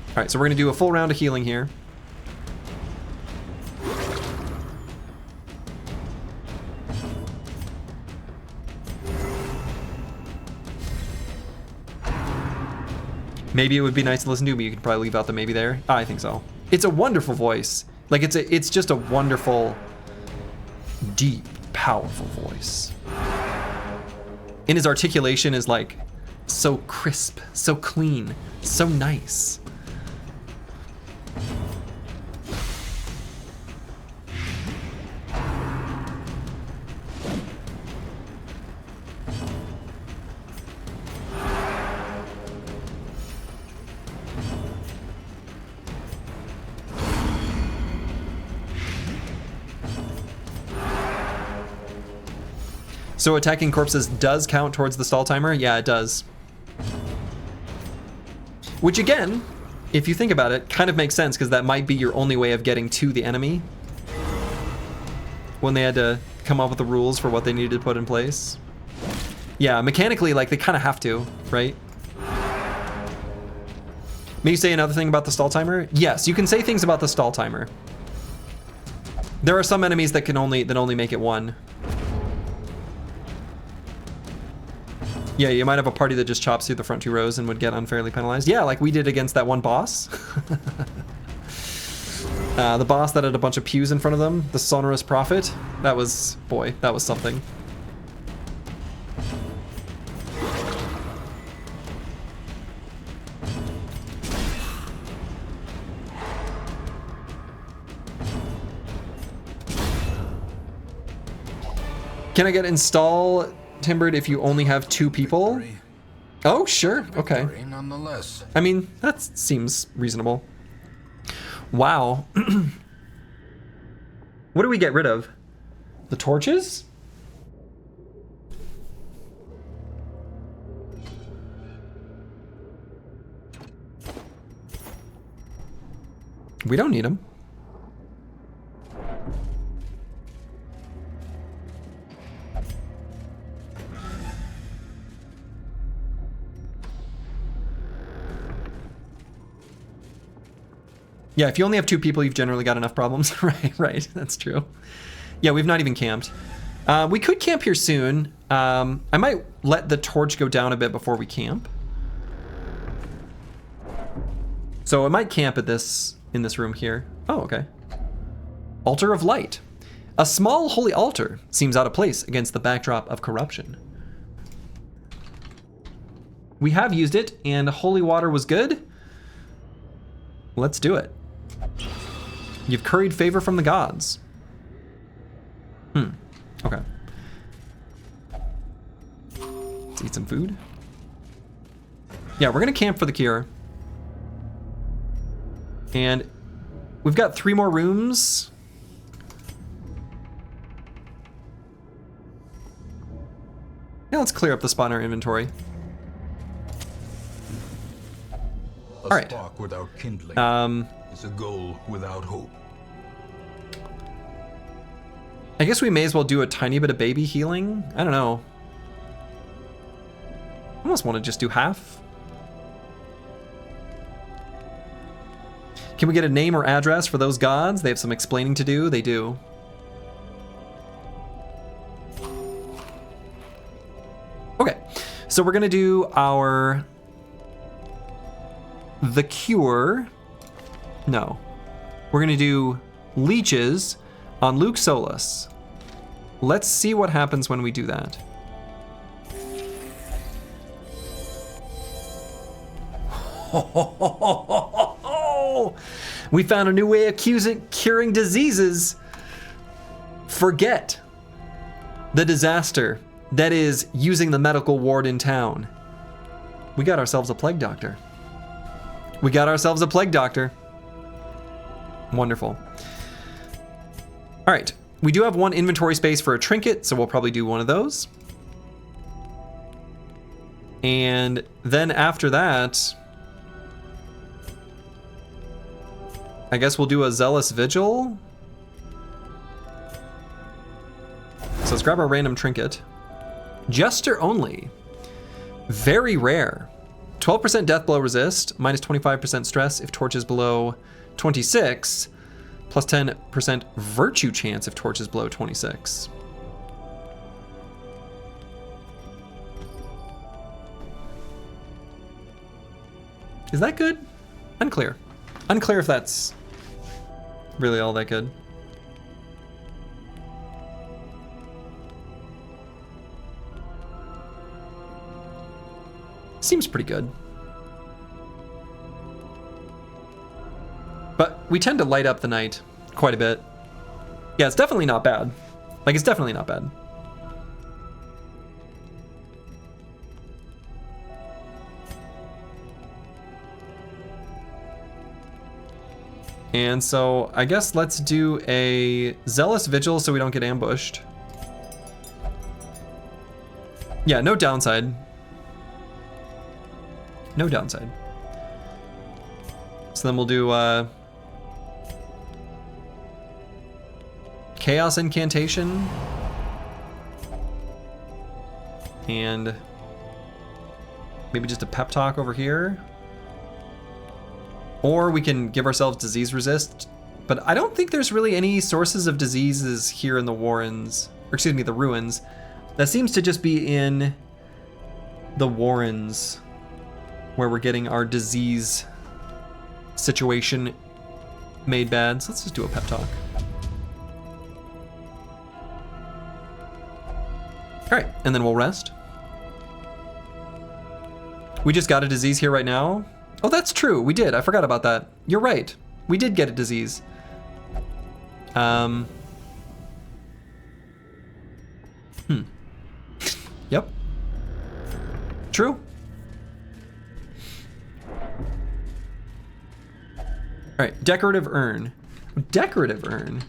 All right, so we're gonna do a full round of healing here. Maybe it would be nice to listen to, but you could probably leave out the maybe there. I think so. It's a wonderful voice. Like it's just a wonderful, deep, powerful voice. And his articulation is like so crisp, so clean, so nice. So attacking corpses does count towards the stall timer? Yeah, it does. Which again, if you think about it, kind of makes sense because that might be your only way of getting to the enemy. When they had to come up with the rules for what they needed to put in place. Yeah, mechanically, like they kind of have to, right? May you say another thing about the stall timer? Yes, you can say things about the stall timer. There are some enemies that only make it one. Yeah, you might have a party that just chops through the front 2 rows and would get unfairly penalized. Yeah, like we did against that one boss. The boss that had a bunch of pews in front of them, the Sonorous Prophet. That was, boy, that was something. Can I get install timbered if you only have 2 people? Oh, sure. Okay. Nonetheless. I mean, that seems reasonable. Wow. What do we get rid of? The torches? We don't need them. Yeah, if you only have 2 people, you've generally got enough problems. Right, that's true. Yeah, we've not even camped. We could camp here soon. I might let the torch go down a bit before we camp. So I might camp at in this room here. Oh, okay. Altar of Light. A small holy altar seems out of place against the backdrop of corruption. We have used it, and holy water was good. Let's do it. You've curried favor from the gods. Okay. Let's eat some food. Yeah, we're gonna camp for the cure. And we've got 3 more rooms. Yeah, let's clear up the spot in our inventory. All right. Spark without kindling is a goal without hope. I guess we may as well do a tiny bit of baby healing. I don't know. I almost want to just do half. Can we get a name or address for those gods? They have some explaining to do. They do. Okay, so we're gonna do the cure. No, we're gonna do leeches on Luke Solus. Let's see what happens when we do that. We found a new way of curing diseases. Forget the disaster that is using the medical ward in town. We got ourselves a plague doctor. We got ourselves a plague doctor. Wonderful. All right, we do have 1 inventory space for a trinket, so we'll probably do one of those. And then after that, I guess we'll do a Zealous Vigil. So let's grab our random trinket. Jester only. Very rare. 12% death blow resist, minus 25% stress if torch is below 26, plus 10% virtue chance if torch is below 26. Is that good? Unclear. Unclear if that's really all that good. Seems pretty good. But we tend to light up the night quite a bit. Yeah, it's definitely not bad. Like, it's definitely not bad. And so I guess let's do a Zealous Vigil so we don't get ambushed. Yeah, no downside. No downside. So then we'll do Chaos Incantation. And maybe just a pep talk over here. Or we can give ourselves disease resist, but I don't think there's really any sources of diseases here in the Warrens, or excuse me, the Ruins. That seems to just be in the Warrens where we're getting our disease situation made bad. So let's just do a pep talk. All right, and then we'll rest. We just got a disease here right now. Oh, that's true. We did. I forgot about that. You're right. We did get a disease. Yep. True. All right. Decorative urn. Decorative urn.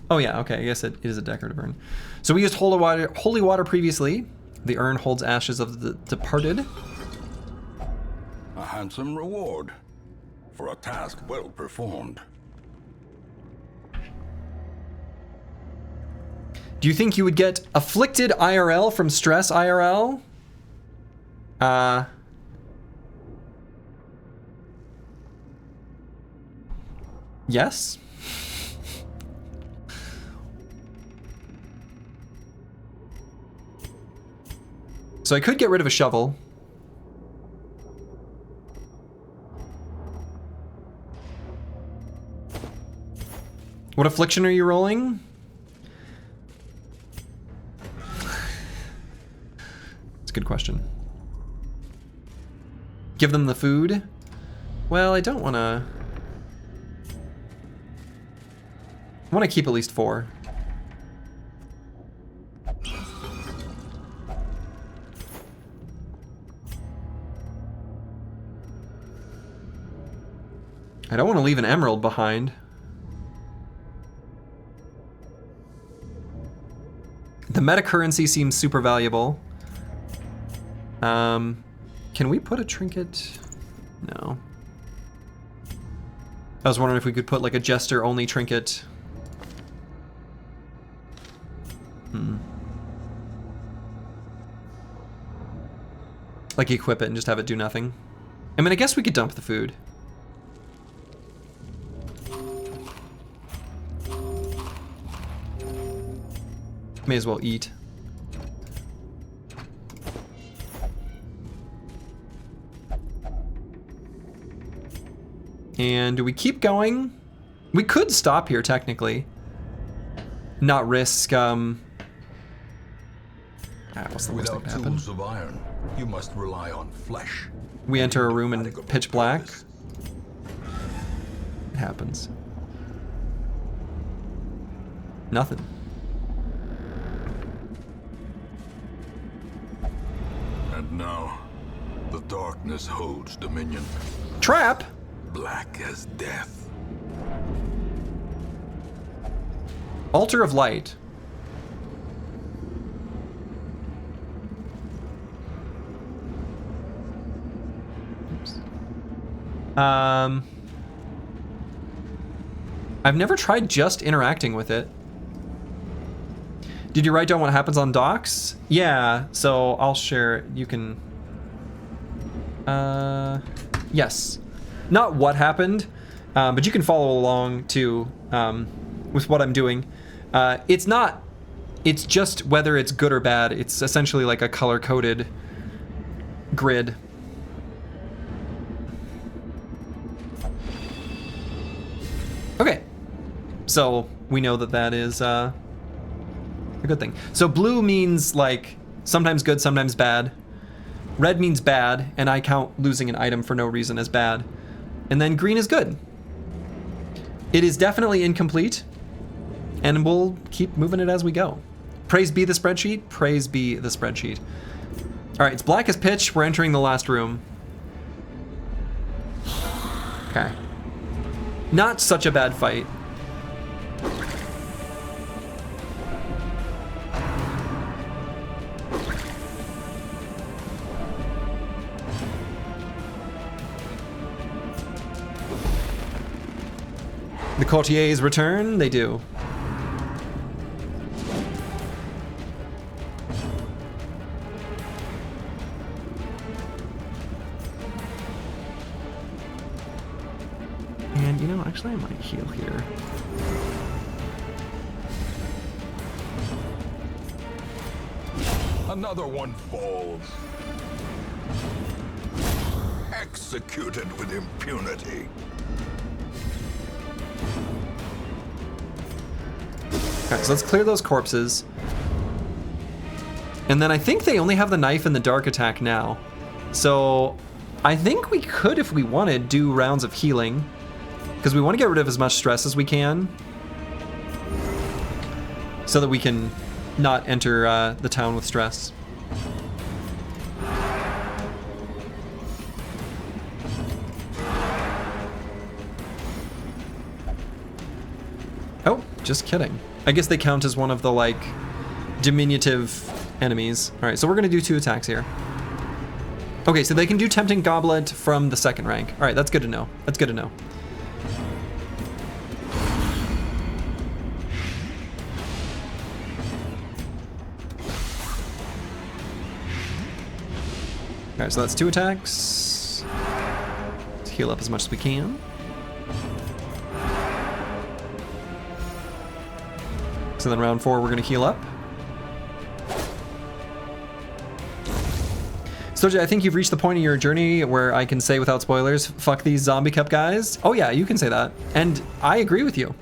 Oh yeah. Okay. I guess it is a decorative urn. So we used holy water previously. The urn holds ashes of the departed. A handsome reward for a task well performed. Do you think you would get afflicted IRL from stress IRL? Yes. So I could get rid of a shovel. What affliction are you rolling? It's a good question. Give them the food? Well, I don't want to... I want to keep at least 4. I don't want to leave an emerald behind. The meta currency seems super valuable. Can we put a trinket? No. I was wondering if we could put like a jester only trinket. Like equip it and just have it do nothing. I mean, I guess we could dump the food. May as well eat. And do we keep going? We could stop here technically. Not risk what's the worst that could happen? Without tools of iron, you must rely on flesh. We enter a room in pitch black. It happens. Nothing. And now, the darkness holds dominion. Trap? Black as death. Altar of Light. Oops. I've never tried just interacting with it. Did you write down what happens on docks? Yeah, so I'll share. You can... yes. Not what happened, but you can follow along too with what I'm doing. It's not... It's just whether it's good or bad. It's essentially like a color-coded grid. Okay. So we know that that is a good thing. So blue means like sometimes good, sometimes bad. Red means bad, and I count losing an item for no reason as bad. And then green is good. It is definitely incomplete, and we'll keep moving it as we go. Praise be the spreadsheet. Praise be the spreadsheet. All right, it's black as pitch. We're entering the last room. Okay. Not such a bad fight. The courtiers return. They do. And, you know, actually I might heal here. Another one falls. Executed with impunity. Alright, so let's clear those corpses. And then I think they only have the knife and the dark attack now. So I think we could, if we wanted, do rounds of healing. Because we want to get rid of as much stress as we can. So that we can not enter the town with stress. Oh, just kidding. I guess they count as one of the, like, diminutive enemies. All right, so we're going to do 2 attacks here. Okay, so they can do Tempting Goblet from the 2nd rank. All right, that's good to know. That's good to know. All right, so that's 2 attacks. Let's heal up as much as we can. So then round 4, we're gonna heal up. Stygian, I think you've reached the point in your journey where I can say without spoilers, fuck these zombie cup guys. Oh yeah, you can say that. And I agree with you.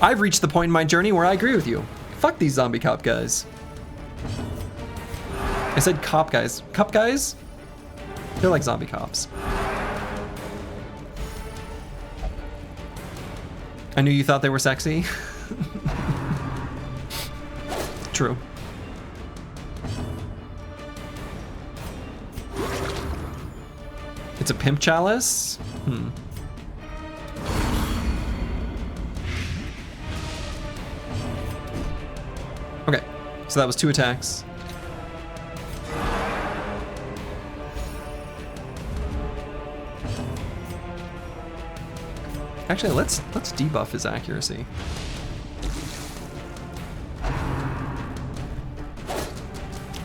I've reached the point in my journey where I agree with you. Fuck these zombie cop guys. I said cop guys. Cup guys? They're like zombie cops. I knew you thought they were sexy. True. It's a pimp chalice? Okay, so that was 2 attacks. Actually, let's debuff his accuracy.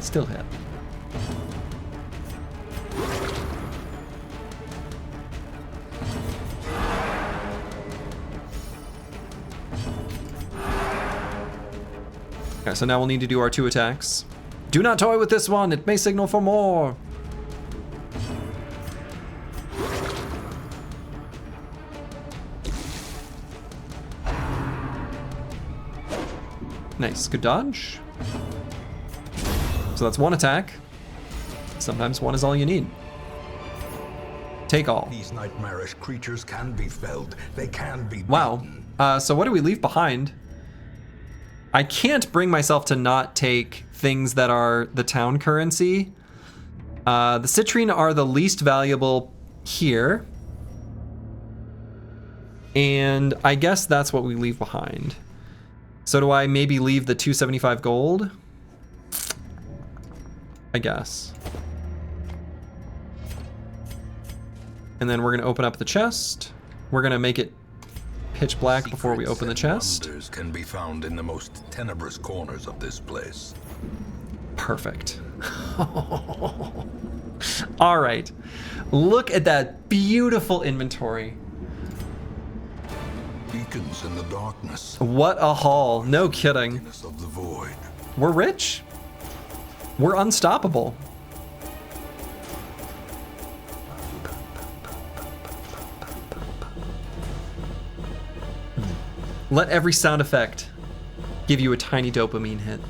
Still hit. Okay, so now we'll need to do our 2 attacks. Do not toy with this one, it may signal for more. Nice, good dodge. So that's 1 attack. Sometimes 1 is all you need. Take all. These nightmarish creatures can be felled. They can be wow. beaten. So what do we leave behind? I can't bring myself to not take things that are the town currency. The citrine are the least valuable here. And I guess that's what we leave behind. So do I maybe leave the 275 gold? I guess. And then we're gonna open up the chest. We're gonna make it pitch black before we open the chest. Wonders can be found in the most tenebrous corners of this place. Perfect. All right. Look at that beautiful inventory. Beacons in the darkness. What a haul. No kidding. Of the void. We're rich. We're unstoppable. Let every sound effect give you a tiny dopamine hit.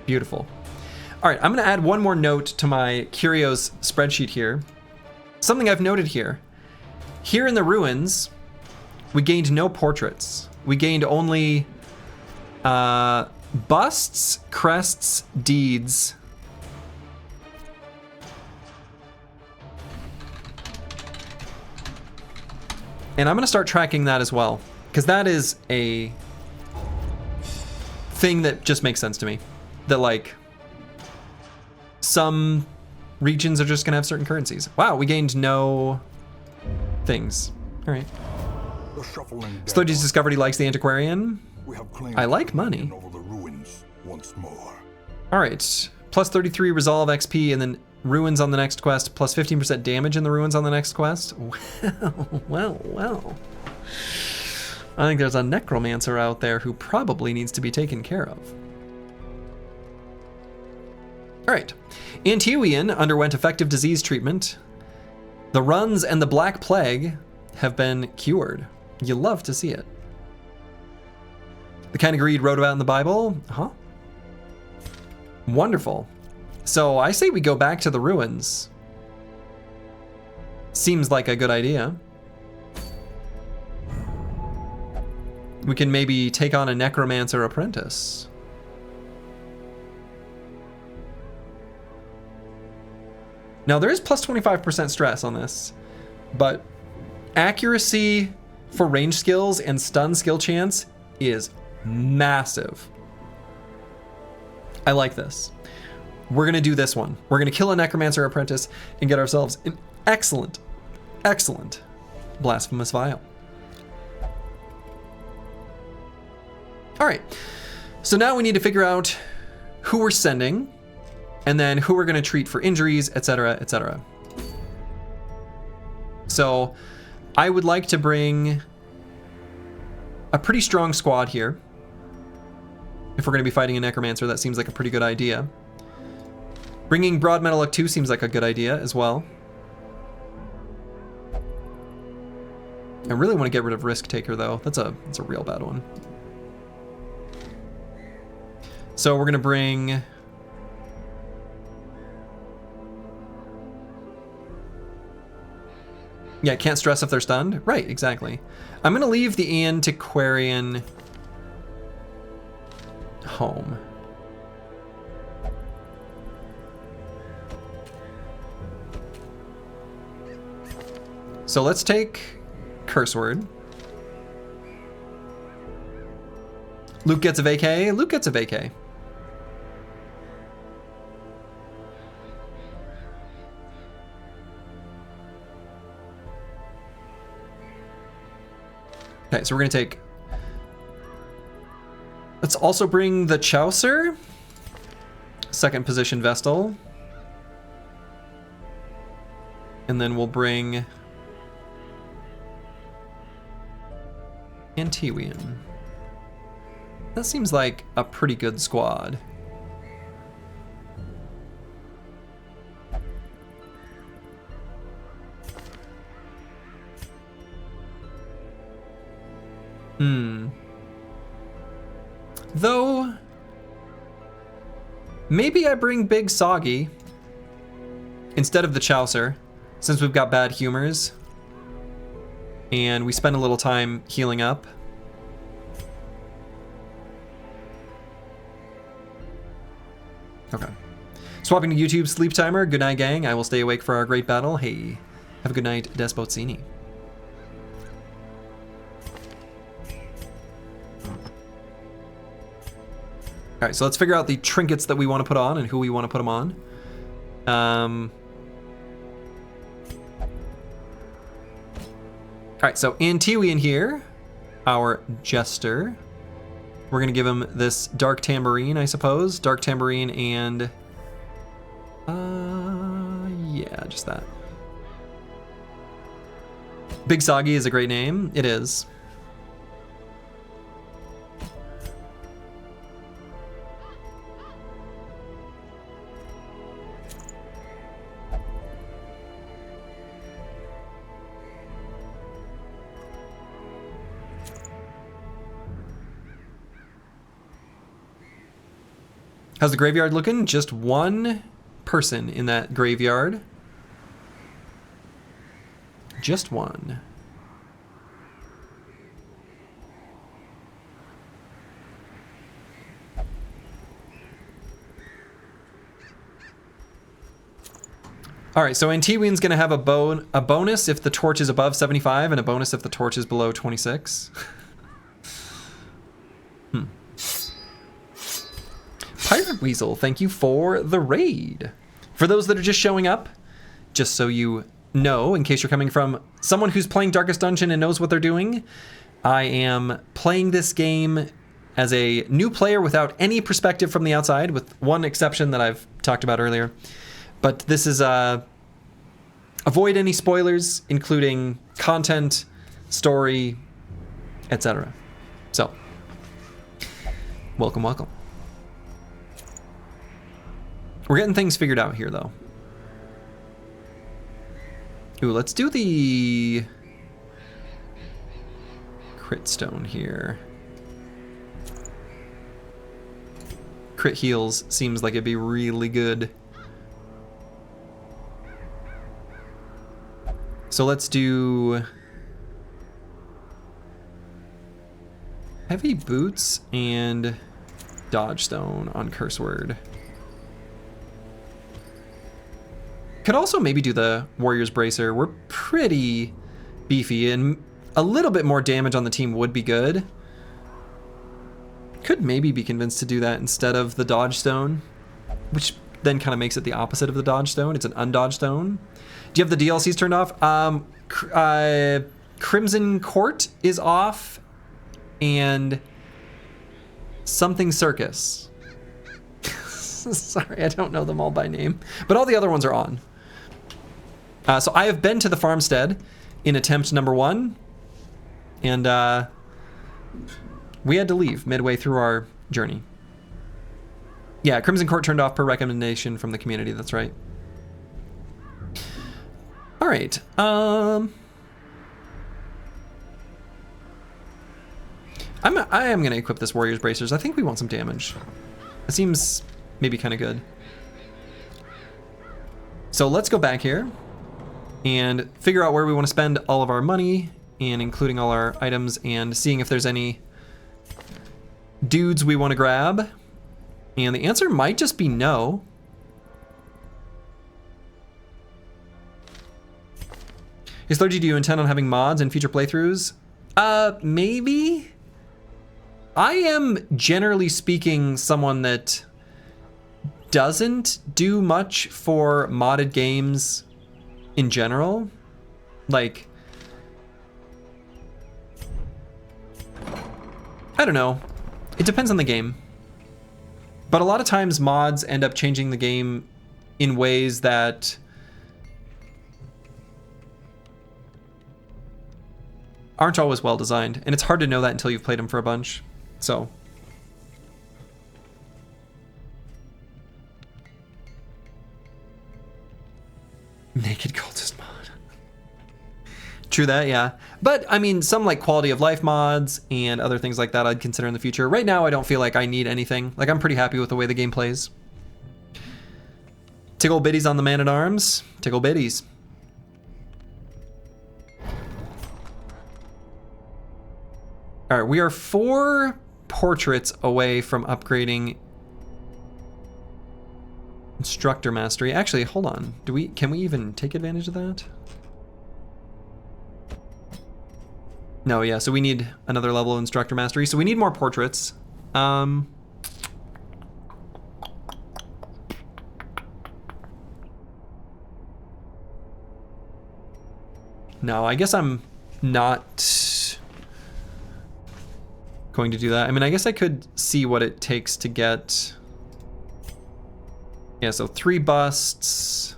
Beautiful. All right, I'm going to add one more note to my curios spreadsheet here. Something I've noted here. Here in the ruins, we gained no portraits. We gained only busts, crests, deeds. And I'm going to start tracking that as well, because that is a thing that just makes sense to me. That, like, some regions are just going to have certain currencies. Wow, we gained no things. All right. Slurgi's discovered he likes the antiquarian. I like money. Over the ruins once more. All right, plus 33 resolve XP, and then ruins on the next quest, plus 15% damage in the ruins on the next quest. Well. I think there's a necromancer out there who probably needs to be taken care of. All right, Stygian underwent effective disease treatment. The runs and the Black Plague have been cured. You love to see it. The kind of greed wrote about in the Bible? Huh? Wonderful. So I say we go back to the ruins. Seems like a good idea. We can maybe take on a necromancer apprentice. Now there is plus 25% stress on this, but accuracy for range skills and stun skill chance is massive. I like this. We're gonna do this one. We're gonna kill a necromancer apprentice and get ourselves an excellent blasphemous vial. All right, so now we need to figure out who we're sending and then who we're gonna treat for injuries, etc., etc. So I would like to bring a pretty strong squad here. If we're going to be fighting a necromancer, that seems like a pretty good idea. Bringing Broad Metallic 2 seems like a good idea as well. I really want to get rid of Risk Taker though. That's a real bad one. So we're going to bring... Yeah, can't stress if they're stunned. Right, exactly. I'm going to leave the antiquarian home. So let's take Curse Word. Luke gets a vacay. Luke gets a vacay. Okay, so we're gonna take... Let's also bring the Chaucer. Second position Vestal. And then we'll bring... Stygian. That seems like a pretty good squad. Though, maybe I bring Big Soggy instead of the Chaucer, since we've got bad humors. And we spend a little time healing up. Okay. Swapping to YouTube sleep timer. Good night, gang. I will stay awake for our great battle. Hey, have a good night, Despotsini. All right, so let's figure out the trinkets that we want to put on and who we want to put them on. All right, so Antiwi in here, our jester. We're gonna give him this dark tambourine, I suppose. Dark tambourine and, yeah, just that. Big Soggy is a great name. It is. How's the graveyard looking? Just one person in that graveyard. Just one. All right, so Antiwian's gonna have a bonus if the torch is above 75 and a bonus if the torch is below 26. Pirate Weasel, thank you for the raid. For those that are just showing up, just so you know, in case you're coming from someone who's playing Darkest Dungeon and knows what they're doing, I am playing this game as a new player without any perspective from the outside, with one exception that I've talked about earlier. But this is avoid any spoilers, including content, story, etc. So, welcome, welcome. We're getting things figured out here, though. Ooh, let's do the crit stone here. Crit heals seems like it'd be really good. So let's do heavy boots and dodge stone on curse word. Could also maybe do the Warrior's Bracer. We're pretty beefy, and a little bit more damage on the team would be good. Could maybe be convinced to do that instead of the Dodge Stone, which then kind of makes it the opposite of the Dodge Stone. It's an undodge stone. Do you have the DLCs turned off? Crimson Court is off, and something Circus. Sorry, I don't know them all by name, but all the other ones are on. So I have been to the farmstead in attempt number 1, and we had to leave midway through our journey. Yeah, Crimson Court turned off per recommendation from the community, that's right. All right, I am gonna equip this Warrior's Bracers. I think we want some damage. It seems maybe kind of good. So let's go back here and figure out where we want to spend all of our money, and including all our items, and seeing if there's any dudes we want to grab. And the answer might just be no. Hey Slurgi, do you intend on having mods in future playthroughs? Maybe. I am, generally speaking, someone that doesn't do much for modded games in general. Like, I don't know. It depends on the game. But a lot of times mods end up changing the game in ways that aren't always well designed, and it's hard to know that until you've played them for a bunch. So naked cultist mod. True that, yeah. But I mean, some like quality of life mods and other things like that I'd consider in the future. Right now, I don't feel like I need anything. Like, I'm pretty happy with the way the game plays. Tickle biddies on the man-at-arms. Tickle biddies. All right, we are 4 portraits away from upgrading Instructor Mastery. Actually, hold on. Can we even take advantage of that? No, yeah, so we need another level of Instructor Mastery. So we need more portraits. No, I guess I'm not going to do that. I mean, I guess I could see what it takes to get... Yeah, so 3 busts.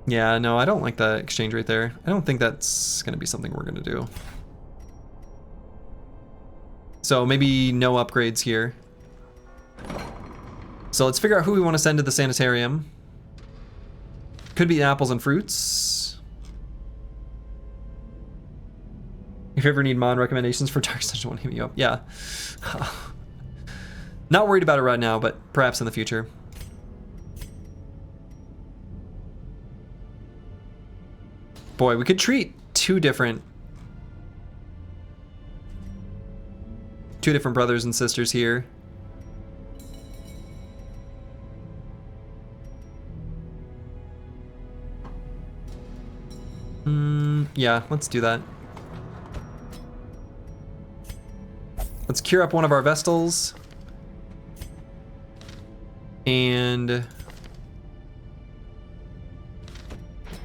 Yeah, no, I don't like the exchange rate there. I don't think that's going to be something we're going to do. So maybe no upgrades here. So let's figure out who we want to send to the sanitarium. Could be apples and fruits. If you ever need mod recommendations for Dark Session 1, hit me up. Yeah. Not worried about it right now, but perhaps in the future. Boy, we could treat two different brothers and sisters here. Yeah, let's do that. Let's cure up one of our Vestals. And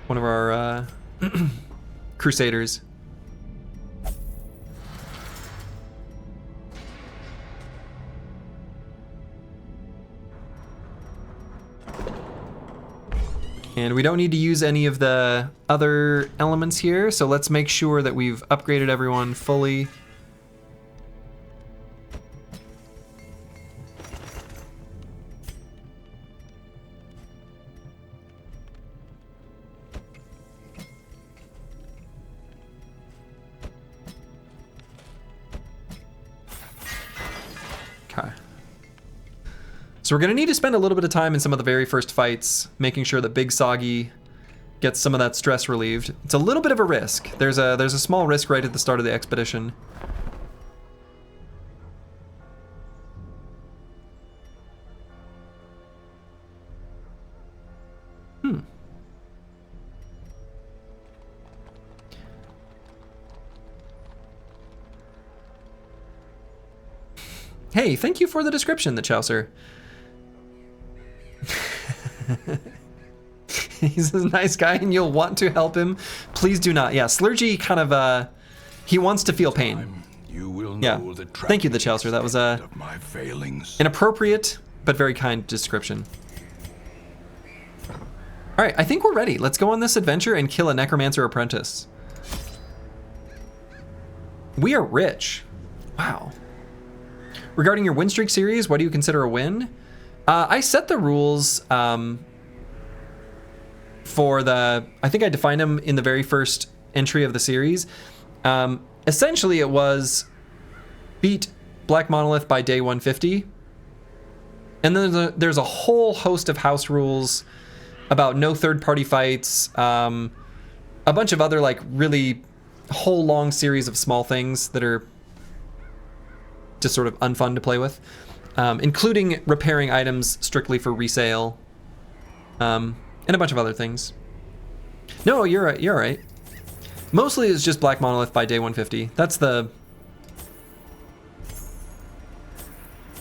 one of our Crusaders. And we don't need to use any of the other elements here, so let's make sure that we've upgraded everyone fully. Okay. So we're gonna need to spend a little bit of time in some of the very first fights, making sure that Big Soggy gets some of that stress relieved. It's a little bit of a risk. There's a small risk right at the start of the expedition. Hey, thank you for the description, the Chaucer. He's a nice guy and you'll want to help him. Please do not. Yeah, Slurgi kind of, he wants to feel pain. You will Yeah, know the thank you, the Chaucer. That was of my failings. an appropriate but very kind description. All right, I think we're ready. Let's go on this adventure and kill a Necromancer apprentice. We are rich. Wow. Regarding your win streak series, what do you consider a win? I set the rules for the, I think I defined them in the very first entry of the series. Essentially it was beat Black Monolith by day 150. And then there's a whole host of house rules about no third-party fights, a bunch of other like really whole long series of small things that are just sort of unfun to play with, including repairing items strictly for resale, and a bunch of other things. No, you're right. You're right. Mostly it's just Black Monolith by day 150. That's the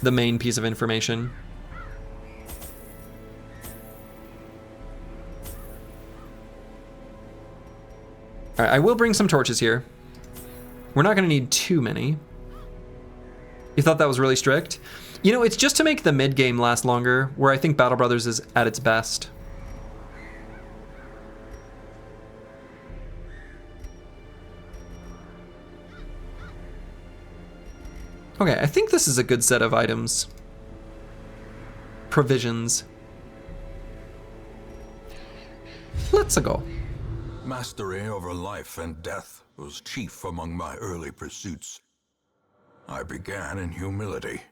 main piece of information. All right, I will bring some torches here. We're not going to need too many. You thought that was really strict? You know, it's just to make the mid game last longer, where I think Battle Brothers is at its best. Okay, I think this is a good set of items. Provisions. Let's go. Mastery over life and death was chief among my early pursuits. I began in humility,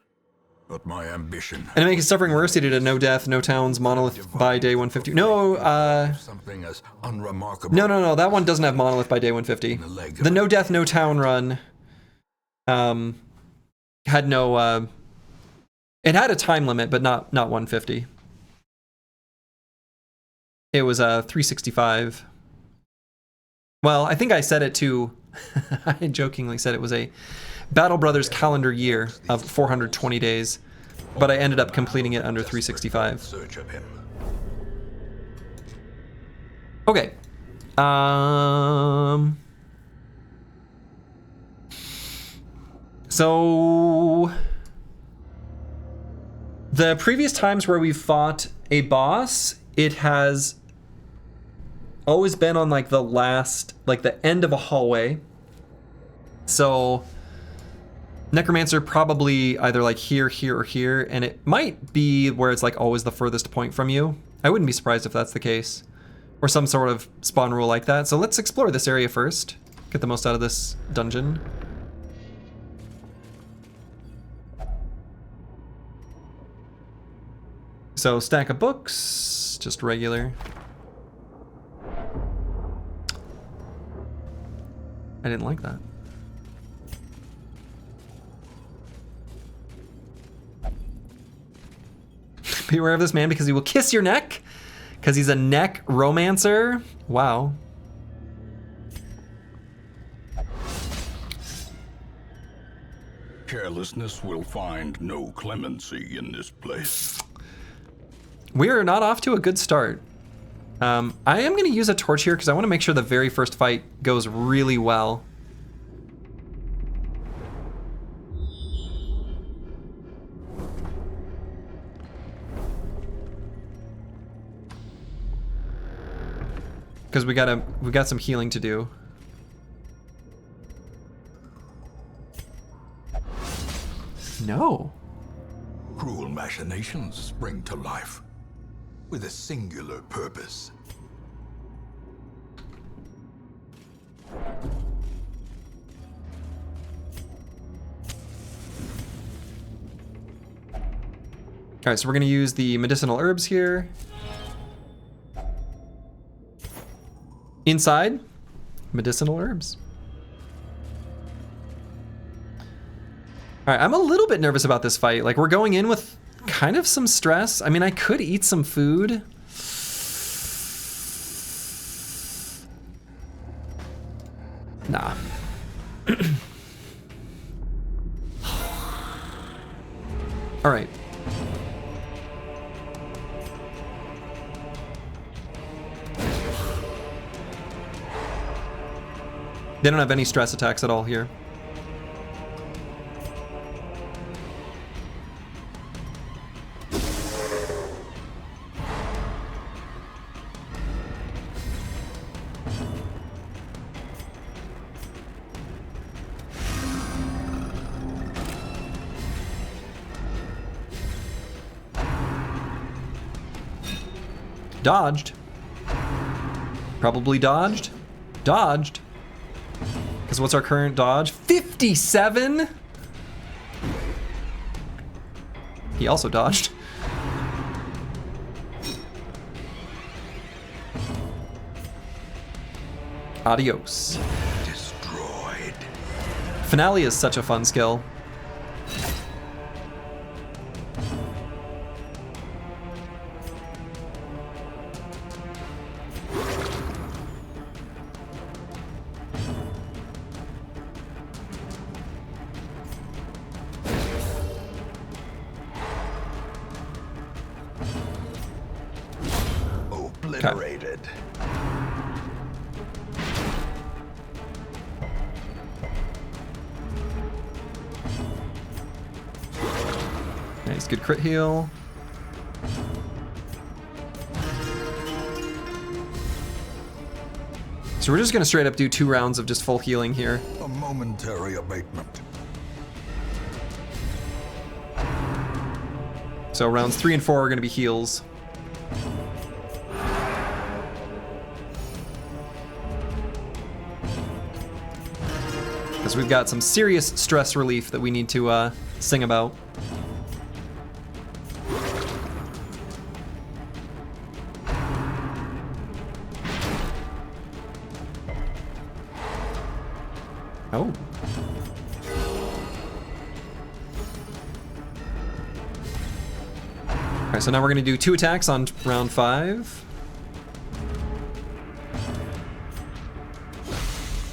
but my ambition... And to make his suffering worse, he did a no death, no towns, monolith by day 150. No, something as unremarkable... No, that one doesn't have monolith by day 150. The no death, no town run had no... it had a time limit, but not 150. It was 365. Well, I think I said it to... I jokingly said it was a Battle Brothers calendar year of 420 days. but I ended up completing it under 365. Search of him. Okay. So the previous times where we've fought a boss, it has always been on like the last, like the end of a hallway. So Necromancer probably either like here, here, or here, and it might be where it's like always the furthest point from you. I wouldn't be surprised if that's the case. Or some sort of spawn rule like that. So let's explore this area first. Get the most out of this dungeon. So stack of books, just regular. I didn't like that. Beware of this man because he will kiss your neck. Because he's a neck romancer. Wow. Carelessness will find no clemency in this place. We are not off to a good start. I am going to use a torch here because I want to make sure the very first fight goes really well. Because we got some healing to do. No. Cruel machinations spring to life with a singular purpose. All right, so we're going to use the medicinal herbs here. Inside, medicinal herbs. All right, I'm a little bit nervous about this fight. Like, we're going in with kind of some stress. I mean, I could eat some food. Nah. All right. They don't have any stress attacks at all here. Dodged. Probably dodged. Dodged. Because what's our current dodge? 57? He also dodged. Adios. Destroyed. Finale is such a fun skill. Obliterated. Nice, good crit heal. So we're just gonna straight up do 2 rounds of just full healing here. A momentary abatement. So rounds 3 and 4 are gonna be heals. Because we've got some serious stress relief that we need to sing about. Oh. Alright, so now we're gonna do 2 attacks on round 5.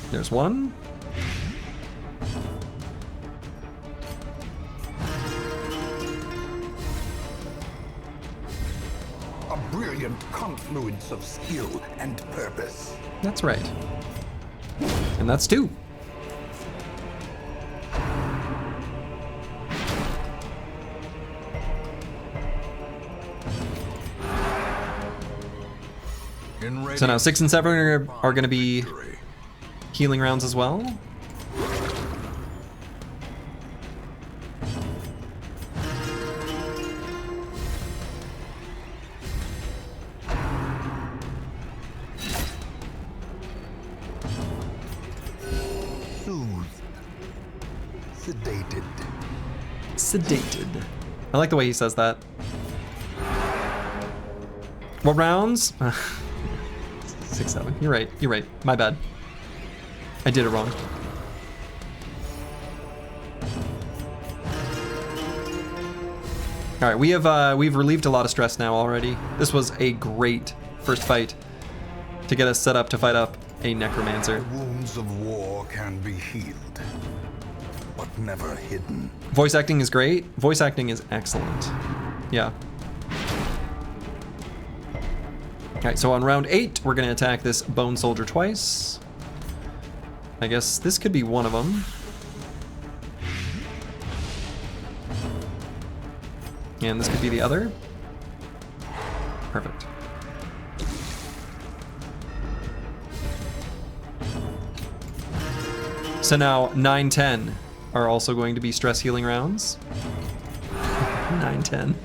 There's 1. brilliant confluence of skill and purpose. That's right. And that's 2. So now 6 and 7 are going to be healing rounds as well. Soothed. Sedated. Sedated. I like the way he says that. What rounds? 6, 7. You're right. You're right. My bad. I did it wrong. All right, we've relieved a lot of stress now already. This was a great first fight to get us set up to fight up a necromancer. The wounds of war can be healed, but never hidden. Voice acting is great. Voice acting is excellent. Yeah. Alright, so on round 8, we're going to attack this bone soldier twice. I guess this could be one of them. And this could be the other. Perfect. So now 9, 10 are also going to be stress healing rounds. 9, 10.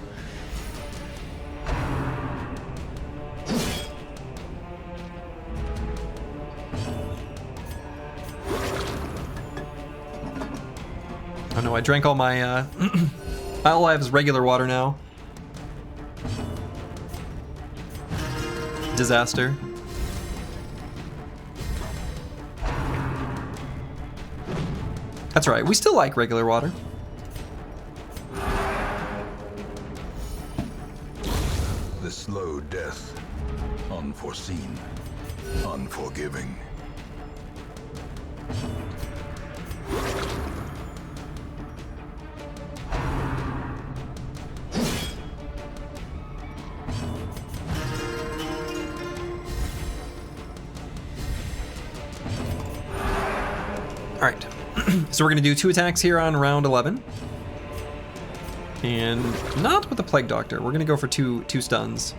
Oh no, I drank all my, all I have is regular water now. Disaster. That's right, we still like regular water. The slow death, unforeseen, unforgiving. All right, so we're gonna do 2 attacks here on round 11. And not with the Plague Doctor, we're gonna go for two stuns.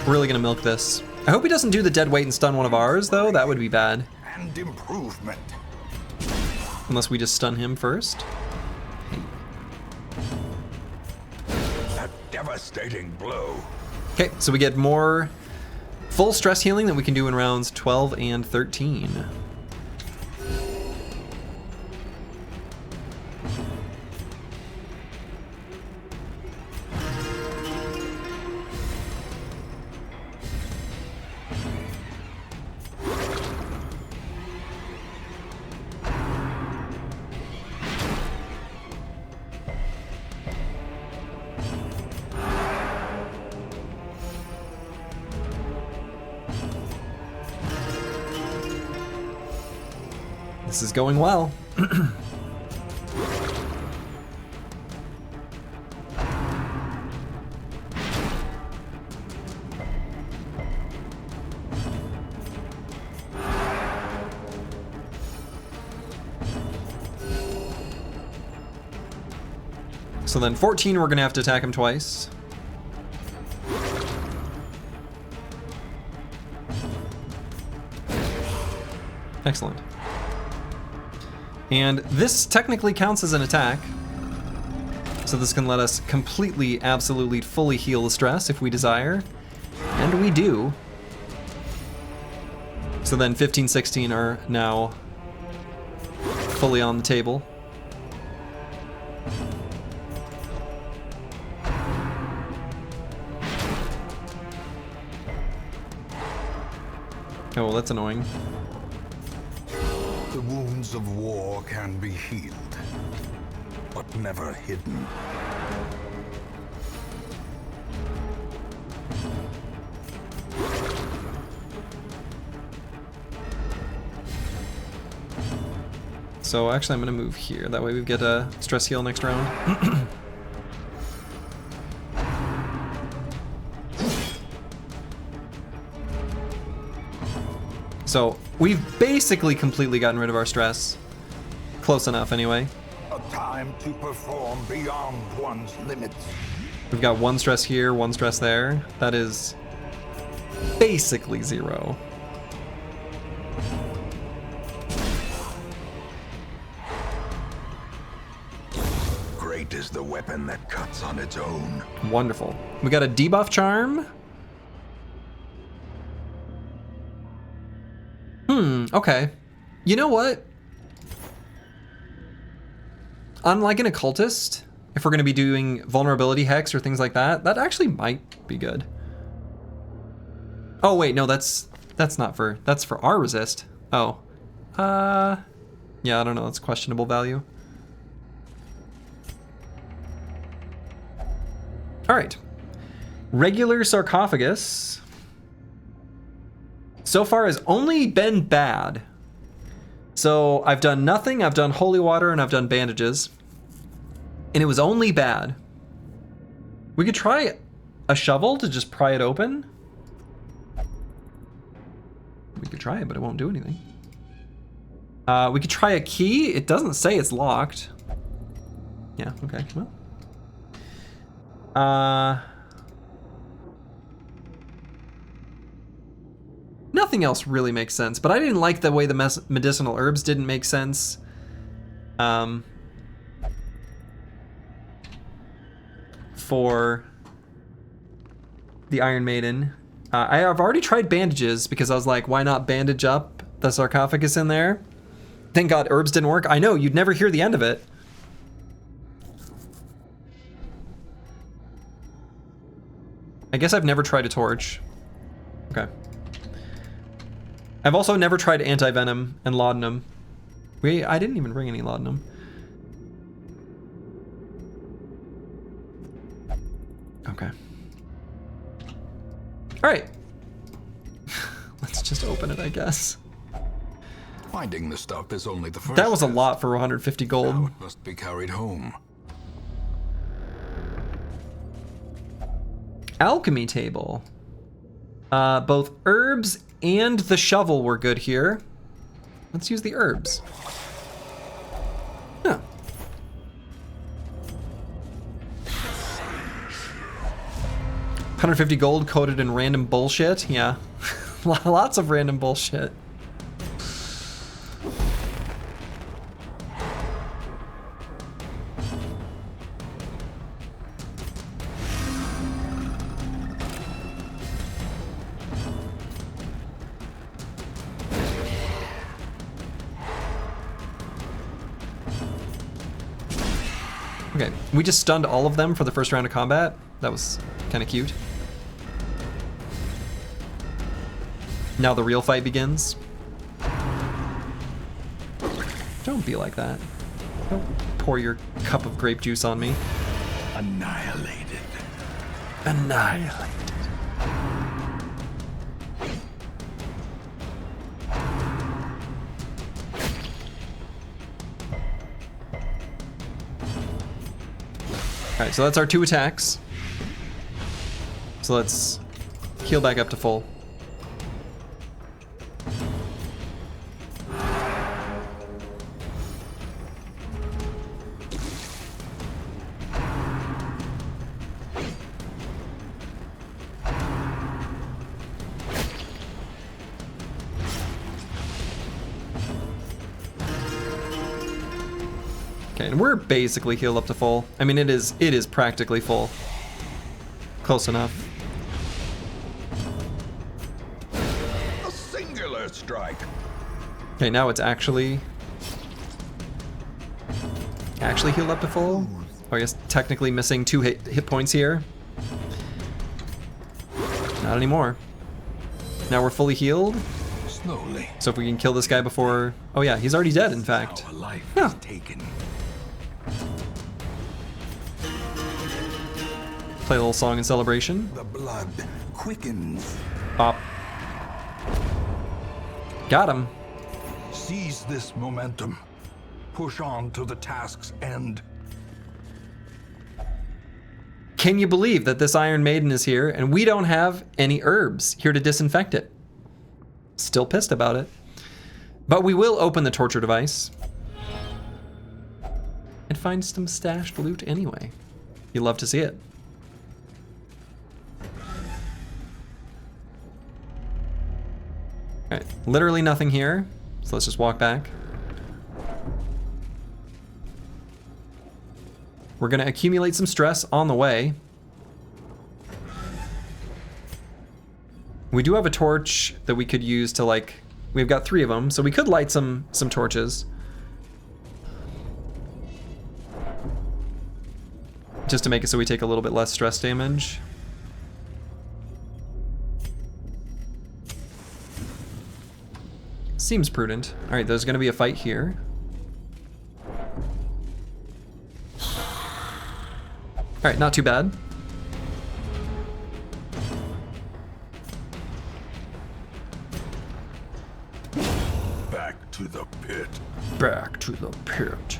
We're really gonna milk this. I hope he doesn't do the dead weight and stun one of ours though, that would be bad. And improvement. Unless we just stun him first. A devastating blow. Okay, so we get more full stress healing that we can do in rounds 12 and 13. This is going well. So then 14, we're gonna have to attack him twice. Excellent. And this technically counts as an attack. So this can let us completely, absolutely, fully heal the stress if we desire. And we do. So then 15, 16 are now fully on the table. Oh, well, that's annoying. The wounds of war can be healed, but never hidden. So actually I'm gonna move here. That way we get a stress heal next round. So we've basically completely gotten rid of our stress. Close enough, anyway. A time to perform beyond one's limits. We've got 1 stress here, 1 stress there. That is basically 0. Great is the weapon that cuts on its own. Wonderful. We got a debuff charm. Okay. You know what? Unlike an occultist, if we're going to be doing vulnerability hex or things like that, that actually might be good. Oh wait, no, that's not for, that's for our resist. Oh. Yeah, I don't know, that's questionable value. All right. Regular sarcophagus so far has only been bad. So I've done nothing, I've done holy water, and I've done bandages. And it was only bad. We could try a shovel to just pry it open. We could try it, but it won't do anything. We could try a key. It doesn't say it's locked. Yeah, okay, come on. Nothing else really makes sense, but I didn't like the way the medicinal herbs didn't make sense. For the Iron Maiden. I've already tried bandages because I was like, why not bandage up the sarcophagus in there? Thank God herbs didn't work. I know, you'd never hear the end of it. I guess I've never tried a torch. Okay. I've also never tried anti-venom and laudanum. I didn't even bring any laudanum. Okay. All right. Let's just open it, I guess. Finding the stuff is only the first. That was a step. lot for 150 gold. Now it must be carried home. Alchemy table. Both herbs and the shovel were good here. Let's use the herbs. Huh. $150 gold coated in random bullshit. Yeah. Lots of random bullshit. Okay, we just stunned all of them for the first round of combat. That was kind of cute. Now the real fight begins. Don't be like that. Don't pour your cup of grape juice on me. Annihilated. Annihilated. Alright, so that's our 2 attacks. So let's heal back up to full. Okay, and we're basically healed up to full. I mean, it is practically full. Close enough. A singular strike. Okay, now it's actually healed up to full. Oh, I guess technically missing 2 hit points here. Not anymore. Now we're fully healed. Slowly. So if we can kill this guy before... Oh yeah, he's already dead, in fact. Our life Yeah. is taken. Play a little song in celebration. The blood quickens. Pop. Got him. Seize this momentum. Push on to the task's end. Can you believe that this Iron Maiden is here and we don't have any herbs here to disinfect it? Still pissed about it. But we will open the torture device. And find some stashed loot anyway. You love to see it. Alright, literally nothing here. So let's just walk back. We're gonna accumulate some stress on the way. We do have a torch that we could use to, like, we've got 3 of them, so we could light some torches. Just to make it so we take a little bit less stress damage. Seems prudent. All right, there's gonna be a fight here. All right, not too bad. Back to the pit. Back to the pit.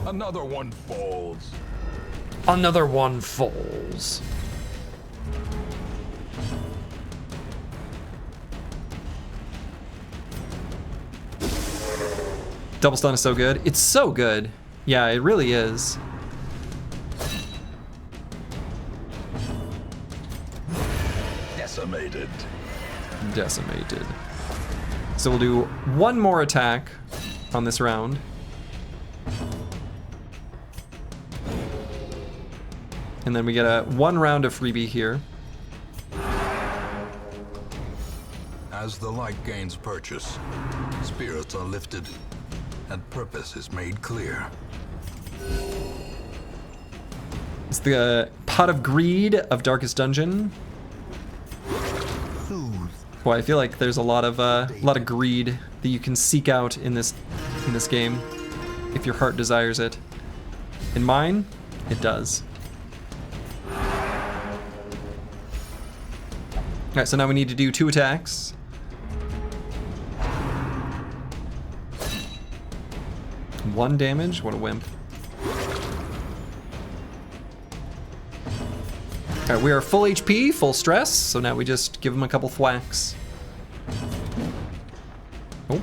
Another one falls. Another one falls. Double stun is so good. It's so good. Yeah, it really is. Decimated. Decimated. So we'll do one more attack on this round. And then we get a 1 round of freebie here. As the light gains purchase, spirits are lifted, and purpose is made clear. It's the Pot of Greed of Darkest Dungeon. Boy, I feel like there's a lot of greed that you can seek out in this game, if your heart desires it. In mine, it does. All right, so now we need to do 2 attacks. One damage, what a wimp. All right, we are full HP, full stress, so now we just give him a couple thwacks. Oh.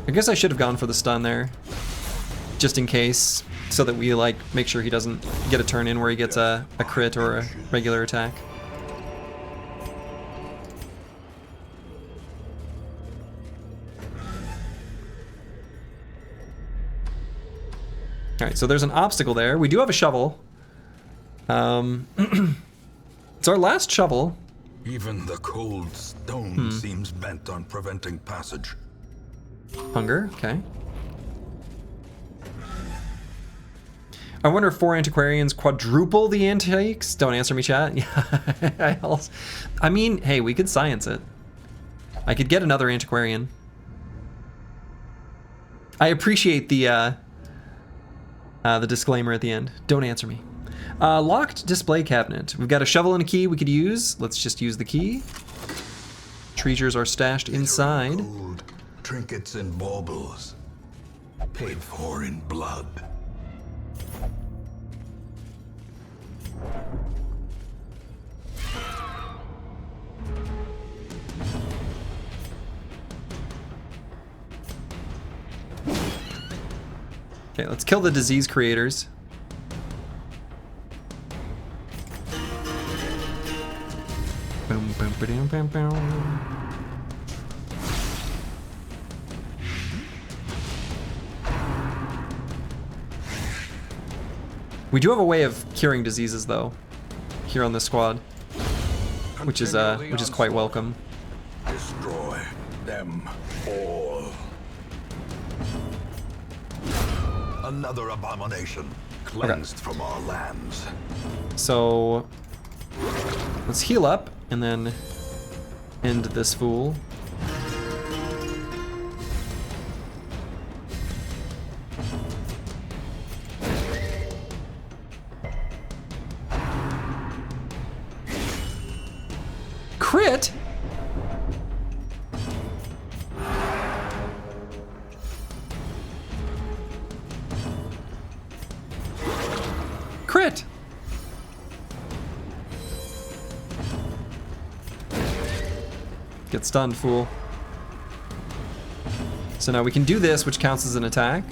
I guess I should have gone for the stun there, just in case, so that we, like, make sure he doesn't get a turn in where he gets a crit or a regular attack. All right, so there's an obstacle there. We do have a shovel. It's our last shovel. Even the cold stone seems bent on preventing passage. Hunger, okay. I wonder if 4 antiquarians quadruple the antiques? Don't answer me, chat. Yeah, I mean, hey, we could science it. I could get another antiquarian. I appreciate the disclaimer at the end. Don't answer me. Locked display cabinet. We've got a shovel and a key we could use. Let's just use the key. Treasures are stashed inside. Gold, trinkets and baubles, paid for in blood. Okay, let's kill the disease creators. Boom, boom, ba-dum, bam, bam. We do have a way of curing diseases, though, here on this squad, which is quite welcome. Destroy them all. Another abomination cleansed from our lands. So let's heal up and then end this fool. Crit? Get stunned, fool. So now we can do this, which counts as an attack.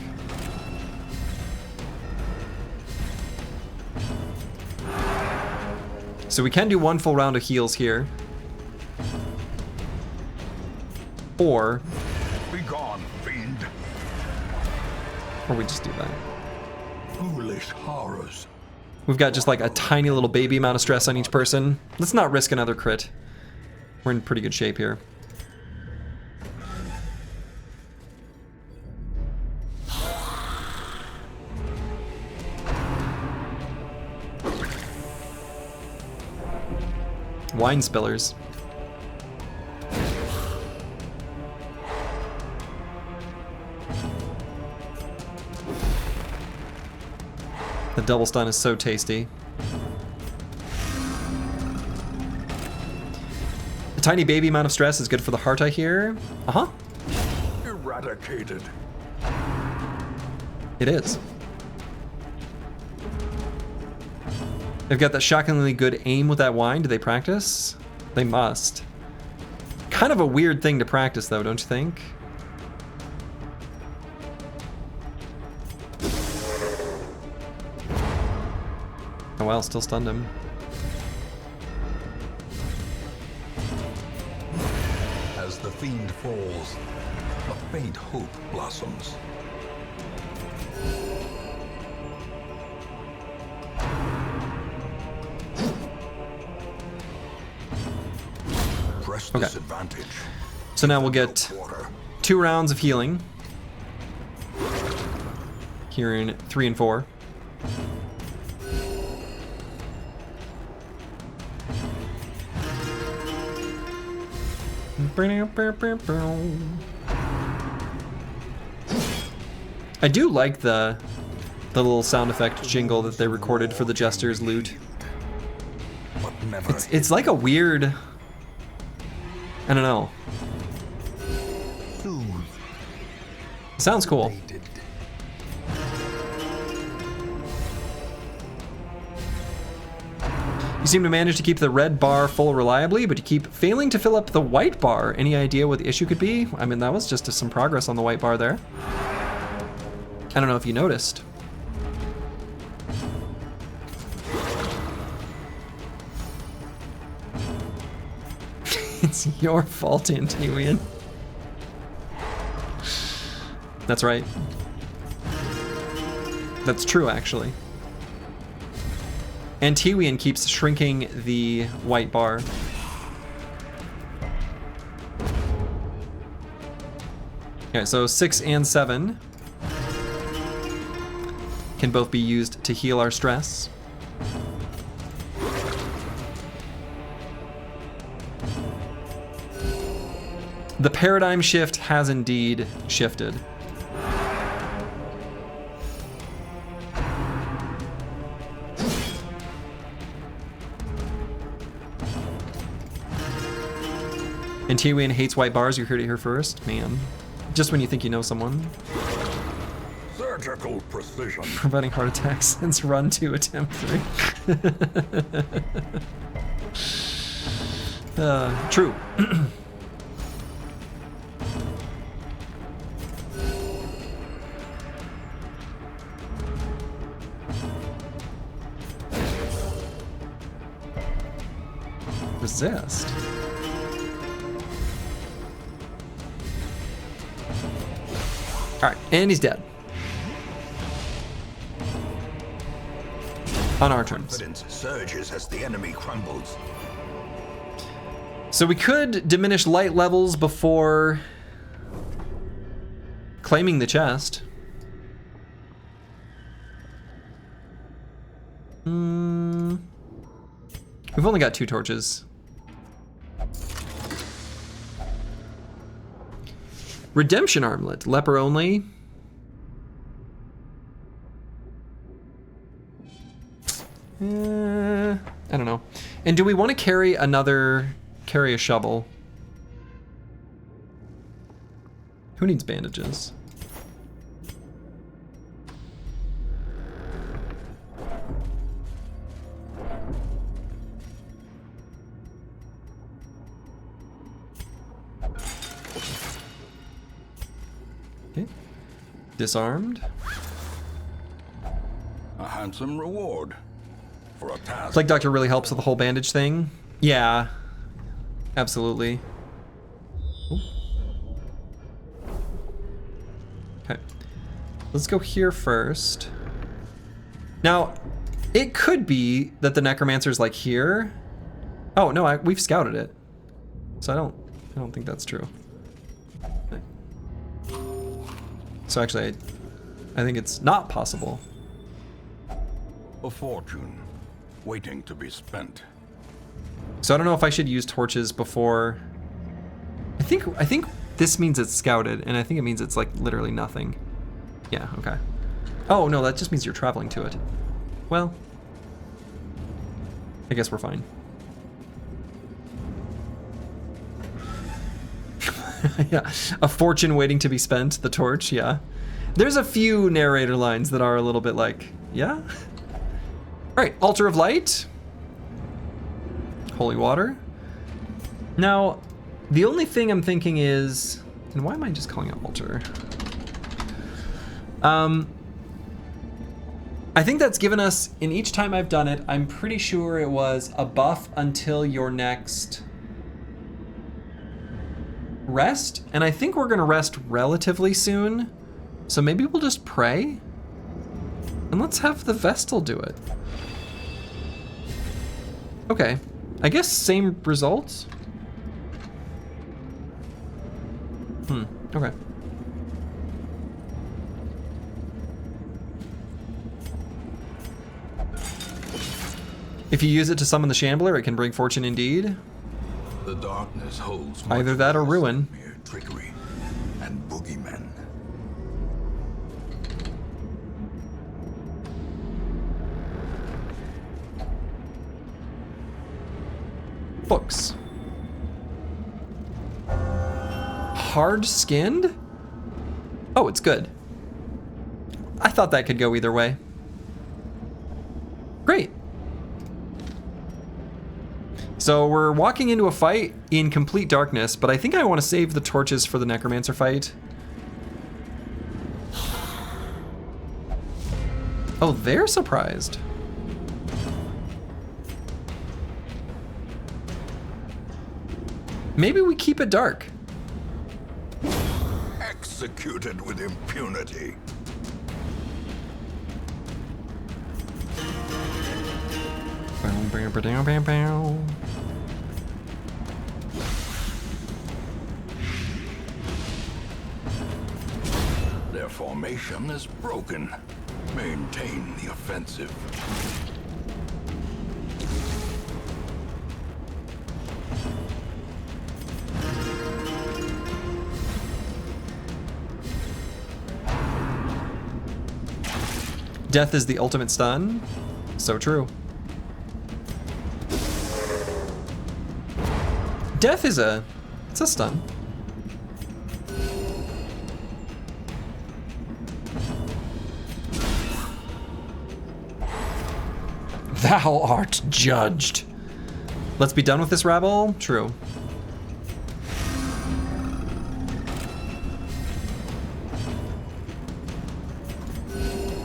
So we can do one full round of heals here. Or Be gone, fiend. we just do that. Foolish horrors. We've got just like a tiny little baby amount of stress on each person. Let's not risk another crit. We're in pretty good shape here. Wine spillers. The double stun is so tasty. A tiny baby amount of stress is good for the heart, I hear. Uh-huh. Eradicated. It is. They've got that shockingly good aim with that wine. Do they practice? They must. Kind of a weird thing to practice, though, don't you think? Oh well, still stunned him. As the fiend falls, a faint hope blossoms. Press Okay. this advantage. So now we'll get Quarter. 2 rounds of healing. Here in 3 and 4. I do like the little sound effect jingle that they recorded for the Jester's loot. But never. It's like a weird, I don't know. Sounds cool. You seem to manage to keep the red bar full reliably, but you keep failing to fill up the white bar. Any idea what the issue could be? I mean, that was just some progress on the white bar there. I don't know if you noticed. It's your fault, Antiwian. That's right. That's true, actually. Antiwian keeps shrinking the white bar. Okay, so 6 and 7 can both be used to heal our stress. The paradigm shift has indeed shifted. Antiwian hates white bars, you heard it here first. Man, just when you think you know someone. Surgical precision. Preventing heart attacks since run 2 attempt 3. True. Resist. Alright, and he's dead. On our terms. Confidence surges as the enemy crumbles. So we could diminish light levels before claiming the chest. We've only got 2 torches. Redemption armlet, leper only. I don't know. And do we want to carry a shovel? Who needs bandages? Okay. Disarmed. A handsome reward for a task. Plague Doctor really helps with the whole bandage thing. Yeah. Absolutely. Ooh. Okay. Let's go here first. Now, it could be that the Necromancer's like here. Oh no, we've scouted it, so I don't think that's true. So actually, I think it's not possible. A fortune waiting to be spent. So I don't know if I should use torches before. I think this means it's scouted, and I think it means it's like literally nothing. Yeah. Okay. Oh no, that just means you're traveling to it. Well, I guess we're fine. Yeah, a fortune waiting to be spent, the torch, yeah. There's a few narrator lines that are a little bit like, yeah? All right, altar of light. Holy water. Now, the only thing I'm thinking is, and why am I just calling it altar? I think that's given us, in each time I've done it, I'm pretty sure it was a buff until your next rest, and I think we're gonna rest relatively soon, so maybe we'll just pray, and let's have the Vestal do it. Okay, I guess same results. Okay. If you use it to summon the Shambler, it can bring fortune indeed. The darkness holds Either that or ruin. Mere trickery and boogeymen. Books. Hard-skinned? Oh, it's good. I thought that could go either way. Great. So we're walking into a fight in complete darkness, but I think I want to save the torches for the Necromancer fight. Oh, they're surprised. Maybe we keep it dark. Executed with impunity. Their formation is broken. Maintain the offensive. Death is the ultimate stun. So true. Death is it's a stun. Thou art judged. Let's be done with this rabble. True.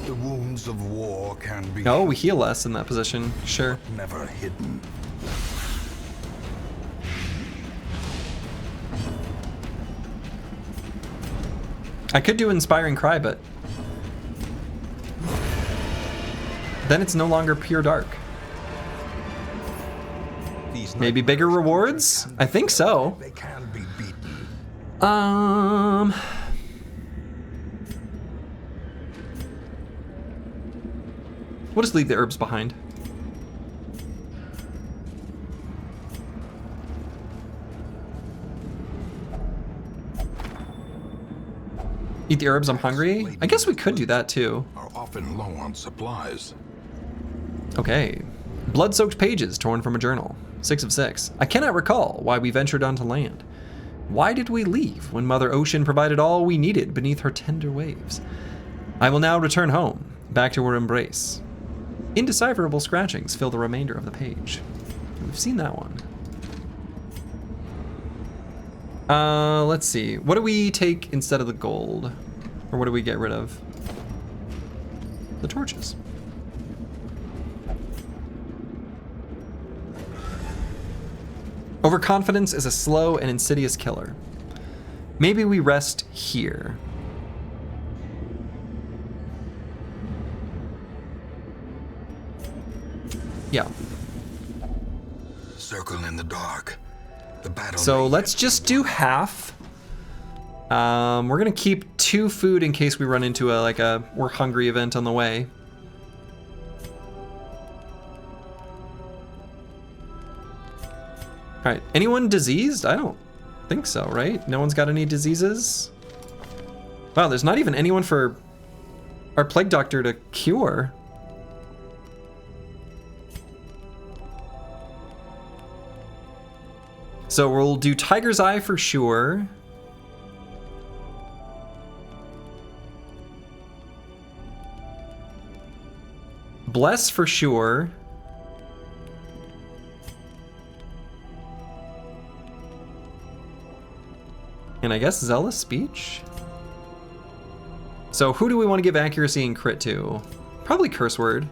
The wounds of war can be Oh, we heal less in that position. Sure. never hidden. I could do Inspiring Cry, but then it's no longer pure dark. Maybe bigger rewards? I think so. They can be beaten. We'll just leave the herbs behind. Eat the herbs, I'm hungry. I guess we could do that too. Are often low on supplies. Okay. Blood-soaked pages torn from a journal. 6 of 6. I cannot recall why we ventured onto land. Why did we leave when Mother Ocean provided all we needed beneath her tender waves? I will now return home, back to her embrace. Indecipherable scratchings fill the remainder of the page. We've seen that one. Let's see. What do we take instead of the gold? Or what do we get rid of? The torches. Overconfidence is a slow and insidious killer. Maybe we rest here. Yeah. Circle in the dark. The battle. So let's just do half. We're gonna keep 2 food in case we run into a we're hungry event on the way. All right, anyone diseased? I don't think so, right? No one's got any diseases? Wow, there's not even anyone for our plague doctor to cure. So we'll do Tiger's Eye for sure. Bless for sure. And I guess Zealous Speech? So who do we want to give accuracy and crit to? Probably Curse Word.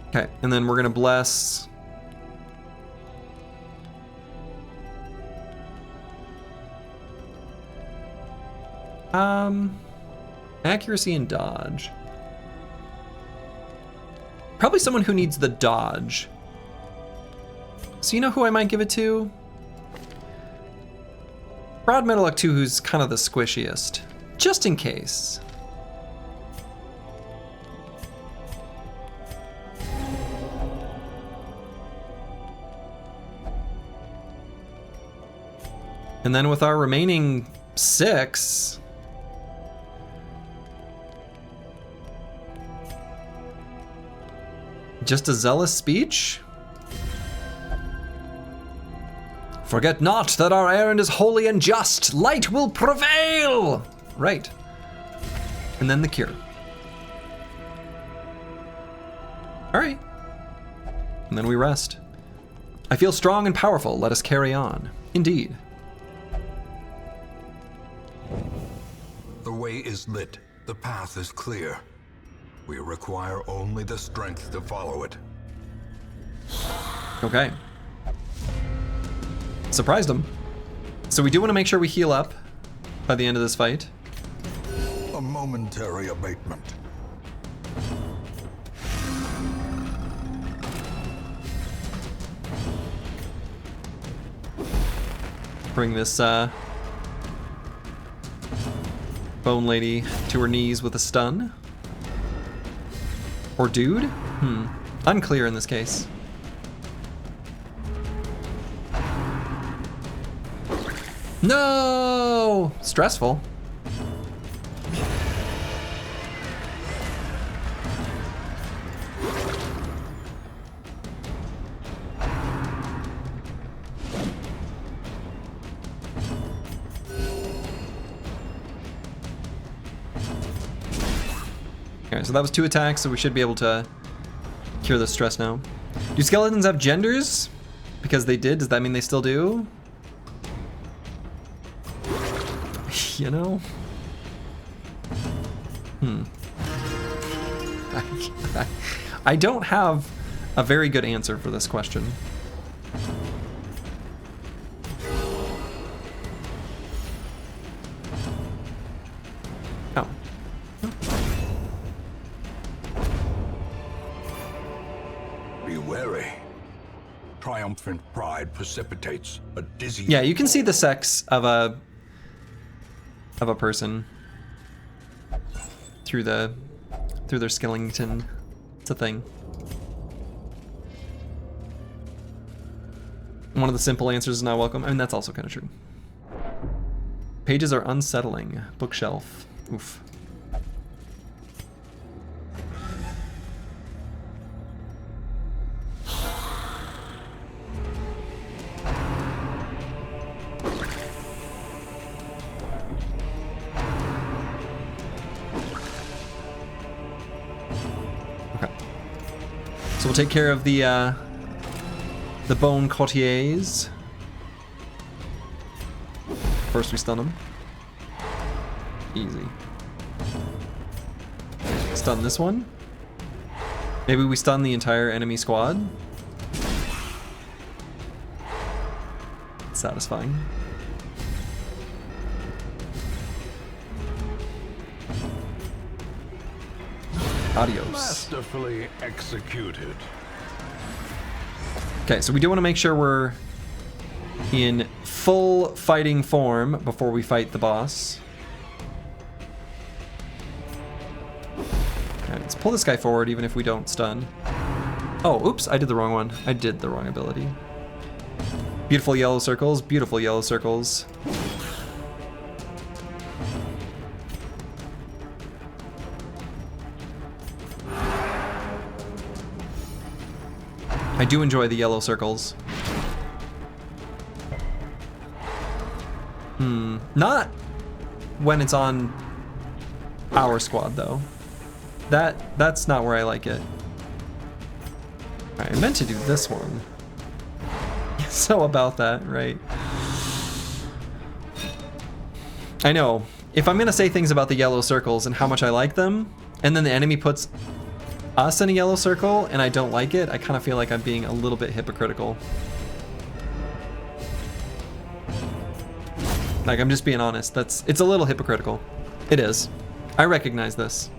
Okay, and then we're gonna bless. Accuracy and dodge. Probably someone who needs the dodge. So you know who I might give it to? Broad Metalluck 2, who's kind of the squishiest. Just in case. And then with our remaining 6, just a Zealous Speech? Forget not that our errand is holy and just. Light will prevail! Right. And then the cure. All right. And then we rest. I feel strong and powerful. Let us carry on. Indeed. The way is lit. The path is clear. We require only the strength to follow it. Okay. Surprised him. So we do want to make sure we heal up by the end of this fight. A momentary abatement. Bring this bone lady to her knees with a stun. Or dude? Unclear in this case. No! Stressful. Okay, so that was 2 attacks, so we should be able to cure the stress now. Do skeletons have genders? Because they did, does that mean they still do? You know? I don't have a very good answer for this question. Oh. Be wary. Triumphant pride precipitates a dizzy. Yeah, you can see the sex of a person through their skeleton. It's a thing. One of the simple answers is not welcome. I mean, that's also kind of true. Pages are unsettling. Bookshelf. Oof. So we'll take care of the bone courtiers. First we stun them. Easy. Stun this one. Maybe we stun the entire enemy squad. Satisfying. Adios. Masterfully executed. Okay, so we do want to make sure we're in full fighting form before we fight the boss. Alright, let's pull this guy forward even if we don't stun. Oh, oops, I did the wrong one. I did the wrong ability. Beautiful yellow circles, beautiful yellow circles. I do enjoy the yellow circles. Not when it's on our squad though. That's not where I like it. Alright, I meant to do this one. So about that, right? I know. If I'm gonna say things about the yellow circles and how much I like them, and then the enemy puts us in a yellow circle and I don't like it, I kind of feel like I'm being a little bit hypocritical. Like, I'm just being honest. It's a little hypocritical. It is. I recognize this.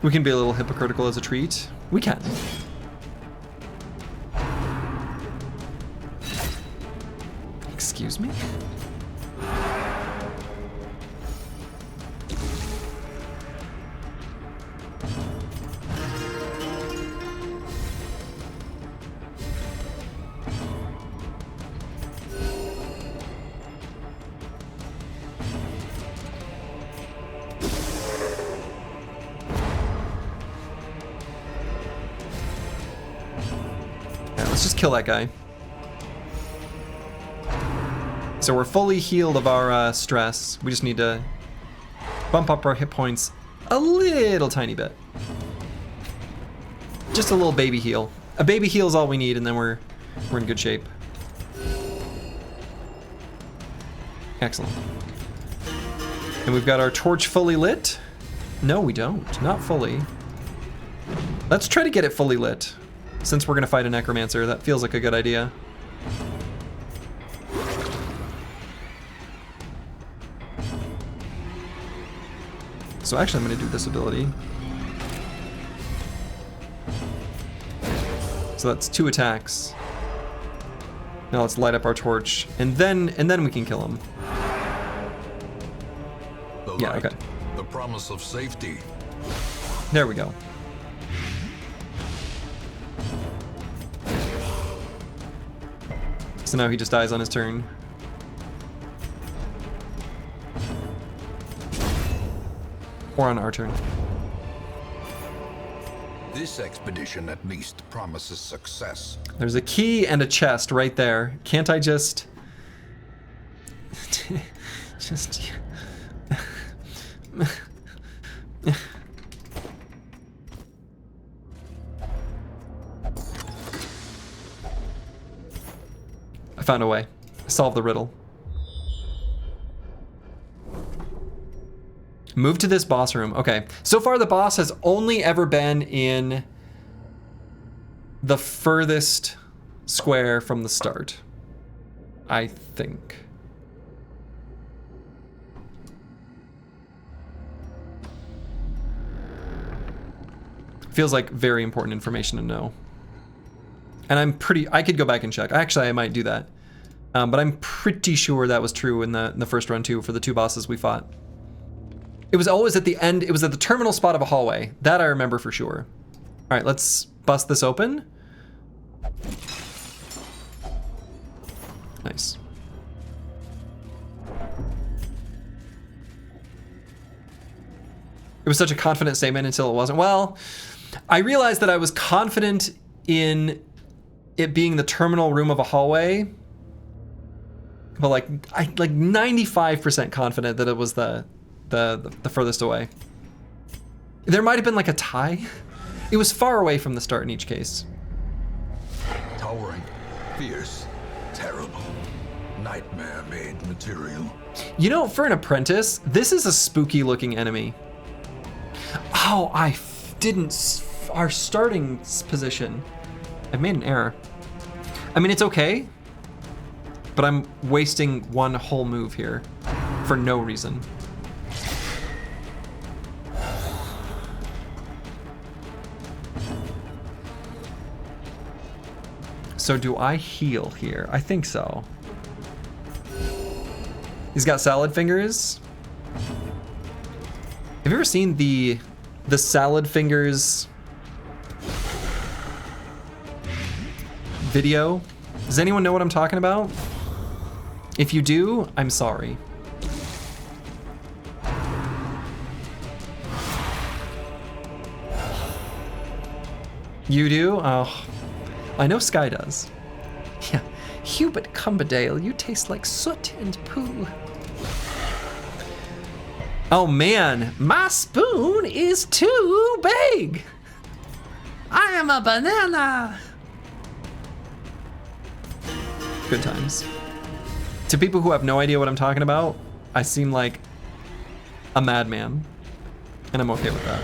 We can be a little hypocritical as a treat. We can. Excuse me? Let's just kill that guy. So we're fully healed of our stress. We just need to bump up our hit points a little tiny bit. Just a little baby heal. A baby heal is all we need, and then we're in good shape. Excellent. And we've got our torch fully lit. No, we don't. Not fully. Let's try to get it fully lit. Since we're gonna fight a necromancer, that feels like a good idea. So actually I'm gonna do this ability. So that's 2 attacks. Now let's light up our torch, and then we can kill him. Yeah, okay. The promise of safety. There we go. So now he just dies on his turn. Or on our turn. This expedition at least promises success. There's a key and a chest right there. Can't I just... just... I found a way. Solve the riddle. Move to this boss room. Okay. So far the boss has only ever been in the furthest square from the start. I think. Feels like very important information to know. And I could go back and check. Actually, I might do that. But I'm pretty sure that was true in the first run too, for the 2 bosses we fought. It was always at the end, it was at the terminal spot of a hallway. That I remember for sure. All right, let's bust this open. Nice. It was such a confident statement until it wasn't. Well, I realized that I was confident in it being the terminal room of a hallway, but like 95% confident that it was the furthest away. There might have been like a tie. It was far away from the start in each case. Towering, fierce, terrible, nightmare-made material. You know, for an apprentice, this is a spooky looking enemy. Oh, our starting position. I've made an error. I mean, it's okay, but I'm wasting one whole move here for no reason. So do I heal here? I think so. He's got salad fingers. Have you ever seen the salad fingers video? Does anyone know what I'm talking about? If you do, I'm sorry. You do? Oh, I know Sky does. Yeah, Hubert Cumberdale, you taste like soot and poo. Oh man, my spoon is too big. I am a banana. Good times. To people who have no idea what I'm talking about, I seem like a madman, and I'm okay with that.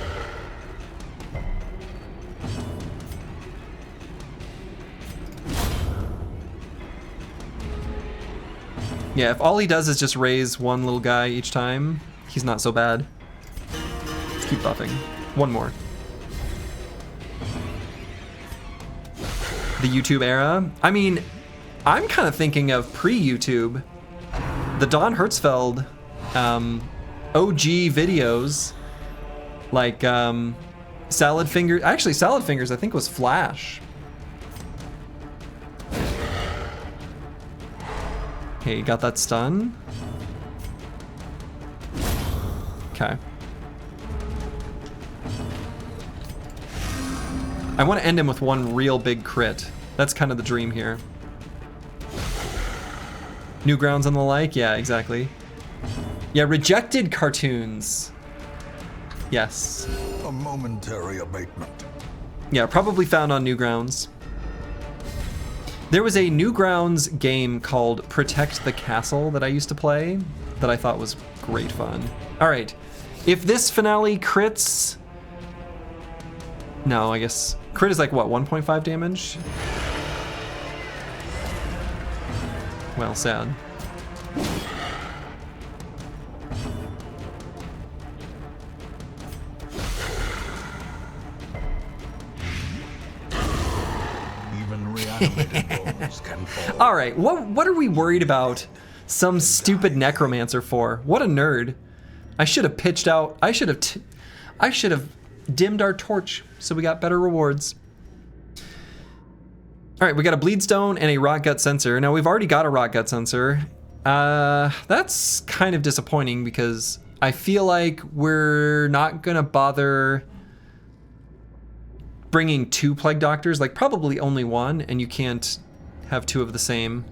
Yeah, if all he does is just raise one little guy each time, he's not so bad. Let's keep buffing. One more. The YouTube era? I mean, I'm kind of thinking of pre-YouTube. The Don Hertzfeld OG videos, like Salad Fingers. Actually, Salad Fingers I think was Flash. Okay, got that stun. Okay. I want to end him with one real big crit. That's kind of the dream here. Newgrounds and the like? Yeah, exactly. Yeah, rejected cartoons. Yes. A momentary abatement. Yeah, probably found on Newgrounds. There was a Newgrounds game called Protect the Castle that I used to play that I thought was great fun. All right, if this finale crits... No, I guess crit is like what, 1.5 damage? Well, sad. All right, what are we worried about some stupid necromancer for? What a nerd. I should have pitched out. I should have dimmed our torch so we got better rewards. All right, we got a bleed stone and a rot gut sensor. Now we've already got a rot gut sensor. That's kind of disappointing because I feel like we're not gonna bother bringing 2 plague doctors, like probably only 1, and you can't have 2 of the same.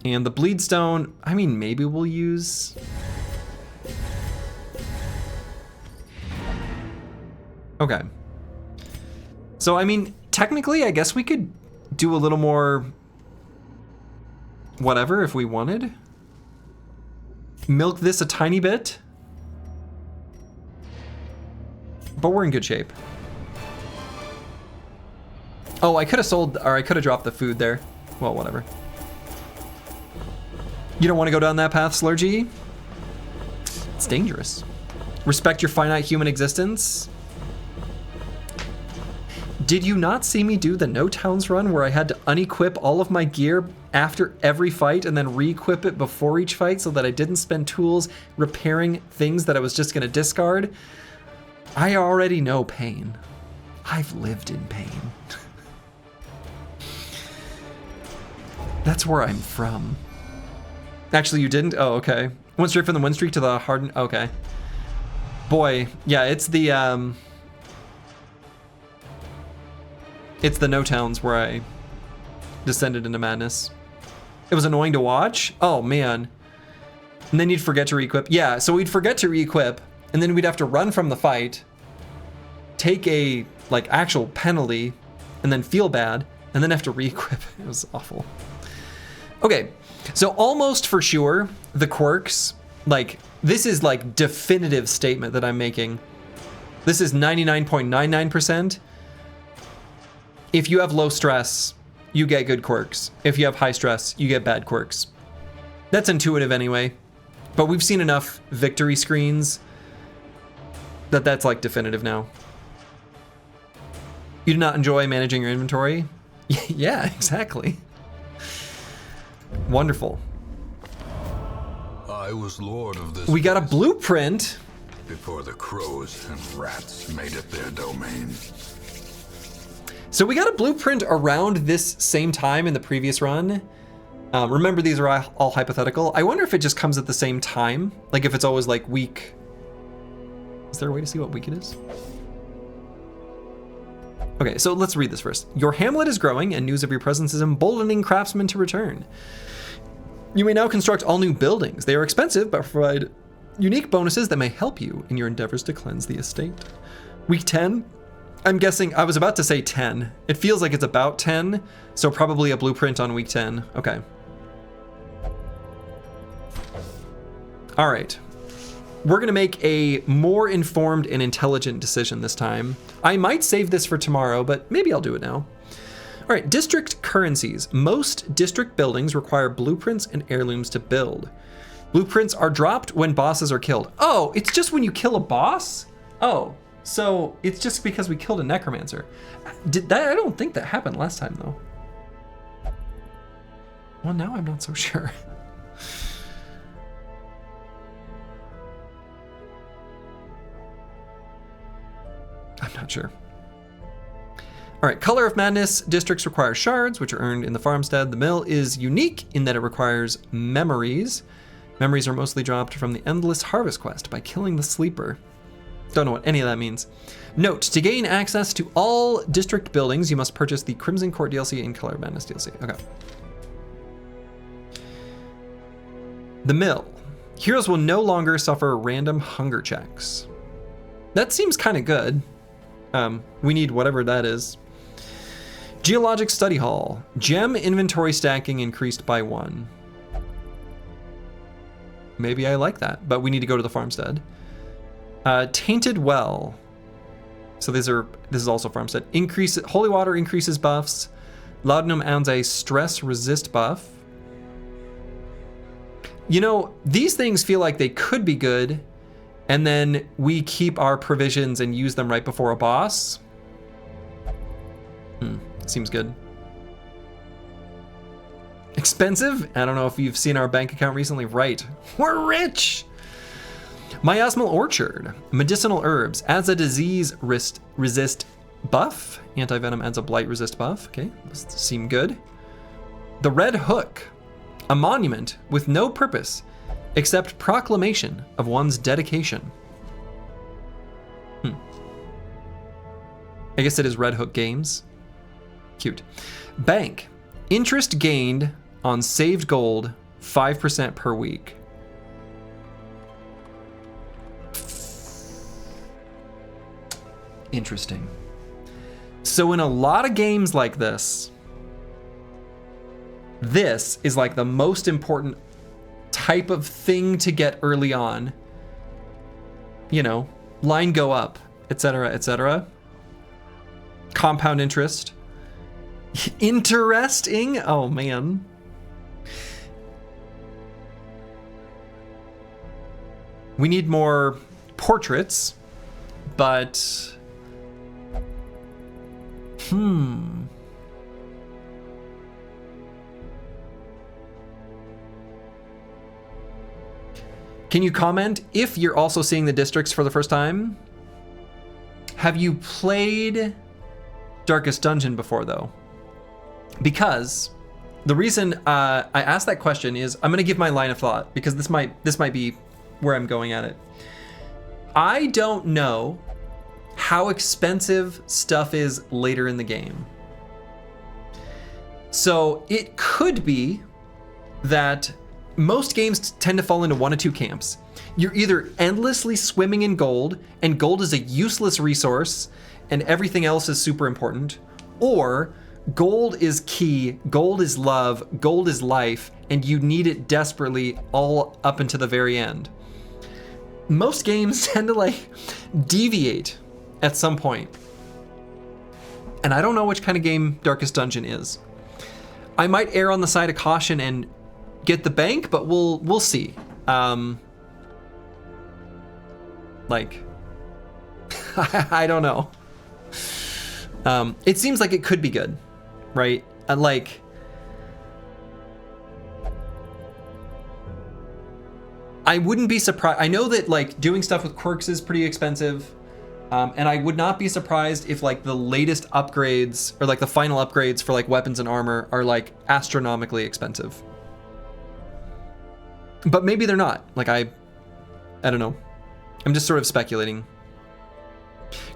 And the bleed stone, I mean, maybe we'll use... Okay. So, I mean, technically, I guess we could do a little more whatever if we wanted. Milk this a tiny bit. But we're in good shape. Oh, I could have sold, or I could have dropped the food there. Well, whatever. You don't want to go down that path, Slurgi? It's dangerous. Respect your finite human existence. Did you not see me do the No Towns run where I had to unequip all of my gear after every fight and then re-equip it before each fight so that I didn't spend tools repairing things that I was just going to discard? I already know pain. I've lived in pain. That's where I'm from. Actually, you didn't? Oh, okay. Went straight from the win streak to the hardened... Okay. Boy, yeah, it's the... It's the no towns where I descended into madness. It was annoying to watch. Oh man. And then you'd forget to re-equip. Yeah, so we'd forget to re-equip, and then we'd have to run from the fight, take a like actual penalty, and then feel bad, and then have to re-equip. It was awful. Okay, so almost for sure, the quirks, like, this is like definitive statement that I'm making. This is 99.99%. If you have low stress, you get good quirks. If you have high stress, you get bad quirks. That's intuitive anyway, but we've seen enough victory screens that that's like definitive now. You do not enjoy managing your inventory? Yeah, exactly. Wonderful. I was lord of this. We got a place blueprint. before the crows and rats made it their domain. So we got a blueprint around this same time in the previous run. Remember, these are all hypothetical. I wonder if it just comes at the same time. Like if it's always like week. Is there a way to see what week it is? Okay, so let's read this first. Your hamlet is growing and news of your presence is emboldening craftsmen to return. You may now construct all new buildings. They are expensive, but provide unique bonuses that may help you in your endeavors to cleanse the estate. Week 10, I'm guessing, I was about to say 10. It feels like it's about 10, so probably a blueprint on week 10. Okay. All right. We're gonna make a more informed and intelligent decision this time. I might save this for tomorrow, but maybe I'll do it now. All right, district currencies. Most district buildings require blueprints and heirlooms to build. Blueprints are dropped when bosses are killed. Oh, it's just when you kill a boss? Oh, so it's just because we killed a necromancer. Did that? I don't think that happened last time though. Well, now I'm not so sure. I'm not sure. All right, Color of Madness districts require shards, which are earned in the farmstead. The mill is unique in that it requires memories. Memories are mostly dropped from the Endless Harvest quest by killing the sleeper. Don't know what any of that means. Note, to gain access to all district buildings, you must purchase the Crimson Court DLC and Color of Madness DLC. Okay. The mill. Heroes will no longer suffer random hunger checks. That seems kind of good. We need whatever that is. Geologic Study Hall. Gem inventory stacking increased by 1. Maybe I like that, but we need to go to the farmstead. Tainted Well. So this is also farmstead. Holy Water increases buffs. Laudanum adds a stress resist buff. You know, these things feel like they could be good, and then we keep our provisions and use them right before a boss. Seems good. Expensive? I don't know if you've seen our bank account recently. Right. We're rich! Miasmal Orchard. Medicinal herbs. Adds a disease resist buff. Anti-venom adds a blight resist buff. Okay, those seem good. The Red Hook. A monument with no purpose except proclamation of one's dedication. I guess it is Red Hook Games. Cute. Bank. Interest gained on saved gold 5% per week. Interesting. So in a lot of games like this is like the most important type of thing to get early on. You know, line go up, etc., etc. Compound interest. Interesting. Oh man. We need more portraits, but can you comment if you're also seeing the districts for the first time? Have you played Darkest Dungeon before though? Because the reason I asked that question is I'm gonna give my line of thought because this might be where I'm going at it. I don't know how expensive stuff is later in the game. So it could be that most games tend to fall into one of two camps. You're either endlessly swimming in gold, and gold is a useless resource, and everything else is super important, or gold is key, gold is love, gold is life, and you need it desperately all up until the very end. Most games tend to like deviate at some point. And I don't know which kind of game Darkest Dungeon is. I might err on the side of caution and get the bank, but we'll see. Like, I don't know. It seems like it could be good, right? Like, I wouldn't be surprised. I know that like doing stuff with quirks is pretty expensive. And I would not be surprised if like the latest upgrades or like the final upgrades for like weapons and armor are like astronomically expensive. But maybe they're not. Like I don't know. I'm just sort of speculating.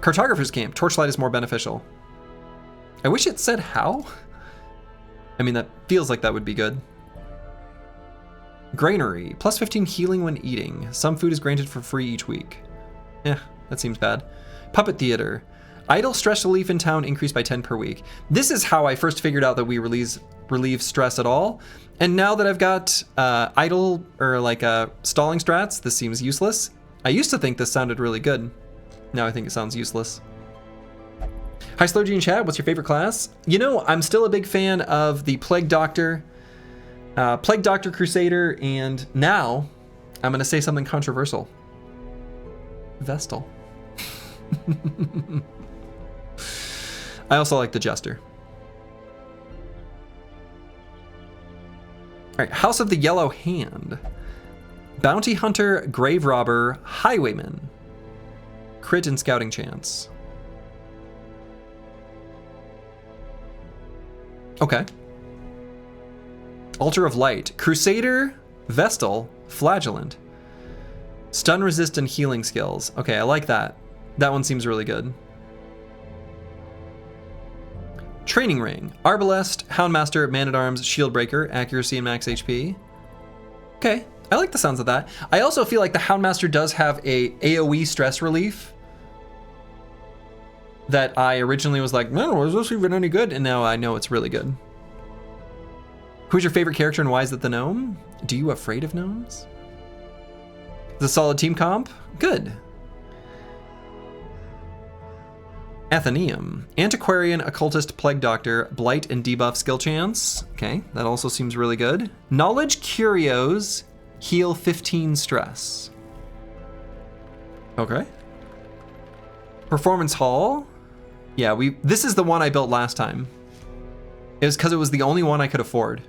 Cartographer's Camp. Torchlight is more beneficial. I wish it said how. I mean, that feels like that would be good. Granary. Plus 15 healing when eating. Some food is granted for free each week. That seems bad. Puppet Theater. Idle stress relief in town increased by 10 per week. This is how I first figured out that we relieve stress at all. And now that I've got idle or like stalling strats, this seems useless. I used to think this sounded really good. Now I think it sounds useless. Hi Slurgi in chat, what's your favorite class? You know, I'm still a big fan of the Plague Doctor, Crusader, and now I'm gonna say something controversial. Vestal. I also like the Jester. All right, House of the Yellow Hand. Bounty Hunter, Grave Robber, Highwayman. Crit and Scouting Chance. Okay. Altar of Light. Crusader, Vestal, Flagellant. Stun resist and healing skills. Okay, I like that. That one seems really good. Training Ring. Arbalest, Houndmaster, Man-at-Arms, Shieldbreaker, Accuracy and Max HP. Okay, I like the sounds of that. I also feel like the Houndmaster does have a AoE stress relief that I originally was like, no, is this even any good? And now I know it's really good. Who's your favorite character and why is it the gnome? Do you afraid of gnomes? Is a solid team comp? Good. Athenaeum. Antiquarian, Occultist, Plague Doctor, Blight and Debuff skill chance. Okay, that also seems really good. Knowledge Curios, heal 15 stress. Okay. Performance Hall. Yeah, this is the one I built last time. It was because it was the only one I could afford.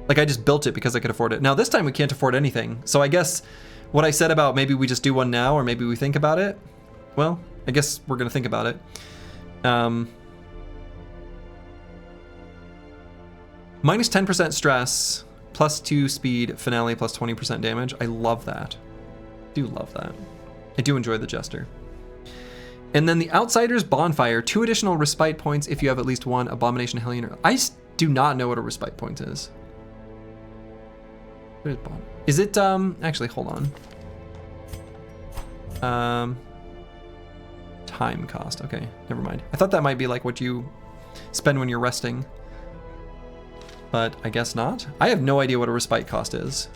Like I just built it because I could afford it. Now this time we can't afford anything. So I guess what I said about maybe we just do one now or maybe we think about it. Well, I guess we're gonna think about it. Minus 10% stress, plus 2 speed, finale plus 20% damage. I love that. Do love that. I do enjoy the Jester. And then the Outsider's Bonfire, 2 additional respite points if you have at least 1 Abomination Hellion. I do not know what a respite point is. What is it, actually, hold on. Time cost, okay, never mind. I thought that might be like what you spend when you're resting. But I guess not. I have no idea what a respite cost is.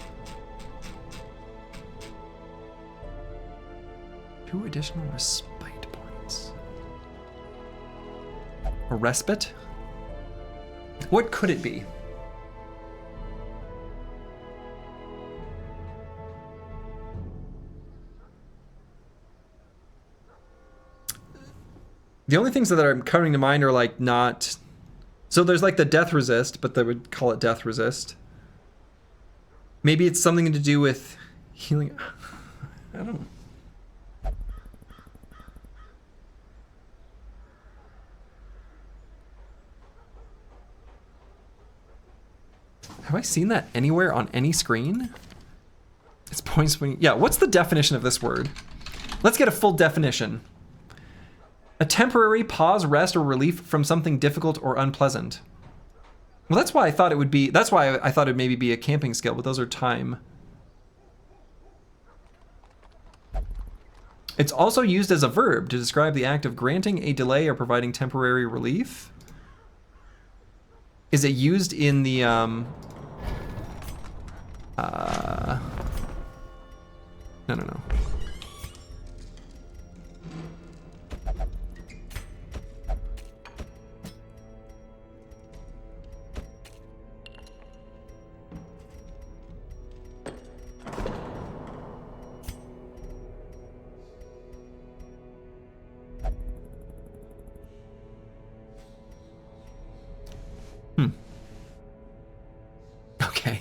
2 additional respite points. A respite? What could it be? The only things that are coming to mind are like not... So there's like the death resist, but they would call it death resist. Maybe it's something to do with healing. I don't know. Have I seen that anywhere on any screen? It's point swing. Yeah, what's the definition of this word? Let's get a full definition. A temporary pause, rest, or relief from something difficult or unpleasant. Well, that's why I thought it would be, that's why I thought it'd maybe be a camping skill, but those are time. It's also used as a verb to describe the act of granting a delay or providing temporary relief. Is it used in the, no. Okay.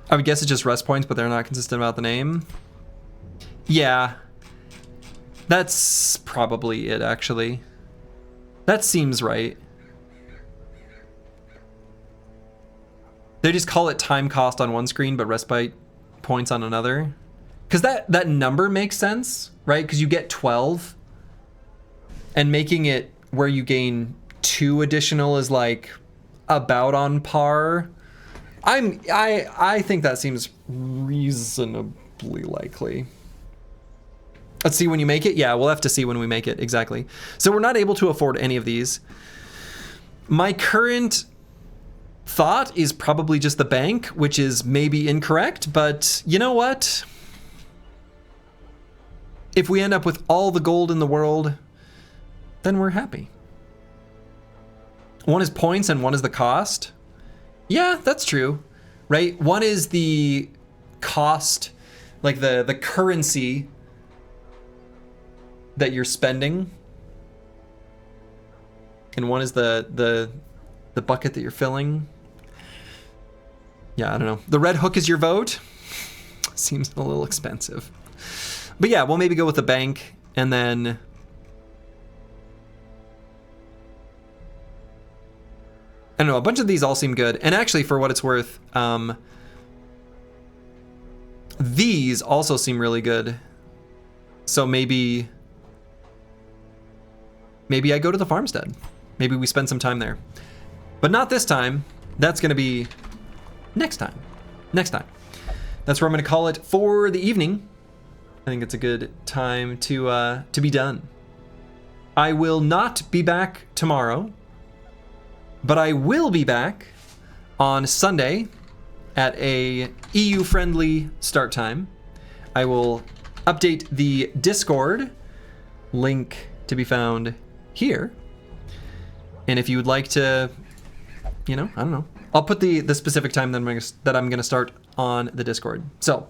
I would guess it's just rest points, but they're not consistent about the name. Yeah. That's probably it, actually. That seems right. They just call it time cost on one screen, but respite points on another. Because that number makes sense, right? Because you get 12. And making it where you gain 2 additional is like about on par. I think that seems reasonably likely. Let's see when you make it. Yeah, we'll have to see when we make it, exactly. So we're not able to afford any of these. My current thought is probably just the bank, which is maybe incorrect, but you know what? If we end up with all the gold in the world, then we're happy. One is points and one is the cost. Yeah, that's true, right? One is the cost, like the currency that you're spending, and one is the bucket that you're filling. Yeah, I don't know. The red hook is your vote. Seems a little expensive. But yeah, we'll maybe go with the bank, and then I don't know, a bunch of these all seem good. And actually, for what it's worth, these also seem really good. So maybe I go to the farmstead. Maybe we spend some time there. But not this time. That's going to be next time. Next time. That's where I'm going to call it for the evening. I think it's a good time to be done. I will not be back tomorrow, but I will be back on Sunday at a EU-friendly start time. I will update the Discord, link to be found here. And if you would like to, I don't know, I'll put the specific time that I'm going to start on the Discord. So,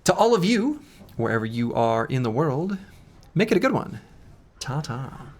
to all of you, wherever you are in the world, make it a good one. Ta-ta.